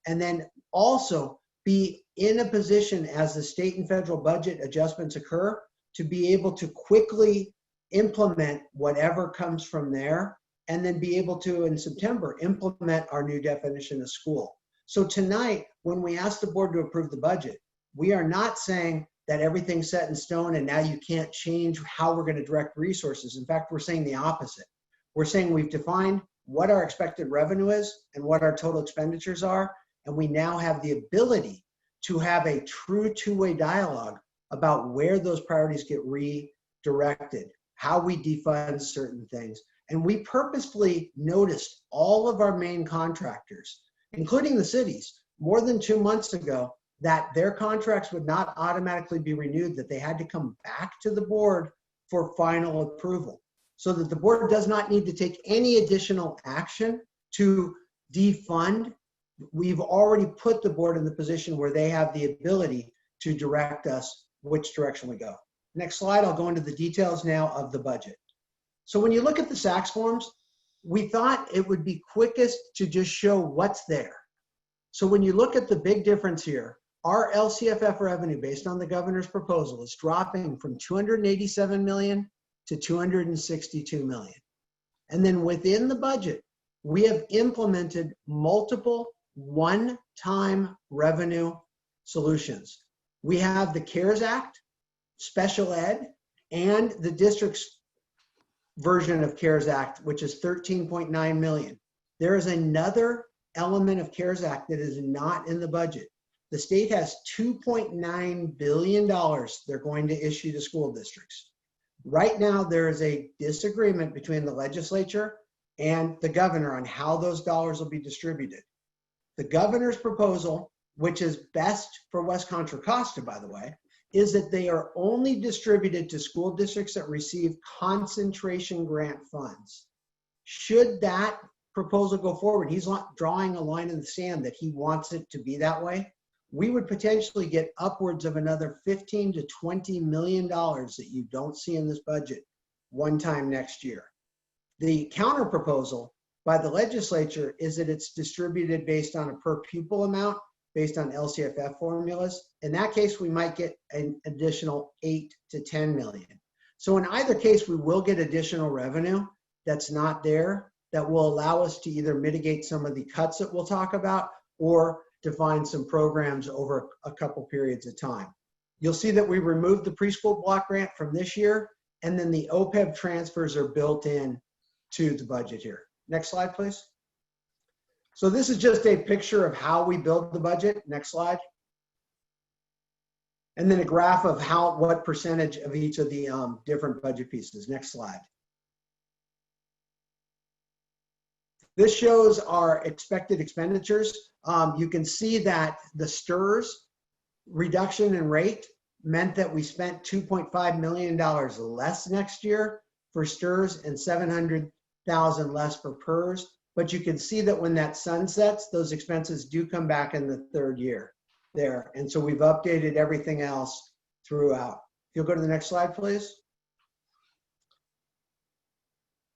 and then also be in a position as the state and federal budget adjustments occur to be able to quickly implement whatever comes from there, and then be able to, in September, implement our new definition of school. So tonight, when we ask the board to approve the budget, we are not saying that everything's set in stone and now you can't change how we're going to direct resources. In fact, we're saying the opposite. We're saying we've defined what our expected revenue is and what our total expenditures are, and we now have the ability to have a true two-way dialogue about where those priorities get redirected, how we defund certain things. And we purposefully noticed all of our main contractors, including the cities, more than 2 months ago, that their contracts would not automatically be renewed, that they had to come back to the board for final approval, so that the board does not need to take any additional action to defund. We've already put the board in the position where they have the ability to direct us which direction we go. Next slide, I'll go into the details now of the budget. So when you look at the SACS forms, we thought it would be quickest to just show what's there. So when you look at the big difference here, our LCFF revenue based on the governor's proposal is dropping from 287 million to 262 million. And then within the budget, we have implemented multiple one-time revenue solutions. We have the CARES Act, special ed, and the district's version of CARES Act, which is 13.9 million. There is another element of CARES Act that is not in the budget. The state has $2.9 billion they're going to issue to school districts. Right now, there is a disagreement between the legislature and the governor on how those dollars will be distributed. The governor's proposal, which is best for West Contra Costa, by the way, is that they are only distributed to school districts that receive concentration grant funds. Should that proposal go forward, he's not drawing a line in the sand that he wants it to be that way, we would potentially get upwards of another $15 to $20 million that you don't see in this budget one time next year. The counter proposal by the legislature is that it's distributed based on a per pupil amount based on LCFF formulas. In that case, we might get an additional 8 to 10 million. So in either case, we will get additional revenue that's not there that will allow us to either mitigate some of the cuts that we'll talk about or to find some programs over a couple periods of time. You'll see that we removed the preschool block grant from this year, and then the OPEB transfers are built in to the budget here. Next slide, please. So this is just a picture of how we build the budget. Next slide. And then a graph of what percentage of each of the different budget pieces. Next slide. This shows our expected expenditures. You can see that the STRS reduction in rate meant that we spent $2.5 million less next year for STRS and $700,000 less for PERS. But you can see that when that sunsets, those expenses do come back in the third year there. And so we've updated everything else throughout. If you'll go to the next slide, please.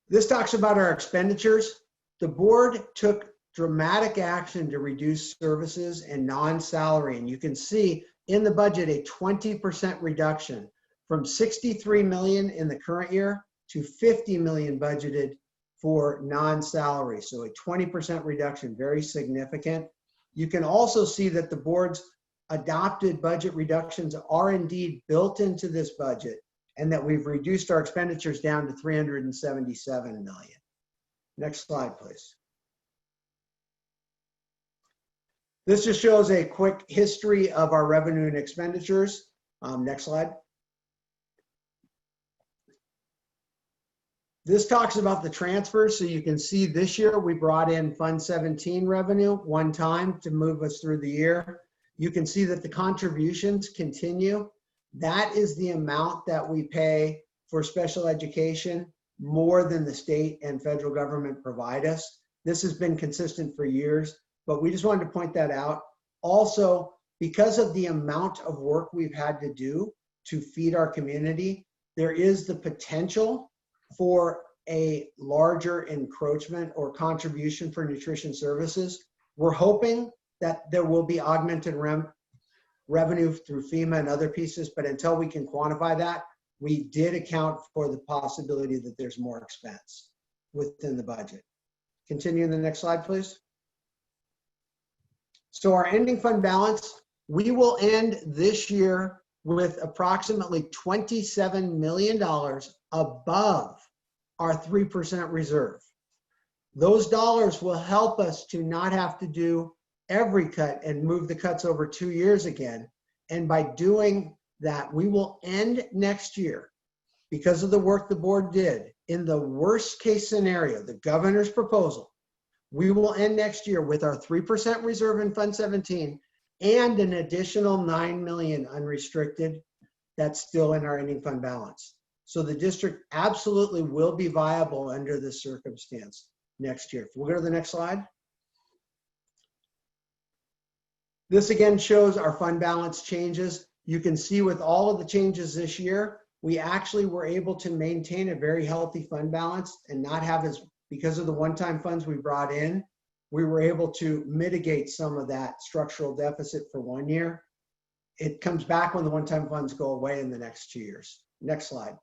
This talks about our expenditures. The board took dramatic action to reduce services and non-salary. And you can see in the budget a 20% reduction from 63 million in the current year to 50 million budgeted for non-salary. So a 20% reduction, very significant. You can also see that the board's adopted budget reductions are indeed built into this budget and that we've reduced our expenditures down to 377 million. Next slide, please. This just shows a quick history of our revenue and expenditures. Next slide. This talks about the transfers. So you can see this year we brought in Fund 17 revenue one time to move us through the year. You can see that the contributions continue. That is the amount that we pay for special education, more than the state and federal government provide us. This has been consistent for years, but we just wanted to point that out. Also, because of the amount of work we've had to do to feed our community, there is the potential for a larger encroachment or contribution for nutrition services. We're hoping that there will be augmented revenue through FEMA and other pieces, but until we can quantify that, we did account for the possibility that there's more expense within the budget. Continue in the next slide, please. So our ending fund balance, we will end this year with approximately $27 million above our 3% reserve. Those dollars will help us to not have to do every cut and move the cuts over 2 years again. And by doing that, we will end next year, because of the work the board did, in the worst case scenario, the governor's proposal, we will end next year with our 3% reserve in Fund 17 and an additional 9 million unrestricted that's still in our ending fund balance. So the district absolutely will be viable under this circumstance next year. We'll go to the next slide. This again shows our fund balance changes. You can see with all of the changes this year, we actually were able to maintain a very healthy fund balance and not have because of the one-time funds we brought in, we were able to mitigate some of that structural deficit for 1 year. It comes back when the one-time funds go away in the next 2 years. Next slide.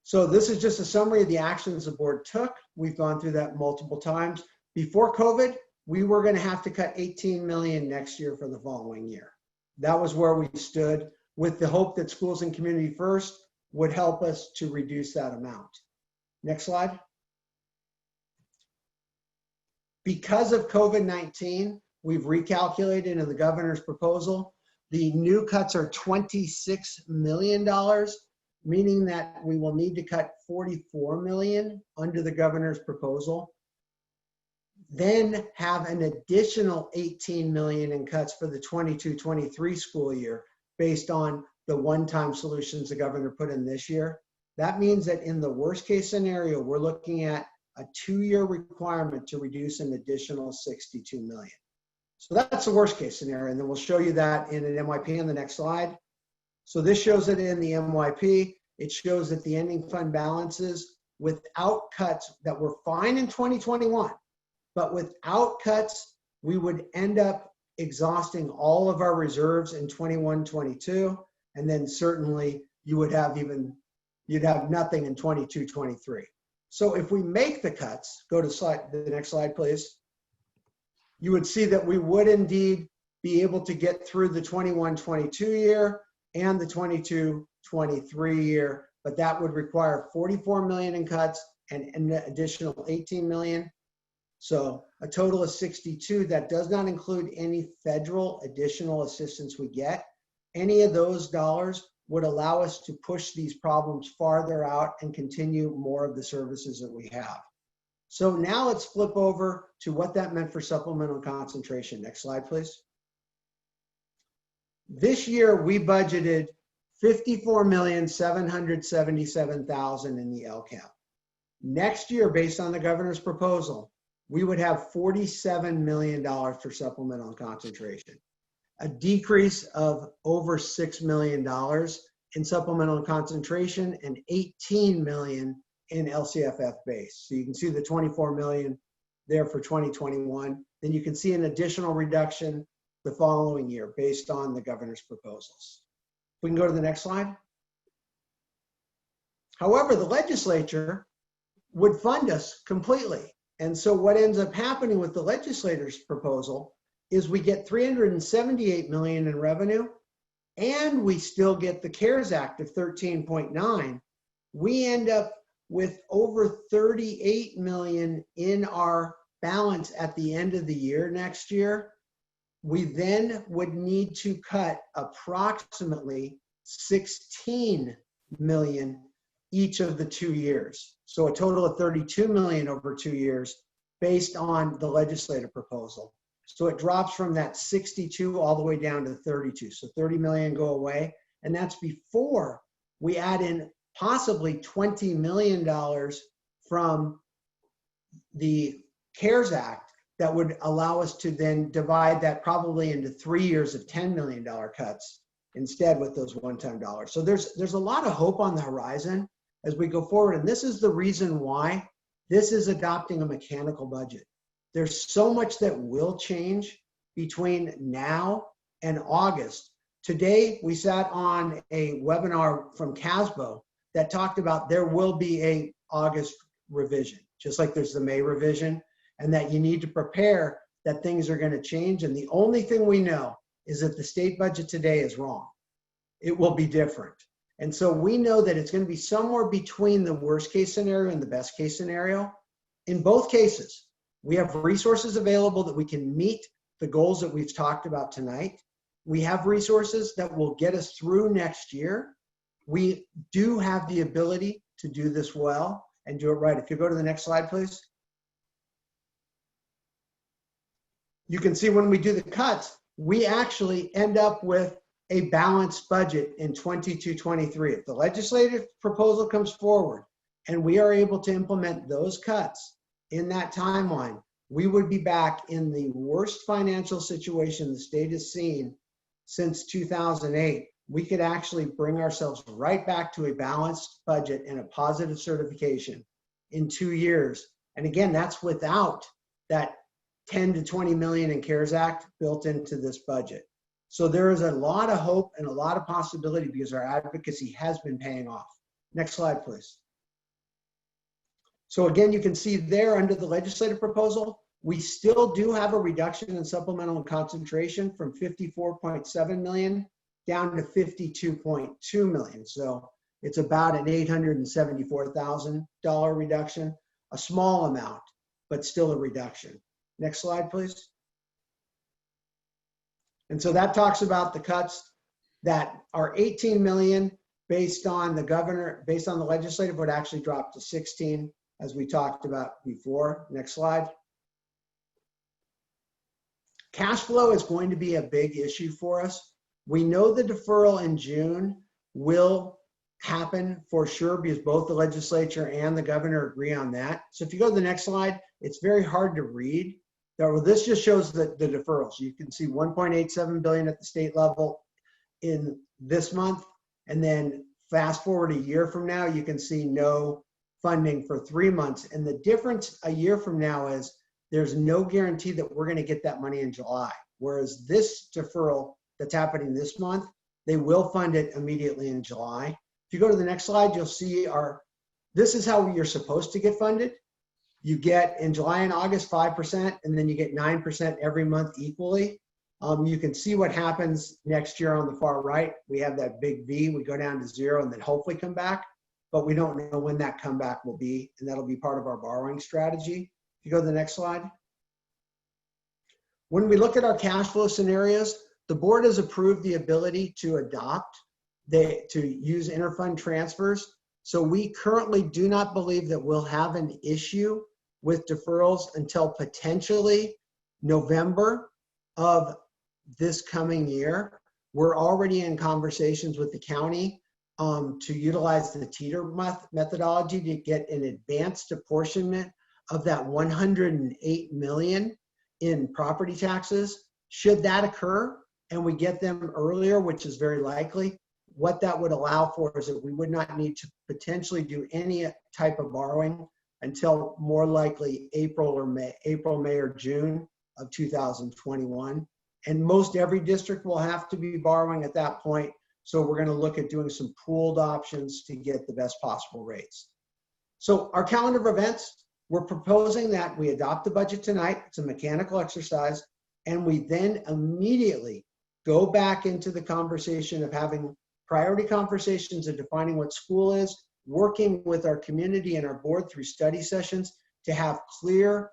So this is just a summary of the actions the board took. We've gone through that multiple times. Before COVID, we were going to have to cut 18 million next year for the following year. That was where we stood, with the hope that Schools and Community First would help us to reduce that amount. Next slide. Because of COVID-19, we've recalculated in the governor's proposal. The new cuts are $26 million, meaning that we will need to cut 44 million under the governor's proposal. Then have an additional 18 million in cuts for the 22-23 school year based on the one-time solutions the governor put in this year. That means that in the worst case scenario, we're looking at a 2-year requirement to reduce an additional 62 million. So that's the worst case scenario. And then we'll show you that in an MYP on the next slide. So this shows it in the MYP. It shows that the ending fund balances without cuts that were fine in 2021 But without cuts, we would end up exhausting all of our reserves in 21-22, and then certainly you'd have nothing in 22-23. So if we make the cuts, go to the next slide, please. You would see that we would indeed be able to get through the 21-22 year and the 22-23 year, but that would require 44 million in cuts and an additional 18 million. So a total of 62. That does not include any federal additional assistance we get. Any of those dollars would allow us to push these problems farther out and continue more of the services that we have. So now let's flip over to what that meant for supplemental concentration. Next slide, please. This year we budgeted 54,777,000 in the LCAP. Next year, based on the governor's proposal, we would have $47 million for supplemental concentration, a decrease of over $6 million in supplemental concentration and 18 million in LCFF base. So you can see the 24 million there for 2021. Then you can see an additional reduction the following year based on the governor's proposals. We can go to the next slide. However, the legislature would fund us completely. And so what ends up happening with the legislator's proposal is we get 378 million in revenue, and we still get the CARES Act of 13.9. We end up with over 38 million in our balance at the end of the year next year. We then would need to cut approximately 16 million each of the 2 years. So a total of 32 million over 2 years based on the legislative proposal. So it drops from that 62 all the way down to 32. So 30 million go away. And that's before we add in possibly $20 million from the CARES Act that would allow us to then divide that probably into 3 years of $10 million cuts instead with those one-time dollars. So there's a lot of hope on the horizon as we go forward. And this is the reason why this is adopting a mechanical budget. There's so much that will change between now and August. Today, we sat on a webinar from CASBO that talked about there will be a August revision, just like there's the May revision, and that you need to prepare that things are going to change. And the only thing we know is that the state budget today is wrong. It will be different. And so we know that it's going to be somewhere between the worst case scenario and the best case scenario. In both cases, we have resources available that we can meet the goals that we've talked about tonight. We have resources that will get us through next year. We do have the ability to do this well and do it right. If you go to the next slide, please. You can see when we do the cuts, we actually end up with a balanced budget in 22-23. If the legislative proposal comes forward and we are able to implement those cuts in that timeline, we would be back in the worst financial situation the state has seen since 2008. We could actually bring ourselves right back to a balanced budget and a positive certification in 2 years. And again, that's without that 10 to 20 million in CARES Act built into this budget. So there is a lot of hope and a lot of possibility because our advocacy has been paying off. Next slide, please. So again, you can see there under the legislative proposal, we still do have a reduction in supplemental concentration from 54.7 million down to 52.2 million. So it's about an $874,000 reduction, a small amount, but still a reduction. Next slide, please. And so that talks about the cuts that are 18 million based on the governor, based on the legislative, would actually drop to 16, as we talked about before. Next slide. Cash flow is going to be a big issue for us. We know the deferral in June will happen for sure because both the legislature and the governor agree on that. So if you go to the next slide, it's very hard to read. This just shows the deferrals. You can see 1.87 billion at the state level in this month, and then fast forward a year from now, you can see no funding for 3 months. And the difference a year from now is there's no guarantee that we're going to get that money in July. Whereas this deferral that's happening this month, they will fund it immediately in July. If you go to the next slide, you'll see this is how you're supposed to get funded. You get in July and August 5%, and then you get 9% every month equally. You can see what happens next year on the far right. We have that big V, we go down to 0 and then hopefully come back, but we don't know when that comeback will be, and that'll be part of our borrowing strategy. If you go to the next slide. When we look at our cash flow scenarios, the board has approved the ability to use interfund transfers. So we currently do not believe that we'll have an issue with deferrals until potentially November of this coming year. We're already in conversations with the county to utilize the teeter methodology to get an advanced apportionment of that 108 million in property taxes. Should that occur and we get them earlier, which is very likely, what that would allow for is that we would not need to potentially do any type of borrowing until more likely April, May, or June of 2021. And most every district will have to be borrowing at that point. So we're going to look at doing some pooled options to get the best possible rates. So our calendar of events, we're proposing that we adopt the budget tonight. It's a mechanical exercise. And we then immediately go back into the conversation of having priority conversations and defining what school is, working with our community and our board through study sessions to have clear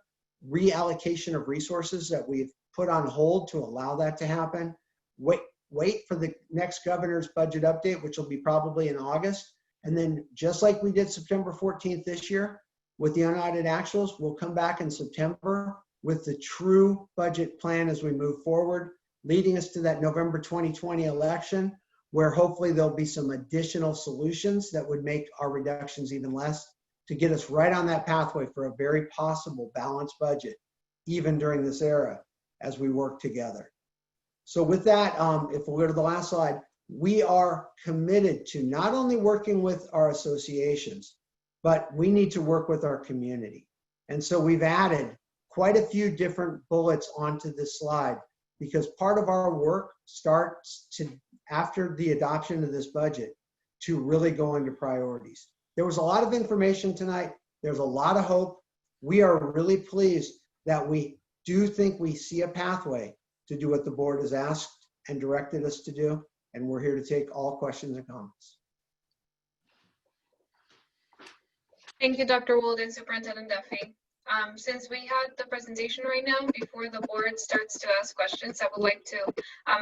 reallocation of resources that we've put on hold to allow that to happen. Wait for the next governor's budget update, which will be probably in August. And then just like we did September 14th this year with the unaudited actuals, we'll come back in September with the true budget plan as we move forward, leading us to that November 2020 election, where hopefully there'll be some additional solutions that would make our reductions even less to get us right on that pathway for a very possible balanced budget, even during this era as we work together. So with that, if we'll go to the last slide, we are committed to not only working with our associations, but we need to work with our community. And so we've added quite a few different bullets onto this slide because part of our work starts after the adoption of this budget to really go into priorities. There was a lot of information tonight. There's a lot of hope. We are really pleased that we do think we see a pathway to do what the board has asked and directed us to do. And we're here to take all questions and comments. Thank you, Dr. Wold and Superintendent Duffy. Since we had the presentation right now, before the board starts to ask questions, I would like to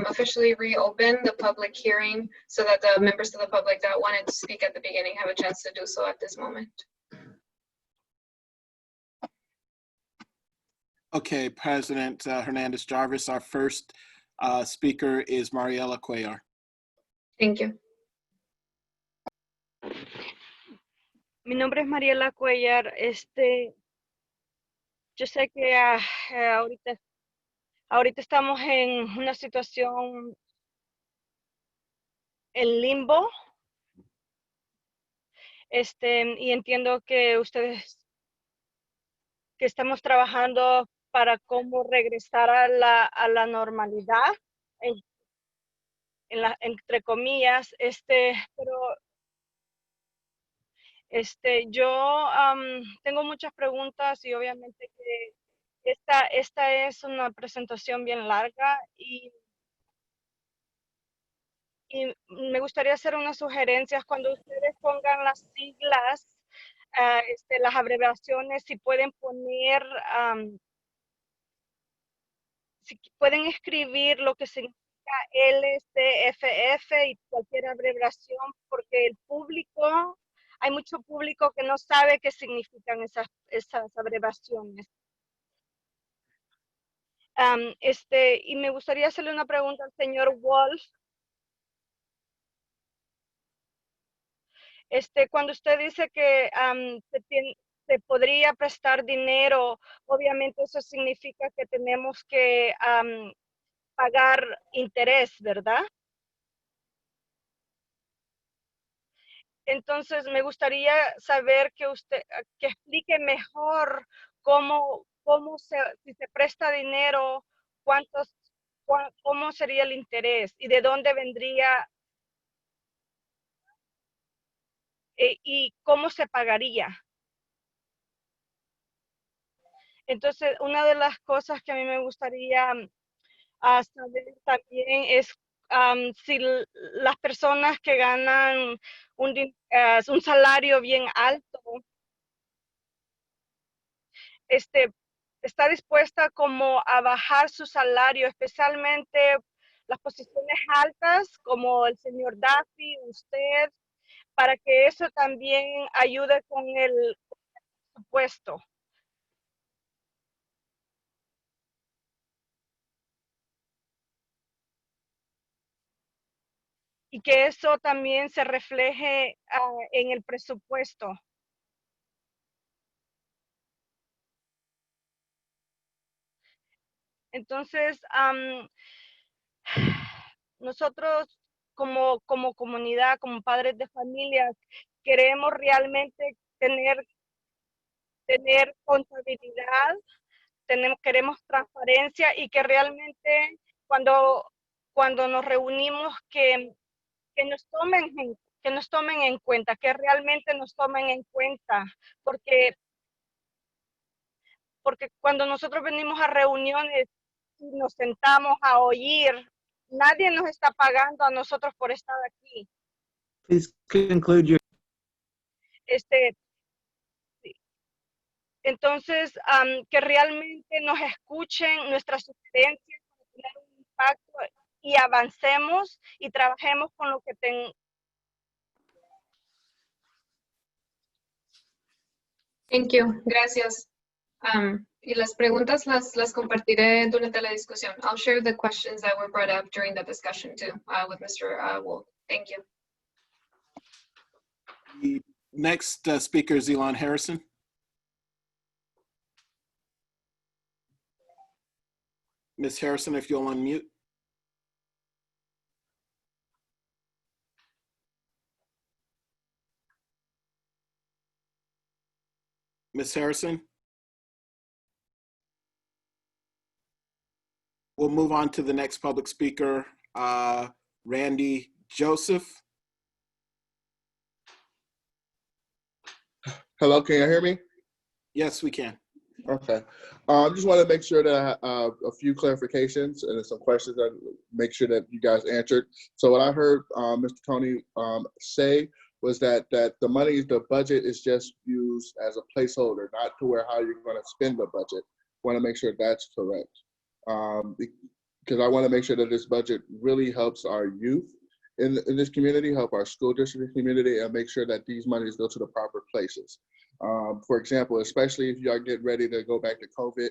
officially reopen the public hearing so that the members of the public that wanted to speak at the beginning have a chance to do so at this moment. Okay, President Hernandez Jarvis, our first speaker is Mariela Cuellar. Thank you. Mi nombre es Mariela Cuellar. Yo sé que ahorita estamos en una situación en limbo. Y entiendo que ustedes que estamos trabajando para cómo regresar a la normalidad, entre comillas, pero yo tengo muchas preguntas y obviamente que esta es una presentación bien larga y me gustaría hacer unas sugerencias cuando ustedes pongan las siglas, las abreviaciones, si pueden poner, si pueden escribir lo que significa LCFF y cualquier abreviación, porque el público, hay mucho público que no sabe qué significan esas abreviaciones. Y me gustaría hacerle una pregunta al señor Wolf. Cuando usted dice que se podría prestar dinero, obviamente eso significa que tenemos que pagar interés, ¿verdad? Entonces me gustaría saber que usted explique mejor cómo si se presta dinero, cómo sería el interés y de dónde vendría y cómo se pagaría. Entonces, una de las cosas que a mí me gustaría saber también es si las personas que ganan un salario bien alto, está dispuesta como a bajar su salario, especialmente las posiciones altas como el señor Duffy, usted, para que eso también ayude con el presupuesto. Y que eso también se refleje en el presupuesto. Entonces, nosotros como comunidad, como padres de familia, queremos realmente tener contabilidad, queremos transparencia y que realmente cuando nos reunimos que nos tomen en cuenta, que realmente nos tomen en cuenta, porque cuando nosotros venimos a reuniones y nos sentamos a oír, nadie nos está pagando a nosotros por estar aquí. Please conclude your. Entonces, que realmente nos escuchen nuestras sugerencias para tener un impacto y avancemos y trabajemos con lo que Thank you. Gracias. Y las preguntas las compartiré durante la discusión. I'll share the questions that were brought up during the discussion too with Mr. Wolf. Thank you. The next speaker is Elon Harrison. Ms. Harrison, if you'll unmute. Ms. Harrison? We'll move on to the next public speaker, Randy Joseph. Hello, can you hear me? Yes, we can. Okay. Just want to make sure that a few clarifications and some questions that make sure that you guys answered. So what I heard Mr. Tony say was that the money, the budget is just used as a placeholder, not to where how you're going to spend the budget. Want to make sure that's correct. Because I want to make sure that this budget really helps our youth in this community, help our school district community, and make sure that these monies go to the proper places. For example, especially if y'all get ready to go back to COVID,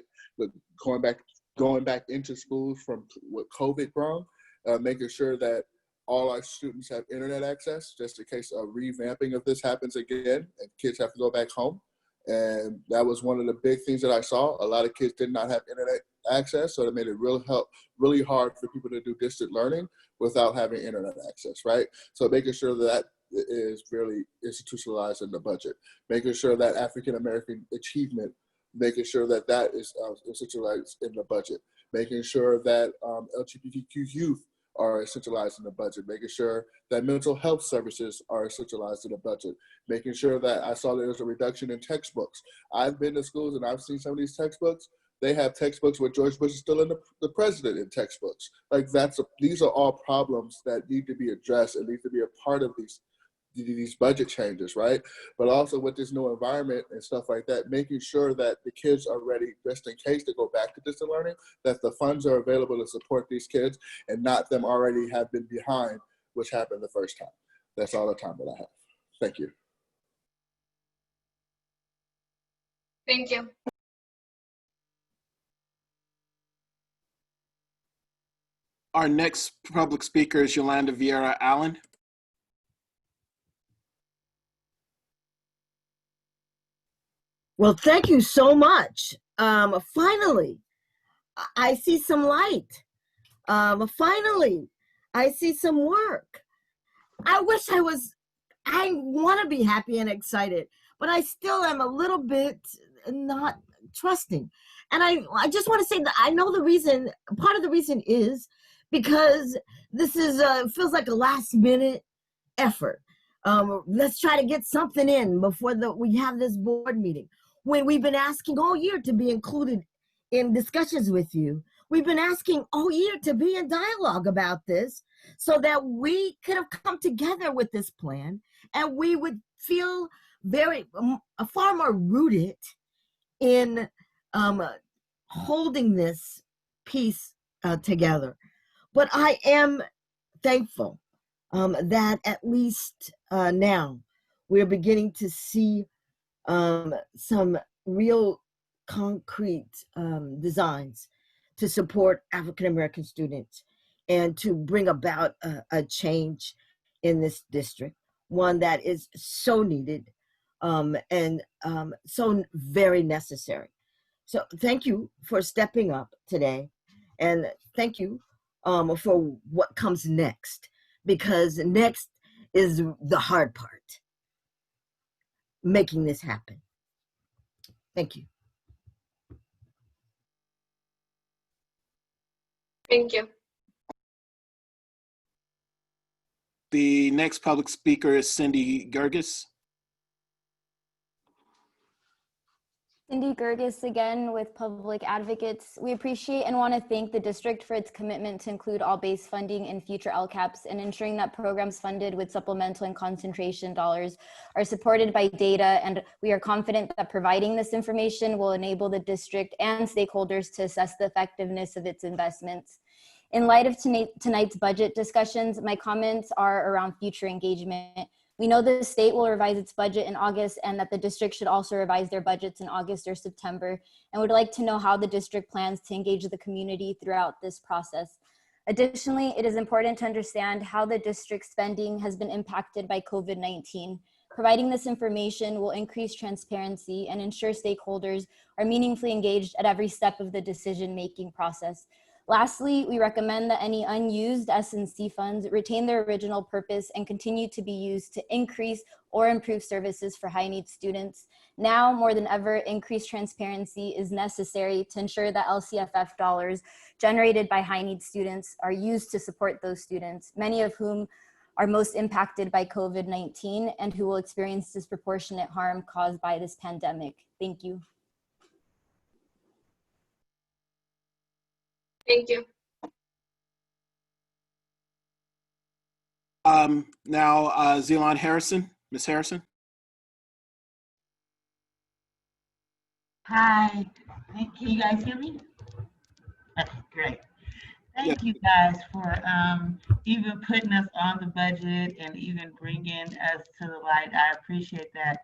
going back into schools from what COVID brought, making sure that all our students have internet access, just in case a revamping of this happens again and kids have to go back home. And that was one of the big things that I saw. A lot of kids did not have internet access, so it made it really hard for people to do distant learning without having internet access, right? So making sure that is really institutionalized in the budget, making sure that African-American achievement, making sure that that is institutionalized in the budget, making sure that LGBTQ youth are centralized in the budget, making sure that mental health services are centralized in the budget, making sure that I saw there was a reduction in textbooks. I've been to schools and I've seen some of these textbooks. They have textbooks where George Bush is still in the president in textbooks. Like these are all problems that need to be addressed and need to be a part of these budget changes, right? But also with this new environment and stuff like that, making sure that the kids are ready just in case they go back to distant learning, that the funds are available to support these kids and not them already have been behind, which happened the first time. That's all the time that I have. Thank you. Thank you. Our next public speaker is Yolanda Vieira Allen. Well, thank you so much. Finally, I see some light. Finally, I see some work. I want to be happy and excited, but I still am a little bit not trusting. And I just want to say that I know the reason, part of the reason is because this is, feels like a last minute effort. Let's try to get something in before we have this board meeting. When we've been asking all year to be included in discussions with you, we've been asking all year to be in dialogue about this so that we could have come together with this plan and we would feel far more rooted in holding this piece together. But I am thankful that at least now we're beginning to see some real concrete designs to support African American students and to bring about a change in this district, one that is so needed and so very necessary. So thank you for stepping up today, and thank you for what comes next, because next is the hard part, making this happen. Thank you. Thank you. The next public speaker is Cindy Gerges. Cindy Gerges again with Public Advocates. We appreciate and want to thank the district for its commitment to include all base funding in future LCAPs and ensuring that programs funded with supplemental and concentration dollars are supported by data. And we are confident that providing this information will enable the district and stakeholders to assess the effectiveness of its investments. In light of tonight's budget discussions, my comments are around future engagement. We know the state will revise its budget in August and that the district should also revise their budgets in August or September, and would like to know how the district plans to engage the community throughout this process. Additionally, it is important to understand how the district's spending has been impacted by COVID-19. Providing this information will increase transparency and ensure stakeholders are meaningfully engaged at every step of the decision-making process. Lastly, we recommend that any unused S&C funds retain their original purpose and continue to be used to increase or improve services for high-need students. Now, more than ever, increased transparency is necessary to ensure that LCFF dollars generated by high-need students are used to support those students, many of whom are most impacted by COVID-19 and who will experience disproportionate harm caused by this pandemic. Thank you. Thank you. Now, Zelon Harrison, Ms. Harrison. Hi, can you guys hear me? Okay, great. Thank you guys for even putting us on the budget and even bringing us to the light. I appreciate that.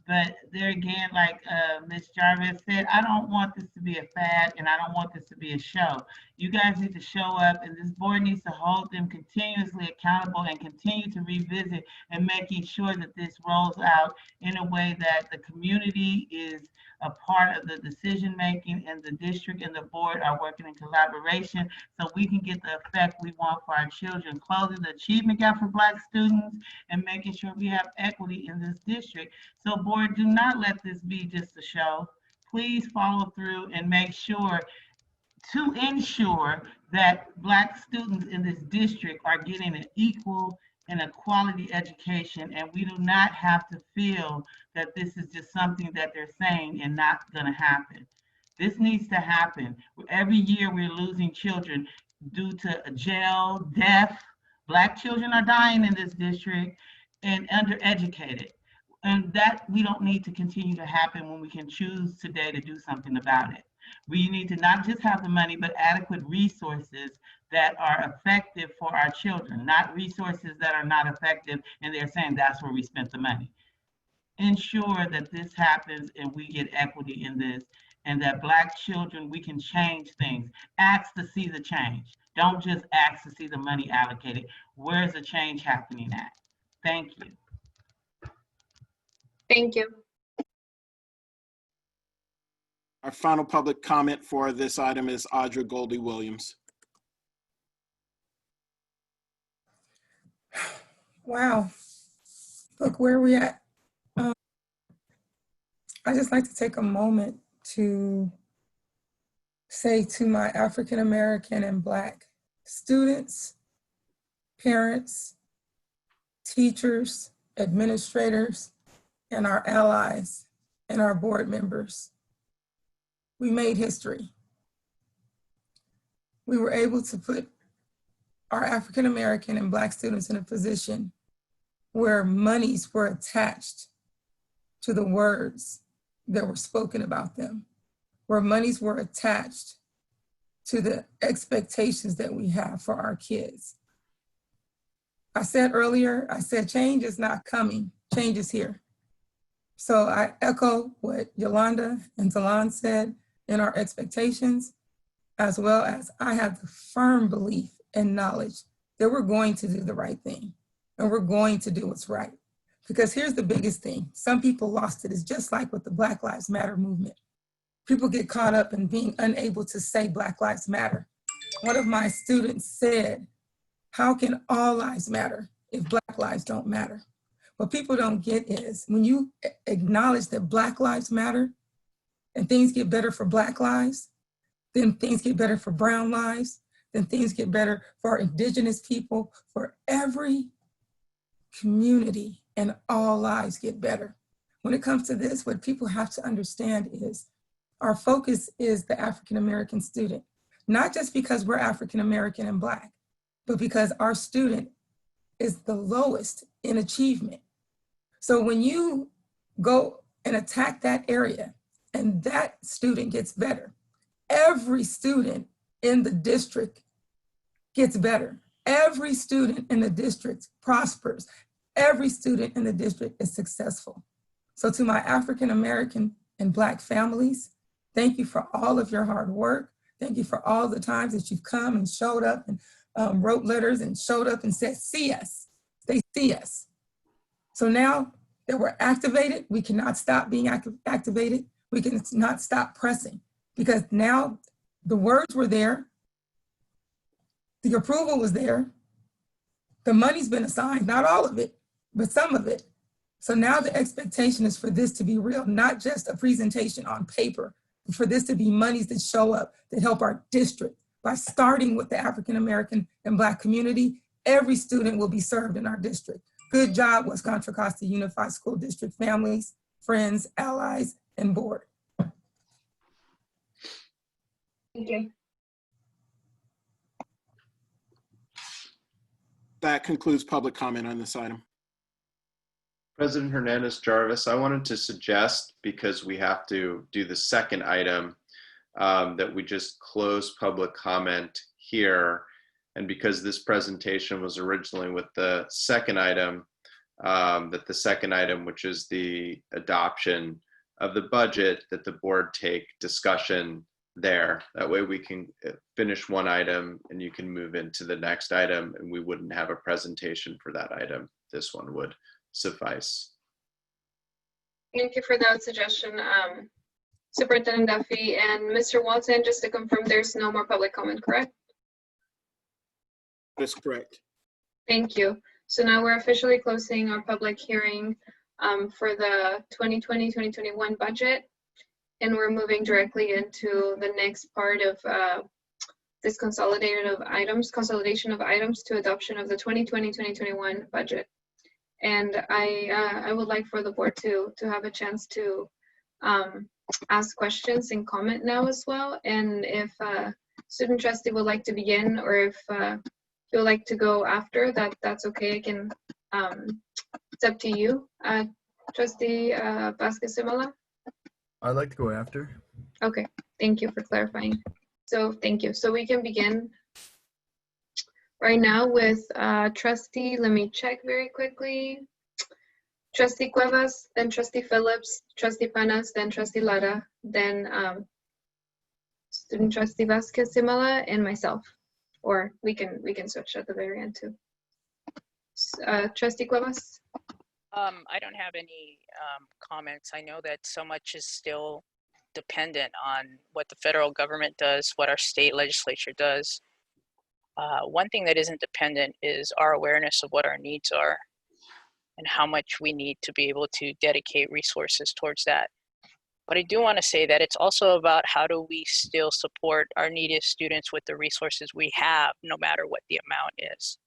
But there again, like Ms. Jarvis said, I don't want this to be a fad and I don't want this to be a show. You guys need to show up and this board needs to hold them continuously accountable and continue to revisit and making sure that this rolls out in a way that the community is a part of the decision making and the district and the board are working in collaboration so we can get the effect we want for our children, closing the achievement gap for Black students and making sure we have equity in this district. So board, do not let this be just a show. Please follow through and make sure to ensure that Black students in this district are getting an equal and a quality education, and we do not have to feel that this is just something that they're saying and not going to happen. This needs to happen. Every year we're losing children due to jail, death. Black children are dying in this district and undereducated. And that we don't need to continue to happen when we can choose today to do something about it. We need to not just have the money, but adequate resources that are effective for our children, not resources that are not effective and they're saying that's where we spent the money. Ensure that this happens and we get equity in this and that Black children, we can change things. Ask to see the change. Don't just ask to see the money allocated. Where's the change happening at? Thank you. Thank you. Our final public comment for this item is Audra Goldie Williams. Wow, look where we at. I just like to take a moment to say to my African American and Black students, parents, teachers, administrators, and our allies and our board members. We made history. We were able to put our African American and Black students in a position where monies were attached to the words that were spoken about them, where monies were attached to the expectations that we have for our kids. I said earlier, I said change is not coming, change is here. So I echo what Yolanda and Talon said in our expectations, as well as I have the firm belief and knowledge that we're going to do the right thing and we're going to do what's right. Because here's the biggest thing. Some people lost it. It's just like with the Black Lives Matter movement. People get caught up in being unable to say Black Lives Matter. One of my students said, how can all lives matter if Black lives don't matter? What people don't get is when you acknowledge that Black lives matter and things get better for Black lives, then things get better for brown lives, then things get better for our indigenous people, for every community, and all lives get better. When it comes to this, what people have to understand is our focus is the African American student, not just because we're African American and Black, but because our student is the lowest in achievement. So when you go and attack that area and that student gets better, every student in the district gets better. Every student in the district prospers. Every student in the district is successful. So to my African American and Black families, thank you for all of your hard work. Thank you for all the times that you've come and showed up and wrote letters and showed up and said, see us. They see us. So now that we're activated, we cannot stop being activated. We cannot stop pressing because now the words were there. The approval was there. The money's been assigned, not all of it, but some of it. So now the expectation is for this to be real, not just a presentation on paper, but for this to be monies that show up that help our district. By starting with the African American and Black community, every student will be served in our district. Good job, West Contra Costa Unified School District families, friends, allies, and board. Thank you. That concludes public comment on this item. President Hernandez Jarvis, I wanted to suggest, because we have to do the second item, that we just close public comment here. And because this presentation was originally with the second item, that the second item, which is the adoption of the budget, that the board take discussion there. That way we can finish one item and you can move into the next item and we wouldn't have a presentation for that item. This one would suffice. Thank you for that suggestion, Superintendent Duffy. And Mr. Walton, just to confirm, there's no more public comment, correct? That's correct. Thank you. So now we're officially closing our public hearing for the 2020-2021 budget. And we're moving directly into the next part of this consolidation of items to adoption of the 2020-2021 budget. And I would like for the board to have a chance to ask questions and comment now as well. And if student trustee would like to begin, or if you would like to go after, that's okay. I can, it's up to you. Trustee Vasquez-Simala? I'd like to go after. Okay, thank you for clarifying. So thank you. So we can begin right now with trustee, let me check very quickly. Trustee Cuevas, then trustee Phillips, trustee Panas, then trustee Lara, then student trustee Vasquez-Simala, and myself. Or we can switch at the very end too. Trustee Cuevas? I don't have any comments. I know that so much is still dependent on what the federal government does, what our state legislature does. One thing that isn't dependent is our awareness of what our needs are and how much we need to be able to dedicate resources towards that. But I do want to say that it's also about how do we still support our neediest students with the resources we have, no matter what the amount is.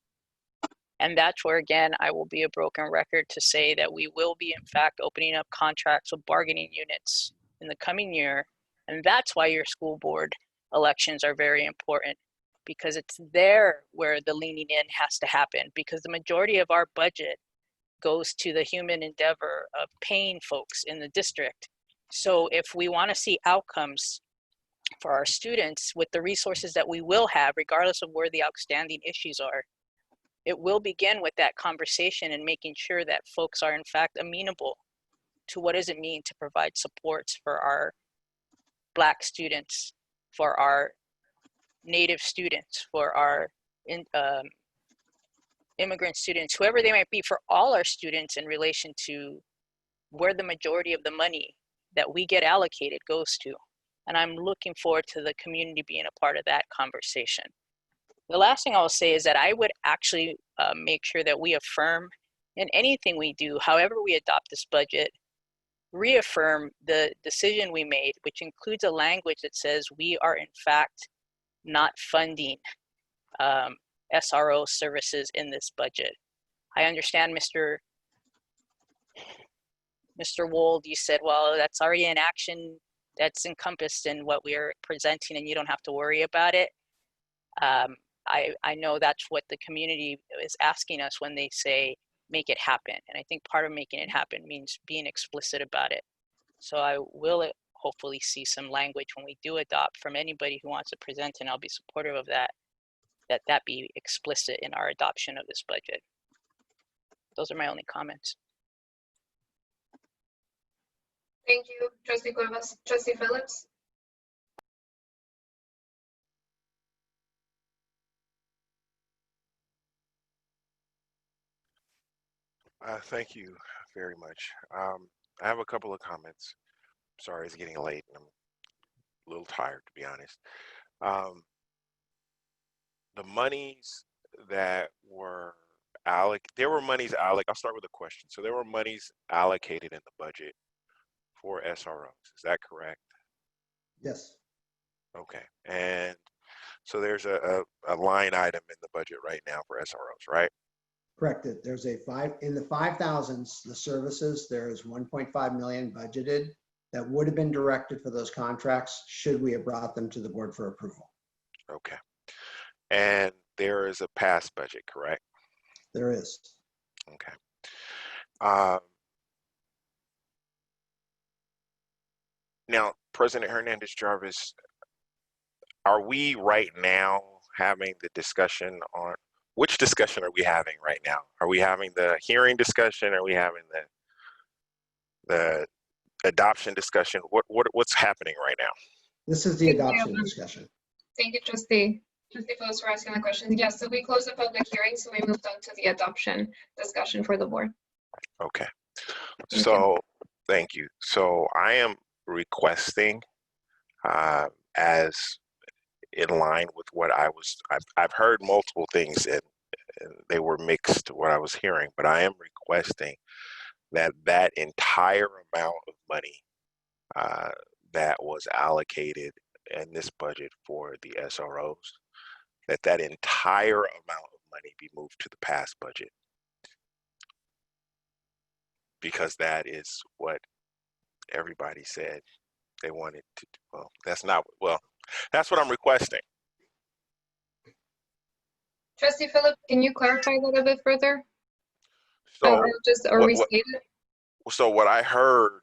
And that's where, again, I will be a broken record to say that we will be, in fact, opening up contracts with bargaining units in the coming year. And that's why your school board elections are very important, because it's there where the leaning in has to happen, because the majority of our budget goes to the human endeavor of paying folks in the district. So if we want to see outcomes for our students with the resources that we will have, regardless of where the outstanding issues are, it will begin with that conversation and making sure that folks are in fact amenable to what does it mean to provide supports for our Black students, for our Native students, for our immigrant students, whoever they might be, for all our students in relation to where the majority of the money that we get allocated goes to. And I'm looking forward to the community being a part of that conversation. The last thing I'll say is that I would actually make sure that we affirm in anything we do, however we adopt this budget, reaffirm the decision we made, which includes a language that says we are in fact not funding SRO services in this budget. I understand, Mr. Wold, you said, well, that's already an action that's encompassed in what we are presenting and you don't have to worry about it. I know that's what the community is asking us when they say, make it happen. And I think part of making it happen means being explicit about it. So I will hopefully see some language when we do adopt from anybody who wants to present, and I'll be supportive of that, that be explicit in our adoption of this budget. Those are my only comments. Thank you, Trustee Cuevas. Trustee Phillips? Thank you very much. I have a couple of comments. Sorry, it's getting late and I'm a little tired, to be honest. The monies that were there were monies allocated. I'll start with a question. So there were monies allocated in the budget for SROs. Is that correct? Yes. Okay. And so there's a line item in the budget right now for SROs, right? Correct. There's in the 5,000s, the services, there's 1.5 million budgeted that would have been directed for those contracts should we have brought them to the board for approval. Okay. And there is a past budget, correct? There is. Okay. Now, President Hernandez-Jarvis, are we right now having the discussion on, which discussion are we having right now? Are we having the hearing discussion? Are we having the adoption discussion? What's happening right now? This is the adoption discussion. Thank you, Trustee. Trustee Phillips for asking the question. Yes, so we closed the public hearing, so we moved on to the adoption discussion for the board. Okay. So, thank you. So I am requesting, as in line with what I've heard multiple things and they were mixed what I was hearing, but I am requesting that entire amount of money that was allocated in this budget for the SROs, that entire amount of money be moved to the past budget. Because that is what everybody said they wanted to do. Well, that's what I'm requesting. Trustee Phillips, can you clarify that a bit further? So, or restate it? So what I heard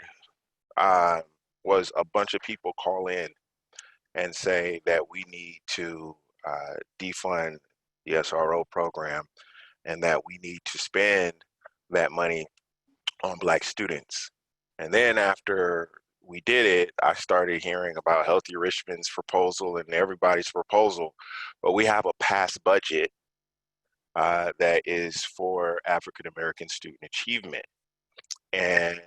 was a bunch of people call in and say that we need to defund the SRO program and that we need to spend that money on Black students. And then after we did it, I started hearing about Healthy Richmond's proposal and everybody's proposal, but we have a past budget that is for African American student achievement. And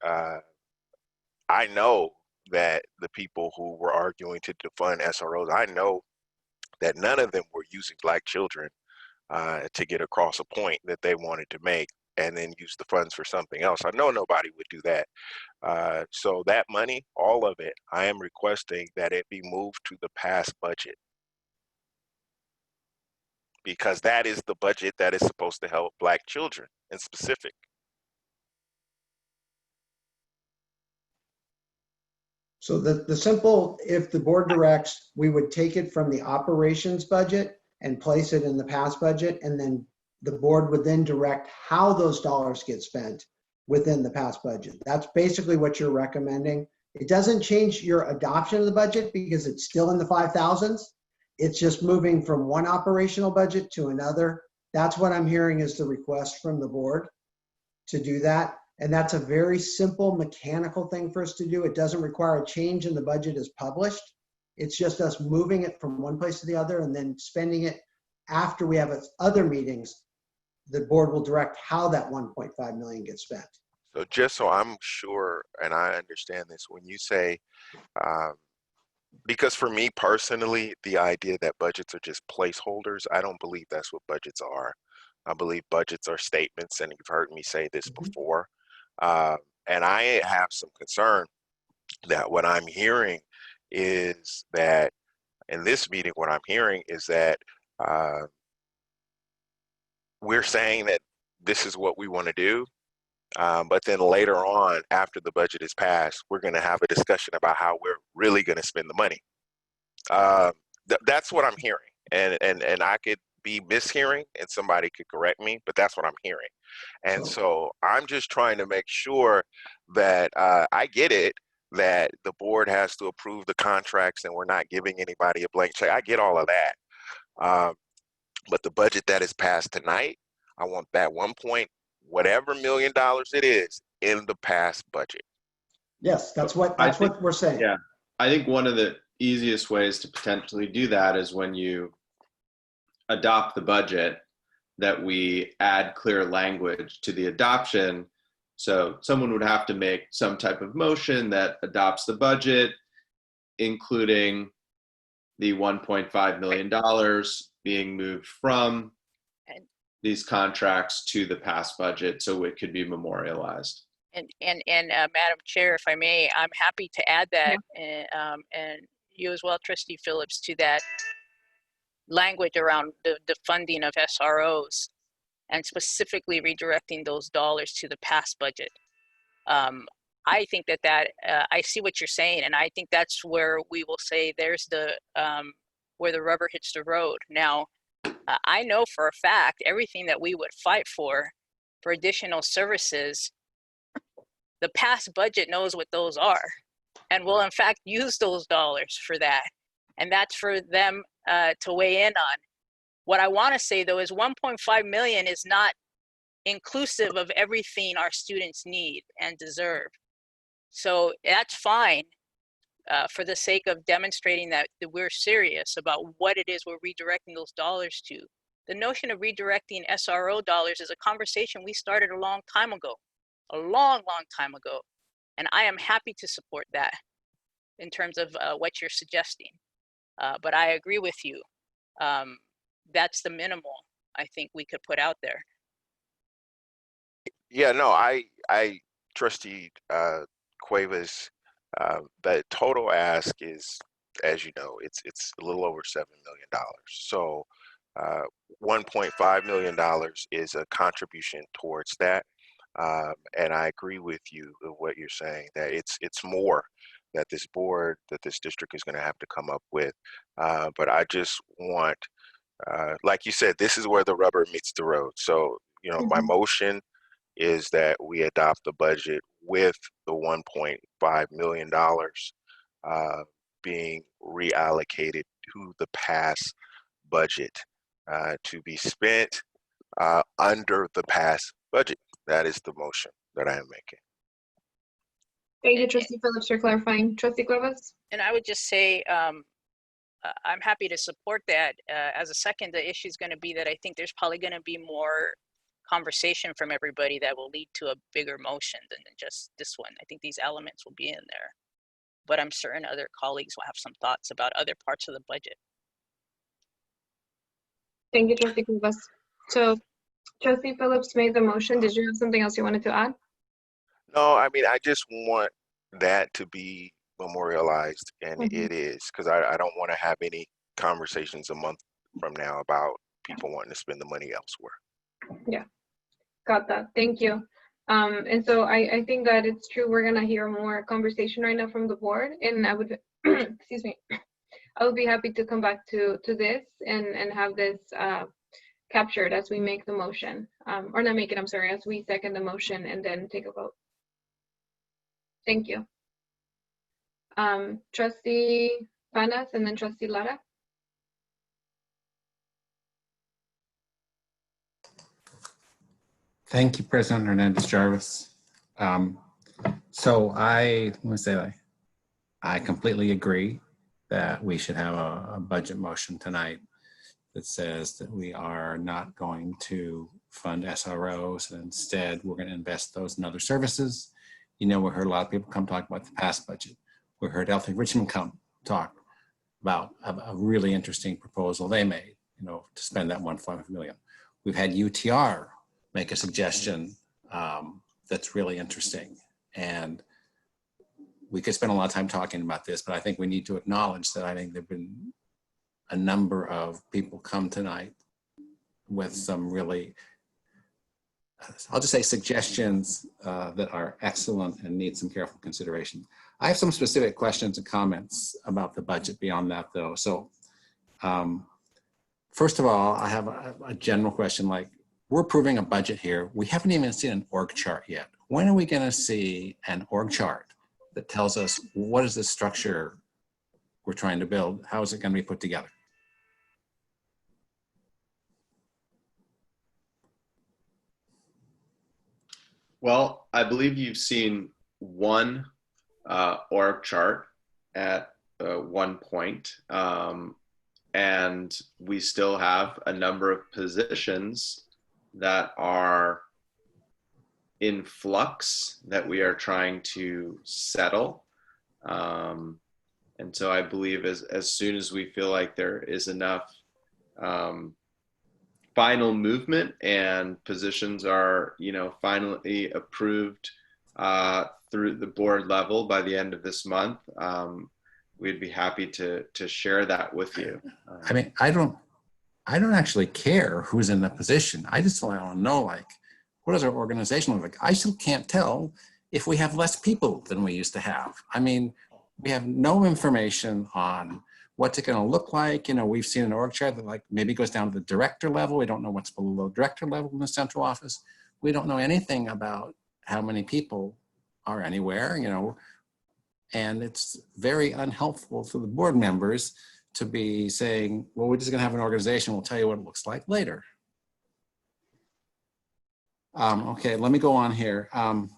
I know that the people who were arguing to defund SROs, I know that none of them were using Black children to get across a point that they wanted to make and then use the funds for something else. I know nobody would do that. So that money, all of it, I am requesting that it be moved to the past budget, because that is the budget that is supposed to help Black children in specific. So the simple, if the board directs, we would take it from the operations budget and place it in the past budget, and then the board would then direct how those dollars get spent within the past budget. That's basically what you're recommending. It doesn't change your adoption of the budget because it's still in the 5,000s. It's just moving from one operational budget to another. That's what I'm hearing is the request from the board to do that. And that's a very simple mechanical thing for us to do. It doesn't require a change in the budget as published. It's just us moving it from one place to the other and then spending it after we have other meetings. The board will direct how that 1.5 million gets spent. So just so I'm sure, and I understand this, when you say, because for me personally, the idea that budgets are just placeholders, I don't believe that's what budgets are. I believe budgets are statements, and you've heard me say this before. And I have some concern that what I'm hearing is that in this meeting, what I'm hearing is that we're saying that this is what we want to do. But then later on, after the budget is passed, we're going to have a discussion about how we're really going to spend the money. That's what I'm hearing. And I could be mishearing and somebody could correct me, but that's what I'm hearing. And so I'm just trying to make sure that I get it, that the board has to approve the contracts and we're not giving anybody a blank check. I get all of that. But the budget that is passed tonight, I want that whatever $1 million it is in the past budget. Yes, that's what we're saying. Yeah, I think one of the easiest ways to potentially do that is when you adopt the budget, that we add clear language to the adoption. So someone would have to make some type of motion that adopts the budget, including the $1.5 million being moved from these contracts to the past budget so it could be memorialized. And Madam Chair, if I may, I'm happy to add that, and you as well, Trustee Phillips, to that language around the funding of SROs and specifically redirecting those dollars to the past budget. I think that I see what you're saying, and I think that's where we will say there's where the rubber hits the road. Now, I know for a fact everything that we would fight for additional services, the past budget knows what those are and will in fact use those dollars for that. And that's for them to weigh in on. What I want to say though is 1.5 million is not inclusive of everything our students need and deserve. So that's fine for the sake of demonstrating that we're serious about what it is we're redirecting those dollars to. The notion of redirecting SRO dollars is a conversation we started a long time ago. A long, long time ago. And I am happy to support that in terms of what you're suggesting. But I agree with you. That's the minimal I think we could put out there. Yeah, no, I Trustee Cuevas, the total ask is, as you know, it's a little over $7 million. So $1.5 million is a contribution towards that. And I agree with you of what you're saying, that it's more that this board, that this district is going to have to come up with. But I just want, like you said, this is where the rubber meets the road. So, you know, my motion is that we adopt the budget with the $1.5 million being reallocated to the past budget to be spent under the past budget. That is the motion that I am making. Thank you, Trustee Phillips, for clarifying. Trustee Cuevas? And I would just say, I'm happy to support that. As a second, the issue is going to be that I think there's probably going to be more conversation from everybody that will lead to a bigger motion than just this one. I think these elements will be in there, but I'm certain other colleagues will have some thoughts about other parts of the budget. Thank you, Trustee Cuevas. So Trustee Phillips made the motion. Did you have something else you wanted to add? No, I mean, I just want that to be memorialized, and Mhm. it is, because I don't want to have any conversations a month from now about people wanting to spend the money elsewhere. Yeah, got that. Thank you. And so I think that it's true. We're gonna hear more conversation right now from the board, and I would, excuse me, I would be happy to come back to this and have this captured as we make the motion, or not make it, I'm sorry, as we second the motion and then take a vote. Thank you. Trustee Panas and then Trustee Lara. Thank you, President Hernandez Jarvis. So I want to say I completely agree that we should have a budget motion tonight that says that we are not going to fund SROs, and instead we're going to invest those in other services. You know, we heard a lot of people come talk about the past budget. We heard Healthy Richmond come talk about a really interesting proposal they made, you know, to spend that $1.5 million. We've had UTR make a suggestion that's really interesting. And we could spend a lot of time talking about this, but I think we need to acknowledge that I think there've been a number of people come tonight with some really, I'll just say suggestions that are excellent and need some careful consideration. I have some specific questions and comments about the budget beyond that though. So first of all, I have a general question, like we're approving a budget here. We haven't even seen an org chart yet. When are we gonna see an org chart that tells us what is the structure we're trying to build? How is it gonna be put together? Well, I believe you've seen one org chart at one point, and we still have a number of positions that are in flux that we are trying to settle. And so I believe as soon as we feel like there is enough final movement and positions are, you know, finally approved through the board level by the end of this month, we'd be happy to share that with you. I mean, I don't actually care who's in the position. I just want to know, like, what does our organization look like? I still can't tell if we have less people than we used to have. I mean, we have no information on what's it going to look like. You know, we've seen an org chart that like maybe goes down to the director level. We don't know what's below director level in the central office. We don't know anything about how many people are anywhere, you know, and it's very unhelpful to the board members to be saying, well, we're just going to have an organization. We'll tell you what it looks like later. Okay, let me go on here. You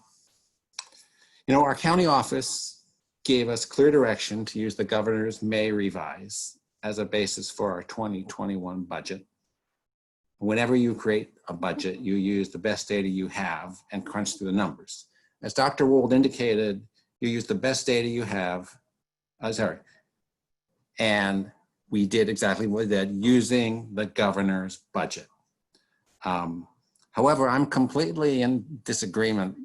know, our county office gave us clear direction to use the governor's May revise as a basis for our 2021 budget. Whenever you create a budget, you use the best data you have and crunch through the numbers. As Dr. Wold indicated, you use the best data you have, and we did exactly what we did using the governor's budget. However, I'm completely in disagreement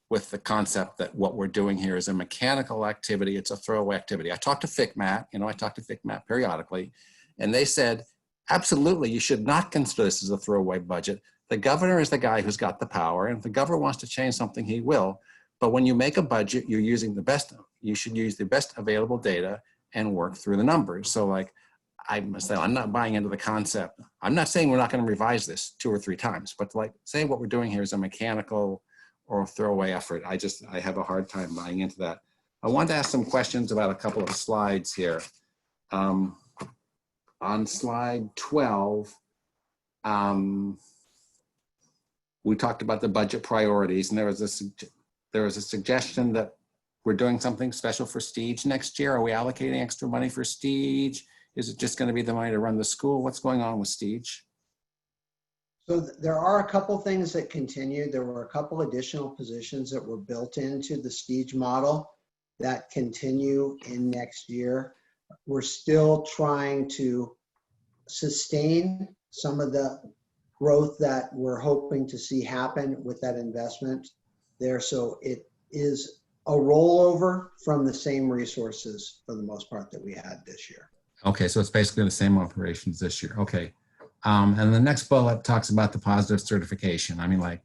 with the concept that what we're doing here is a mechanical activity. It's a throwaway activity. I talked to FCMAT, you know, I talk to FCMAT periodically, and they said, absolutely, you should not consider this as a throwaway budget. The governor is the guy who's got the power, and if the governor wants to change something, he will. But when you make a budget, you're using the best, you should use the best available data and work through the numbers. So like, I must say, I'm not buying into the concept. I'm not saying we're not going to revise this 2 or 3 times, but like saying what we're doing here is a mechanical or a throwaway effort. I have a hard time buying into that. I wanted to ask some questions about a couple of slides here. On slide 12, we talked about the budget priorities, and there was a suggestion that we're doing something special for Stige next year. Are we allocating extra money for Stige? Is it just going to be the money to run the school? What's going on with Stige? So there are a couple things that continue. There were a couple additional positions that were built into the Stige model that continue in next year. We're still trying to sustain some of the growth that we're hoping to see happen with that investment there. So is a rollover from the same resources for the most part that we had this year. Okay, so it's basically the same operations this year. Okay. And the next bullet talks about the positive certification. I mean, like,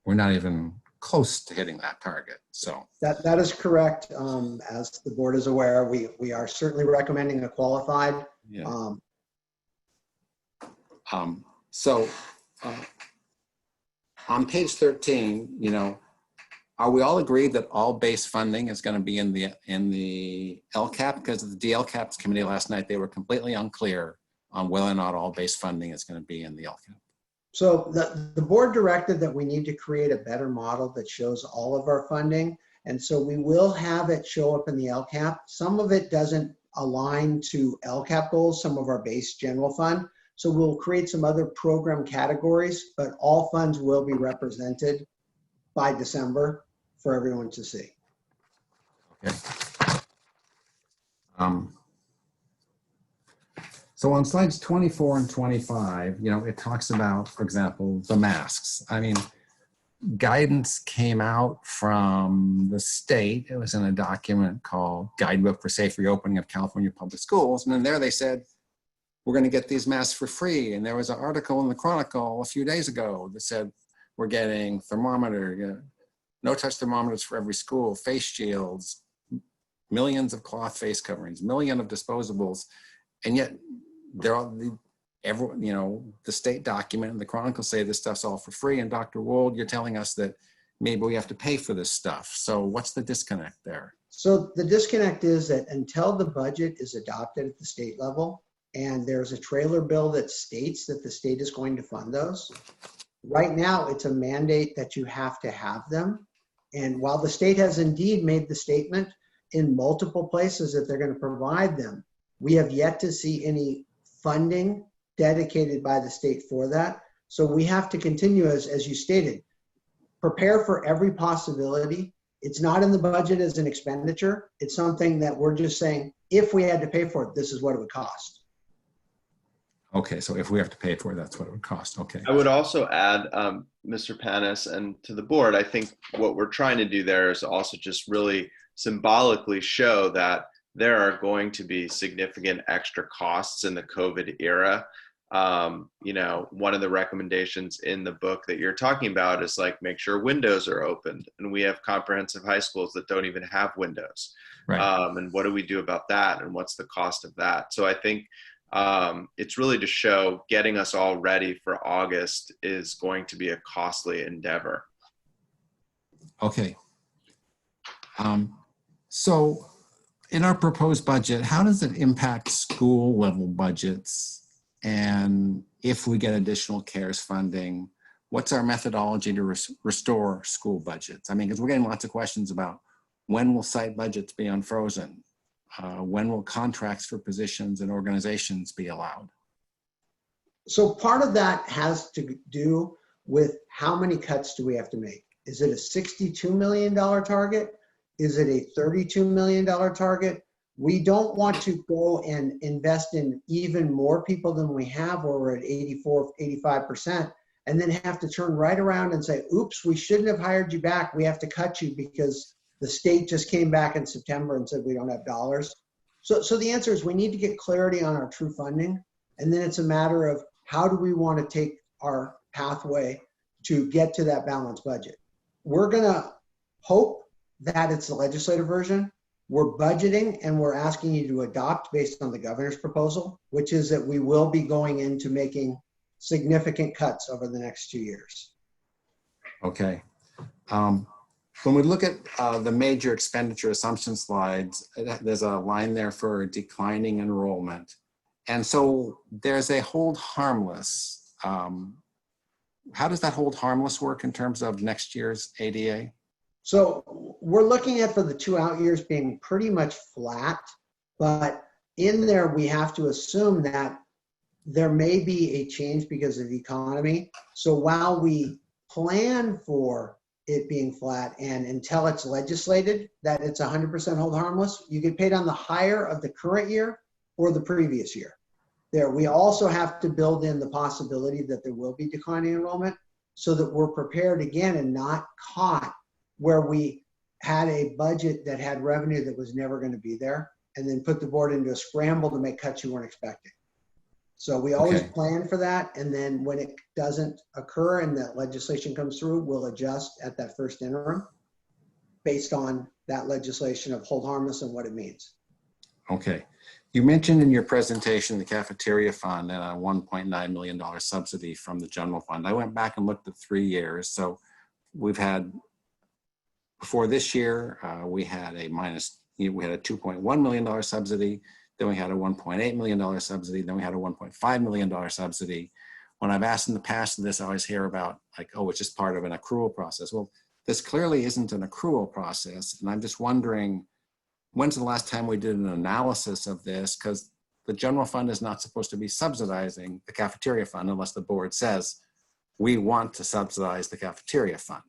we're not even close to hitting that target. So That is correct. As the board is aware, we are certainly recommending a qualified. yeah. On page 13, you know, are we all agreed that all base funding is going to be in the LCAP? Because of the DLCAP's committee last night, they were completely unclear on whether or not all base funding is going to be in the LCAP. So the board directed that we need to create a better model that shows all of our funding. And so we will have it show up in the LCAP. Some of it doesn't align to LCAP goals, some of our base general fund. So we'll create some other program categories, but all funds will be represented by December for everyone to see. Okay. So on slides 24 and 25, you know, it talks about, for example, the masks. I mean, guidance came out from the state. It was in a document called Guidebook for Safe Reopening of California Public Schools. And then there they said, we're going to get these masks for free. And there was an article in the Chronicle a few days ago that said, we're getting thermometer, no-touch thermometers for every school, face shields, millions of cloth face coverings, millions of disposables. And yet, they're all, everyone, you know, the state document and the Chronicle say this stuff's all for free. And Dr. Wold, you're telling us that maybe we have to pay for this stuff. So what's the disconnect there? So the disconnect is that until the budget is adopted at the state level, and there's a trailer bill that states that the state is going to fund those, right now it's a mandate that you have to have them. And while the state has indeed made the statement in multiple places that they're going to provide them, we have yet to see any funding dedicated by the state for that. So we have to continue, as you stated, prepare for every possibility. It's not in the budget as an expenditure. It's something that we're just saying, if we had to pay for it, this is what it would cost. Okay, so if we have to pay for it, that's what it would cost. Okay. I would also add, Mr. Panis, and to the board, I think what we're trying to do there is also just really symbolically show that there are going to be significant extra costs in the COVID era. You know, one of the recommendations in the book that you're talking about is like, make sure windows are opened. And we have comprehensive high schools that don't even have windows. Right. And what do we do about that? And what's the cost of that? So I think it's really to show getting us all ready for August is going to be a costly endeavor. Okay. So in our proposed budget, how does it impact school level budgets? And if we get additional CARES funding, what's our methodology to restore school budgets? I mean, because we're getting lots of questions about when will site budgets be unfrozen? When will contracts for positions and organizations be allowed? So part of that has to do with how many cuts do we have to make? Is it a $62 million target? Is it a $32 million target? We don't want to go and invest in even more people than we have, where we're at 84, 85%, and then have to turn right around and say, oops, we shouldn't have hired you back. We have to cut you because the state just came back in September and said we don't have dollars. So the answer is we need to get clarity on our true funding. And then it's a matter of how do we want to take our pathway to get to that balanced budget. We're going to hope that it's the legislative version. We're budgeting and we're asking you to adopt based on the governor's proposal, which is that we will be going into making significant cuts over the next 2 years. Okay. When we look at the major expenditure assumption slides, there's a line there for declining enrollment. And so there's a hold harmless. How does that hold harmless work in terms of next year's ADA? So we're looking at for the 2 out years being pretty much flat, but in there we have to assume that there may be a change because of the economy. So while we plan for it being flat and until it's legislated that it's 100% hold harmless, you get paid on the higher of the current year or the previous year. There, we also have to build in the possibility that there will be declining enrollment so that we're prepared again and not caught where we had a budget that had revenue that was never going to be there, and then put the board into a scramble to make cuts you weren't expecting. So we always Okay. plan for that, and then when it doesn't occur and that legislation comes through, we'll adjust at that first interim based on that legislation of hold harmless and what it means. Okay. You mentioned in your presentation the cafeteria fund and a $1.9 million subsidy from the general fund. I went back and looked at 3 years. So we've had, before this year, we had a $2.1 million subsidy. Then we had a $1.8 million subsidy. Then we had a $1.5 million subsidy. When I've asked in the past this, I always hear about like, oh, it's just part of an accrual process. Well, this clearly isn't an accrual process. And I'm just wondering, when's the last time we did an analysis of this? Because the general fund is not supposed to be subsidizing the cafeteria fund unless the board says, we want to subsidize the cafeteria fund.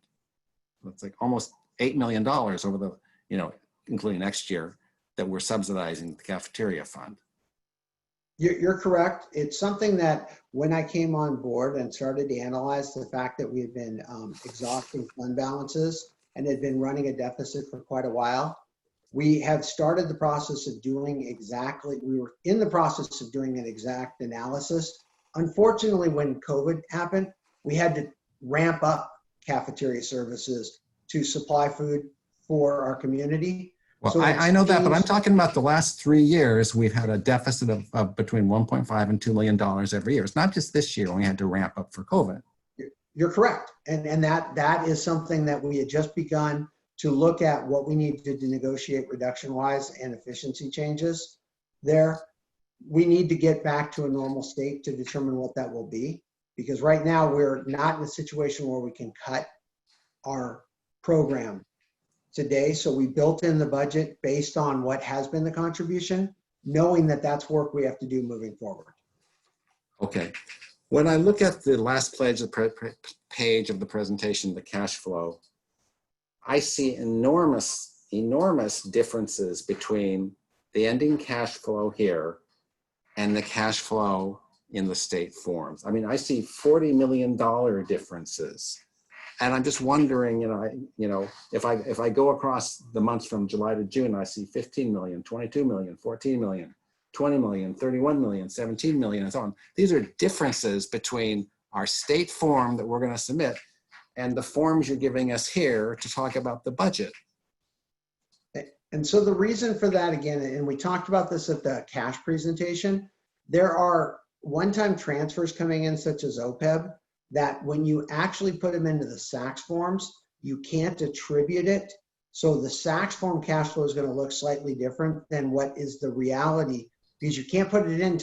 It's like almost $8 million over the, including next year, that we're subsidizing the cafeteria fund. You're correct. It's something that when I came on board and started to analyze the fact that we had been exhausting fund balances and had been running a deficit for quite a while, we have started the process of doing we were in the process of doing an exact analysis. Unfortunately, when COVID happened, we had to ramp up cafeteria services to supply food for our community. Well, So I know that, but I'm talking about the last 3 years, we've had a deficit of between 1.5 and $2 million every year. It's not just this year when we had to ramp up for COVID. You're correct. And that is something that we had just begun to look at what we need to negotiate reduction-wise and efficiency changes there. We need to get back to a normal state to determine what that will be, because right now we're not in a situation where we can cut our program today. So we built in the budget based on what has been the contribution, knowing that that's work we have to do moving forward. Okay. When I look at the last page of the presentation, the cash flow, I see enormous differences between the ending cash flow here and the cash flow in the state forms. I mean, I see $40 million differences. And I'm just wondering, if I go across the months from July to June, I see 15 million, 22 million, 14 million, 20 million, 31 million, 17 million, and so on. These are differences between our state form that we're going to submit and the forms you're giving us here to talk about the budget. And so the reason for that, again, and we talked about this at the cash presentation, there are one-time transfers coming in, such as OPEB, that when you actually put them into the SACS forms, you can't attribute it. So the SACS form cash flow is going to look slightly different than what is the reality, because you can't put it in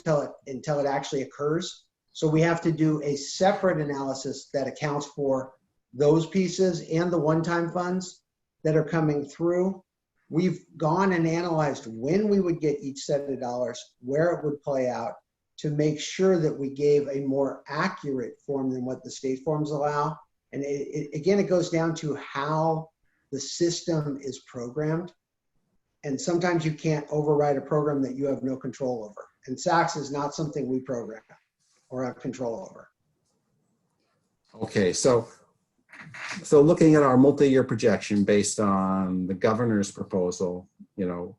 until it actually occurs. So we have to do a separate analysis that accounts for those pieces and the one-time funds that are coming through. We've gone and analyzed when we would get each set of dollars, where it would play out, to make sure that we gave a more accurate form than what the state forms allow. And again, it goes down to how the system is programmed. And sometimes you can't override a program that you have no control over. And SACS is not something we program or have control over. Okay, so looking at our multi-year projection based on the governor's proposal, you're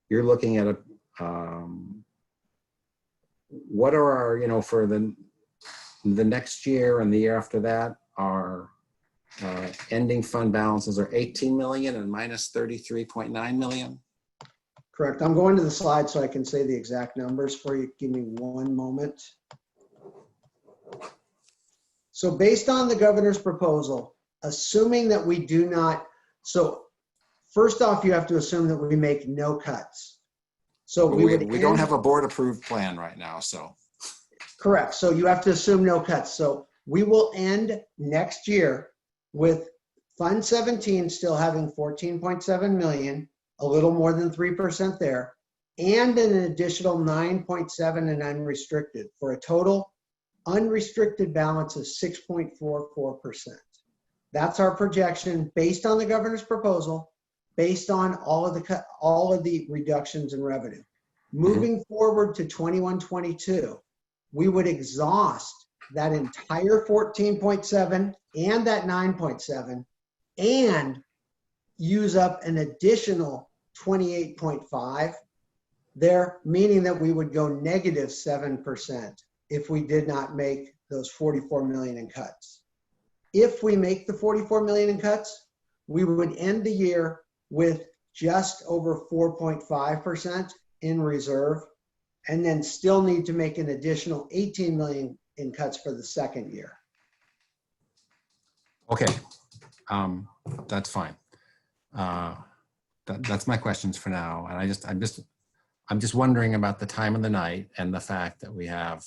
looking at what are our, for the next year and the year after that, our ending fund balances are 18 million and minus 33.9 million. Correct. I'm going to the slide so I can say the exact numbers for you. Give me one moment. So based on the governor's proposal, assuming that we do not, so first off, you have to assume that we make no cuts. So we don't have a board approved plan right now, so. Correct. So you have to assume no cuts. So we will end next year with Fund 17 still having 14.7 million, a little more than 3% there, and an additional 9.7 in unrestricted, for a total unrestricted balance of 6.44%. That's our projection based on the governor's proposal, based on all of the reductions in revenue. Moving forward to 21-22, we would exhaust that entire 14.7 and that 9.7 and use up an additional 28.5 there, meaning that we would go negative 7% if we did not make those 44 million in cuts. If we make the 44 million in cuts, we would end the year with just over 4.5% in reserve, and then still need to make an additional 18 million in cuts for the second year. Okay, that's fine. That's my questions for now. And I'm just wondering about the time of the night and the fact that we have,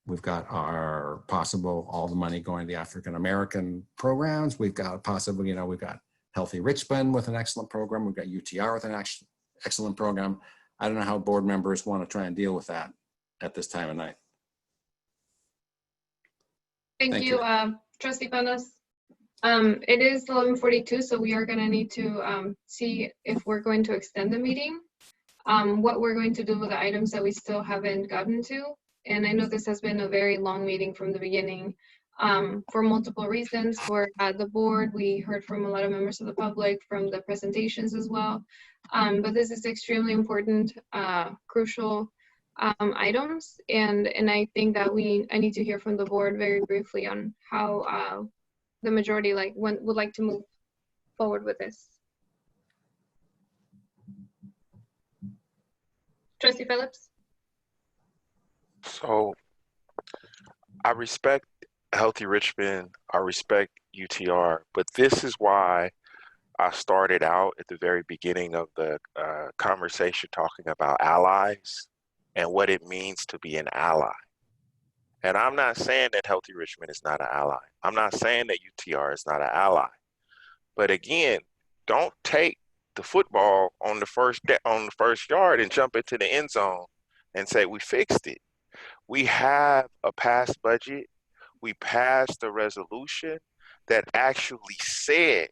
we've got our possible, all the money going to the African-American programs. We've got possible, we've got Healthy Richmond with an excellent program. We've got UTR with an excellent program. I don't know how board members want to try and deal with that at this time of night. Thank you, Trustee Panas. It is 11:42, so we are going to need to see if we're going to extend the meeting, what we're going to do with the items that we still haven't gotten to. And I know this has been a very long meeting from the beginning for multiple reasons. For the board, we heard from a lot of members of the public, from the presentations as well. But this is extremely important, crucial items, and I think that I need to hear from the board very briefly on how the majority would like to move forward with this. Trustee Phillips. So I respect Healthy Richmond, I respect UTR, but this is why I started out at the very beginning of the conversation talking about allies and what it means to be an ally. And I'm not saying that Healthy Richmond is not an ally. I'm not saying that UTR is not an ally. But again, don't take the football on the first yard and jump into the end zone and say we fixed it. We have a passed budget. We passed a resolution that actually said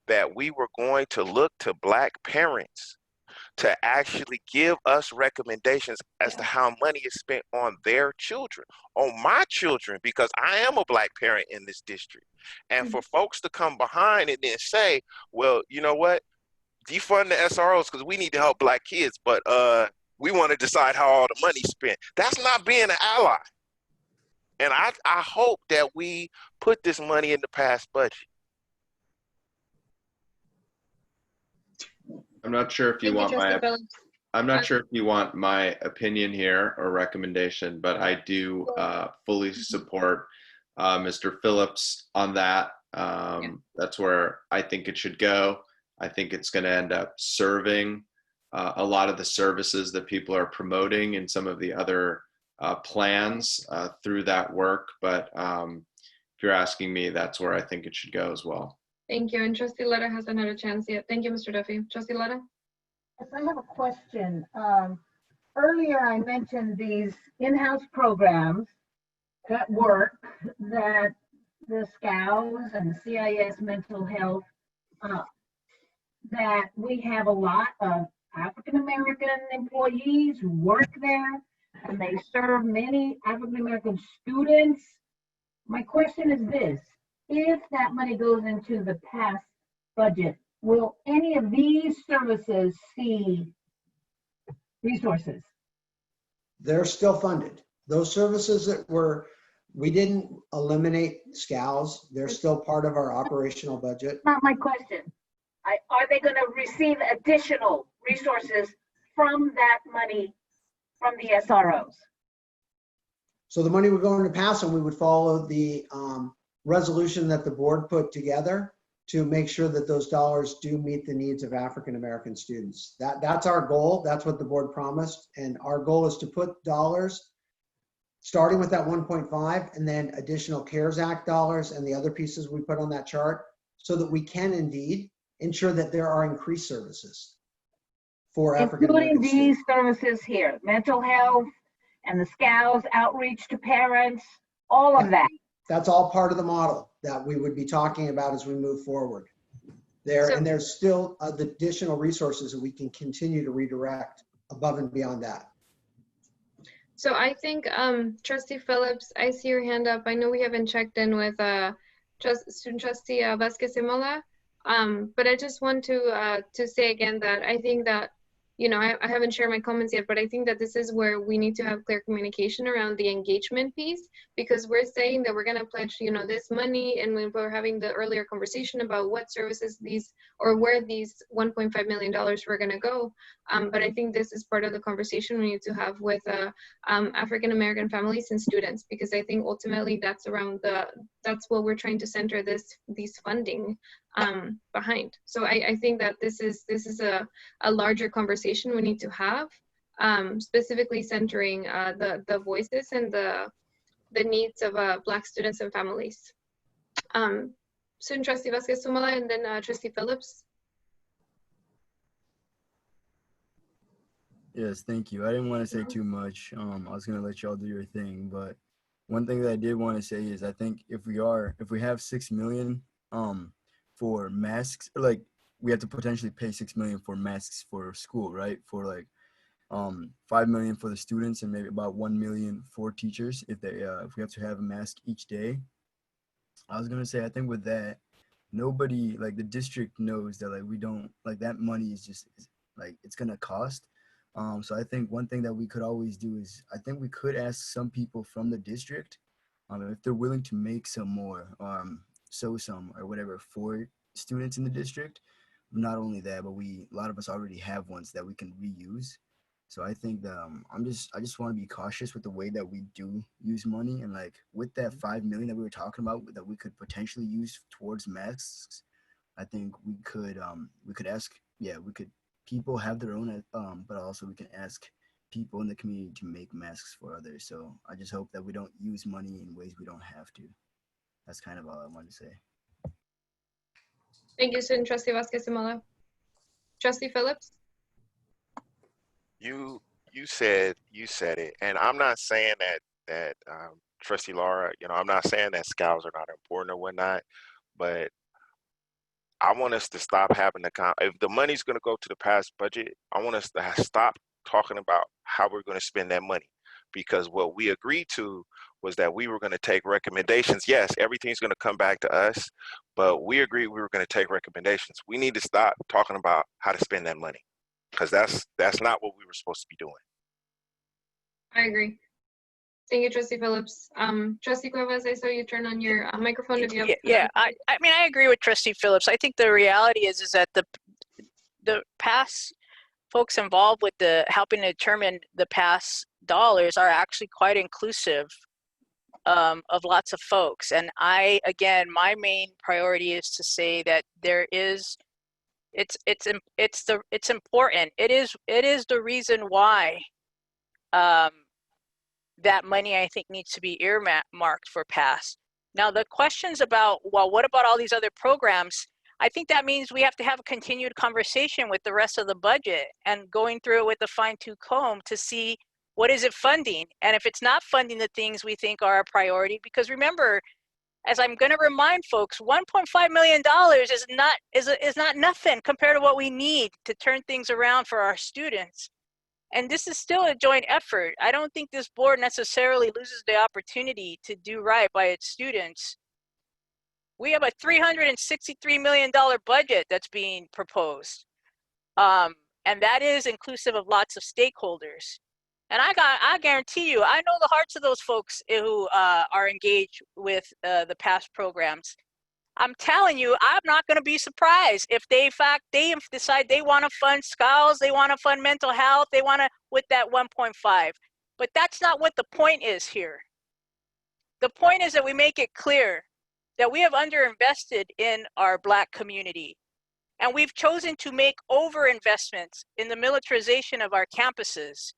that we were going to look to Black parents to actually give us recommendations as to how money is spent on their children, on my children, because I am a Black parent in this district. And for folks to come behind and then say, well, you know what, defund the SROs because we need to help Black kids, but we want to decide how all the money's spent. That's not being an ally. And I hope that we put this money in the past budget. I'm not sure if you want my opinion here or recommendation, but I do fully support Mr. Phillips on that. That's where I think it should go. I think it's going to end up serving a lot of the services that people are promoting in some of the other plans through that work. But if you're asking me, that's where I think it should go as well. Thank you. And Trustee Letta hasn't had a chance yet. Thank you, Mr. Duffy. Trustee Letta? Yes, I have a question. Earlier, I mentioned these in-house programs at work that the SCOWs and the CIS mental health, that we have a lot of African-American employees who work there, and they serve many African-American students. My question is this: if that money goes into the past budget, will any of these services see resources? They're still funded. Those services we didn't eliminate SCOWs. They're still part of our operational budget. Not my question. Are they going to receive additional resources from that money from the SROs? So the money would go into pass, and we would follow the resolution that the board put together to make sure that those dollars do meet the needs of African-American students. That's our goal. That's what the board promised. And our goal is to put dollars, starting with that 1.5 and then additional CARES Act dollars and the other pieces we put on that chart, so that we can indeed ensure that there are increased services for African-American students. Including these services here, mental health and the SCOWs, outreach to parents, all of that. That's all part of the model that we would be talking about as we move forward. And there's still additional resources that we can continue to redirect above and beyond that. So I think, Trustee Phillips, I see your hand up. I know we haven't checked in with Student Trustee Vasquez Simola. But I just want to say again that I think that, you know, I haven't shared my comments yet, but I think that this is where we need to have clear communication around the engagement piece, because we're saying that we're going to pledge, you know, this money, and when we're having the earlier conversation about what services these, or where these $1.5 million were going to go. But I think this is part of the conversation we need to have with African-American families and students, because I think ultimately that's what we're trying to center these funding behind. So I think that this is a larger conversation we need to have, specifically centering the voices and the needs of Black students and families. Student Trustee Vasquez Sumala, and then Trustee Phillips. Yes, thank you. I didn't want to say too much. I was gonna let y'all do your thing, but one thing that I did want to say is I think if we have 6 million for masks, like we have to potentially pay 6 million for masks for school, right? For like 5 million for the students and maybe about 1 million for teachers if we have to have a mask each day. I was gonna say I think with that, nobody, like the district knows that like we don't, like that money is just like it's gonna cost. So I think one thing that we could always do is I think we could ask some people from the district if they're willing to make some more, sew some or whatever for students in the district. Not only that, but a lot of us already have ones that we can reuse. So I think that I just want to be cautious with the way that we do use money, and like with that 5 million that we were talking about that we could potentially use towards masks. I think we could ask, people have their own, but also we can ask people in the community to make masks for others. So I just hope that we don't use money in ways we don't have to. That's kind of all I wanted to say. Thank you, Student Trustee Vasquez Simola. Trustee Phillips. You said it, and I'm not saying that Trustee Laura, you know, I'm not saying that scouts are not important or whatnot, but I want us to stop having if the money's going to go to the past budget, I want us to stop talking about how we're going to spend that money, because what we agreed to was that we were going to take recommendations. Yes, everything's going to come back to us, but we agreed we were going to take recommendations. We need to stop talking about how to spend that money, because that's not what we were supposed to be doing. I agree. Thank you, Trustee Phillips. Trustee Cuevas, I saw you turn on your microphone. If you have yeah, I mean, I agree with Trustee Phillips. I think the reality is that the past folks involved with the helping to determine the past dollars are actually quite inclusive of lots of folks. And again, my main priority is to say that there is, it's important. It is the reason why that money, I think, needs to be earmarked for PASS. Now, the questions about, well, what about all these other programs? I think that means we have to have a continued conversation with the rest of the budget and going through it with a fine-tooth comb to see what is it funding, and if it's not funding the things we think are a priority. Because remember, as I'm going to remind folks, $1.5 million is not nothing compared to what we need to turn things around for our students. And this is still a joint effort. I don't think this board necessarily loses the opportunity to do right by its students. We have a $363 million budget that's being proposed. And that is inclusive of lots of stakeholders. And I guarantee you, I know the hearts of those folks who are engaged with the past programs. I'm telling you, I'm not going to be surprised if they decide they want to fund scouts, they want to fund mental health, they want to with that 1.5. But that's not what the point is here. The point is that we make it clear that we have underinvested in our Black community, and we've chosen to make overinvestments in the militarization of our campuses.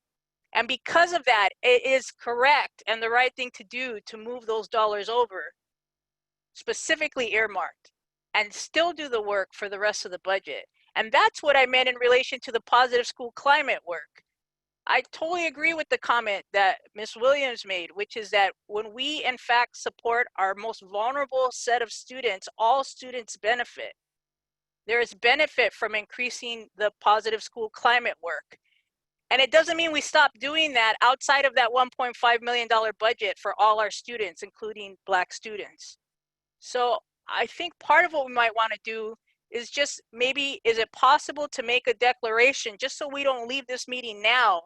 And because of that, it is correct and the right thing to do to move those dollars over, specifically earmarked, and still do the work for the rest of the budget. And that's what I meant in relation to the positive school climate work. I totally agree with the comment that Ms. Williams made, which is that when we in fact support our most vulnerable set of students, all students benefit. There is benefit from increasing the positive school climate work. And it doesn't mean we stop doing that outside of that $1.5 million budget for all our students, including Black students. So I think part of what we might want to do is just maybe, is it possible to make a declaration, just so we don't leave this meeting now,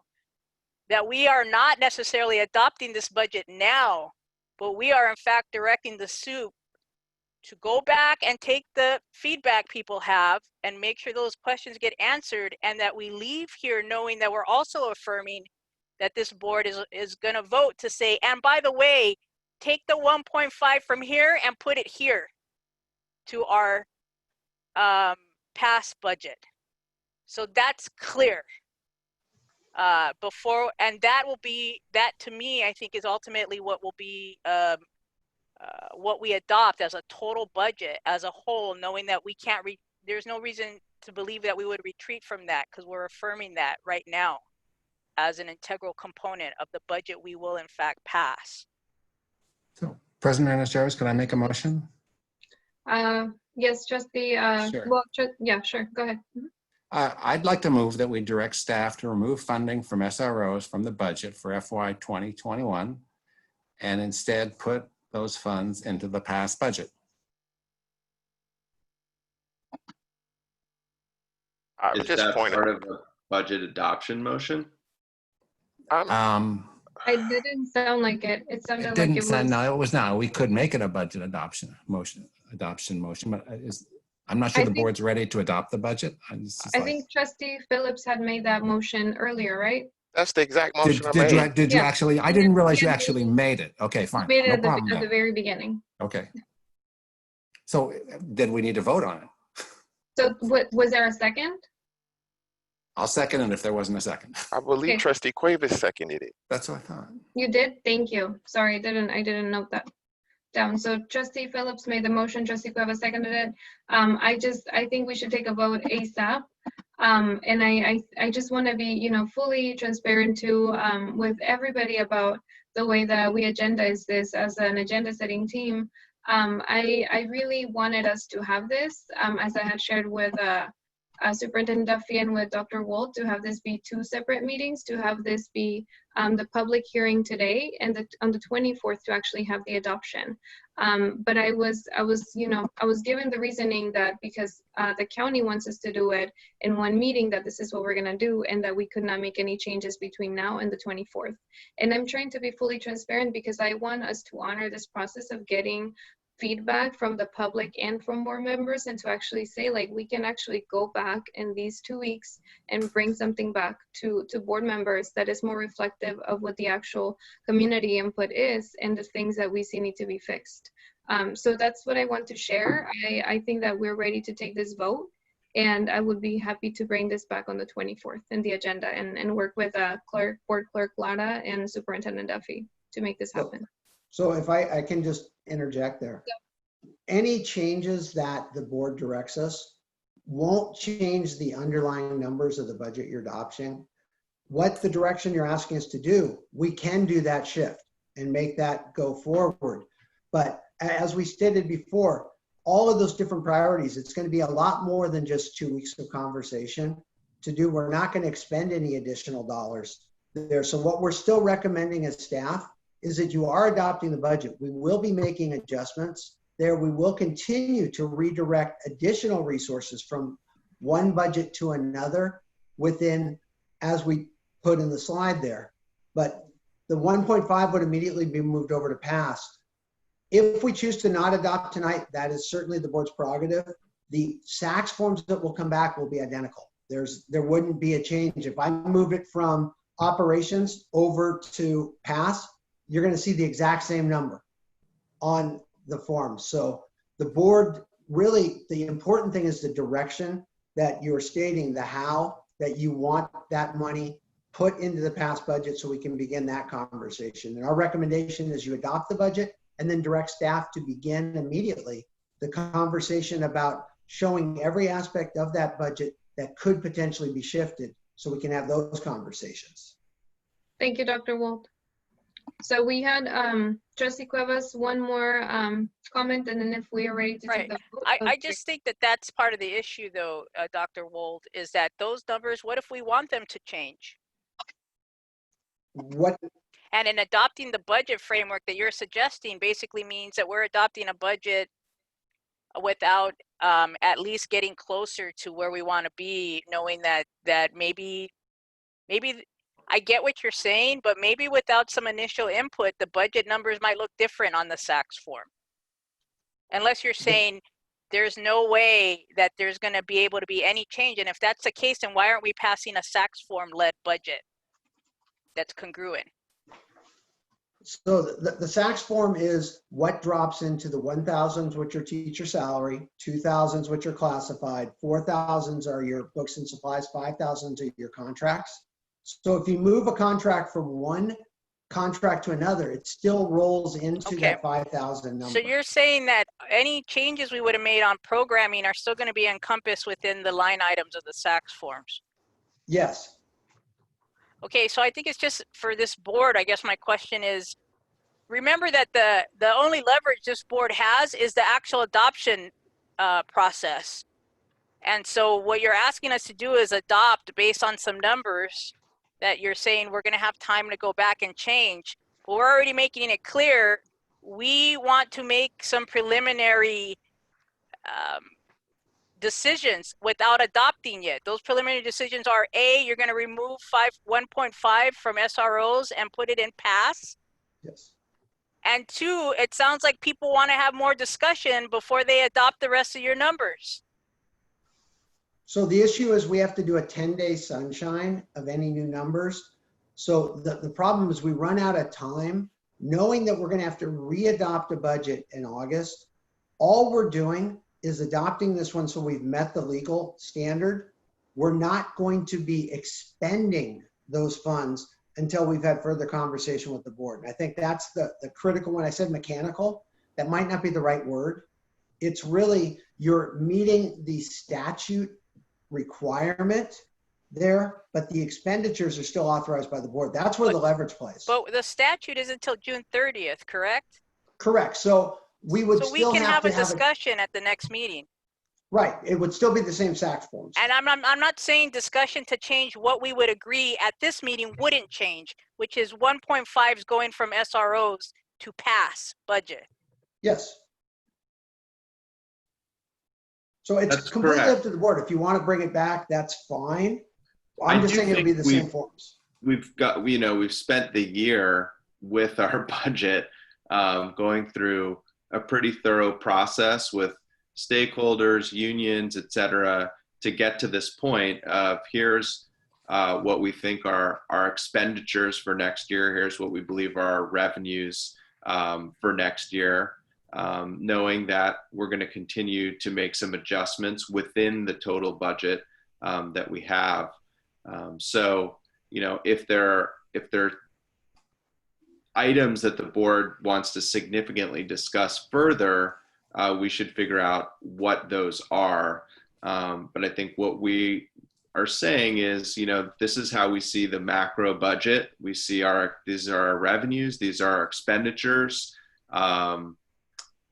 that we are not necessarily adopting this budget now, but we are in fact directing the soup to go back and take the feedback people have and make sure those questions get answered, and that we leave here knowing that we're also affirming that this board is going to vote to say, and by the way, take the 1.5 from here and put it here to our past budget. So that's clear. Before, and that will be, that to me, I think is ultimately what will be what we adopt as a total budget as a whole, knowing that we can't, there's no reason to believe that we would retreat from that, because we're affirming that right now as an integral component of the budget we will in fact pass. So, President Hernandez-Jarvis, can I make a motion? Yes, Trustee, Sure. well, yeah, sure, go ahead. Mhm. I'd like to move that we direct staff to remove funding from SROs from the budget for FY 2021 and instead put those funds into the past budget. I Is just that point part of a budget adoption motion? It didn't sound like it. It sounded It like didn't it sound, was. no, it was not. We could make it a budget adoption motion, but I'm not sure I the think- board's ready to adopt the budget. I think Trustee Phillips had made that motion earlier, right? That's the exact motion I Did made. you Yeah. actually, I didn't realize you actually made it. Okay, fine. Made it No at the, problem at the then. very beginning. Okay. So then we need to vote on it. So what, was there a second? I'll second it if there wasn't a second. I believe Okay. Trustee Cuevas seconded it. That's what I thought. You did? Thank you. Sorry, I didn't note that down. So Trustee Phillips made the motion, Trustee Cuevas seconded it. I think we should take a vote ASAP. And I just want to be, fully transparent too, with everybody about the way that we agendize this as an agenda setting team. I really wanted us to have this, as I had shared with Superintendent Duffy and with Dr. Wold, to have this be two separate meetings, to have this be the public hearing today, and on the 24th to actually have the adoption. But I was given the reasoning that because the county wants us to do it in one meeting, that this is what we're gonna do, and that we could not make any changes between now and the 24th. And I'm trying to be fully transparent because I want us to honor this process of getting feedback from the public and from board members, and to actually say, like, we can actually go back in these 2 weeks and bring something back to board members that is more reflective of what the actual community input is and the things that we see need to be fixed. So that's what I want to share. I think that we're ready to take this vote, and I would be happy to bring this back on the 24th in the agenda and work with Board Clerk Lara and Superintendent Duffy to make this happen. So if I can just interject there. Any changes that the board directs us won't change the underlying numbers of the budget you're adopting. What the direction you're asking us to do, we can do that shift and make that go forward. But as we stated before, all of those different priorities, it's going to be a lot more than just 2 weeks of conversation to do. We're not going to expend any additional dollars there. So what we're still recommending as staff is that you are adopting the budget. We will be making adjustments there. We will continue to redirect additional resources from one budget to another within, as we put in the slide there. But the 1.5 would immediately be moved over to past. If we choose to not adopt tonight, that is certainly the board's prerogative. The SACS forms that will come back will be identical. There wouldn't be a change. If I move it from operations over to past, you're going to see the exact same number on the form. So the board, really, the important thing is the direction that you're stating, the how that you want that money put into the past budget so we can begin that conversation. And our recommendation is you adopt the budget and then direct staff to begin immediately the conversation about showing every aspect of that budget that could potentially be shifted so we can have those conversations. Thank you, Dr. Wold. So we had Trustee Cuevas, one more comment, and then if we are ready to take the vote. I just think that that's part of the issue, though, Dr. Wold, is that those numbers, what if we want them to change? What? And in adopting the budget framework that you're suggesting basically means that we're adopting a budget without at least getting closer to where we want to be, knowing that maybe I get what you're saying, but maybe without some initial input, the budget numbers might look different on the SACS form. Unless you're saying there's no way that there's going to be able to be any change. And if that's the case, then why aren't we passing a SACS form led budget that's congruent? So the SACS form is what drops into the 1,000s, which are teacher salary, 2,000s, which are classified, 4,000s are your books and supplies, 5,000s are your contracts. So if you move a contract from one contract to another, it still rolls into that 5,000 number. So you're saying that any changes we would have made on programming are still going to be encompassed within the line items of the SACS forms? Yes. Okay, so I think it's just for this board, I guess my question is, remember that the only leverage this board has is the actual adoption process. And so what you're asking us to do is adopt based on some numbers that you're saying we're going to have time to go back and change. But we're already making it clear we want to make some preliminary decisions without adopting yet. Those preliminary decisions are A, you're going to remove 1.5 from SROs and put it in pass. Yes. And 2, it sounds like people want to have more discussion before they adopt the rest of your numbers. So the issue is we have to do a 10-day sunshine of any new numbers. So the problem is we run out of time knowing that we're going to have to re-adopt a budget in August. All we're doing is adopting this one so we've met the legal standard. We're not going to be expending those funds until we've had further conversation with the board. And I think that's the critical one. I said mechanical, that might not be the right word. It's really you're meeting the statute requirement there, but the expenditures are still authorized by the board. That's where the leverage plays. But the statute is until June 30th, correct? Correct. So we would so we still can have have to a discussion at the next meeting. Right. It would still be the same SACS forms. And I'm not saying discussion to change what we would agree at this meeting wouldn't change, which is 1.5 is going from SROs to pass budget. Yes. So it's That's completely correct. up to the board. If you want to bring it back, that's fine. I'm just saying it'll be the same forms. We've got, we've spent the year with our budget going through a pretty thorough process with stakeholders, unions, et cetera, to get to this point of here's what we think are our expenditures for next year. Here's what we believe are our revenues for next year. Knowing that we're going to continue to make some adjustments within the total budget that we have. So, if there are items that the board wants to significantly discuss further, we should figure out what those are. But I think what we are saying is, this is how we see the macro budget. We see these are our revenues, these are our expenditures.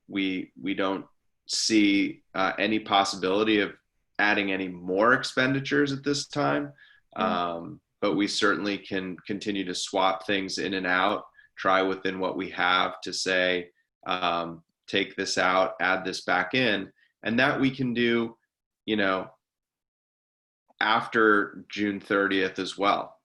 We don't see any possibility of adding any more expenditures at this time. But we certainly can continue to swap things in and out, try within what we have to say, take this out, add this back in, and that we can do, after June 30th as well.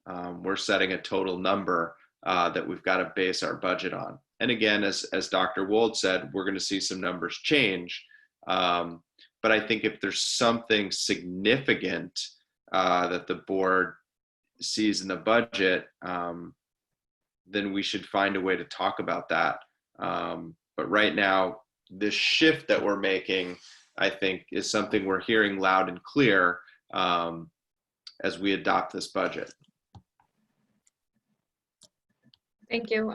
We're setting a total number that we've got to base our budget on. And again, as Dr. Wold said, we're going to see some numbers change. But I think if there's something significant that the board sees in the budget, then we should find a way to talk about that. But right now, this shift that we're making, I think, is something we're hearing loud and clear as we adopt this budget. Thank you,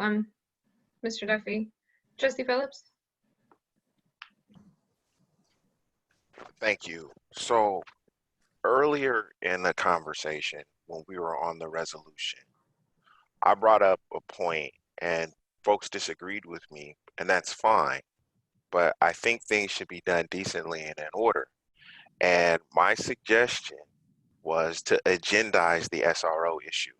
Mr. Duffy. Trustee Phillips? Thank you. So earlier in the conversation, when we were on the resolution, I brought up a point and folks disagreed with me, and that's fine. But I think things should be done decently and in order. And my suggestion was to agendize the SRO issue.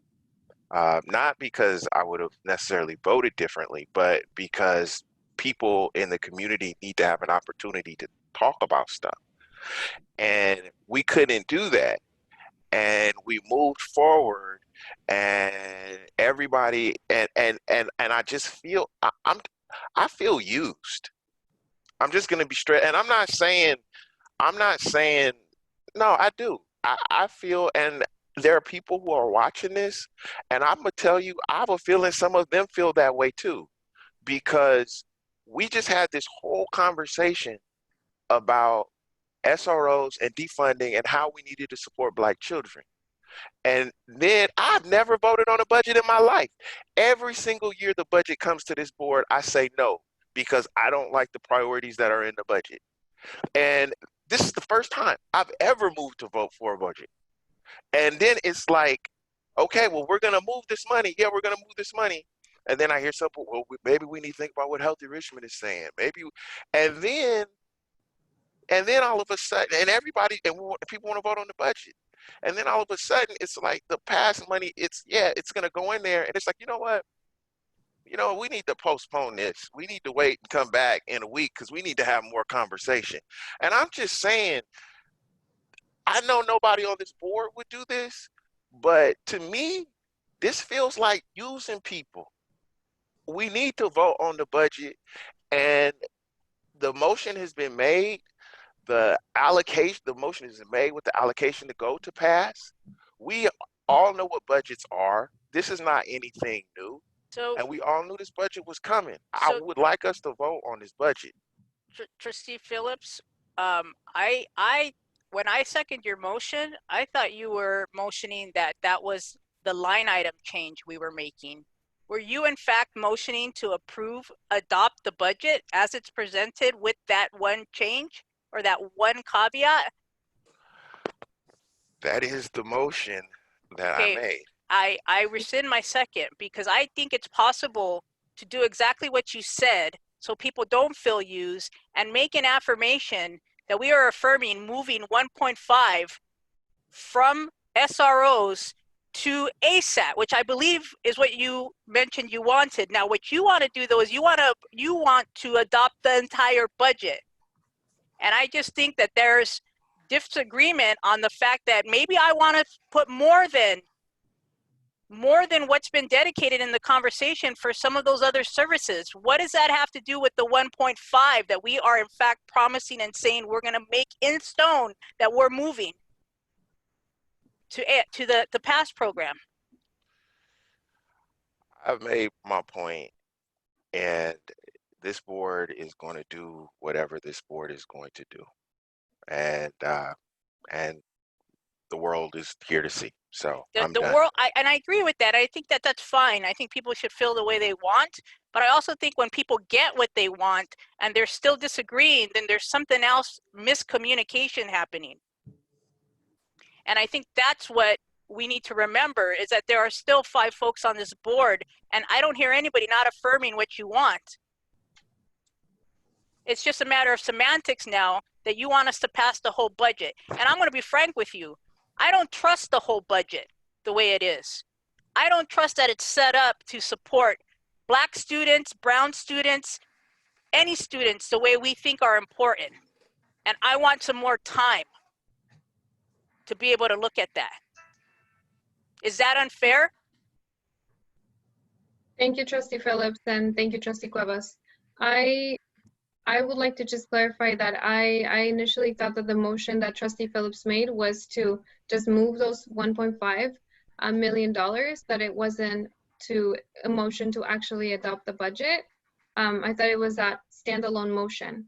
Not because I would have necessarily voted differently, but because people in the community need to have an opportunity to talk about stuff. And we couldn't do that. And we moved forward, and everybody, and I just feel, I feel used. I'm just gonna be straight, and I'm not saying, no, I do. I feel, and there are people who are watching this, and I'm gonna tell you, I have a feeling some of them feel that way too, because we just had this whole conversation about SROs and defunding and how we needed to support Black children. And then I've never voted on a budget in my life. Every single year the budget comes to this board, I say no, because I don't like the priorities that are in the budget. And this is the first time I've ever moved to vote for a budget. And then it's like, okay, well, we're going to move this money. Yeah, we're going to move this money. And then I hear something, well, maybe we need to think about what Healthy Richmond is saying. Maybe, and then all of a sudden, and everybody, and people want to vote on the budget. And then all of a sudden, it's like the past money, it's going to go in there. And it's like, you know what? We need to postpone this. We need to wait and come back in a week because we need to have more conversation. And I'm just saying, I know nobody on this board would do this, but to me, this feels like using people. We need to vote on the budget, and the motion has been made. The motion is made with the allocation to go to pass. We all know what budgets are. This is not anything new. And we all knew this budget was coming. I would like us to vote on this budget. Trustee Phillips, when I second your motion, I thought you were motioning that was the line item change we were making. Were you in fact motioning to adopt the budget as it's presented with that one change or that one caveat? That is the motion that I made. I rescind my second because I think it's possible to do exactly what you said so people don't feel used and make an affirmation that we are affirming moving 1.5 from SROs to ASAT, which I believe is what you mentioned you wanted. Now, what you want to do though is you want to adopt the entire budget. And I just think that there's disagreement on the fact that maybe I want to put more than what's been dedicated in the conversation for some of those other services. What does that have to do with the 1.5 that we are in fact promising and saying we're going to make in stone that we're moving to the PASS program? I've made my point, and this board is going to do whatever this board is going to do, and the world is here to see. So I'm done. World, and I agree with that. I think that that's fine. I think people should feel the way they want, but I also think when people get what they want and they're still disagreeing, then there's something else, miscommunication happening. And I think that's what we need to remember is that there are still 5 folks on this board, and I don't hear anybody not affirming what you want. It's just a matter of semantics now that you want us to pass the whole budget. And I'm going to be frank with you. I don't trust the whole budget the way it is. I don't trust that it's set up to support Black students, brown students, any students the way we think are important. And I want some more time to be able to look at that. Is that unfair? Thank you, Trustee Phillips, and thank you, Trustee Cuevas. I would like to just clarify that I initially thought that the motion that Trustee Phillips made was to just move those $1.5 million, that it wasn't a motion to actually adopt the budget. I thought it was that standalone motion.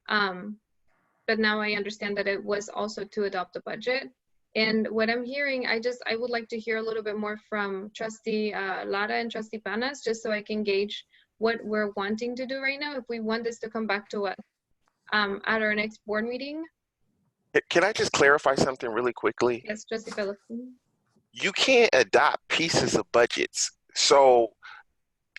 But now I understand that it was also to adopt the budget. And what I'm hearing, I would like to hear a little bit more from Trustee Lara and Trustee Panas, just so I can gauge what we're wanting to do right now. If we want this to come back to us at our next board meeting. Can I just clarify something really quickly? Yes, Trustee Phillips. You can't adopt pieces of budgets. So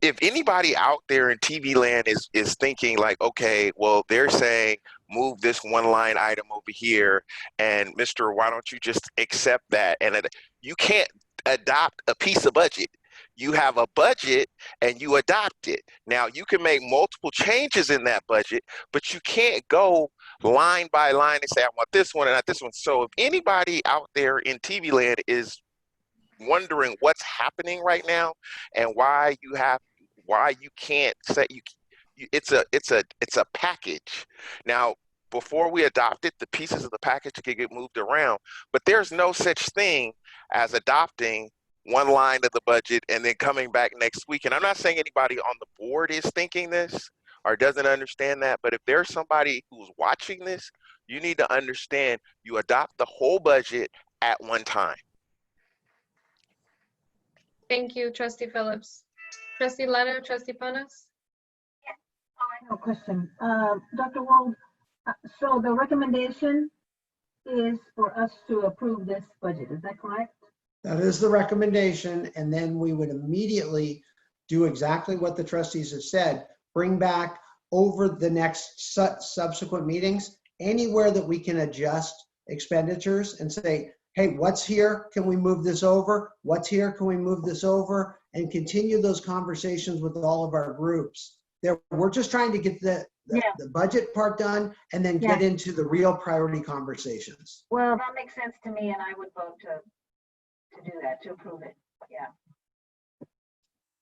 if anybody out there in TV land is thinking like, okay, well, they're saying move this one line item over here, and Mr., why don't you just accept that? And you can't adopt a piece of budget. You have a budget and you adopt it. Now you can make multiple changes in that budget, but you can't go line by line. They say, I want this one and not this one. So if anybody out there in TV land is wondering what's happening right now and why you can't say it's a package. Now, before we adopt it, the pieces of the package can get moved around, but there's no such thing as adopting one line of the budget and then coming back next week. And I'm not saying anybody on the board is thinking this or doesn't understand that, but if there's somebody who's watching this, you need to understand you adopt the whole budget at one time. Thank you, Trustee Phillips. Trustee Letter, Trustee Panas? I have a question. Dr. Wald, so the recommendation is for us to approve this budget, is that correct? That is the recommendation, and then we would immediately do exactly what the trustees have said, bring back over the next subsequent meetings, anywhere that we can adjust expenditures and say, hey, what's here? Can we move this over? What's here? Can we move this over? And continue those conversations with all of our groups. We're just trying to get the budget part done and then get into the real priority conversations. Well, that makes sense to me, and I would vote to do that, to approve it. Yeah.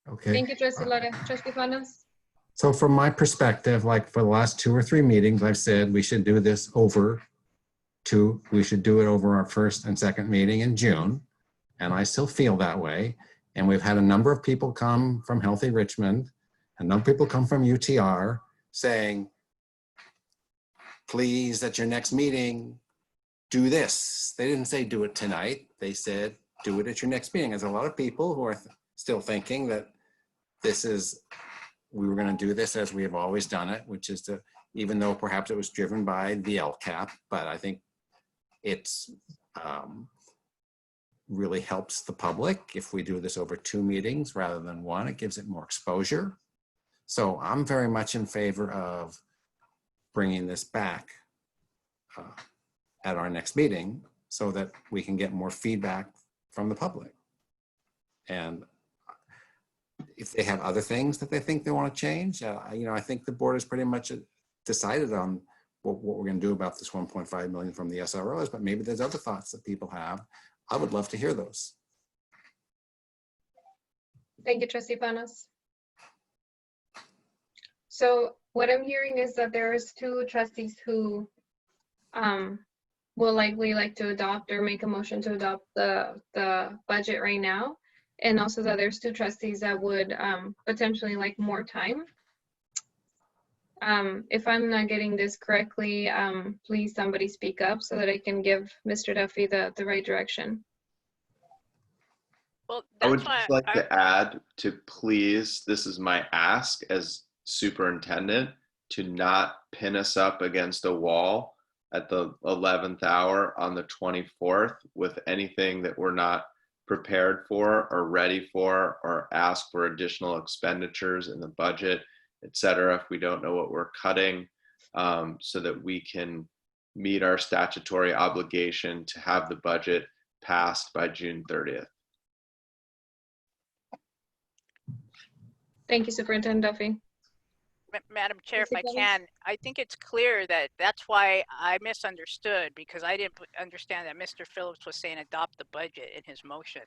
Okay. Thank you, Trustee Letter. Trustee Panas? So from my perspective, like for the last 2 or 3 meetings, I've said we should do this we should do it over our first and second meeting in June. And I still feel that way. And we've had a number of people come from Healthy Richmond, a number of people come from UTR saying, please, at your next meeting, do this. They didn't say do it tonight. They said, do it at your next meeting. There's a lot of people who are still thinking that we were going to do this as we have always done it, which is to, even though perhaps it was driven by the LCAP, but I think it's really helps the public if we do this over 2 meetings rather than 1. It gives it more exposure. So I'm very much in favor of bringing this back at our next meeting so that we can get more feedback from the public. And if they have other things that they think they want to change, I think the board has pretty much decided on what we're going to do about this 1.5 million from the SROs, but maybe there's other thoughts that people have. I would love to hear those. Thank you, Trustee Panas. So what I'm hearing is that there's 2 trustees who will likely like to adopt or make a motion to adopt the budget right now. And also that there's 2 trustees that would potentially like more time. If I'm not getting this correctly, please somebody speak up so that I can give Mr. Duffy the right direction. Well, I would just like to add to please, this is my ask as superintendent, to not pin us up against a wall at the 11th hour on the 24th with anything that we're not prepared for or ready for, or ask for additional expenditures in the budget, et cetera, if we don't know what we're cutting, so that we can meet our statutory obligation to have the budget passed by June 30th. Thank you, Superintendent Duffy. Madam Chair, if I can, I think it's clear that that's why I misunderstood, because I didn't understand that Mr. Phillips was saying adopt the budget in his motion.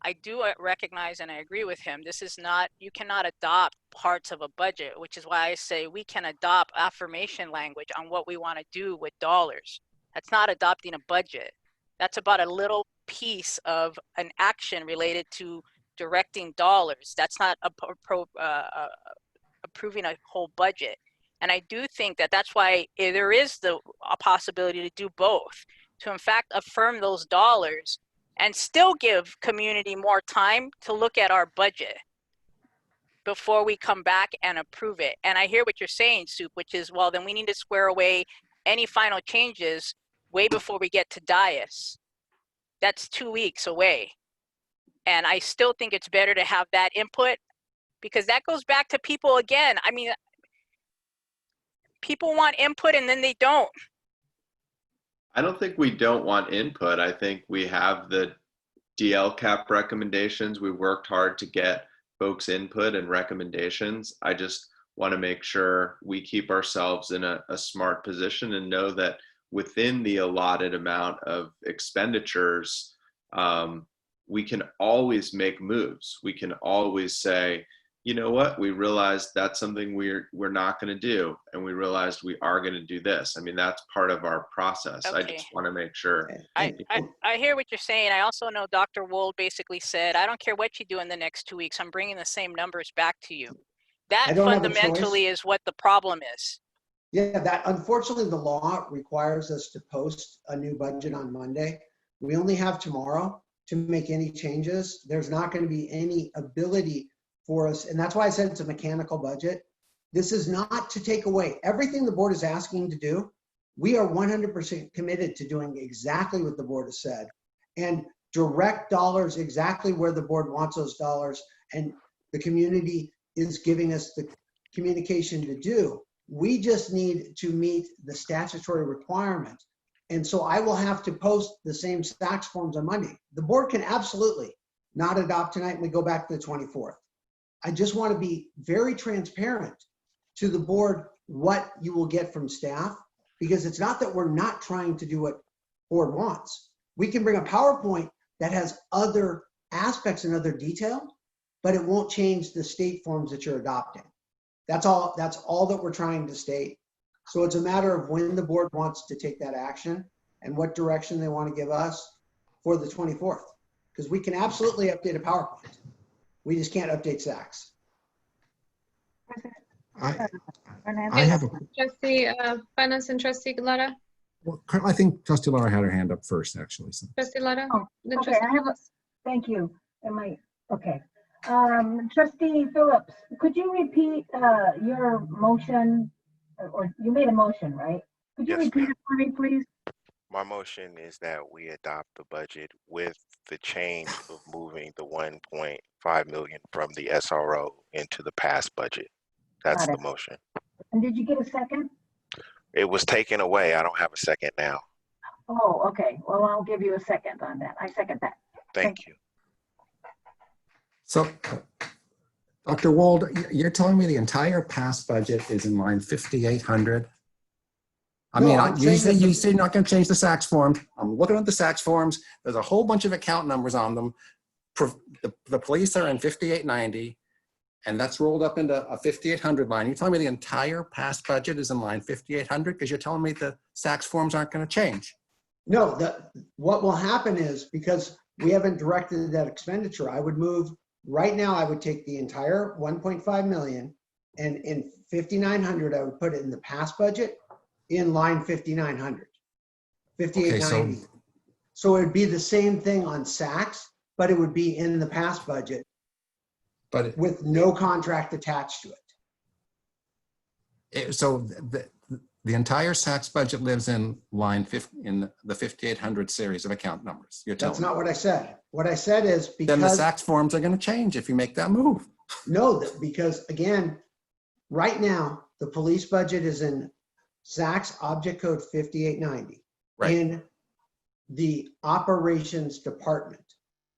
I do recognize and I agree with him. This is not, you cannot adopt parts of a budget, which is why I say we can adopt affirmation language on what we want to do with dollars. That's not adopting a budget. That's about a little piece of an action related to directing dollars. That's not approving a whole budget. And I do think that that's why there is a possibility to do both, to in fact affirm those dollars and still give community more time to look at our budget before we come back and approve it. And I hear what you're saying, Soup, which is, well, then we need to square away any final changes way before we get to dais. That's 2 weeks away. And I still think it's better to have that input, because that goes back to people again. I mean, people want input and then they don't. I don't think we don't want input. I think we have the DL cap recommendations. We worked hard to get folks' input and recommendations. I just want to make sure we keep ourselves in a smart position and know that within the allotted amount of expenditures, we can always make moves. We can always say, you know what, we realized that's something we're not going to do, and we realized we are going to do this. I mean, that's part of our process. I Okay. just want to make sure. I hear what you're saying. I also know Dr. Wold basically said, I don't care what you do in the next 2 weeks, I'm bringing the same numbers back to you. That I don't have a fundamentally choice. is what the problem is. Yeah, that unfortunately the law requires us to post a new budget on Monday. We only have tomorrow to make any changes. There's not going to be any ability for us, and that's why I said it's a mechanical budget. This is not to take away everything the board is asking to do. We are 100% committed to doing exactly what the board has said and direct dollars exactly where the board wants those dollars, and the community is giving us the communication to do. We just need to meet the statutory requirement. And so I will have to post the same tax forms on Monday. The board can absolutely not adopt tonight and we go back to the 24th. I just want to be very transparent to the board what you will get from staff, because it's not that we're not trying to do what board wants. We can bring a PowerPoint that has other aspects and other detail, but it won't change the state forms that you're adopting. That's all that we're trying to state. So it's a matter of when the board wants to take that action and what direction they want to give us for the 24th. Because we can absolutely update a PowerPoint. We just can't update SACs. I have a, Trustee Finance and Trustee Lara. well, I think Trustee Lara had her hand up first, actually. So. Trustee Lara. Oh, then okay, Trustee I have a, thank you. Okay. Trustee Phillips, could you repeat your motion, or you made a motion, right? Could you Yes, repeat ma'am. it for me, please? My motion is that we adopt the budget with the change of moving the 1.5 million from the SRO into the past budget. That's Got the it. motion. And did you get a second? It was taken away. I don't have a second now. Oh, okay. Well, I'll give you a second on that. I second that. Thank you. So, Dr. Wold, you're telling me the entire past budget is in line 5,800? I No, mean, I'm you saying say you're not going to change the SACS forms. I'm looking at the SACS forms. There's a whole bunch of account numbers on them. The police are in 5,890, and that's rolled up into a 5,800 line. You're telling me the entire past budget is in line 5,800 because you're telling me the SACS forms aren't going to change. No, what will happen is, because we haven't directed that expenditure, I would move, right now I would take the entire 1.5 million, and in 5,900, I would put it in the past budget in line 5,900, 5,890. Okay, So it would be the same thing on SACS, but it would be in the past budget, but with no contract attached to it. So the entire SACS budget lives in line 50, in the 5,800 series of account numbers. You're telling That's me. not what I said. What I said is because Then the SACS forms are going to change if you make that move. No, because again, right now, the police budget is in SACS Object Code 5890 Right. in the operations department.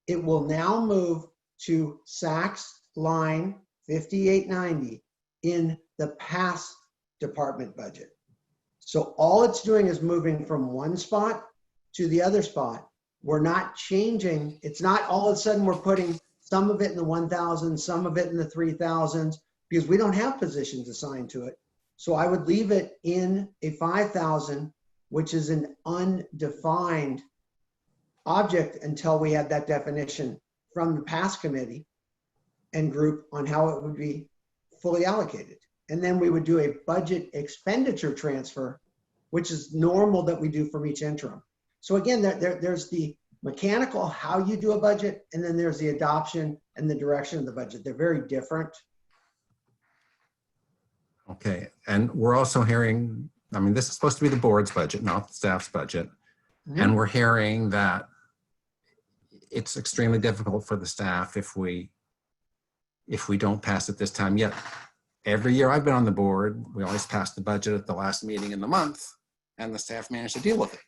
It will now move to SACS line 5890 in the past department budget. So all it's doing is moving from one spot to the other spot. We're not changing. It's not all of a sudden we're putting some of it in the 1,000, some of it in the 3,000s, because we don't have positions assigned to it. So I would leave it in a 5,000, which is an undefined object until we had that definition from the past committee and group on how it would be fully allocated. And then we would do a budget expenditure transfer, which is normal that we do from each interim. So again, there's the mechanical, how you do a budget, and then there's the adoption and the direction of the budget. They're very different. Okay, and we're also hearing, I mean, this is supposed to be the board's budget, not the staff's budget. Mm-hmm. And we're hearing that it's extremely difficult for the staff if we don't pass it this time. Yet every year I've been on the board, we always pass the budget at the last meeting in the month, and the staff managed to deal with it.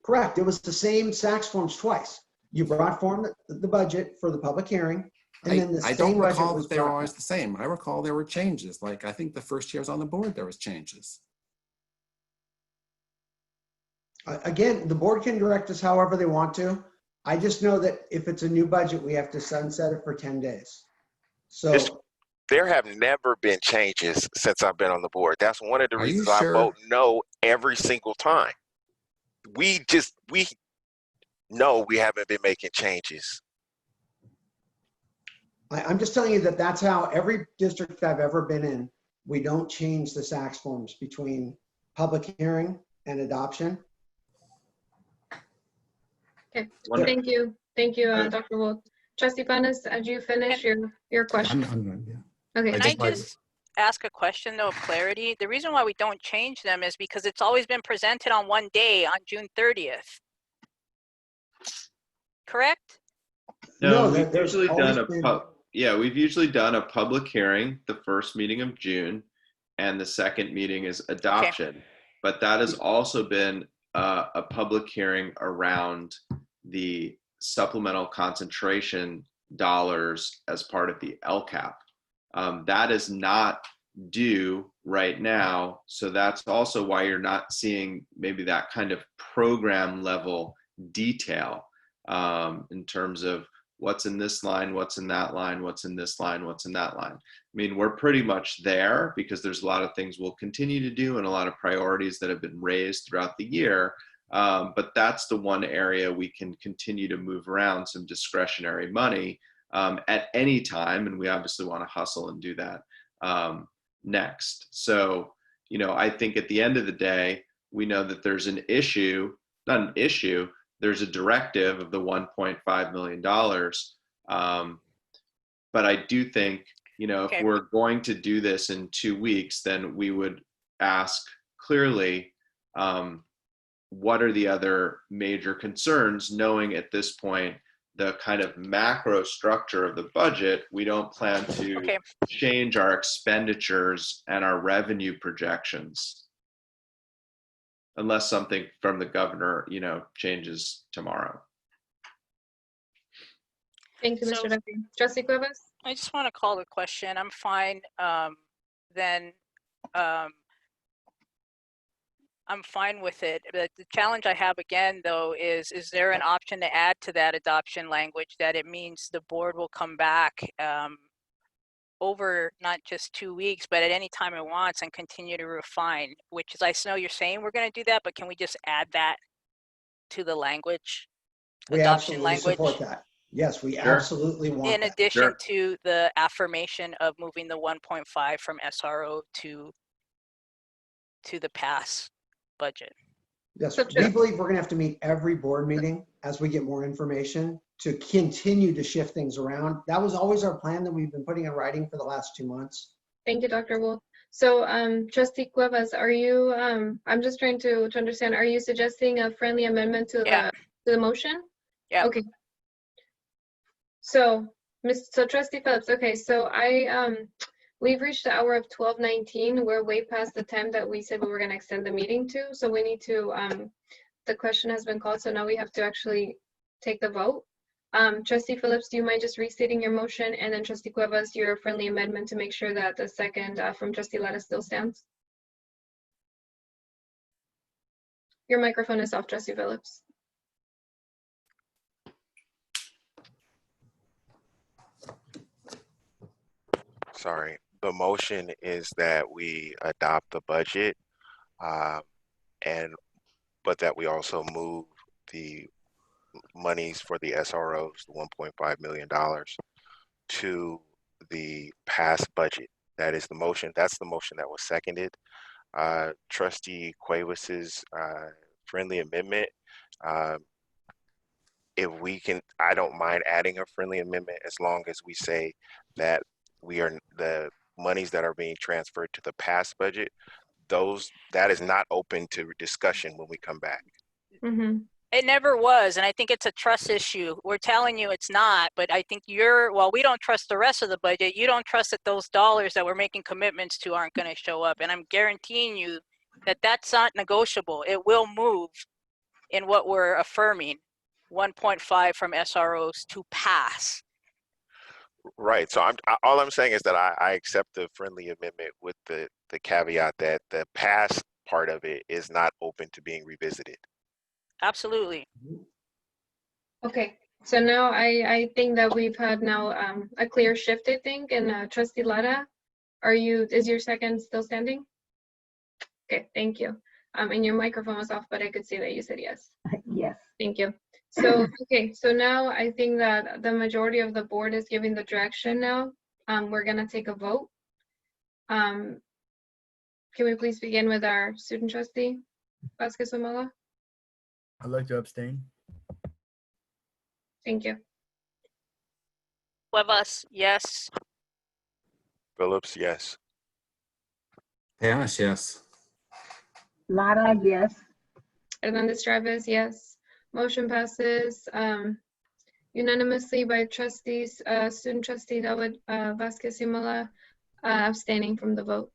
Correct. It was the same SACS forms twice. You brought forward the budget for the public hearing, And then the I same don't budget recall was that they were brought always back. the same. I recall there were changes. Like, I think the first year I was on the board, there was changes. Again, the board can direct us however they want to. I just know that if it's a new budget, we have to sunset it for 10 days. It's, So there have never been changes since I've been on the board. That's one of the Are you reasons I sure? vote no every single time. We know we haven't been making changes. I'm just telling you that that's how every district I've ever been in, we don't change the SACS forms between public hearing and adoption. Okay, What- thank you. Thank you, Dr. Wolf. Trustee Panas, did you finish your question? Okay. Can I just ask a question though of clarity? The reason why we don't change them is because it's always been presented on one day on June 30th. Correct? No, we've there's usually always done been- we've usually done a public hearing the first meeting of June, and the second meeting is adoption. But that has also been a public hearing around the supplemental concentration dollars as part of the LCAP. That is not due right now, so that's also why you're not seeing maybe that kind of program level detail in terms of what's in this line, what's in that line, what's in this line, what's in that line. I mean, we're pretty much there because there's a lot of things we'll continue to do and a lot of priorities that have been raised throughout the year. But that's the one area we can continue to move around some discretionary money at any time. And we obviously want to hustle and do that next. So, you know, I think at the end of the day, we know that there's an issue, not an issue, there's a directive of the $1.5 million. But I do think, you know, if we're going to do this in 2 weeks, then we would ask clearly, what are the other major concerns, knowing at this point the kind of macro structure of the budget, we don't plan to change our expenditures and our revenue projections unless something from the governor, you know, changes tomorrow. Thank you, Mr. Duffy. Trustee Cuevas? I just want to call the question. I'm fine. I'm fine with it. But the challenge I have again, though, is there an option to add to that adoption language that it means the board will come back over not just 2 weeks, but at any time it wants and continue to refine, which is, I know you're saying we're going to do that, but can we just add that to the language? We Adoption absolutely language? support that. Yes, we absolutely want In that. addition to the affirmation of moving the 1.5 from SRO to the pass budget. Yes, we believe we're gonna have to meet every board meeting as we get more information to continue to shift things around. That was always our plan that we've been putting in writing for the last 2 months. Thank you, Dr. Wolf. So, Trustee Cuevas, are you, I'm just trying to understand, are you suggesting a friendly amendment to the motion? Yeah. Okay. So, Trustee Phillips, okay, so we've reached the hour of 12:19. We're way past the time that we said we were gonna extend the meeting to, so we need to, the question has been called, so now we have to actually take the vote. Trustee Phillips, do you mind just restating your motion, and then Trustee Cuevas, your friendly amendment to make sure that the second from Trustee Lara still stands? Your microphone is off, Trustee Phillips. Sorry. The motion is that we adopt the budget, but that we also move the monies for the SROs, the $1.5 million, to the past budget. That is the motion. That's the motion that was seconded. Trustee Cuevas's friendly amendment. If we can, I don't mind adding a friendly amendment as long as we say that the monies that are being transferred to the past budget, that is not open to discussion when we come back. Mm-hmm. It never was, and I think it's a trust issue. We're telling you it's not, but I think well, we don't trust the rest of the budget. You don't trust that those dollars that we're making commitments to aren't going to show up, and I'm guaranteeing you that that's not negotiable. It will move in what we're affirming, 1.5 from SROs to pass. Right. So all I'm saying is that I accept the friendly amendment with the caveat that the past part of it is not open to being revisited. Absolutely. Okay, so now I think that we've had now a clear shift, I think, and Trustee Lara, is your second still standing? Okay, thank you. And your microphone was off, but I could see that you said yes. Yes. Thank you. So, okay, so now I think that the majority of the board is giving the direction now. We're gonna take a vote. Can we please begin with our student trustee, Vasquez Omola? I'd like to abstain. Thank you. Cuevas, yes. Phillips, yes. Panis, yes. Lara, yes. Hernandez Travis, yes. Motion passes unanimously by trustees, student trustee David Vasquez Omola abstaining from the vote.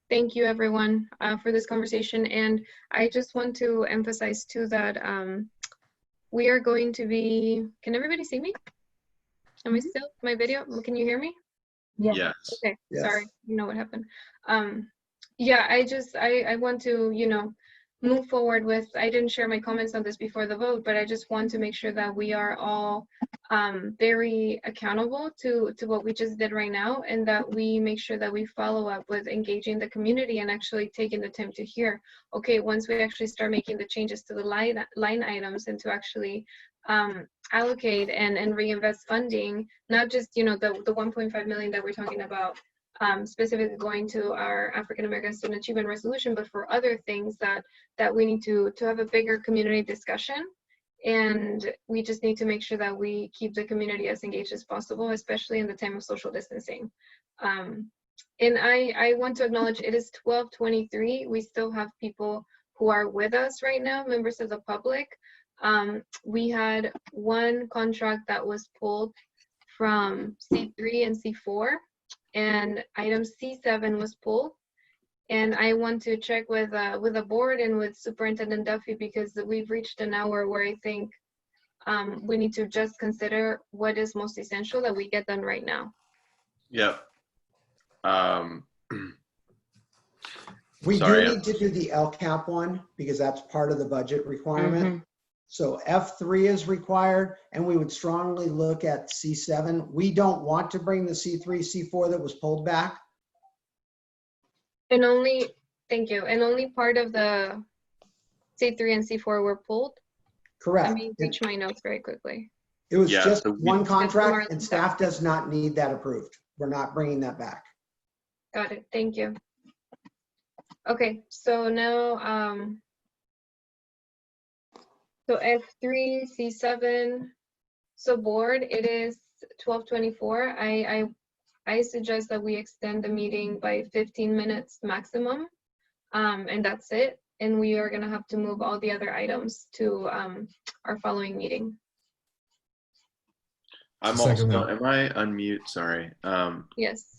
Thank you, everyone, for this conversation. And I just want to emphasize too that we are going to be, can everybody see me? Am I still, my video, can you hear me? Yes. Okay, Yes. sorry, you know what happened. Yeah, I want to, move forward with, I didn't share my comments on this before the vote, but I just want to make sure that we are all very accountable to what we just did right now, and that we make sure that we follow up with engaging the community and actually taking the time to hear, okay, once we actually start making the changes to the line items and to actually allocate and reinvest funding, not just, the 1.5 million that we're talking about, specifically going to our African American Student Achievement Resolution, but for other things that we need to have a bigger community discussion. And we just need to make sure that we keep the community as engaged as possible, especially in the time of social distancing. And I want to acknowledge it is 12:23. We still have people who are with us right now, members of the public. We had one contract that was pulled from C3 and C4, and item C7 was pulled. And I want to check with the board and with Superintendent Duffy, because we've reached an hour where I think we need to just consider what is most essential that we get done right now. Yep. We Sorry, do need to do the LCAP one because that's part of the budget requirement. So F3 is required, and we would strongly look at C7. We don't want to bring the C3, C4 that was pulled back. And only, thank you, and only part of the C3 and C4 were pulled. Correct. Let me reach my notes very quickly. It was Yeah, just so one Just contract, more and than staff does not need that approved. We're not bringing that back. Got it, thank you. Okay, so now, so F3, C7, so board, it is 12:24. I suggest that we extend the meeting by 15 minutes maximum, and that's it. And we are gonna have to move all the other items to our following meeting. I'm also, am I unmute? Sorry. Yes.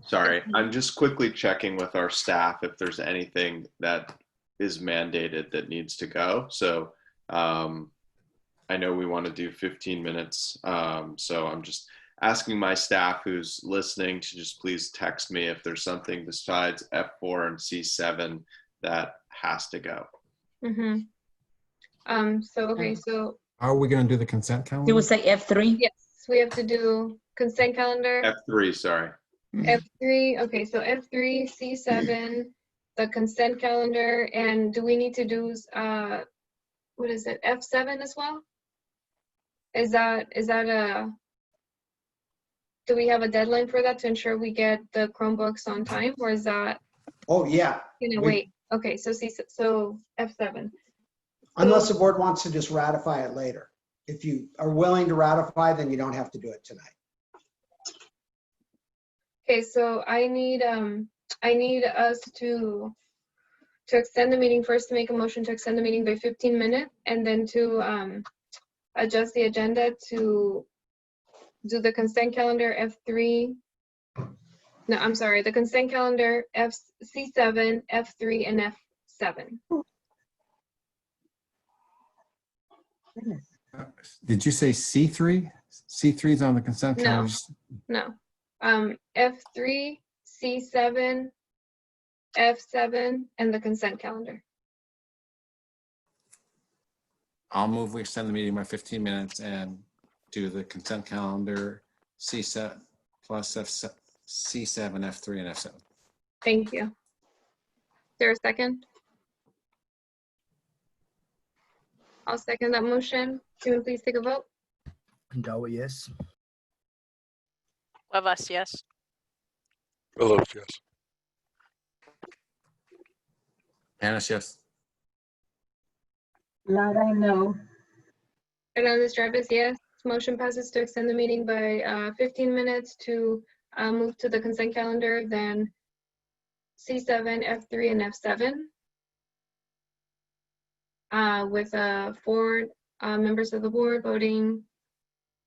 Sorry, I'm just quickly checking with our staff if there's anything that is mandated that needs to go. So I know we want to do 15 minutes. So I'm just asking my staff who's listening to just please text me if there's something besides F4 and C7 that has to go. So, okay, so. Are we going to do the consent calendar? You would say F3? Yes, we have to do consent calendar. F3, sorry. F3, okay, so F3, C7, the consent calendar, and do we need to do, what is it, F7 as well? Is that do we have a deadline for that to ensure we get the Chromebooks on time, or is that? Oh, yeah. Wait, okay, so so F7. Unless the board wants to just ratify it later. If you are willing to ratify, then you don't have to do it tonight. Okay, so I need us to extend the meeting first, to make a motion to extend the meeting by 15 minutes, and then to adjust the agenda to do the consent calendar F3. No, I'm sorry, the consent calendar C7, F3, and F7. Did you say C3? C3 is on the consent No. calendar? No. F3, C7, F7, and the consent calendar. I'll move we extend the meeting by 15 minutes and do the consent calendar, C7 plus C7, F3, and F7. Thank you. Is there a second? I'll second that motion. Can we please take a vote? Dawa, yes. Cuevas, yes. Phillips, yes. Hannah, yes. Lara, no. Hernandez Travis, yes. Motion passes to extend the meeting by 15 minutes to move to the consent calendar, then C7, F3, and F7. With 4 members of the board voting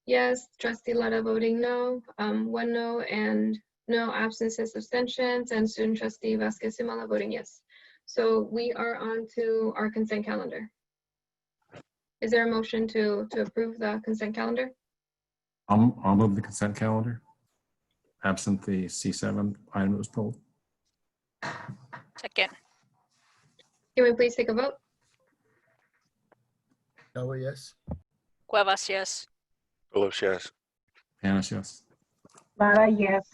yes, trustee Lara voting no, 1 no, and no absences, abstentions, and student trustee Vasquez Simala voting yes. So we are on to our consent calendar. Is there a motion to approve the consent calendar? I'll move the consent calendar, absent the C7 item that was pulled. Second. Can we please take a vote? Dawa, yes. Cuevas, yes. Phillips, yes. Hannah, yes. Lara, yes.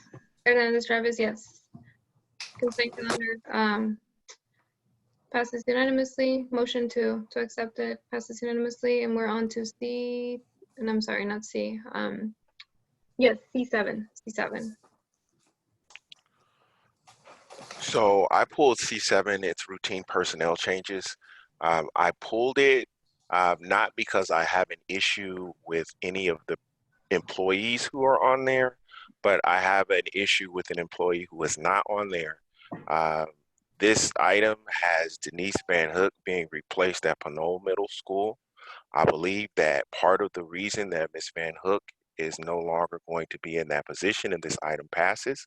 Hernandez Travis, yes. Consent calendar passes unanimously. Motion to accept it passes unanimously, and we're on to C, and I'm sorry, not C. Yes, C7. So I pulled C7, it's routine personnel changes. I pulled it not because I have an issue with any of the employees who are on there, but I have an issue with an employee who is not on there. This item has Denise Van Hook being replaced at Pinole Middle School. I believe that part of the reason that Ms. Van Hook is no longer going to be in that position and this item passes,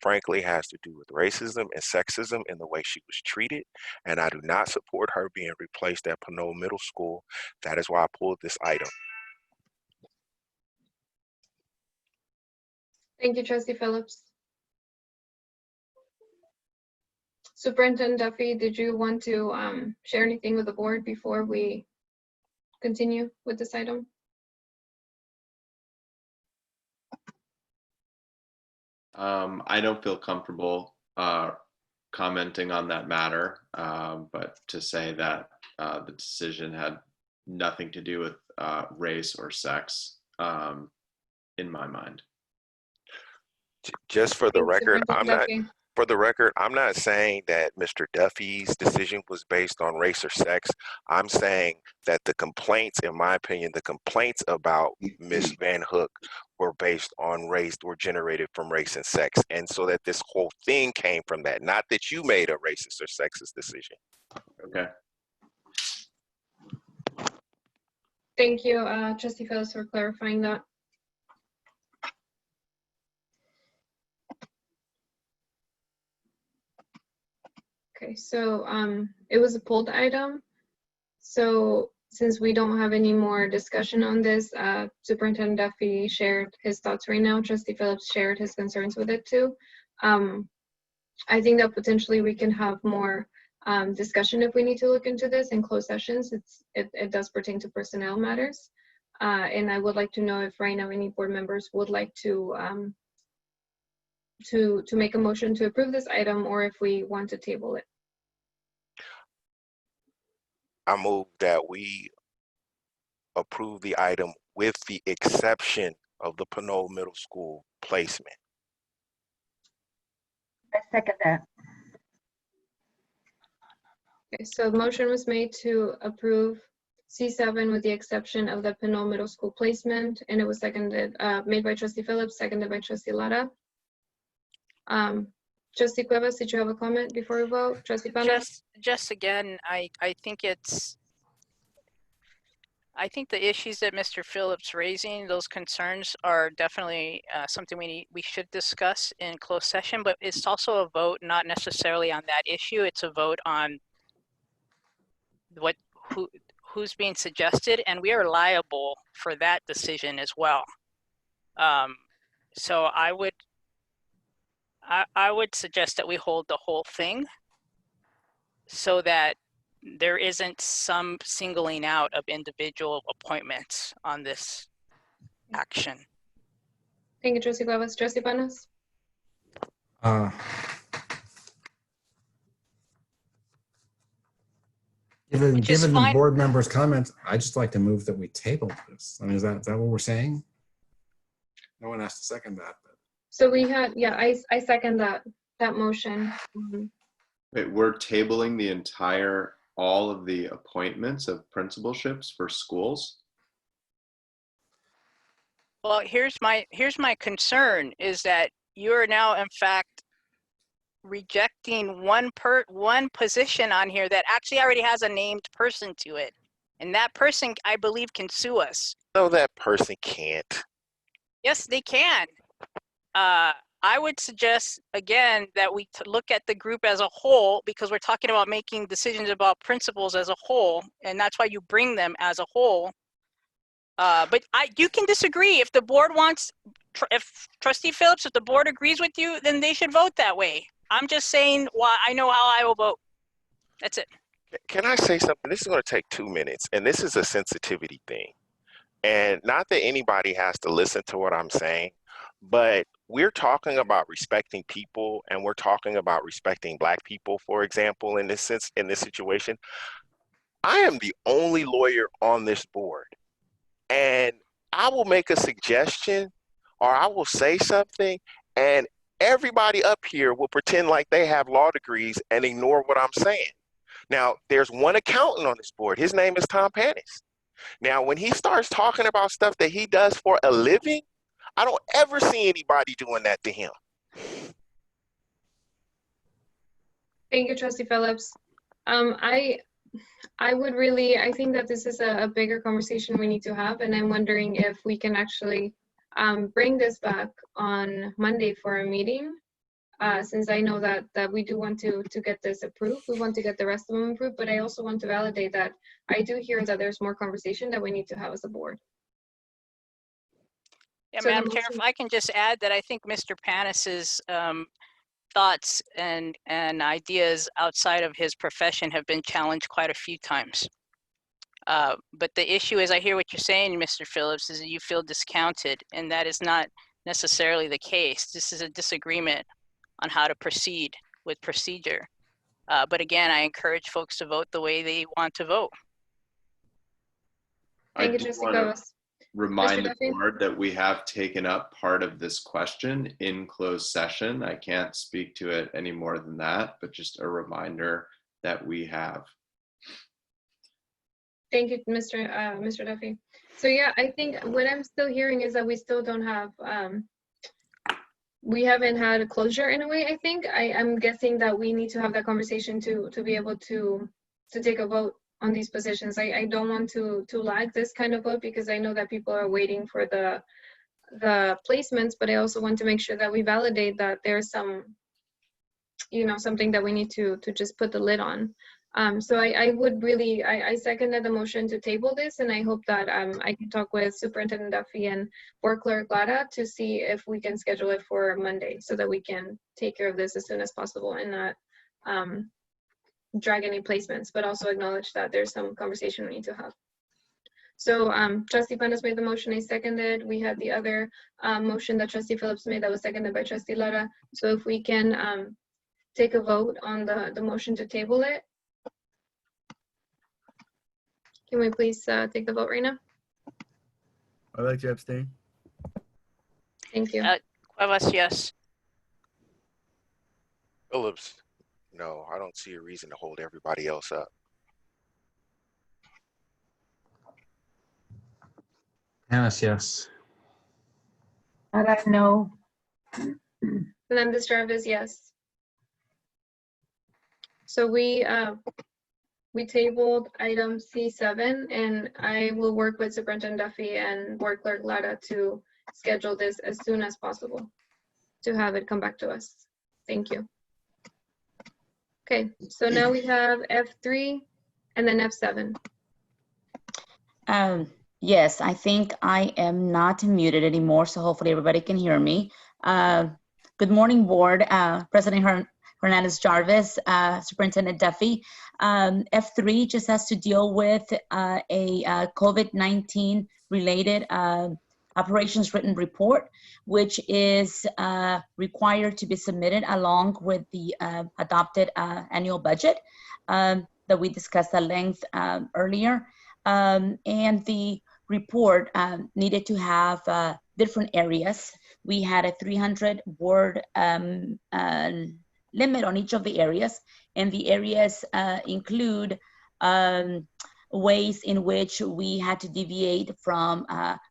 frankly, has to do with racism and sexism in the way she was treated. And I do not support her being replaced at Pinole Middle School. That is why I pulled this item. Thank you, Trustee Phillips. Superintendent Duffy, did you want to share anything with the board before we continue with this item? I don't feel comfortable commenting on that matter, but to say that the decision had nothing to do with race or sex in my mind. Just for the record, Superintendent I'm not saying that Mr. Duffy's decision was based on race or sex. I'm saying that the complaints, in my opinion, the complaints about Ms. Van Hook were based on race, were generated from race and sex. And so that this whole thing came from that, not that you made a racist or sexist decision. Okay. Thank you, Trustee Phillips, for clarifying that. Okay, so it was a pulled item. So since we don't have any more discussion on this, Superintendent Duffy shared his thoughts right now. Trustee Phillips shared his concerns with it too. I think that potentially we can have more discussion if we need to look into this in closed sessions. It does pertain to personnel matters. And I would like to know if right now any board members would like to make a motion to approve this item, or if we want to table it. I move that we approve the item with the exception of the Pinole Middle School placement. I second that. Okay, so the motion was made to approve C7 with the exception of the Pinole Middle School placement, and it was seconded, made by Trustee Phillips, seconded by Trustee Lara. Trustee Cuevas, did you have a comment before we vote? Trustee Pana? Just again, I think the issues that Mr. Phillips raising, those concerns are definitely something we should discuss in closed session, but it's also a vote not necessarily on that issue. It's a vote on who's being suggested, and we are liable for that decision as well. So I would suggest that we hold the whole thing so that there isn't some singling out of individual appointments on this action. Thank you, Trustee Cuevas. Trustee Panas? Given the fine. board members' comments, I'd just like to move that we table this. I mean, is that what we're saying? No one has to second that. But. So we had, yeah, I second that motion. Wait, we're tabling the entire, all of the appointments of principalships for schools? Well, here's my concern is that you're now in fact rejecting one position on here that actually already has a named person to it. And that person, I believe, can sue us. No, that person can't. Yes, they can. I would suggest, again, that we look at the group as a whole, because we're talking about making decisions about principals as a whole, and that's why you bring them as a whole. But you can disagree. If the board wants, if Trustee Phillips, if the board agrees with you, then they should vote that way. I'm just saying why I know how I will vote. That's it. Can I say something? This is going to take 2 minutes, and this is a sensitivity thing. And not that anybody has to listen to what I'm saying, but we're talking about respecting people, and we're talking about respecting Black people, for example, in this situation. I am the only lawyer on this board, and I will make a suggestion or I will say something, and everybody up here will pretend like they have law degrees and ignore what I'm saying. Now, there's one accountant on this board. His name is Tom Panis. Now, when he starts talking about stuff that he does for a living, I don't ever see anybody doing that to him. Thank you, Trustee Phillips. I think that this is a bigger conversation we need to have, and I'm wondering if we can actually bring this back on Monday for a meeting, since I know that we do want to get this approved. We want to get the rest of them approved, but I also want to validate that I do hear that there's more conversation that we need to have as a board. Yeah, So Madam Chair, if I can just add that I think Mr. Panis's thoughts and ideas outside of his profession have been challenged quite a few times. But the issue is, I hear what you're saying, Mr. Phillips, is that you feel discounted, and that is not necessarily the case. This is a disagreement on how to proceed with procedure. But again, I encourage folks to vote the way they want to vote. Thank you, do Trustee want to Cuevas. remind the Duffy? board that we have taken up part of this question in closed session. I can't speak to it any more than that, but just a reminder that we have. Thank you, Mr. Duffy. So yeah, I think what I'm still hearing is that we still don't have, we haven't had a closure in a way. I think I'm guessing that we need to have that conversation to be able to take a vote on these positions. I don't want to lag this kind of vote, because I know that people are waiting for the placements, but I also want to make sure that we validate that there's some, something that we need to just put the lid on. So I would really, I seconded the motion to table this, and I hope that I can talk with Superintendent Duffy and Board Clerk Lara to see if we can schedule it for Monday so that we can take care of this as soon as possible and not drag any placements, but also acknowledge that there's some conversation we need to have. So Trustee Panas made the motion, I seconded. We had the other motion that Trustee Phillips made that was seconded by Trustee Lara. So if we can take a vote on the motion to table it. Can we please take the vote right now? I'd like to abstain. Thank you. Cuevas, yes. Phillips, no, I don't see a reason to hold everybody else up. Panis, yes. I don't know. Fernandez Jarvis, yes. So we tabled item C7, and I will work with Superintendent Duffy and Board Clerk Lara to schedule this as soon as possible to have it come back to us. Thank you. Okay, so now we have F3 and then F7. Yes, I think I am not muted anymore, so hopefully everybody can hear me. Good morning, board. President Hernandez Jarvis, Superintendent Duffy. F3 just has to deal with a COVID-19 related operations written report, which is required to be submitted along with the adopted annual budget that we discussed at length earlier. And the report needed to have different areas. We had a 300 word limit on each of the areas, and the areas include ways in which we had to deviate from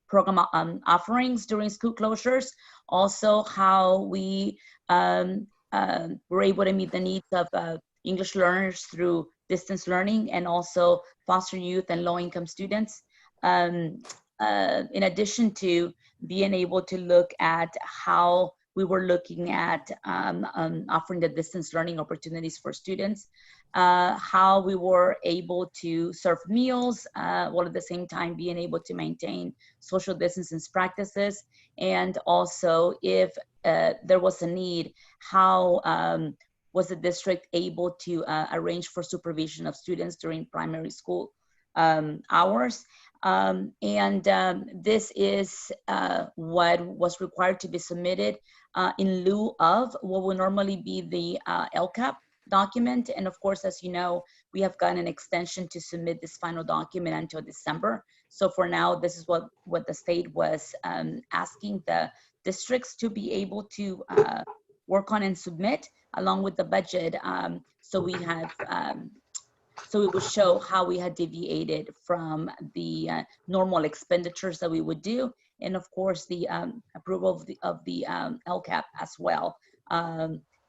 program offerings during school closures, also how we were able to meet the needs of English learners through distance learning, and also foster youth and low-income students. In addition to being able to look at how we were looking at offering the distance learning opportunities for students, how we were able to serve meals while at the same time being able to maintain social distancing practices, and also if there was a need, how was the district able to arrange for supervision of students during primary school hours. This is what was required to be submitted in lieu of what would normally be the LCAP document. And of course, as you know, we have gotten an extension to submit this final document until December. So for now, this is what the state was asking the districts to be able to work on and submit along with the budget. So we have so it would show how we had deviated from the normal expenditures that we would do, and of course the approval of the LCAP as well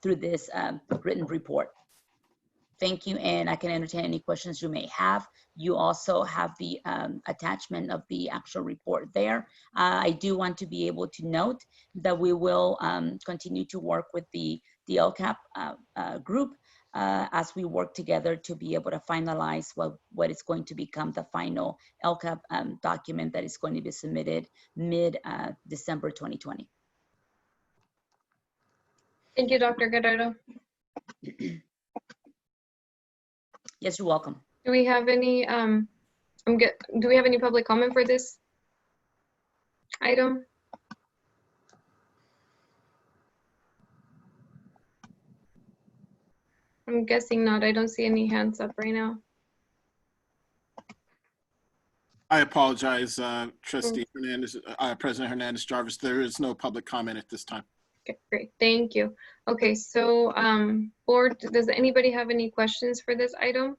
through this written report. Thank you, and I can entertain any questions you may have. You also have the attachment of the actual report there. I do want to be able to note that we will continue to work with the LCAP group as we work together to be able to finalize what is going to become the final LCAP document that is going to be submitted mid-December 2020. Thank you, Dr. Guerrero. Yes, you're welcome. Do we have any do we have any public comment for this item? I'm guessing not. I don't see any hands up right now. I apologize, Trustee Hernandez, President Hernandez Jarvis. There is no public comment at this time. Okay, great. Thank you. Okay, so board, does anybody have any questions for this item?